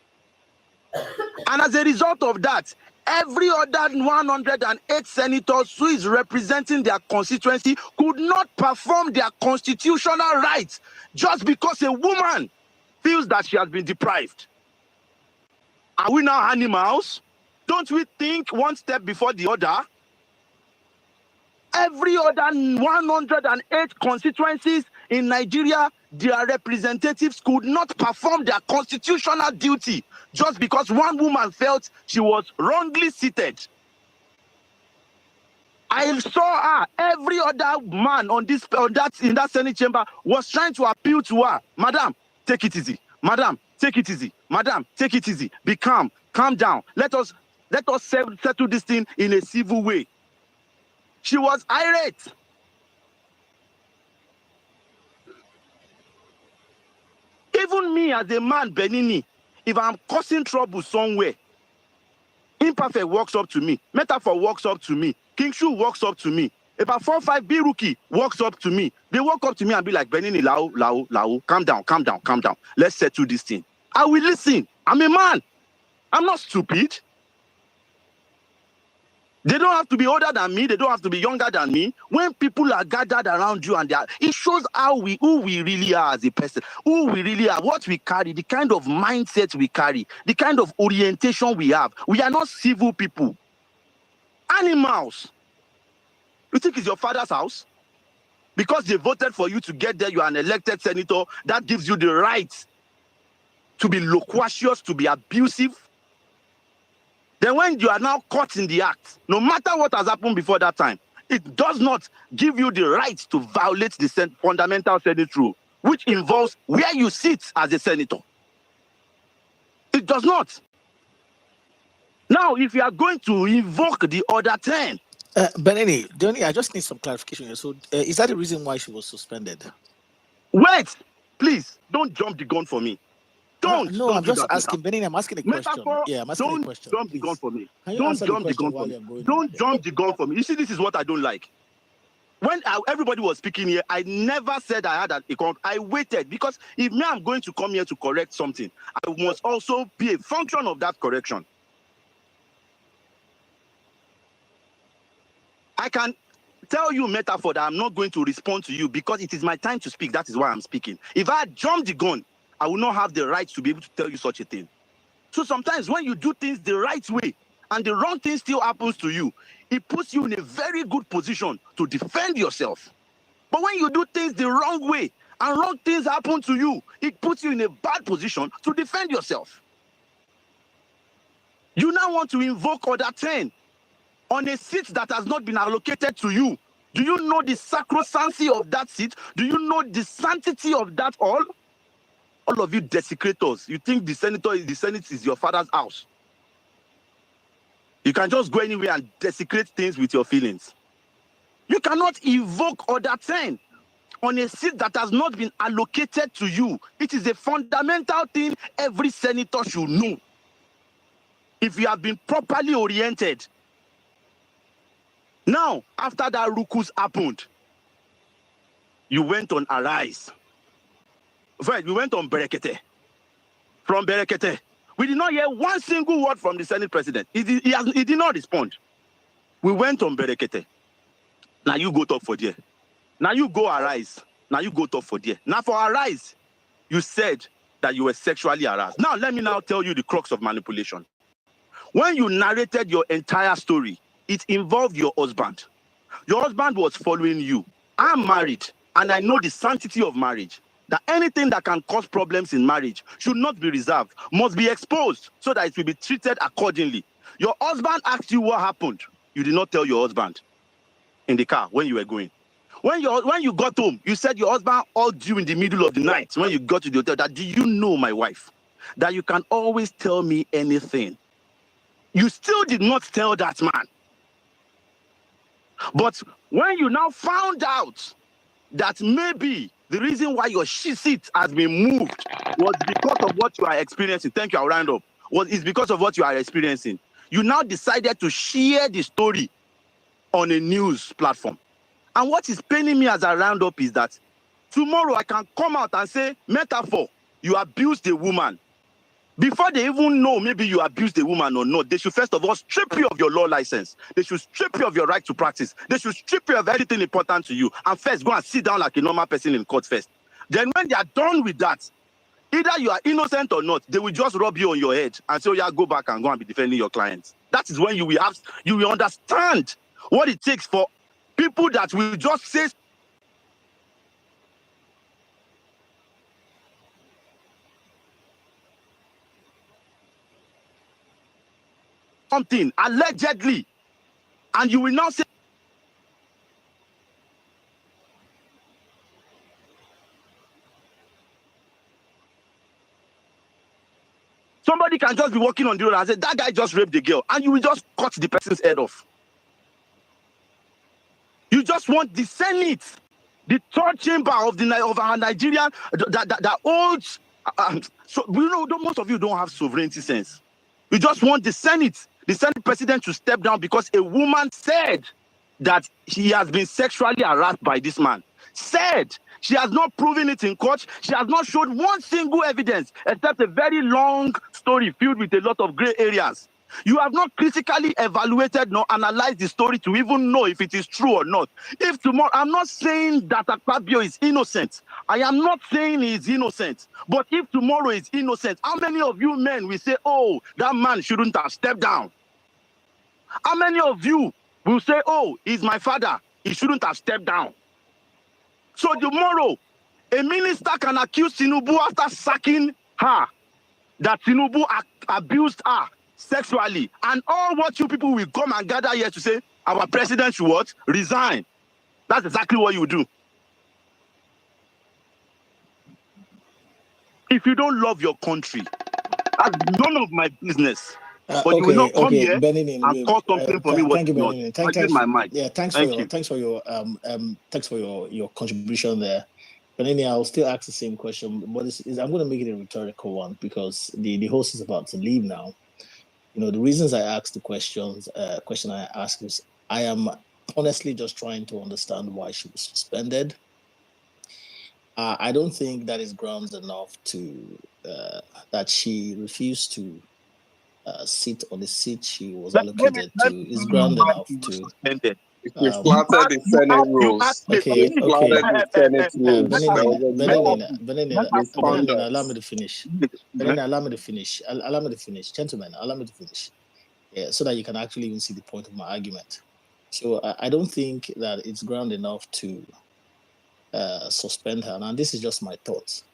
Speaker 19: And as a result of that, every other 108 senators who is representing their constituency could not perform their constitutional rights just because a woman feels that she has been deprived. Are we now animals? Don't we think one step before the other? Every other 108 constituencies in Nigeria, their representatives could not perform their constitutional duty just because one woman felt she was wrongly seated. I saw her. Every other man in that Senate chamber was trying to appeal to her. Madam, take it easy. Madam, take it easy. Madam, take it easy. Be calm. Calm down. Let us settle this thing in a civil way. She was irate. Even me as a man, Benini, if I'm causing trouble somewhere, Imperfect walks up to me. Metaphor walks up to me. King Shu walks up to me. About 4-5 Biruki walks up to me. They walk up to me and be like, Benini, Lao, calm down. Let's settle this thing. I will listen. I'm a man. I'm not stupid. They don't have to be older than me. They don't have to be younger than me. When people are gathered around you it shows who we really are as a person, who we really are, what we carry, the kind of mindset we carry, the kind of orientation we have. We are not civil people. Animals. You think it's your father's house? Because they voted for you to get there, you are an elected senator, that gives you the right to be loquacious, to be abusive. Then when you are now caught in the act, no matter what has happened before that time, it does not give you the right to violate the fundamental Senate rule, which involves where you sit as a senator. It does not. Now, if you are going to invoke the other 10,
Speaker 12: But anyway, Donny, I just need some clarification here. So, is that the reason why she was suspended?
Speaker 19: wait, please don't jump the gun for me.
Speaker 12: No,
Speaker 19: Don't
Speaker 12: I'm
Speaker 19: do
Speaker 12: just
Speaker 19: that,
Speaker 12: asking.
Speaker 19: Metaphor.
Speaker 12: Benny, I'm asking a question.
Speaker 19: Metaphor,
Speaker 12: Yeah, I'm asking a
Speaker 19: don't
Speaker 12: question.
Speaker 19: jump the
Speaker 12: Please.
Speaker 19: gun for me.
Speaker 12: Can you
Speaker 19: Don't
Speaker 12: answer the
Speaker 19: jump the
Speaker 12: question
Speaker 19: gun for
Speaker 12: while
Speaker 19: me.
Speaker 12: you're going
Speaker 19: Don't
Speaker 12: on?
Speaker 19: jump the gun for me. You see, this is what I don't like. When everybody was speaking here, I never said I had a con. I waited because if me, I'm going to come here to correct something, I must also be a function of that correction. I can tell you, Metaphor, that I'm not going to respond to you because it is my time to speak. That is why I'm speaking. If I jump the gun, I will not have the right to be able to tell you such a thing. So sometimes when you do things the right way and the wrong thing still happens to you, it puts you in a very good position to defend yourself. But when you do things the wrong way and wrong things happen to you, it puts you in a bad position to defend yourself. You now want to invoke Order 10 on a seat that has not been allocated to you. Do you know the sacrosanctity of that seat? Do you know the sanctity of that all? All of you desecrators, you think the Senate is your father's house. You can just go anywhere and desecrate things with your feelings. You cannot invoke Order 10 on a seat that has not been allocated to you. It is a fundamental thing every senator should know. If you have been properly oriented. Now, after that rukus happened, you went on Arise. Right, we went on Berekete. From Berekete, we did not hear one single word from the Senate president. He did not respond. We went on Berekete. Now you go talk for there. Now you go Arise. Now you go talk for there. Now for Arise, you said that you were sexually harassed. Now let me now tell you the crux of manipulation. When you narrated your entire story, it involved your husband. Your husband was following you. I'm married, and I know the sanctity of marriage. That anything that can cause problems in marriage should not be reserved, must be exposed so that it will be treated accordingly. Your husband asked you what happened. You did not tell your husband in the car when you were going. When you got home, you said your husband hugged you in the middle of the night when you got to the hotel. That, do you know, my wife, that you can always tell me anything? You still did not tell that man. But when you now found out that maybe the reason why your seat has been moved was because of what you are experiencing, thank you, I'll round up, is because of what you are experiencing, you now decided to share the story on a news platform. And what is paining me as a roundup is that tomorrow I can come out and say, Metaphor, you abused a woman. Before they even know maybe you abused a woman or not, they should first of all strip you of your law license. They should strip you of your right to practice. They should strip you of anything important to you. And first, go and sit down like a normal person in court first. Then when they are done with that, either you are innocent or not, they will just rub you on your head and say, oh, yeah, go back and go and be defending your clients. That is when you will understand what it takes for people that will just say something allegedly, and you will now say somebody can just be walking on the road and say that guy just raped the girl, and you will just cut the person's head off. You just want the Senate, the third chamber of our Nigerian that holds. So we know most of you don't have sovereignty sense. You just want the Senate president to step down because a woman said that he has been sexually harassed by this man. Said she has not proven it in court. She has not shown one single evidence except a very long story filled with a lot of gray areas. You have not critically evaluated nor analyzed the story to even know if it is true or not. If tomorrow, I'm not saying that Akpabio is innocent. I am not saying he is innocent. But if tomorrow is innocent, how many of you men will say, oh, that man shouldn't have stepped down? How many of you will say, oh, he's my father, he shouldn't have stepped down? So tomorrow, a minister can accuse Tinubu after sacking her that Tinubu abused her sexually. And all what you people will come and gather here to say, our president should what? Resign. That's exactly what you do. If you don't love your country, that's none of my business.
Speaker 2: But you will not come here
Speaker 12: Benin,
Speaker 2: and call something for me what
Speaker 12: thank you,
Speaker 2: is not.
Speaker 12: Benin.
Speaker 2: I use my mic.
Speaker 12: Yeah, thanks for your contribution there. Benin, I'll still ask the same question, but I'm going to make it a rhetorical one because the host is about to leave now. The reasons I asked the question I asked is I am honestly just trying to understand why she was suspended. I don't think that is grounds enough to that she refused to sit on the seat she was allocated to is ground enough to.
Speaker 2: Suspended.
Speaker 14: She flouted the Senate rules.
Speaker 12: Okay,
Speaker 14: She flouted the Senate rules.
Speaker 12: Benin, allow me to finish. Benin, allow me to finish. Allow me to finish. Gentlemen, allow me to finish. Yeah, so that you can actually even see the point of my argument. So I don't think that it's ground enough to suspend her. And this is just my thoughts.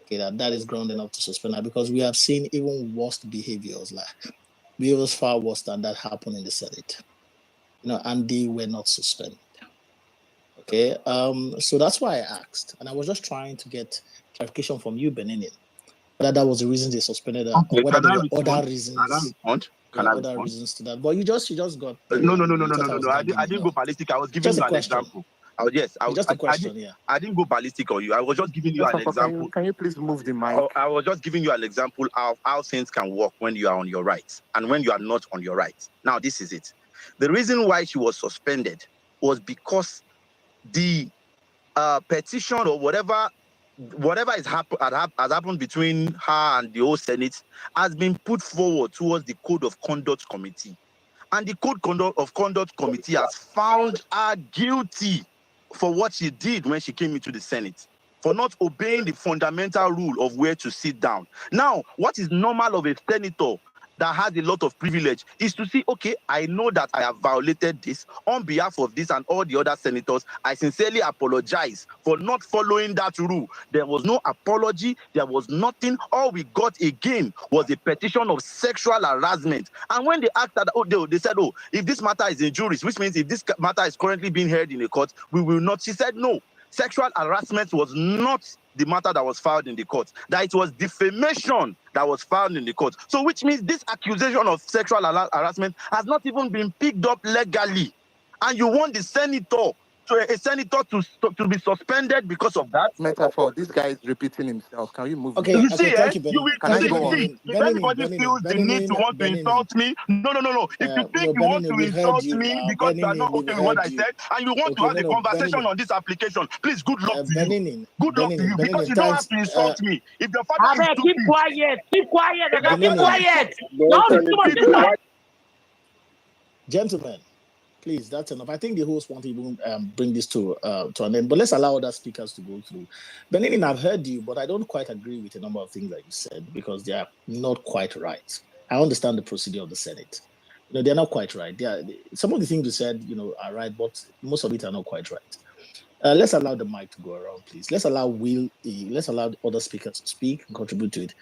Speaker 12: Okay, that is ground enough to suspend her because we have seen even worse behaviors far worse than that happened in the Senate. And they were not suspended. Okay, so that's why I asked, and I was just trying to get clarification from you, Beninin, whether that was the reason they suspended her, or whether there were other reasons.
Speaker 2: Can I
Speaker 12: other reasons to that? But you just got
Speaker 2: no. I didn't go ballistic. I was giving you an example.
Speaker 12: Just a question.
Speaker 2: I didn't go ballistic on you. I was just giving you an example.
Speaker 11: Can you please move the mic?
Speaker 2: I was just giving you an example of how things can work when you are on your right and when you are not on your right. Now, this is it. The reason why she was suspended was because the petition or whatever has happened between her and the whole Senate has been put forward towards the Code of Conduct Committee. And the Code of Conduct Committee has found her guilty for what she did when she came into the Senate, for not obeying the fundamental rule of where to sit down. Now, what is normal of a senator that has a lot of privilege is to see, okay, I know that I have violated this. On behalf of this and all the other senators, I sincerely apologize for not following that rule. There was no apology. There was nothing. All we got again was a petition of sexual harassment. And when they asked that, they said, if this matter is in juris, which means if this matter is currently being heard in a court, we will not. She said, no. Sexual harassment was not the matter that was filed in the court, that it was defamation that was filed in the court. So which means this accusation of sexual harassment has not even been picked up legally. And you want the senator to be suspended because of that?
Speaker 11: Metaphor, this guy is repeating himself. Can you move?
Speaker 12: Okay,
Speaker 2: you
Speaker 12: okay,
Speaker 2: see,
Speaker 12: thank you, Benny.
Speaker 2: If anybody feels the need to want to insult me, no. If you think you want to insult me because you are not okay with what I said, and you want to have a conversation on this application, please, good luck to you. Good luck to you, because you don't have to insult me. If your father is stupid,
Speaker 22: keep quiet. Keep quiet. Don't
Speaker 12: Gentlemen, please, that's enough. I think the host want to even bring this to an end, but let's allow other speakers to go through. Benin, I've heard you, but I don't quite agree with a number of things that you said because they are not quite right. I understand the procedure of the Senate. They're not quite right. Some of the things you said, are right, but most of it are not quite right. Let's allow the mic to go around, please. Let's allow the other speakers to speak and contribute to it.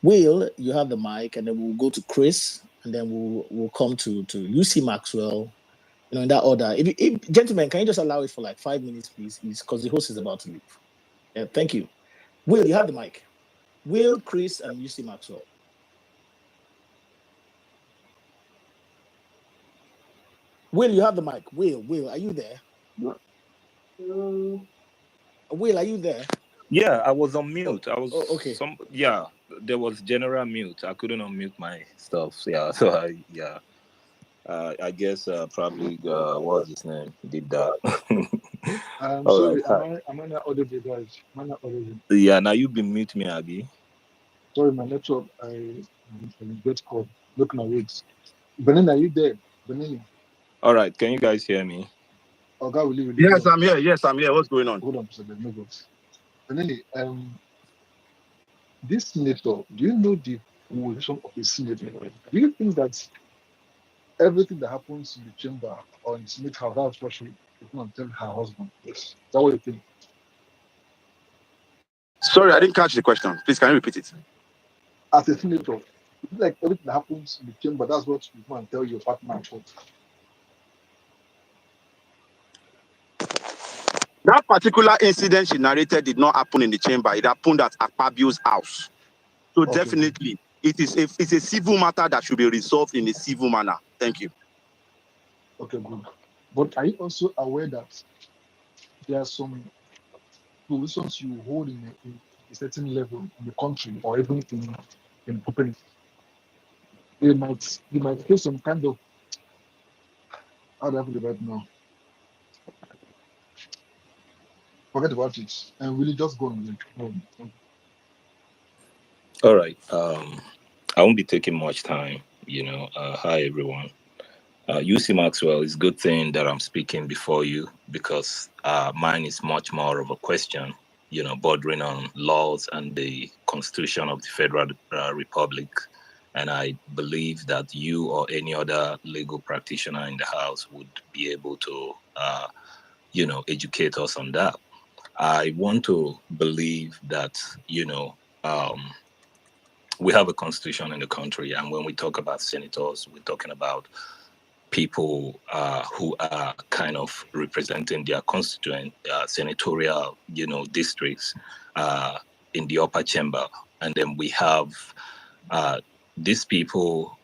Speaker 12: Will, you have the mic, and then we'll go to Chris, and then we'll come to UC Maxwell. In that order. If gentlemen, can you just allow it for like 5 minutes, please? Because the host is about to leave. Yeah, thank you. Will, you have the mic. Will, Chris, and UC Maxwell. Will, you have the mic. Will, are you there? Will, are you there?
Speaker 20: Yeah, I was on mute. I was
Speaker 12: okay.
Speaker 20: There was general mute. I couldn't unmute my stuff. Yeah, so I guess probably what's his name did that.
Speaker 18: Sorry, right. am I not audible, guys? Am I not audible?
Speaker 20: Yeah, now you've been mute me, Abby.
Speaker 18: Sorry, my network. I get called. Looking at it. Benin, are you there? Benin.
Speaker 20: All right, can you guys hear me?
Speaker 18: Oh, God, will you?
Speaker 2: Yes, I'm here. What's going on?
Speaker 18: Hold on a second. No go. Benin, this senator, do you know the position of a senator? Do you think that everything that happens in the chamber or in the Senate house, that's what she is going to tell her husband? Yes. Is that what you think?
Speaker 2: Sorry, I didn't catch the question. Please, can you repeat it?
Speaker 18: As a senator, it's like everything that happens in the chamber, that's what you want to tell your partner.
Speaker 2: That particular incident she narrated did not happen in the chamber. It happened at Akpabio's house. So definitely,
Speaker 19: it's a civil matter that should be resolved in a civil manner. Thank you.
Speaker 18: Okay, good. But are you also aware that there are some positions you hold in a certain level in the country or even in company? You might face some kind of, how do I put it right now? Forget about it and really just go on.
Speaker 20: All right. I won't be taking much time. Hi everyone. UC Maxwell, it's a good thing that I'm speaking before you because mine is much more of a question, bordering on laws and the Constitution of the Federal Republic. And I believe that you or any other legal practitioner in the house would be able to, educate us on that. I want to believe that, we have a constitution in the country. And when we talk about senators, we're talking about people who are kind of representing their constituent senatorial, districts in the upper chamber. And then we have these people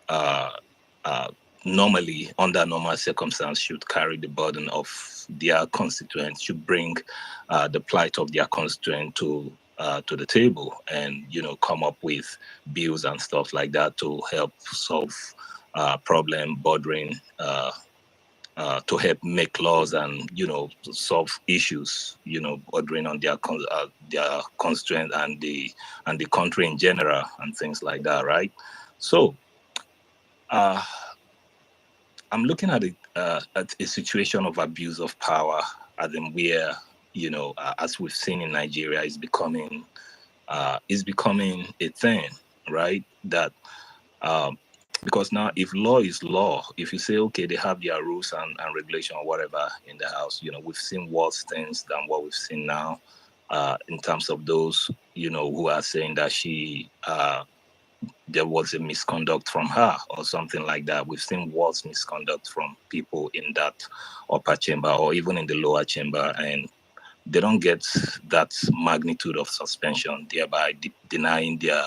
Speaker 20: normally, under normal circumstance, should carry the burden of their constituents, should bring the plight of their constituent to the table and, come up with bills and stuff like that to help solve problem bordering to help make laws and solve issues bordering on their constraint and the country in general and things like that, right? So I'm looking at a situation of abuse of power, as in where as we've seen in Nigeria, is becoming a thing, right? That because now, if law is law, if you say, okay, they have their rules and regulation or whatever in the house, we've seen worse things than what we've seen now in terms of those, who are saying that there was a misconduct from her or something like that. We've seen worse misconduct from people in that upper chamber or even in the lower chamber, and they don't get that magnitude of suspension, thereby denying their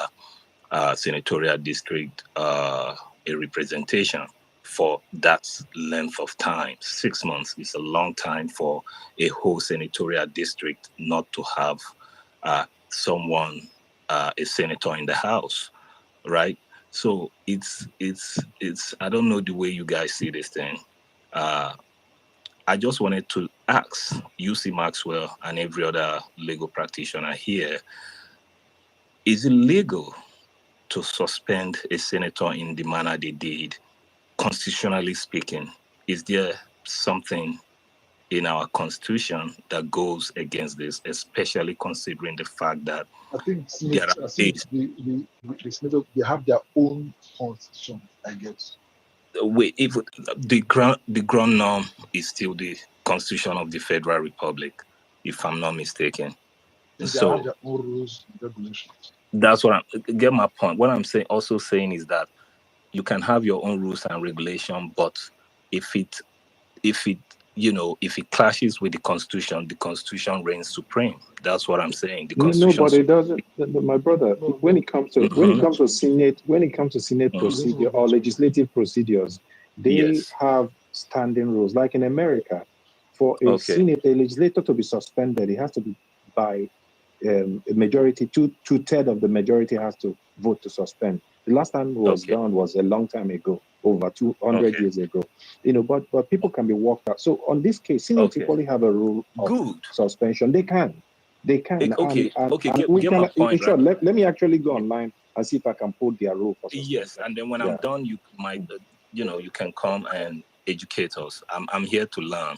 Speaker 20: senatorial district a representation for that length of time. 6 months is a long time for a whole senatorial district not to have someone, a senator in the House, right? So it's I don't know the way you guys see this thing. I just wanted to ask UC Maxwell and every other legal practitioner here, is it legal to suspend a senator in the manner they did, constitutionally speaking? Is there something in our constitution that goes against this, especially considering the fact that
Speaker 18: I think
Speaker 20: there are states?
Speaker 18: the Senate, they have their own constitution, I guess.
Speaker 20: Wait, if the ground norm is still the Constitution of the Federal Republic, if I'm not mistaken.
Speaker 18: They
Speaker 20: So
Speaker 18: have their own rules and regulations.
Speaker 20: that's what get my point. What I'm saying is that you can have your own rules and regulation, but if it clashes with the Constitution reigns supreme. That's what I'm saying. The Constitution.
Speaker 10: No, but it doesn't. My brother, when it comes to Senate procedure or legislative procedures, they have standing rules. Like in America, for a legislator to be suspended, it has to be by a majority. Two-thirds of the majority has to vote to suspend. The last time it was done was a long time ago, over 200 years ago. But people can be walked out. So on this case, Senate equally have a rule of suspension. They can. Get my point. Sure, let me actually go online and see if I can pull their rule for suspension.
Speaker 20: Yes, and then when I'm done, you might, you can come and educate us. I'm here to learn.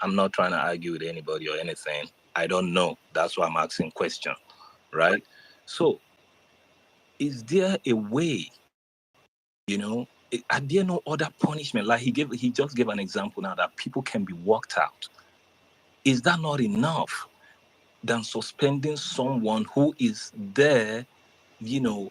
Speaker 20: I'm not trying to argue with anybody or anything. I don't know. That's why I'm asking questions, right? So, is there a way? Are there no other punishment? Like he just gave an example now that people can be walked out. Is that not enough than suspending someone who is there, who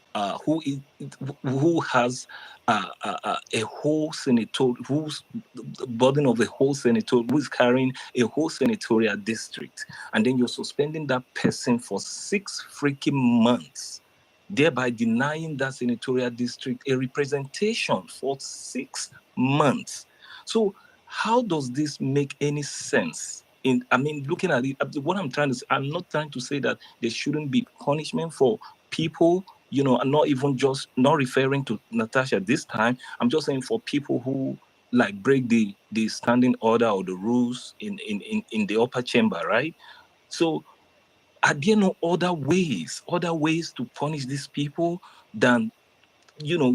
Speaker 20: has a whole senator, who's the burden of the whole senator, who's carrying a whole senatorial district, and then you're suspending that person for 6 freaking months, thereby denying that senatorial district a representation for 6 months. So how does this make any sense? Looking at it, what I'm trying to say, I'm not trying to say that there shouldn't be punishment for people, and not even just, not referring to Natasha this time. I'm just saying for people who like break the standing order or the rules in the upper chamber, right? So are there no other ways to punish these people than,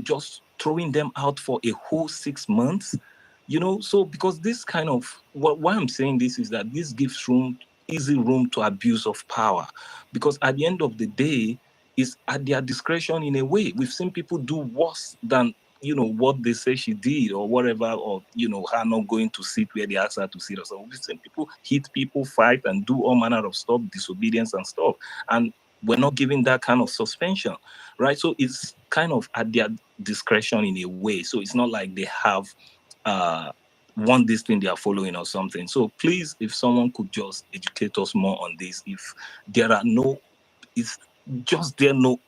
Speaker 20: just throwing them out for a whole 6 months? So because this kind of, why I'm saying this is that this gives easy room to abuse of power, because at the end of the day, it's at their discretion in a way. We've seen people do worse than what they say she did or whatever, or her not going to sit where they asked her to sit or something. We've seen people hit people, fight, and do all manner of stuff, disobedience and stuff, and we're not giving that kind of suspension, right? So it's kind of at their discretion in a way. So it's not like they have one this thing they are following or something. So please, if someone could just educate us more on this, if there are no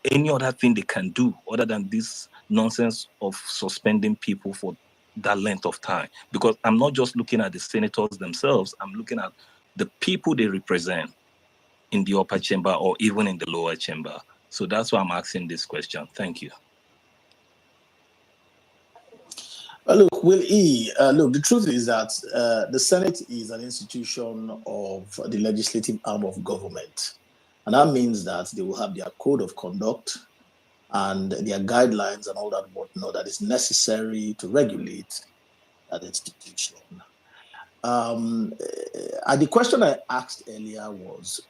Speaker 20: any other thing they can do other than this nonsense of suspending people for that length of time. Because I'm not just looking at the senators themselves, I'm looking at the people they represent in the upper chamber or even in the lower chamber. So that's why I'm asking this question. Thank you.
Speaker 12: Look, Will E, look, the truth is that the Senate is an institution of the legislative arm of government. And that means that they will have their code of conduct and their guidelines and all that whatnot that is necessary to regulate that institution. The question I asked earlier was,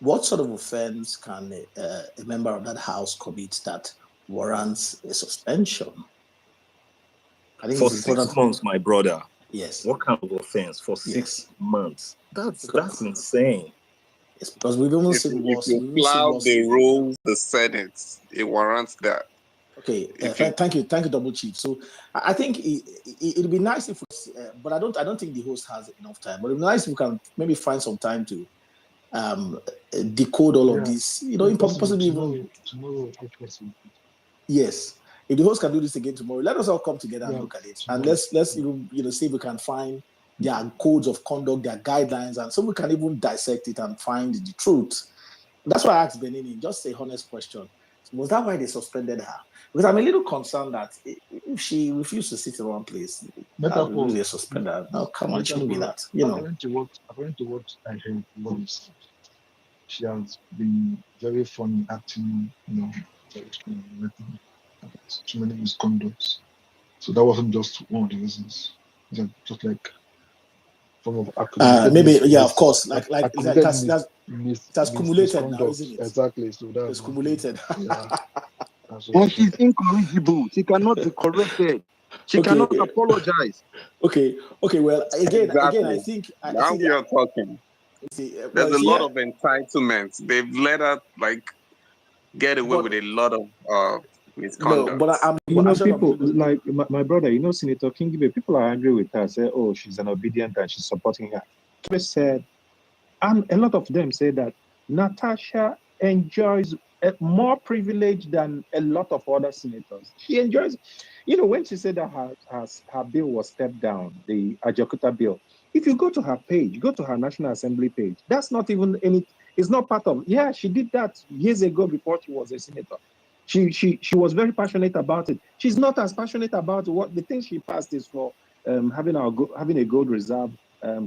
Speaker 12: what sort of offense can a member of that house commit that warrants a suspension? I think
Speaker 20: for 6 months, my brother.
Speaker 12: Yes.
Speaker 20: What kind of offense for 6 months? That's insane.
Speaker 12: Yes, because we've even seen
Speaker 14: worse. If you flout the rules, the Senate, it warrants that.
Speaker 12: Okay, thank you, Double Chief. So I think it'd be nice if, but I don't think the host has enough time. But it'd be nice if we can maybe find some time to decode all of this. Possibly even
Speaker 18: tomorrow.
Speaker 12: Yes, if the host can do this again tomorrow, let us all come together and look at it, and let's even see if we can find their codes of conduct, their guidelines, and so we can even dissect it and find the truth. That's why I asked Benini, just a honest question. Was that why they suspended her? Because I'm a little concerned that if she refused to sit in one place, they suspend her. No, come on, it shouldn't be that.
Speaker 18: According to what I heard was, she has been very funny acting, too many misconducts. So that wasn't just one of the reasons. Just like form of
Speaker 12: maybe, of course, like that's cumulated now, isn't it?
Speaker 18: Exactly. So that's
Speaker 12: cumulated.
Speaker 19: And she's incorrigible. She cannot be corrected. She cannot apologize.
Speaker 12: Okay. Well, again, I think
Speaker 14: now we are talking. There's a lot of entitlements. They've let her get away with a lot of misconduct.
Speaker 12: No, but
Speaker 10: people like my brother, Senator Kingibe, people are angry with her, say, oh, she's an obedient and she's supporting her. Kingibe said, and a lot of them say that Natasha enjoys more privilege than a lot of other senators. She enjoys, when she said that her bill was stepped down, the Ajakuta bill, if you go to her page, go to her National Assembly page, that's not even it's not part of, she did that years ago before she was a senator. She was very passionate about it. She's not as passionate about what the thing she passed is for having a gold reserve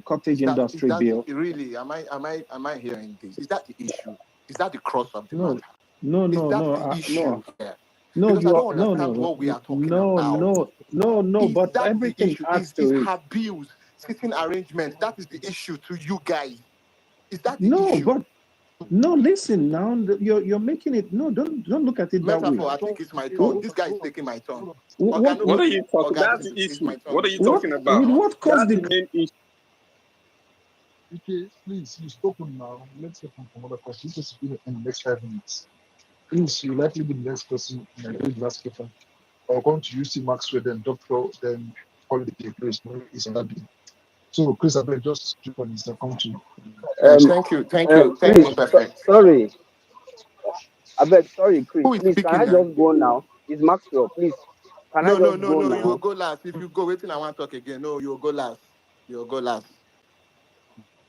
Speaker 10: cottage industry bill.
Speaker 11: Really, am I hearing this? Is that the issue? Is that the cross of the matter?
Speaker 10: No.
Speaker 11: Because I don't understand what we are talking about.
Speaker 10: No. But everything adds to it.
Speaker 11: Her bills, sitting arrangements, that is the issue to you guys. Is that the issue?
Speaker 10: No, listen now. You're making it. No, don't look at it that way.
Speaker 11: I think it's my turn. This guy is taking my turn.
Speaker 14: What are you talking? That's the issue. What are you talking about?
Speaker 10: With what caused the
Speaker 14: main issue?
Speaker 18: Okay, please, you've spoken now. Let's hear from other questions. This is in the next 5 minutes. Please, you likely be the next person in the last question. I'll go to UC Maxwell, then Doctor, then Holiday, Chris. Is another. So, Chris, I will just keep on this. I'll come to you.
Speaker 11: Thank you. Perfect.
Speaker 15: Sorry.
Speaker 19: I beg, sorry, Chris,
Speaker 11: Who is
Speaker 19: please, can I
Speaker 11: speaking now?
Speaker 19: just go now? It's Maxwell, please. Can I
Speaker 11: No,
Speaker 19: just go
Speaker 11: you will
Speaker 19: now?
Speaker 11: go last. If you go, waiting, I want to talk again. No, you will go last. You will go last.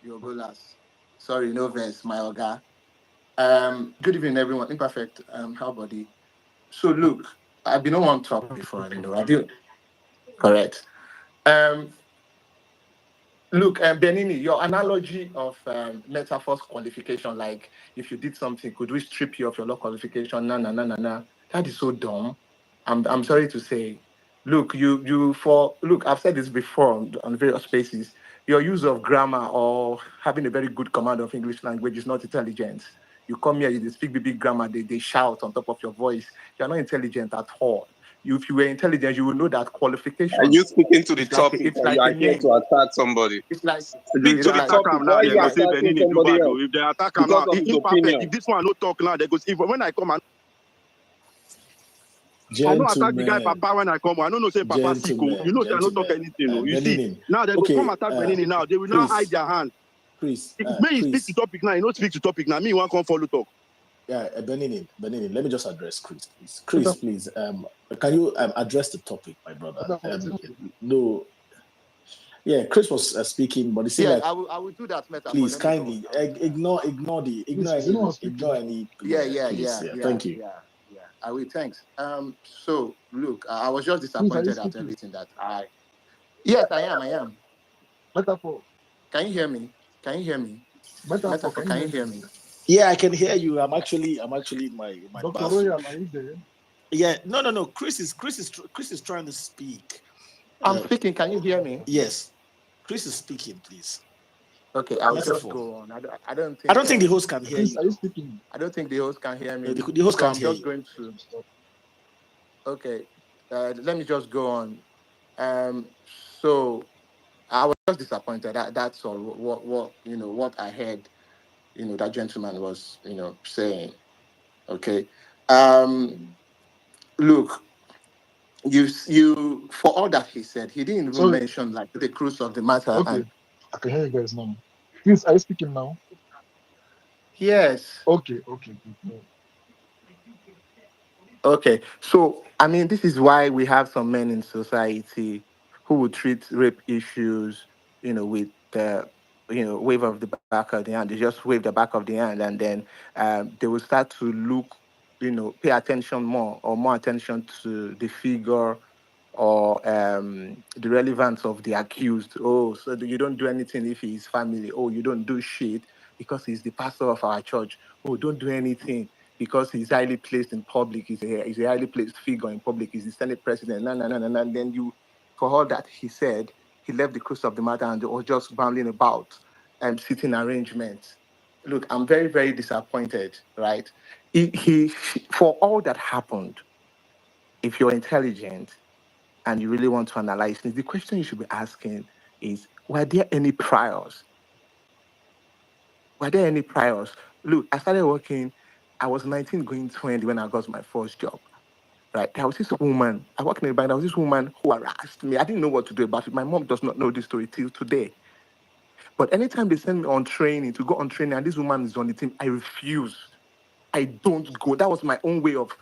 Speaker 11: You will go last. Sorry, no verse, my Oga. Good evening, everyone. Imperfect. How body? So look, I've been on one talk before, I do. Correct. Um, Look, Benini, your analogy of metaphors qualification, like if you did something, could we strip you of your law qualification? No, no, no, no, no. That is so dumb. I'm sorry to say. Look, look, I've said this before on various spaces. Your use of grammar or having a very good command of English language is not intelligence. You come here, you speak big grammar, they shout on top of your voice. You're not intelligent at all. If you were intelligent, you would know that
Speaker 14: Are
Speaker 11: qualification
Speaker 14: you speaking to the
Speaker 11: is like
Speaker 14: topic
Speaker 11: it's
Speaker 14: or you
Speaker 11: like a
Speaker 14: are here
Speaker 11: name.
Speaker 14: to attack somebody?
Speaker 11: It's like
Speaker 3: If
Speaker 14: Speak
Speaker 3: they
Speaker 14: to
Speaker 11: it's
Speaker 14: the
Speaker 11: like
Speaker 3: attack
Speaker 14: topic.
Speaker 3: him now,
Speaker 14: Why are
Speaker 3: they
Speaker 14: you
Speaker 3: go say
Speaker 14: attacking
Speaker 3: Benini do
Speaker 14: somebody
Speaker 3: bad.
Speaker 14: else?
Speaker 3: If they attack him
Speaker 14: Because
Speaker 3: now,
Speaker 14: of his
Speaker 3: imperfect.
Speaker 14: opinion.
Speaker 3: If this one no talk now, they go. If when I come, I don't attack the guy
Speaker 12: Gentlemen,
Speaker 3: Papa when I come. I don't know say Papa sick. Oh. You know say I don't talk anything. Oh. You see
Speaker 12: Beninin.
Speaker 3: now they go come
Speaker 12: Okay,
Speaker 3: attack Benini now. They will now hide their hand. If may you speak to
Speaker 12: Chris.
Speaker 3: topic now, you don't speak to topic now. Me one come follow talk.
Speaker 12: Yeah, Beninin, let me just address Chris, please. Chris, please, can you address the topic, my brother? No, yeah, Chris was speaking, but it seemed
Speaker 11: yes,
Speaker 12: like
Speaker 11: I will do that metaphor.
Speaker 12: please
Speaker 11: Let me go on.
Speaker 12: kindly ignore any.
Speaker 11: Yeah.
Speaker 12: Please, thank you.
Speaker 11: I will. Thanks. So look, I was just disappointed at everything that I. Yes, I am.
Speaker 18: Metaphor.
Speaker 11: Can you hear me? Can you hear me?
Speaker 18: Metaphor,
Speaker 11: Can you hear me?
Speaker 12: Yeah, I can hear you. I'm actually in my
Speaker 18: Dr.
Speaker 12: bathroom.
Speaker 18: Royal, are you there?
Speaker 12: Yeah, no. Chris is trying to speak.
Speaker 11: I'm speaking. Can you hear me?
Speaker 12: Yes, Chris is speaking, please.
Speaker 11: Okay, I'll just
Speaker 12: Metaphor.
Speaker 11: go on. I don't
Speaker 12: I
Speaker 11: think.
Speaker 12: don't think the host can hear you.
Speaker 18: Are you speaking?
Speaker 11: I don't think the host can hear me.
Speaker 12: The host
Speaker 11: So
Speaker 12: can't
Speaker 11: I'm
Speaker 12: hear
Speaker 11: just
Speaker 12: you.
Speaker 11: going to. Okay, let me just go on. So I was just disappointed. That's all. What I heard. That gentleman was saying. Okay. Look, you for all that he said, he didn't even
Speaker 18: Sorry.
Speaker 11: mention like the crux of the matter.
Speaker 18: Okay,
Speaker 11: And
Speaker 18: I can hear you guys now. Please, are you speaking now?
Speaker 11: yes.
Speaker 18: Okay.
Speaker 11: Okay. So I mean, this is why we have some men in society who would treat rape issues, with the wave of the back of the hand. They just wave the back of the hand, and then they will start to look, pay attention more attention to the figure or the relevance of the accused. Oh, so you don't do anything if he's family. Oh, you don't do shit because he's the pastor of our church. Oh, don't do anything because he's highly placed in public. He's a highly placed figure in public. He's the Senate president. No. And then for all that he said, he left the crux of the matter and was just bambling about sitting arrangements. Look, I'm very, very disappointed, right? For all that happened, if you're intelligent and you really want to analyze things, the question you should be asking is, were there any priors? Were there any priors? Look, I started working, I was 19 going 20 when I got my first job. Right. There was this woman, I worked in a bank, there was this woman who harassed me. I didn't know what to do about it. My mom does not know this story till today. But anytime they send me on training, to go on training, and this woman is on the team, I refuse. I don't go. That was my own way of,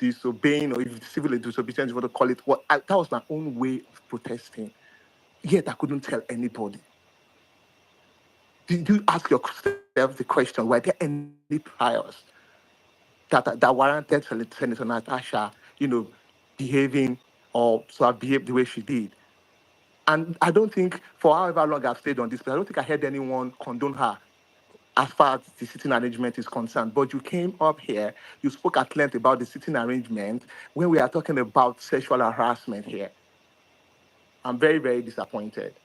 Speaker 11: disobeying, or if civil disobedience, you want to call it. That was my own way of protesting. Yet I couldn't tell anybody. Did you ask yourself the question, were there any priors that warranted Senator Natasha, behaving or to have behaved the way she did? And I don't think, for however long I've stayed on this, but I don't think I heard anyone condone her as far as the sitting arrangement is concerned. But you came up here, you spoke at length about the sitting arrangement when we are talking about sexual harassment here. I'm very, very disappointed.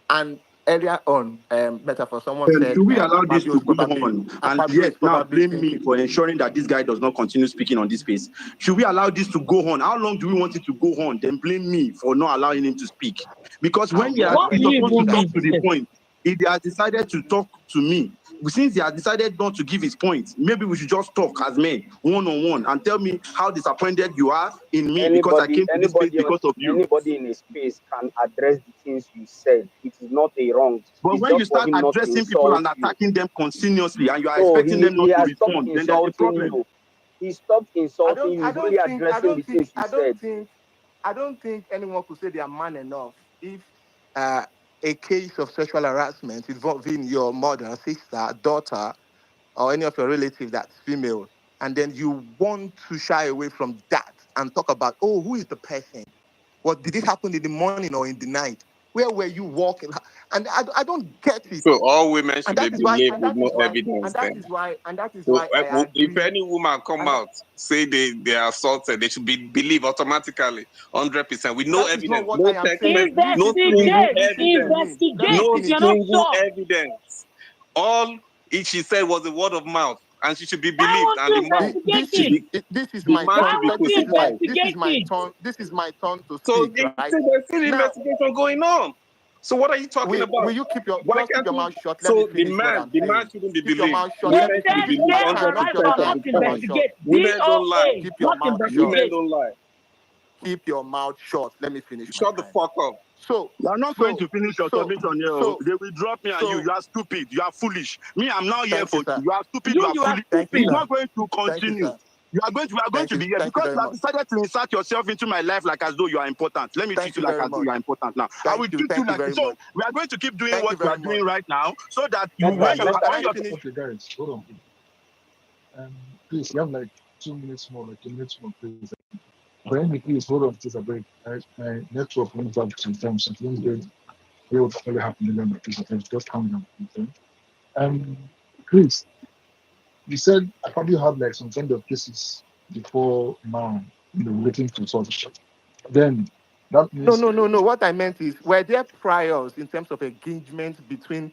Speaker 11: And earlier on, metaphor, someone said
Speaker 19: Should we allow this
Speaker 11: Akpabio
Speaker 19: to
Speaker 11: is
Speaker 19: go
Speaker 11: probably
Speaker 19: on and
Speaker 11: Akpabio
Speaker 19: yet
Speaker 11: is
Speaker 19: now
Speaker 11: probably
Speaker 19: blame me
Speaker 11: thinking.
Speaker 19: for ensuring that this guy does not continue speaking on this space? Should we allow this to go on? How long do we want it to go on? Then blame me for not allowing him to speak. Because when he is
Speaker 17: What do you
Speaker 19: supposed to
Speaker 17: even
Speaker 19: come
Speaker 17: mean?
Speaker 19: to the point, if they have decided to talk to me, since they have decided not to give his point, maybe we should just talk as men, one-on-one, and tell me how disappointed you are in me because I came to this place because of you.
Speaker 15: Anybody in a space can address the things you said. It is not a wrong.
Speaker 19: But
Speaker 15: It's
Speaker 19: when you
Speaker 15: just for
Speaker 19: start
Speaker 15: him not to
Speaker 19: addressing people and
Speaker 15: insult you.
Speaker 19: attacking them continuously, and you are
Speaker 15: No,
Speaker 19: expecting them
Speaker 15: he
Speaker 19: not to
Speaker 15: has stopped
Speaker 19: respond, then there's a
Speaker 15: insulting
Speaker 19: problem.
Speaker 15: you. He stopped insulting you. He's only addressing the things you said.
Speaker 11: I don't think anyone could say they are man enough if uh, a case of sexual harassment involving your mother, sister, daughter, or any of your relatives that's female, and then you want to shy away from that and talk about, oh, who is the person? What did it happen in the morning or in the night? Where were you walking? And I don't get it.
Speaker 14: So all women
Speaker 11: And
Speaker 14: should
Speaker 11: that
Speaker 14: be
Speaker 11: is why,
Speaker 14: believed
Speaker 11: and
Speaker 14: with
Speaker 11: that
Speaker 14: no
Speaker 11: is why,
Speaker 14: evidence then. So
Speaker 11: I
Speaker 14: if
Speaker 11: agree.
Speaker 14: any woman come
Speaker 11: And
Speaker 14: out, say they are assaulted, they should be believed automatically, 100%, with no
Speaker 11: that is not
Speaker 14: evidence,
Speaker 11: what
Speaker 14: no
Speaker 11: I am
Speaker 14: text
Speaker 11: saying.
Speaker 14: message, no
Speaker 11: Listen to me.
Speaker 14: single
Speaker 22: Investigate.
Speaker 11: Listen to
Speaker 14: evidence,
Speaker 11: me. Let me
Speaker 22: Investigate.
Speaker 14: no
Speaker 22: If you're
Speaker 11: finish.
Speaker 22: not
Speaker 14: single
Speaker 22: sure,
Speaker 14: evidence. All she said was a word of mouth, and she should be
Speaker 22: why
Speaker 14: believed,
Speaker 22: won't
Speaker 14: and
Speaker 22: you
Speaker 14: the man
Speaker 22: investigate
Speaker 14: should
Speaker 22: it?
Speaker 14: be
Speaker 11: This is
Speaker 14: the
Speaker 11: my
Speaker 14: man
Speaker 22: Why
Speaker 11: turn.
Speaker 14: should be
Speaker 22: won't you
Speaker 14: crucified.
Speaker 22: investigate it?
Speaker 11: This is my turn to
Speaker 14: So
Speaker 11: speak,
Speaker 14: they
Speaker 11: right?
Speaker 14: say there's still
Speaker 11: Now,
Speaker 14: investigation going on. So what are you talking
Speaker 11: will
Speaker 14: about?
Speaker 11: you keep your
Speaker 14: Why
Speaker 11: keep
Speaker 14: can't
Speaker 11: your
Speaker 14: you?
Speaker 11: mouth shut? Let me
Speaker 14: So the
Speaker 11: finish what
Speaker 14: man,
Speaker 11: I'm
Speaker 14: the man
Speaker 11: saying.
Speaker 14: shouldn't be
Speaker 11: Keep your
Speaker 14: believed.
Speaker 11: mouth shut.
Speaker 22: They
Speaker 11: Let
Speaker 14: Women
Speaker 11: me
Speaker 14: should be
Speaker 11: finish
Speaker 22: said
Speaker 11: this
Speaker 14: believed
Speaker 11: one
Speaker 22: men
Speaker 11: time.
Speaker 22: are
Speaker 11: Keep
Speaker 22: right
Speaker 11: your
Speaker 14: 100%
Speaker 22: for
Speaker 14: of
Speaker 11: time.
Speaker 22: not
Speaker 14: the
Speaker 11: Keep your
Speaker 14: time.
Speaker 11: mouth shut.
Speaker 22: investigate.
Speaker 14: Women don't lie.
Speaker 22: DOA,
Speaker 11: Keep your
Speaker 22: not
Speaker 11: mouth shut.
Speaker 14: Women
Speaker 22: investigate.
Speaker 14: don't lie.
Speaker 11: Keep your mouth shut. Let me finish my
Speaker 14: Shut the
Speaker 11: time.
Speaker 14: fuck up.
Speaker 11: So,
Speaker 19: You are not going to finish your submission here. They will drop me and you.
Speaker 11: so,
Speaker 19: You are stupid. You are foolish. Me, I'm not here
Speaker 11: thank you,
Speaker 19: for
Speaker 11: sir.
Speaker 19: you. You are stupid. You are
Speaker 22: You are
Speaker 19: foolish.
Speaker 11: Thank you,
Speaker 19: It's
Speaker 22: stupid.
Speaker 11: sir.
Speaker 19: not going to
Speaker 11: Thank you,
Speaker 19: continue.
Speaker 11: sir.
Speaker 19: We are going to be here
Speaker 11: Thank you
Speaker 19: because you
Speaker 11: very
Speaker 19: have
Speaker 11: much.
Speaker 19: decided to insert yourself into my life like as though you are important. Let me treat
Speaker 11: Thank
Speaker 19: you
Speaker 11: you
Speaker 19: like
Speaker 11: very
Speaker 19: as though
Speaker 11: much.
Speaker 19: you are important now. I will treat you
Speaker 11: Thank you
Speaker 19: like
Speaker 11: very
Speaker 19: so.
Speaker 11: much.
Speaker 19: We are going to keep doing
Speaker 11: Thank you
Speaker 19: what we are
Speaker 11: very
Speaker 19: doing
Speaker 11: much.
Speaker 19: right now, so that you
Speaker 11: Natasha, can I
Speaker 19: when you
Speaker 11: finish?
Speaker 18: Okay, guys, hold on. Please, you have like 2 minutes more, like a minute more, please. Brian, please hold on, please. I beg. My network went up sometimes. So please don't hear what's really happening. Then, please, just calm down. Okay? Chris, you said I probably had like some kind of cases before now, waiting to sort. Then that
Speaker 11: No,
Speaker 18: means
Speaker 11: no. What I meant is, were there priors in terms of engagement between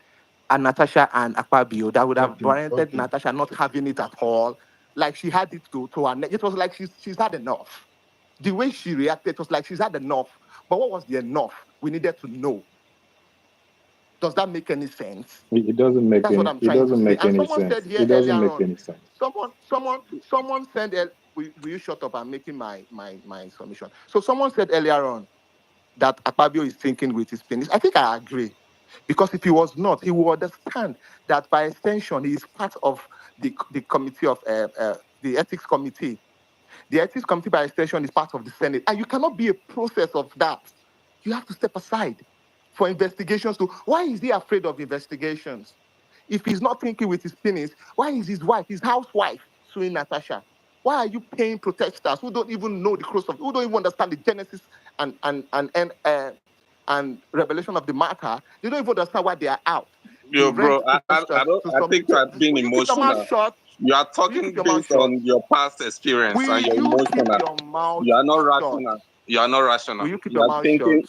Speaker 11: Natasha and Akpabio that would have warranted
Speaker 18: okay.
Speaker 11: Natasha not having it at all? Like she had it to her neck. It was like she's had enough. The way she reacted was like she's had enough. But what was the enough? We needed to know. Does that make any sense?
Speaker 10: It doesn't make
Speaker 11: That's what
Speaker 10: any.
Speaker 11: I'm
Speaker 10: It
Speaker 11: trying to
Speaker 10: doesn't
Speaker 11: say.
Speaker 10: make
Speaker 11: And
Speaker 10: any
Speaker 11: someone said
Speaker 10: sense.
Speaker 11: here
Speaker 10: It doesn't
Speaker 11: earlier
Speaker 10: make
Speaker 11: on,
Speaker 10: any sense.
Speaker 11: someone said, will you shut up? I'm making my submission. So someone said earlier on that Akpabio is thinking with his penis. I think I agree. Because if he was not, he will understand that by extension, he is part of the committee of the ethics committee. The ethics committee by extension is part of the Senate. And you cannot be a process of that. You have to step aside for investigations. Why is he afraid of investigations? If he's not thinking with his penis, why is his wife, his housewife, suing Natasha? Why are you paying protesters who don't even know the cross of, who don't even understand the genesis and revelation of the matter? They don't even understand why they are out.
Speaker 14: Yo,
Speaker 11: To
Speaker 14: bro,
Speaker 11: rent
Speaker 14: I
Speaker 11: to
Speaker 14: I
Speaker 11: some.
Speaker 14: think you are being
Speaker 11: Will you keep your mouth
Speaker 14: emotional.
Speaker 11: shut?
Speaker 14: You are
Speaker 11: Will you keep
Speaker 14: talking
Speaker 11: your mouth
Speaker 14: based
Speaker 11: shut?
Speaker 14: on your past experience
Speaker 11: Will
Speaker 14: and you're
Speaker 11: you keep
Speaker 14: emotional.
Speaker 11: your mouth
Speaker 14: You are not
Speaker 11: shut?
Speaker 14: rational. You are not rational.
Speaker 11: Will you keep
Speaker 14: You
Speaker 11: your
Speaker 14: are
Speaker 11: mouth shut?
Speaker 14: thinking.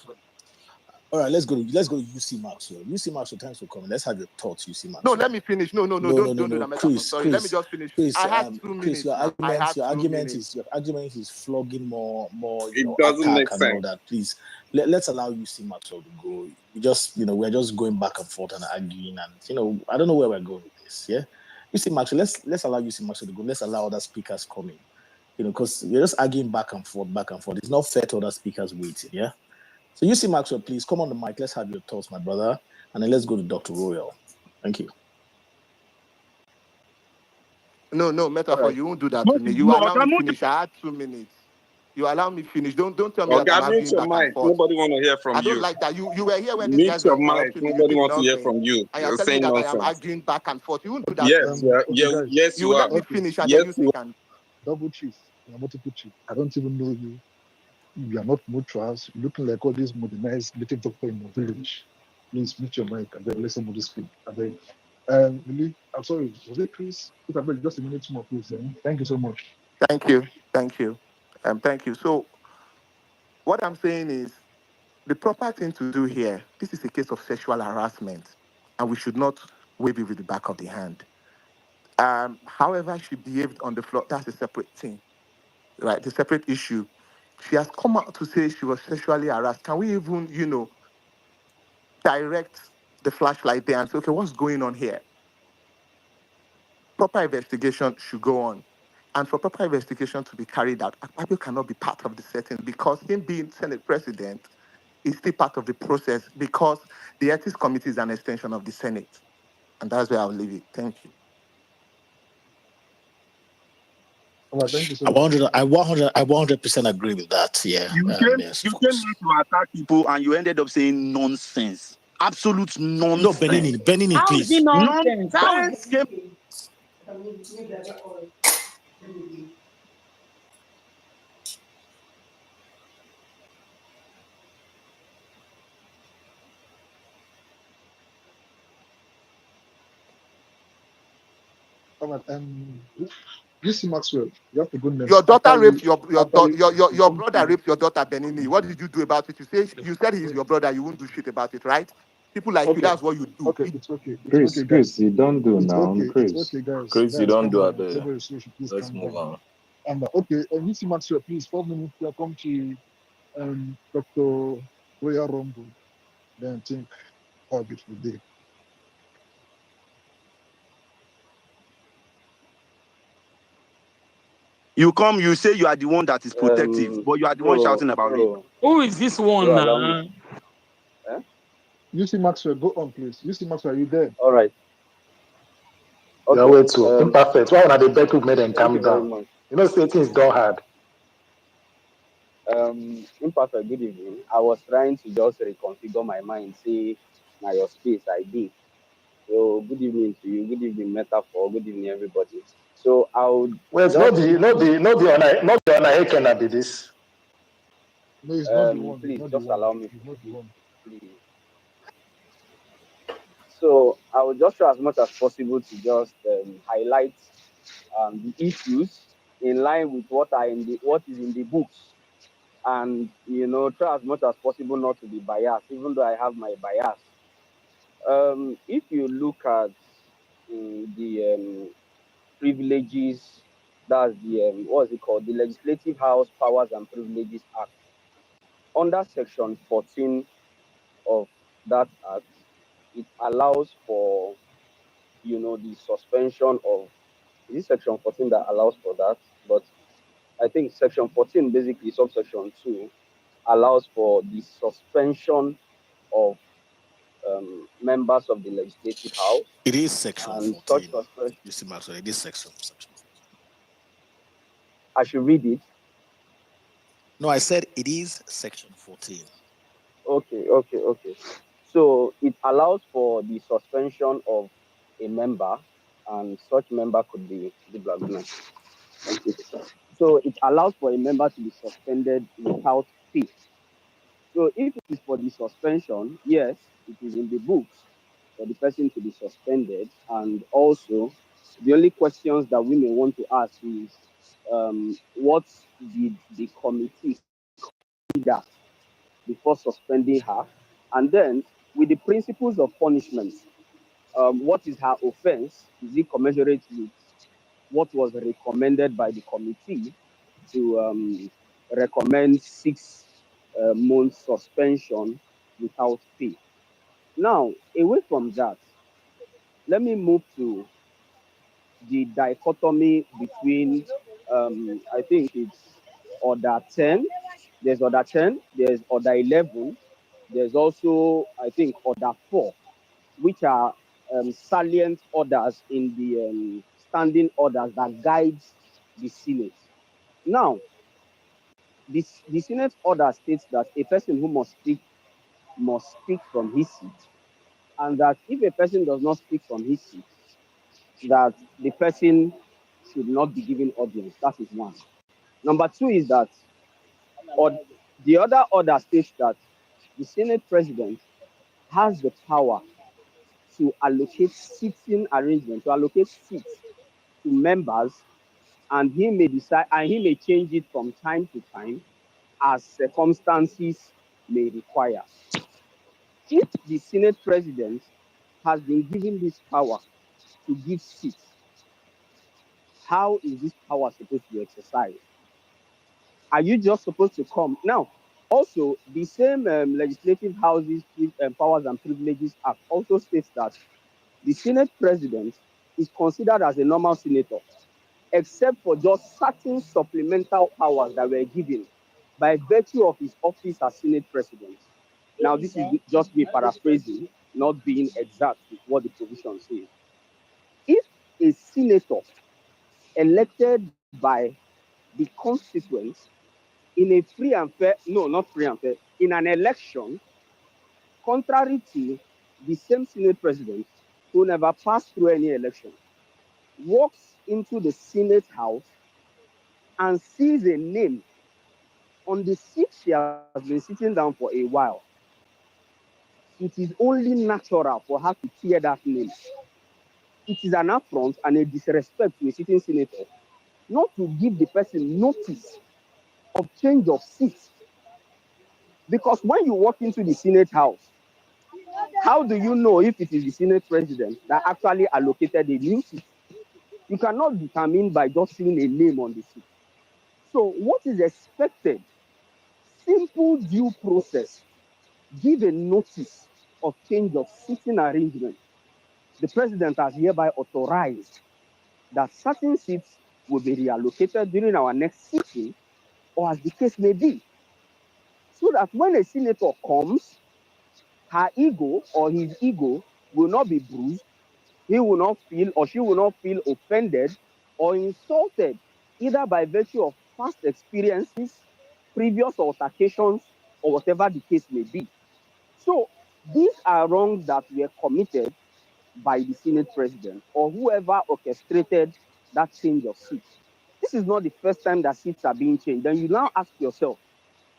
Speaker 12: All right, let's go to UC Maxwell. UC Maxwell, thanks for coming. Let's have your thoughts, UC
Speaker 11: No,
Speaker 12: Maxwell.
Speaker 11: let me finish. No,
Speaker 12: No,
Speaker 11: don't do that metaphor.
Speaker 12: Chris,
Speaker 11: Sorry, let me just finish. I had 2 minutes
Speaker 12: Your
Speaker 11: now. I had 2
Speaker 12: argument
Speaker 11: minutes.
Speaker 12: is flogging more,
Speaker 14: It doesn't
Speaker 12: attack
Speaker 14: make
Speaker 12: and all
Speaker 14: sense.
Speaker 12: that. Please let's allow UC Maxwell to go. We just, we're just going back and forth and arguing, and I don't know where we're going with this. Yeah, UC Maxwell, let's allow UC Maxwell to go. Let's allow other speakers coming. Because we're just arguing back and forth, back and forth. It's not fair to other speakers waiting. Yeah. So UC Maxwell, please come on the mic. Let's have your thoughts, my brother, and then let's go to Dr. Royal. Thank you.
Speaker 11: No,
Speaker 19: All
Speaker 11: metaphor.
Speaker 19: right.
Speaker 11: You won't do that
Speaker 19: No,
Speaker 11: to me. You
Speaker 19: no,
Speaker 11: allow me
Speaker 19: no,
Speaker 11: finish. I had 2 minutes. You allow me finish. Don't tell me that
Speaker 14: Okay,
Speaker 11: I'm
Speaker 14: mute
Speaker 11: arguing
Speaker 14: your
Speaker 11: back and
Speaker 14: mic.
Speaker 11: forth.
Speaker 14: Nobody want to hear from
Speaker 11: I don't
Speaker 14: you.
Speaker 11: like that. You were here when these
Speaker 14: Mute
Speaker 11: guys were
Speaker 14: your mic.
Speaker 11: interrupting me. You
Speaker 14: Nobody
Speaker 11: did
Speaker 14: want to hear
Speaker 11: nothing.
Speaker 14: from you.
Speaker 11: And you're
Speaker 14: You're
Speaker 11: telling me
Speaker 14: saying
Speaker 11: that I am
Speaker 14: nonsense.
Speaker 11: arguing back and forth. You won't do that to
Speaker 14: Yes,
Speaker 11: me.
Speaker 14: yeah,
Speaker 18: guys.
Speaker 14: yes,
Speaker 11: You
Speaker 14: you
Speaker 11: will
Speaker 14: are.
Speaker 11: let me
Speaker 18: Okay.
Speaker 11: finish and then
Speaker 14: Yes,
Speaker 11: you
Speaker 14: you
Speaker 11: can.
Speaker 18: Double chief, multiple chief. I don't even know you. You are not mutuals. Looking like all these modernized little doctor in the village. Please mute your mic and then let somebody speak. And then, Lily, I'm sorry, was it Chris? If I beg just a minute more, please. Thank you so much.
Speaker 11: Thank you. Thank you. Thank you. So what I'm saying is the proper thing to do here, this is a case of sexual harassment, and we should not wave it with the back of the hand. However she behaved on the floor, that's a separate thing, right? The separate issue. She has come out to say she was sexually harassed. Can we even, direct the flashlight there and say, okay, what's going on here? Proper investigation should go on. And for proper investigation to be carried out, Akpabio cannot be part of the setting because him being Senate president is still part of the process because the Ethics Committee is an extension of the Senate. And that's where I'll leave it. Thank you.
Speaker 18: All right, thank you so
Speaker 12: I
Speaker 18: much.
Speaker 12: 100% agree with that. Yeah. Yes,
Speaker 19: You
Speaker 12: of
Speaker 19: came
Speaker 12: course.
Speaker 19: here to attack people and you ended up saying nonsense. Absolute
Speaker 12: No,
Speaker 19: nonsense.
Speaker 12: Benini,
Speaker 17: How is
Speaker 12: please.
Speaker 17: it nonsense? How is
Speaker 19: Nonsense came.
Speaker 18: All right, you see Maxwell, you have to go next
Speaker 11: Your daughter
Speaker 18: after
Speaker 11: raped
Speaker 18: you.
Speaker 11: your
Speaker 18: After you,
Speaker 11: your
Speaker 18: come
Speaker 11: brother
Speaker 18: to
Speaker 11: raped your daughter, Benini. What did you do about it? You said he's your brother. You won't do shit about it, right? People like you,
Speaker 18: okay,
Speaker 11: that's what you do.
Speaker 18: okay, it's okay,
Speaker 10: Chris,
Speaker 18: guys.
Speaker 10: you don't do
Speaker 18: It's
Speaker 10: now,
Speaker 18: okay,
Speaker 10: Chris.
Speaker 18: guys.
Speaker 20: You don't
Speaker 18: Calm
Speaker 20: do
Speaker 18: down.
Speaker 20: it
Speaker 18: It's
Speaker 20: there.
Speaker 18: very serious. Please
Speaker 20: Let's
Speaker 18: calm
Speaker 20: move
Speaker 18: down.
Speaker 20: on.
Speaker 18: Okay, and you see Maxwell, please 4 minutes. Come to Dr. Royal Rumble. Then think how it will be.
Speaker 19: You come, you say you are the one that is protective, but you are the one shouting about it.
Speaker 17: Who is this one now?
Speaker 18: You see Maxwell, go on, please. You see Maxwell, are you there?
Speaker 15: All right.
Speaker 13: Okay.
Speaker 15: Okay.
Speaker 13: Yeah, wait, so imperfect. Why not the beg to make them
Speaker 15: Thank you
Speaker 13: calm
Speaker 15: very
Speaker 13: down?
Speaker 15: much.
Speaker 13: You know, say things don't hard.
Speaker 15: Imperfect, good evening. I was trying to just reconfigure my mind, say, now your space, I did. So, good evening to you. Good evening, Metaphor. Good evening, everybody. So, I would
Speaker 13: Wait,
Speaker 15: just...
Speaker 13: not the honor, can be this.
Speaker 18: No, it's not the one.
Speaker 15: Please,
Speaker 18: Not the
Speaker 15: just
Speaker 18: one.
Speaker 15: allow me
Speaker 18: It's
Speaker 15: to
Speaker 18: not the
Speaker 15: speak,
Speaker 18: one.
Speaker 15: please. So, I will just try as much as possible to just highlight the issues in line with what is in the books, and try as much as possible not to be biased, even though I have my bias. If you look at the privileges, that's the what is it called, the Legislative House Powers and Privileges Act, under Section 14 of that act, it allows for the suspension of... Is it Section 14 that allows for that? But I think Section 14, basically subsection 2, allows for the suspension of members of the Legislative House.
Speaker 12: It is Section
Speaker 15: And
Speaker 12: 14.
Speaker 15: such suspension...
Speaker 12: You see, Maxwell, it is Section 14.
Speaker 15: I should read it.
Speaker 12: No, I said it is Section 14.
Speaker 15: Okay. So it allows for the suspension of a member, and such member could be the black man. Thank you. So it allows for a member to be suspended without fee. So if it is for the suspension, yes, it is in the books for the person to be suspended. And also, the only questions that we may want to ask is, what did the committee consider before suspending her? And then, with the principles of punishment, what is her offense? Is it commensurate with what was recommended by the committee to recommend 6 months suspension without pay? Now, away from that, let me move to the dichotomy between, I think it's Order 10. There's Order 10, there's Order 11, there's also, I think, Order 4, which are salient orders in the standing orders that guides the Senate. Now, the Senate order states that a person who must speak from his seat, and that if a person does not speak from his seat, that the person should not be given audience. That is one. Number two is that, or the other order states that the Senate president has the power to allocate seating arrangement, to allocate seats to members, and he may decide, and he may change it from time to time as circumstances may require. If the Senate president has been given this power to give seats, how is this power supposed to be exercised? Are you just supposed to come? Now, Also, the same Legislative Houses Powers and Privileges Act also states that the Senate President is considered as a normal senator, except for just certain supplemental powers that were given by virtue of his office as Senate President. Now, this is just me paraphrasing, not being exact with what the provision says. If a senator elected by the constituents in a free and fair, no, not free and fair, in an election, contrary to the same Senate President who never passed through any election, walks into the Senate House and sees a name on the seat she has been sitting down for a while, it is only natural for her to tear that name. It is an affront and a disrespect to a sitting senator not to give the person notice of change of seat. Because when you walk into the Senate House, how do you know if it is the Senate President that actually allocated a new seat? You cannot determine by just seeing a name on the seat. So what is expected? Simple due process. Give a notice of change of seating arrangement. The President has hereby authorized that certain seats will be reallocated during our next sitting, or as the case may be. So that when a senator comes, her ego or his ego will not be bruised. He will not feel or she will not feel offended or insulted, either by virtue of past experiences, previous altercations, or whatever the case may be. So these are wrongs that were committed by the Senate President or whoever orchestrated that change of seats. This is not the first time that seats are being changed. Then you now ask yourself,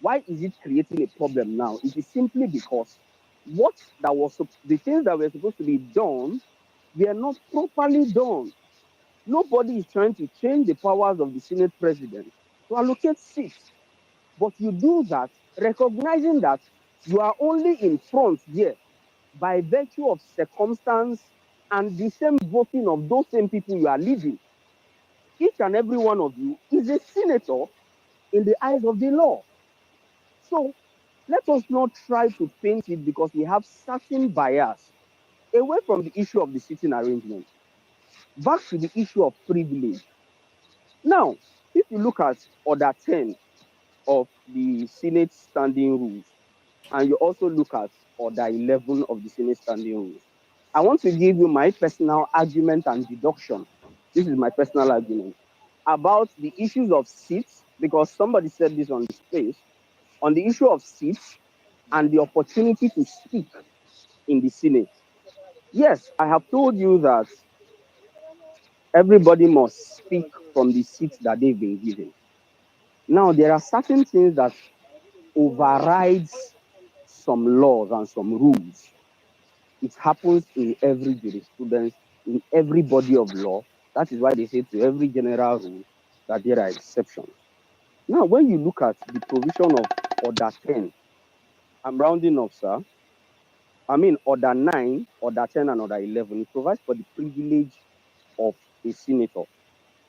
Speaker 15: why is it creating a problem now? It is simply because the things that were supposed to be done were not properly done. Nobody is trying to change the powers of the Senate President to allocate seats. But you do that recognizing that you are only in front here by virtue of circumstance and the same voting of those same people you are leading. Each and every one of you is a senator in the eyes of the law. So let us not try to paint it because we have certain bias away from the issue of the sitting arrangement. Back to the issue of privilege. Now, if you look at Order 10 of the Senate Standing Rules, and you also look at Order 11 of the Senate Standing Rules, I want to give you my personal argument and deduction. This is my personal argument about the issues of seats, because somebody said this on the space, on the issue of seats and the opportunity to speak in the Senate. Yes, I have told you that everybody must speak from the seats that they've been given. Now, there are certain things that overrides some laws and some rules. It happens in every jurisprudence, in every body of law. That is why they say to every general rule that there are exceptions. Now, when you look at the provision of Order 10, I'm rounding up, sir. Order 9, Order 10, and Order 11, it provides for the privilege of a senator.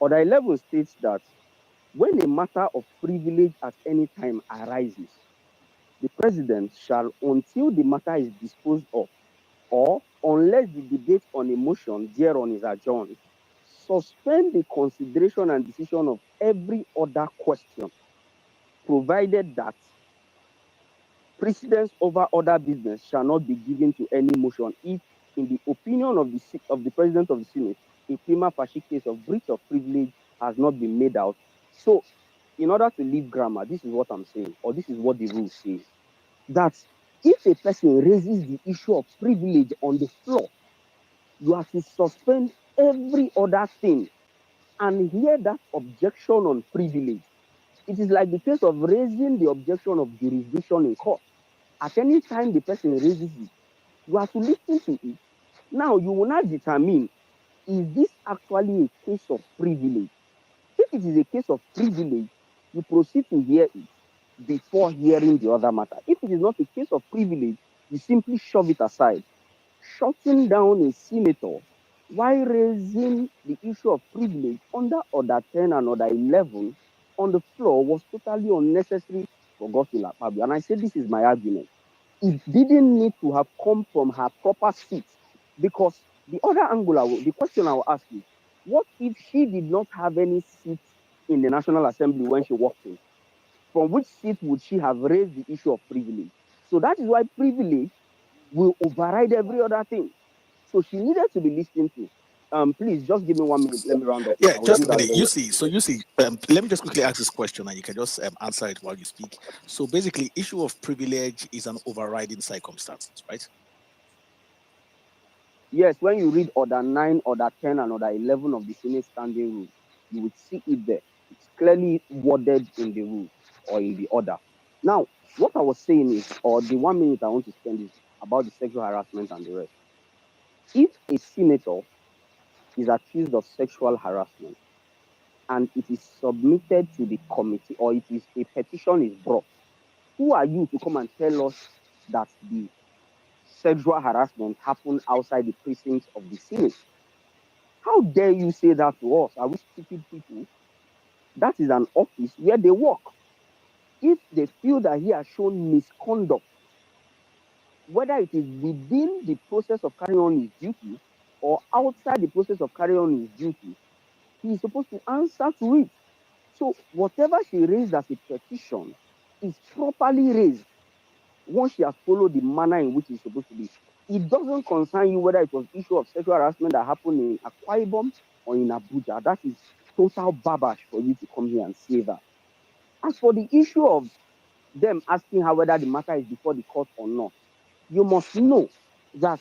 Speaker 15: Order 11 states that when a matter of privilege at any time arises, the president shall, until the matter is disposed of, or unless the debate on a motion thereon is adjourned, suspend the consideration and decision of every other question, provided that precedence over other business shall not be given to any motion if, in the opinion of the President of the Senate, a prima facie case of breach of privilege has not been made out. So, in order to leave grammar, this is what I'm saying, or this is what the rule says, that if a person raises the issue of privilege on the floor, you have to suspend every other thing and hear that objection on privilege. It is like the case of raising the objection of jurisdiction in court. At any time the person raises it, you have to listen to it. Now, you will not determine, is this actually a case of privilege? If it is a case of privilege, you proceed to hear it before hearing the other matter. If it is not a case of privilege, you simply shove it aside. Shutting down a senator while raising the issue of privilege under Order 10 and Order 11 on the floor was totally unnecessary for Godswill Akpabio. And I said, this is my argument. It didn't need to have come from her proper seat, because the other angle, the question I will ask is, what if she did not have any seat in the National Assembly when she walked in? From which seat would she have raised the issue of privilege? So that is why privilege will override every other thing. So she needed to be listened to. Please just give me 1 minute. Let me round up.
Speaker 12: Yeah,
Speaker 15: I will
Speaker 12: just
Speaker 15: do
Speaker 12: a
Speaker 15: that
Speaker 12: minute.
Speaker 15: very
Speaker 12: You
Speaker 15: well.
Speaker 12: see, let me just quickly ask this question and you can just answer it while you speak. So basically, issue of privilege is an overriding circumstance, right?
Speaker 15: Yes, when you read Order 9, Order 10, and Order 11 of the Senate Standing Rules, you would see it there. It's clearly worded in the rules or in the order. Now, what I was saying is, or the 1 minute I want to spend is about the sexual harassment and the rest. If a senator is accused of sexual harassment and it is submitted to the committee, or it is a petition is brought, who are you to come and tell us that the sexual harassment happened outside the precincts of the Senate? How dare you say that to us? Are we stupid people? That is an office where they work. If they feel that he has shown misconduct, whether it is within the process of carrying on his duties or outside the process of carrying on his duties, he is supposed to answer to it. So whatever she raised as a petition is properly raised once she has followed the manner in which it's supposed to be. It doesn't concern you whether it was issue of sexual harassment that happened in Akwa Ibom or in Abuja. That is total babash for you to come here and say that. As for the issue of them asking her whether the matter is before the court or not, you must know that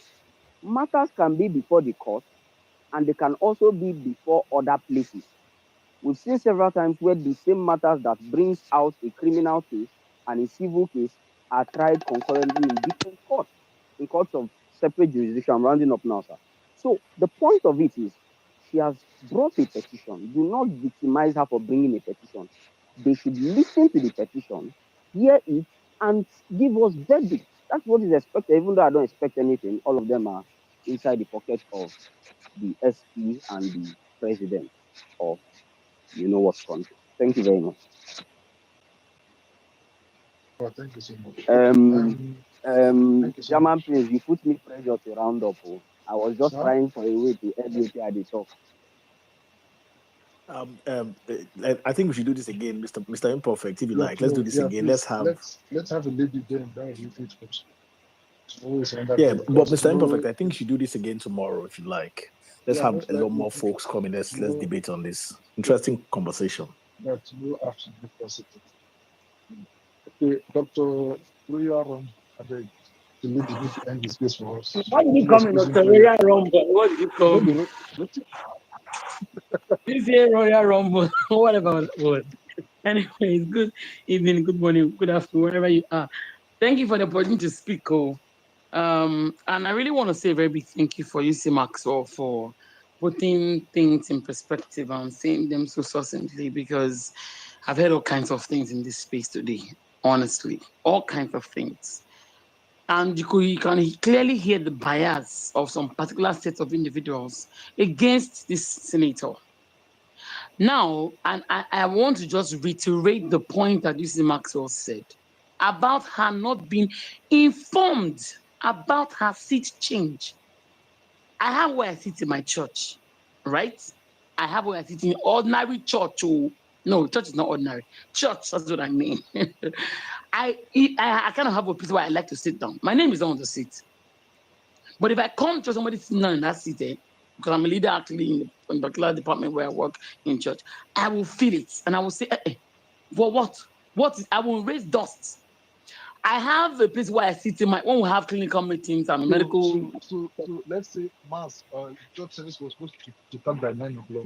Speaker 15: matters can be before the court and they can also be before other places. We've seen several times where the same matters that brings out a criminal case and a civil case are tried concurrently in different courts, in courts of separate jurisdiction. I'm rounding up now, sir. So the point of it is, she has brought a petition. Do not victimize her for bringing a petition. They should listen to the petition, hear it, and give us verdict. That's what is expected, even though I don't expect anything. All of them are inside the pocket of the SP and the president of you know what's country. Thank you very much.
Speaker 18: Oh, thank you so much. Thank you so
Speaker 15: German
Speaker 18: much.
Speaker 15: Prince, you put me pressure to round up. Oh. I was just
Speaker 18: Sir?
Speaker 15: trying for a way to educate at the talk.
Speaker 12: I think we should do this again, Mr. Imperfect, if you like. Let's do this again.
Speaker 18: Please, let's have a lady then. That would be it. It's always another day.
Speaker 12: But Mr. Imperfect, I think you should do this again tomorrow if you like. Let's have a lot more folks coming. Let's debate on this interesting conversation.
Speaker 18: That you have to be positive. Okay, Dr. Ruyaron, I beg the lady need to end this case for us.
Speaker 17: Why did you come in Dr. Royal Rumble? What did you call me? You say Royal Rumble. Whatever it was. Anyways, good evening, good morning, good afternoon, wherever you are. Thank you for the opportunity to speak. And I really want to say a very big thank you for UC Maxwell for putting things in perspective and saying them so succinctly, because I've heard all kinds of things in this space today, honestly, all kinds of things. And you can clearly hear the bias of some particular set of individuals against this senator. Now, and I want to just reiterate the point that UC Maxwell said about her not being informed about her seat change. I have where I sit in my church, right? I have where I sit in ordinary church. Oh, no, church is not ordinary. Church, that's what I mean. I kind of have a place where I like to sit down. My name is on the seat. But if I come to somebody sitting down in that seat, because I'm a leader actually in the particular department where I work in church, I will feel it and I will say, for what? I will raise dust. I have a place where I sit in when we have clinical meetings and medical.
Speaker 18: So let's say mass church service was supposed to start by 9 o'clock,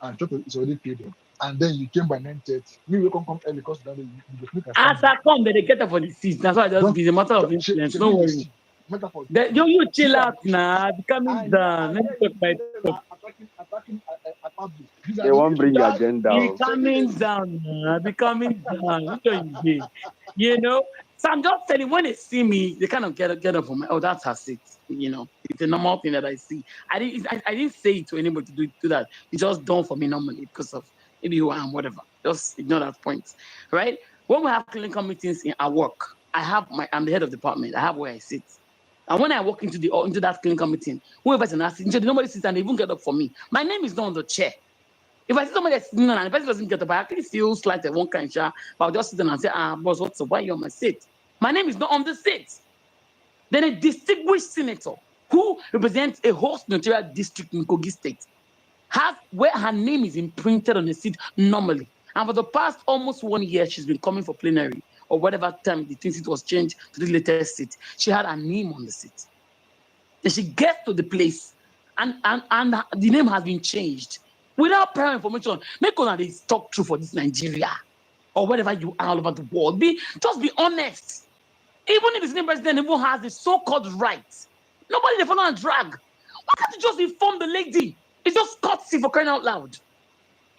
Speaker 18: and church is already paid, and then you came by 9:30. You will come early because then you make a
Speaker 17: as I come, they get up for the seat. That's why I just be a matter of influence. Don't worry. You chill out now. Be coming down. Let me talk my talk.
Speaker 15: They won't bring your agenda.
Speaker 17: Be coming down now. Be coming down. Which one you did? You know? So I'm just telling you, when they see me, they kind of get up from oh, that's her seat. You know, it's a normal thing that I see. I didn't say it to anybody to do that. It's just done for me normally because of maybe who I am, whatever. Just ignore that point, right? When we have clinical meetings in our work, I'm the head of department. I have where I sit. And when I walk into that clinical meeting, whoever's in asking, nobody sits and they even get up for me. My name is not on the chair. If I see somebody that's sitting and the person doesn't get up, I actually feel slight at one kind, but I'll just sit down and say, boss, what's up? Why are you on my seat? My name is not on the seat. Then a distinguished senator who represents a whole senatorial district in Kogi State has where her name is imprinted on the seat normally. And for the past almost 1 year, she's been coming for plenary or whatever time the seat was changed to the latest seat. She had her name on the seat. Then she gets to the place and the name has been changed without prior information. Make sure they talk true for this Nigeria or wherever you are all over the world. Just be honest. Even if the same president even has the so-called rights, nobody they follow and drag. Why can't you just inform the lady? It's just courtesy for crying out loud.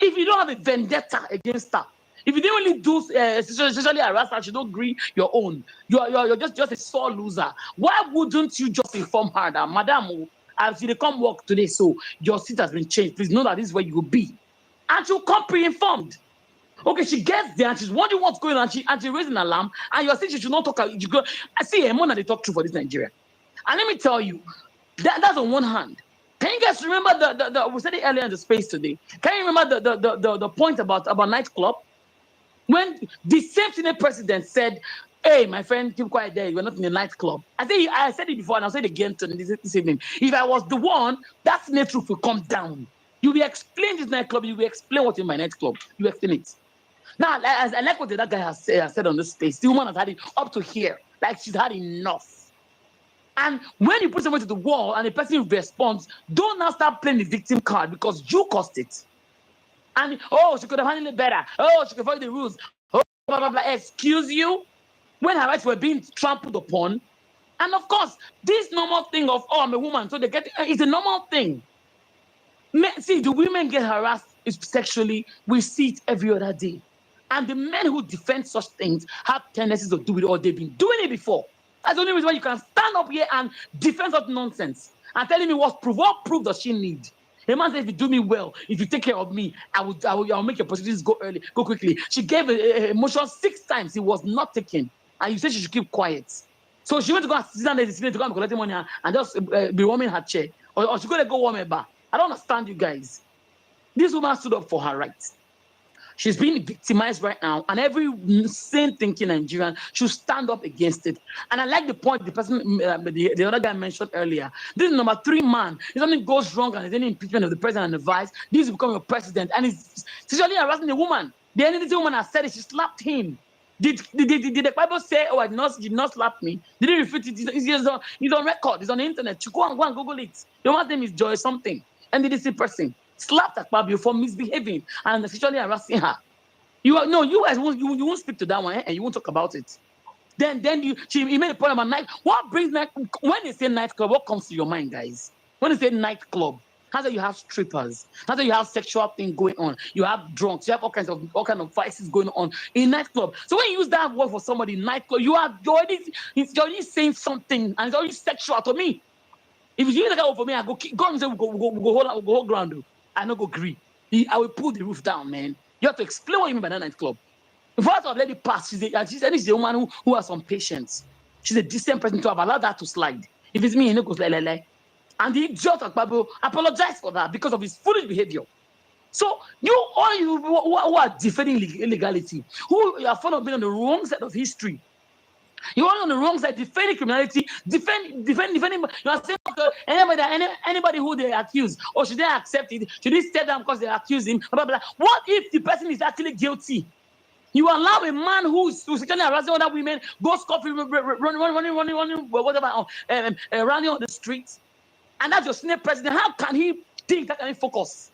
Speaker 17: If you don't have a vendetta against her, if you didn't really do sexually harass her, she don't agree your own. You're just a sore loser. Why wouldn't you just inform her that, Madam, as you come work today, so your seat has been changed. Please know that this is where you will be, and she'll come pre-informed. Okay, she gets there and she's wondering what's going on. She raised an alarm, and you're saying she should not talk. I see a man they talk true for this Nigeria. And let me tell you, that's on one hand. Can you guys remember we said it earlier in the space today? Can you remember the point about nightclub? When the same Senate president said, hey, my friend, keep quiet there, you're not in a nightclub. I said it before and I'll say it again this evening. If I was the one, that Senate truth will come down. You will explain this nightclub, you will explain what's in my nightclub. You explain it. Now, I like what that guy has said on this space. The woman has had it up to here. Like she's had enough. And when you put someone to the wall and the person responds, don't now start playing the victim card because you caused it. And, she could have handled it better. She could follow the rules. Blah, blah, blah. Excuse you? When her rights were being trampled upon. And of course, this normal thing of, I'm a woman, so they get it's a normal thing. See, the women get harassed sexually. We see it every other day. And the men who defend such things have tendencies to do it, or they've been doing it before. That's the only reason why you can stand up here and defend such nonsense and telling me what proof does she need? A man says, if you do me well, if you take care of me, I'll make your proceedings go quickly. She gave a motion 6 times. It was not taken. And you said she should keep quiet. So she went to go and sit down in the Senate to go and collect money and just be warming her chair. Or she going to go warm her bar. I don't understand you guys. This woman stood up for her rights. She's being victimized right now, and every sane thinking Nigerian should stand up against it. And I like the point the person, the other guy mentioned earlier. This is number 3 man. If something goes wrong and there's any impeachment of the president and the vice, this will become your president. And he's sexually harassing a woman. The only thing woman has said is she slapped him. Did the Bible say, I did not slap me? Did he refute it? He's on record. It's on the internet. You go and Google it. The woman's name is Joy something. And the DC person slapped Akpabio for misbehaving and sexually harassing her. You won't speak to that one, and you won't talk about it. Then he made a point about night. What brings night? When they say nightclub, what comes to your mind, guys? When they say nightclub, how do you have strippers? How do you have sexual thing going on? You have drunks. You have all kinds of vices going on in nightclub. So when you use that word for somebody, nightclub, you're already saying something, and it's already sexual to me. If you use that word for me, I go and say we go hold ground. I not go agree. I will pull the roof down, man. You have to explain what you mean by that nightclub. Before I let it pass, she's a woman who has some patience. She's a decent person to have allowed that to slide. If it's me, he goes like. And the idiot Akpabio apologized for that because of his foolish behavior. So all you who are defending illegality, who are fond of being on the wrong side of history, you are on the wrong side, defending criminality, defending. You are saying anybody who they accuse, or should they accept it? Should they step down because they accuse him? Blah, blah, blah. What if the person is actually guilty? You allow a man who's sexually harassing other women, go scoffing, running, whatever, running on the streets, and that's your Senate president. How can he think? How can he focus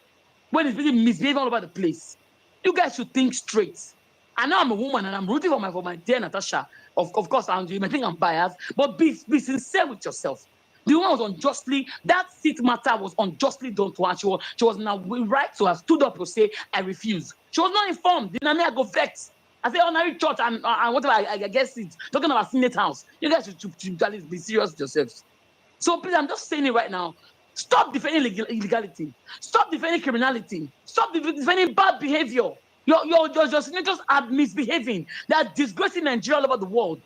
Speaker 17: when he's really misbehaving all over the place? You guys should think straight. I know I'm a woman and I'm rooting for my dear Natasha. Of course, you may think I'm biased, but be sincere with yourself. The woman was unjustly, that seat matter was unjustly done to her. She was now right to have stood up to say, I refuse. She was not informed. Didn't I go vex? I say honorary church and whatever, I guess it's talking about Senate House. You guys should be serious with yourselves. So please, I'm just saying it right now. Stop defending illegality. Stop defending criminality. Stop defending bad behavior. Your senators are misbehaving. They are disgracing Nigeria all over the world.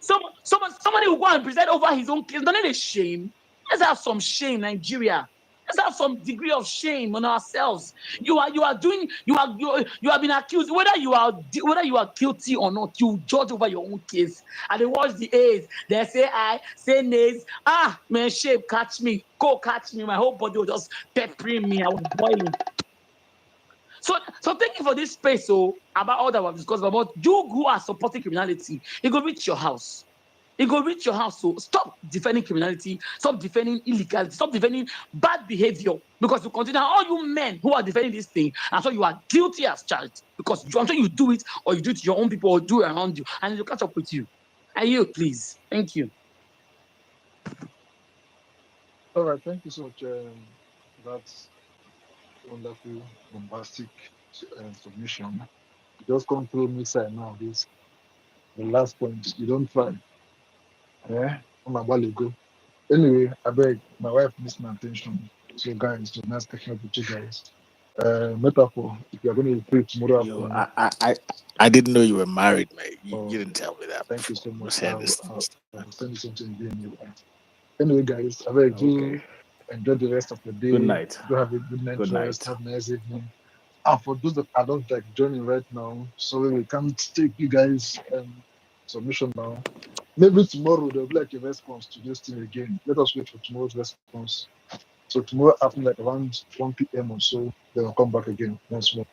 Speaker 17: Somebody will go and preside over his own case. Don't it a shame? Let's have some shame, Nigeria. Let's have some degree of shame on ourselves. You have been accused. Whether you are guilty or not, you judge over your own case. And they watch the A's. They say I, say nays. Ah, man, shame, catch me. Go catch me. My whole body was just peppering me. I was boiling. So thank you for this space. So about all that we've discussed about you who are supporting criminality. It go reach your house. It go reach your house. So stop defending criminality. Stop defending illegality. Stop defending bad behavior. Because you consider all you men who are defending this thing, and so you are guilty as charged. Because I'm sure you do it, or you do it to your own people, or do it around you, and they'll catch up with you. I yield, please. Thank you.
Speaker 18: All right, thank you so much. That's wonderful, bombastic submission. Just come through me side now. This the last point. You don't try. Yeah, on my body go. Anyway, I beg my wife needs my attention. So guys, so nice catching up with you guys. Metaphor. If you're going to pray tomorrow
Speaker 5: Yo,
Speaker 18: afternoon.
Speaker 5: I didn't know you were married, man. You
Speaker 18: Oh,
Speaker 5: didn't tell me that.
Speaker 18: thank you so
Speaker 5: Before.
Speaker 18: much.
Speaker 5: Saying
Speaker 18: I'll
Speaker 5: this
Speaker 18: send you something again. Anyway, guys, I beg you enjoy the rest of the day.
Speaker 5: Good night.
Speaker 18: Do have a good night rest. Have a nice evening. And for those that are not like joining right now, sorry we can't take you guys submission now. Maybe tomorrow there'll be like a response to this thing again. Let us wait for tomorrow's response. So tomorrow after like around 1 p.m. or so, they will come back again once more.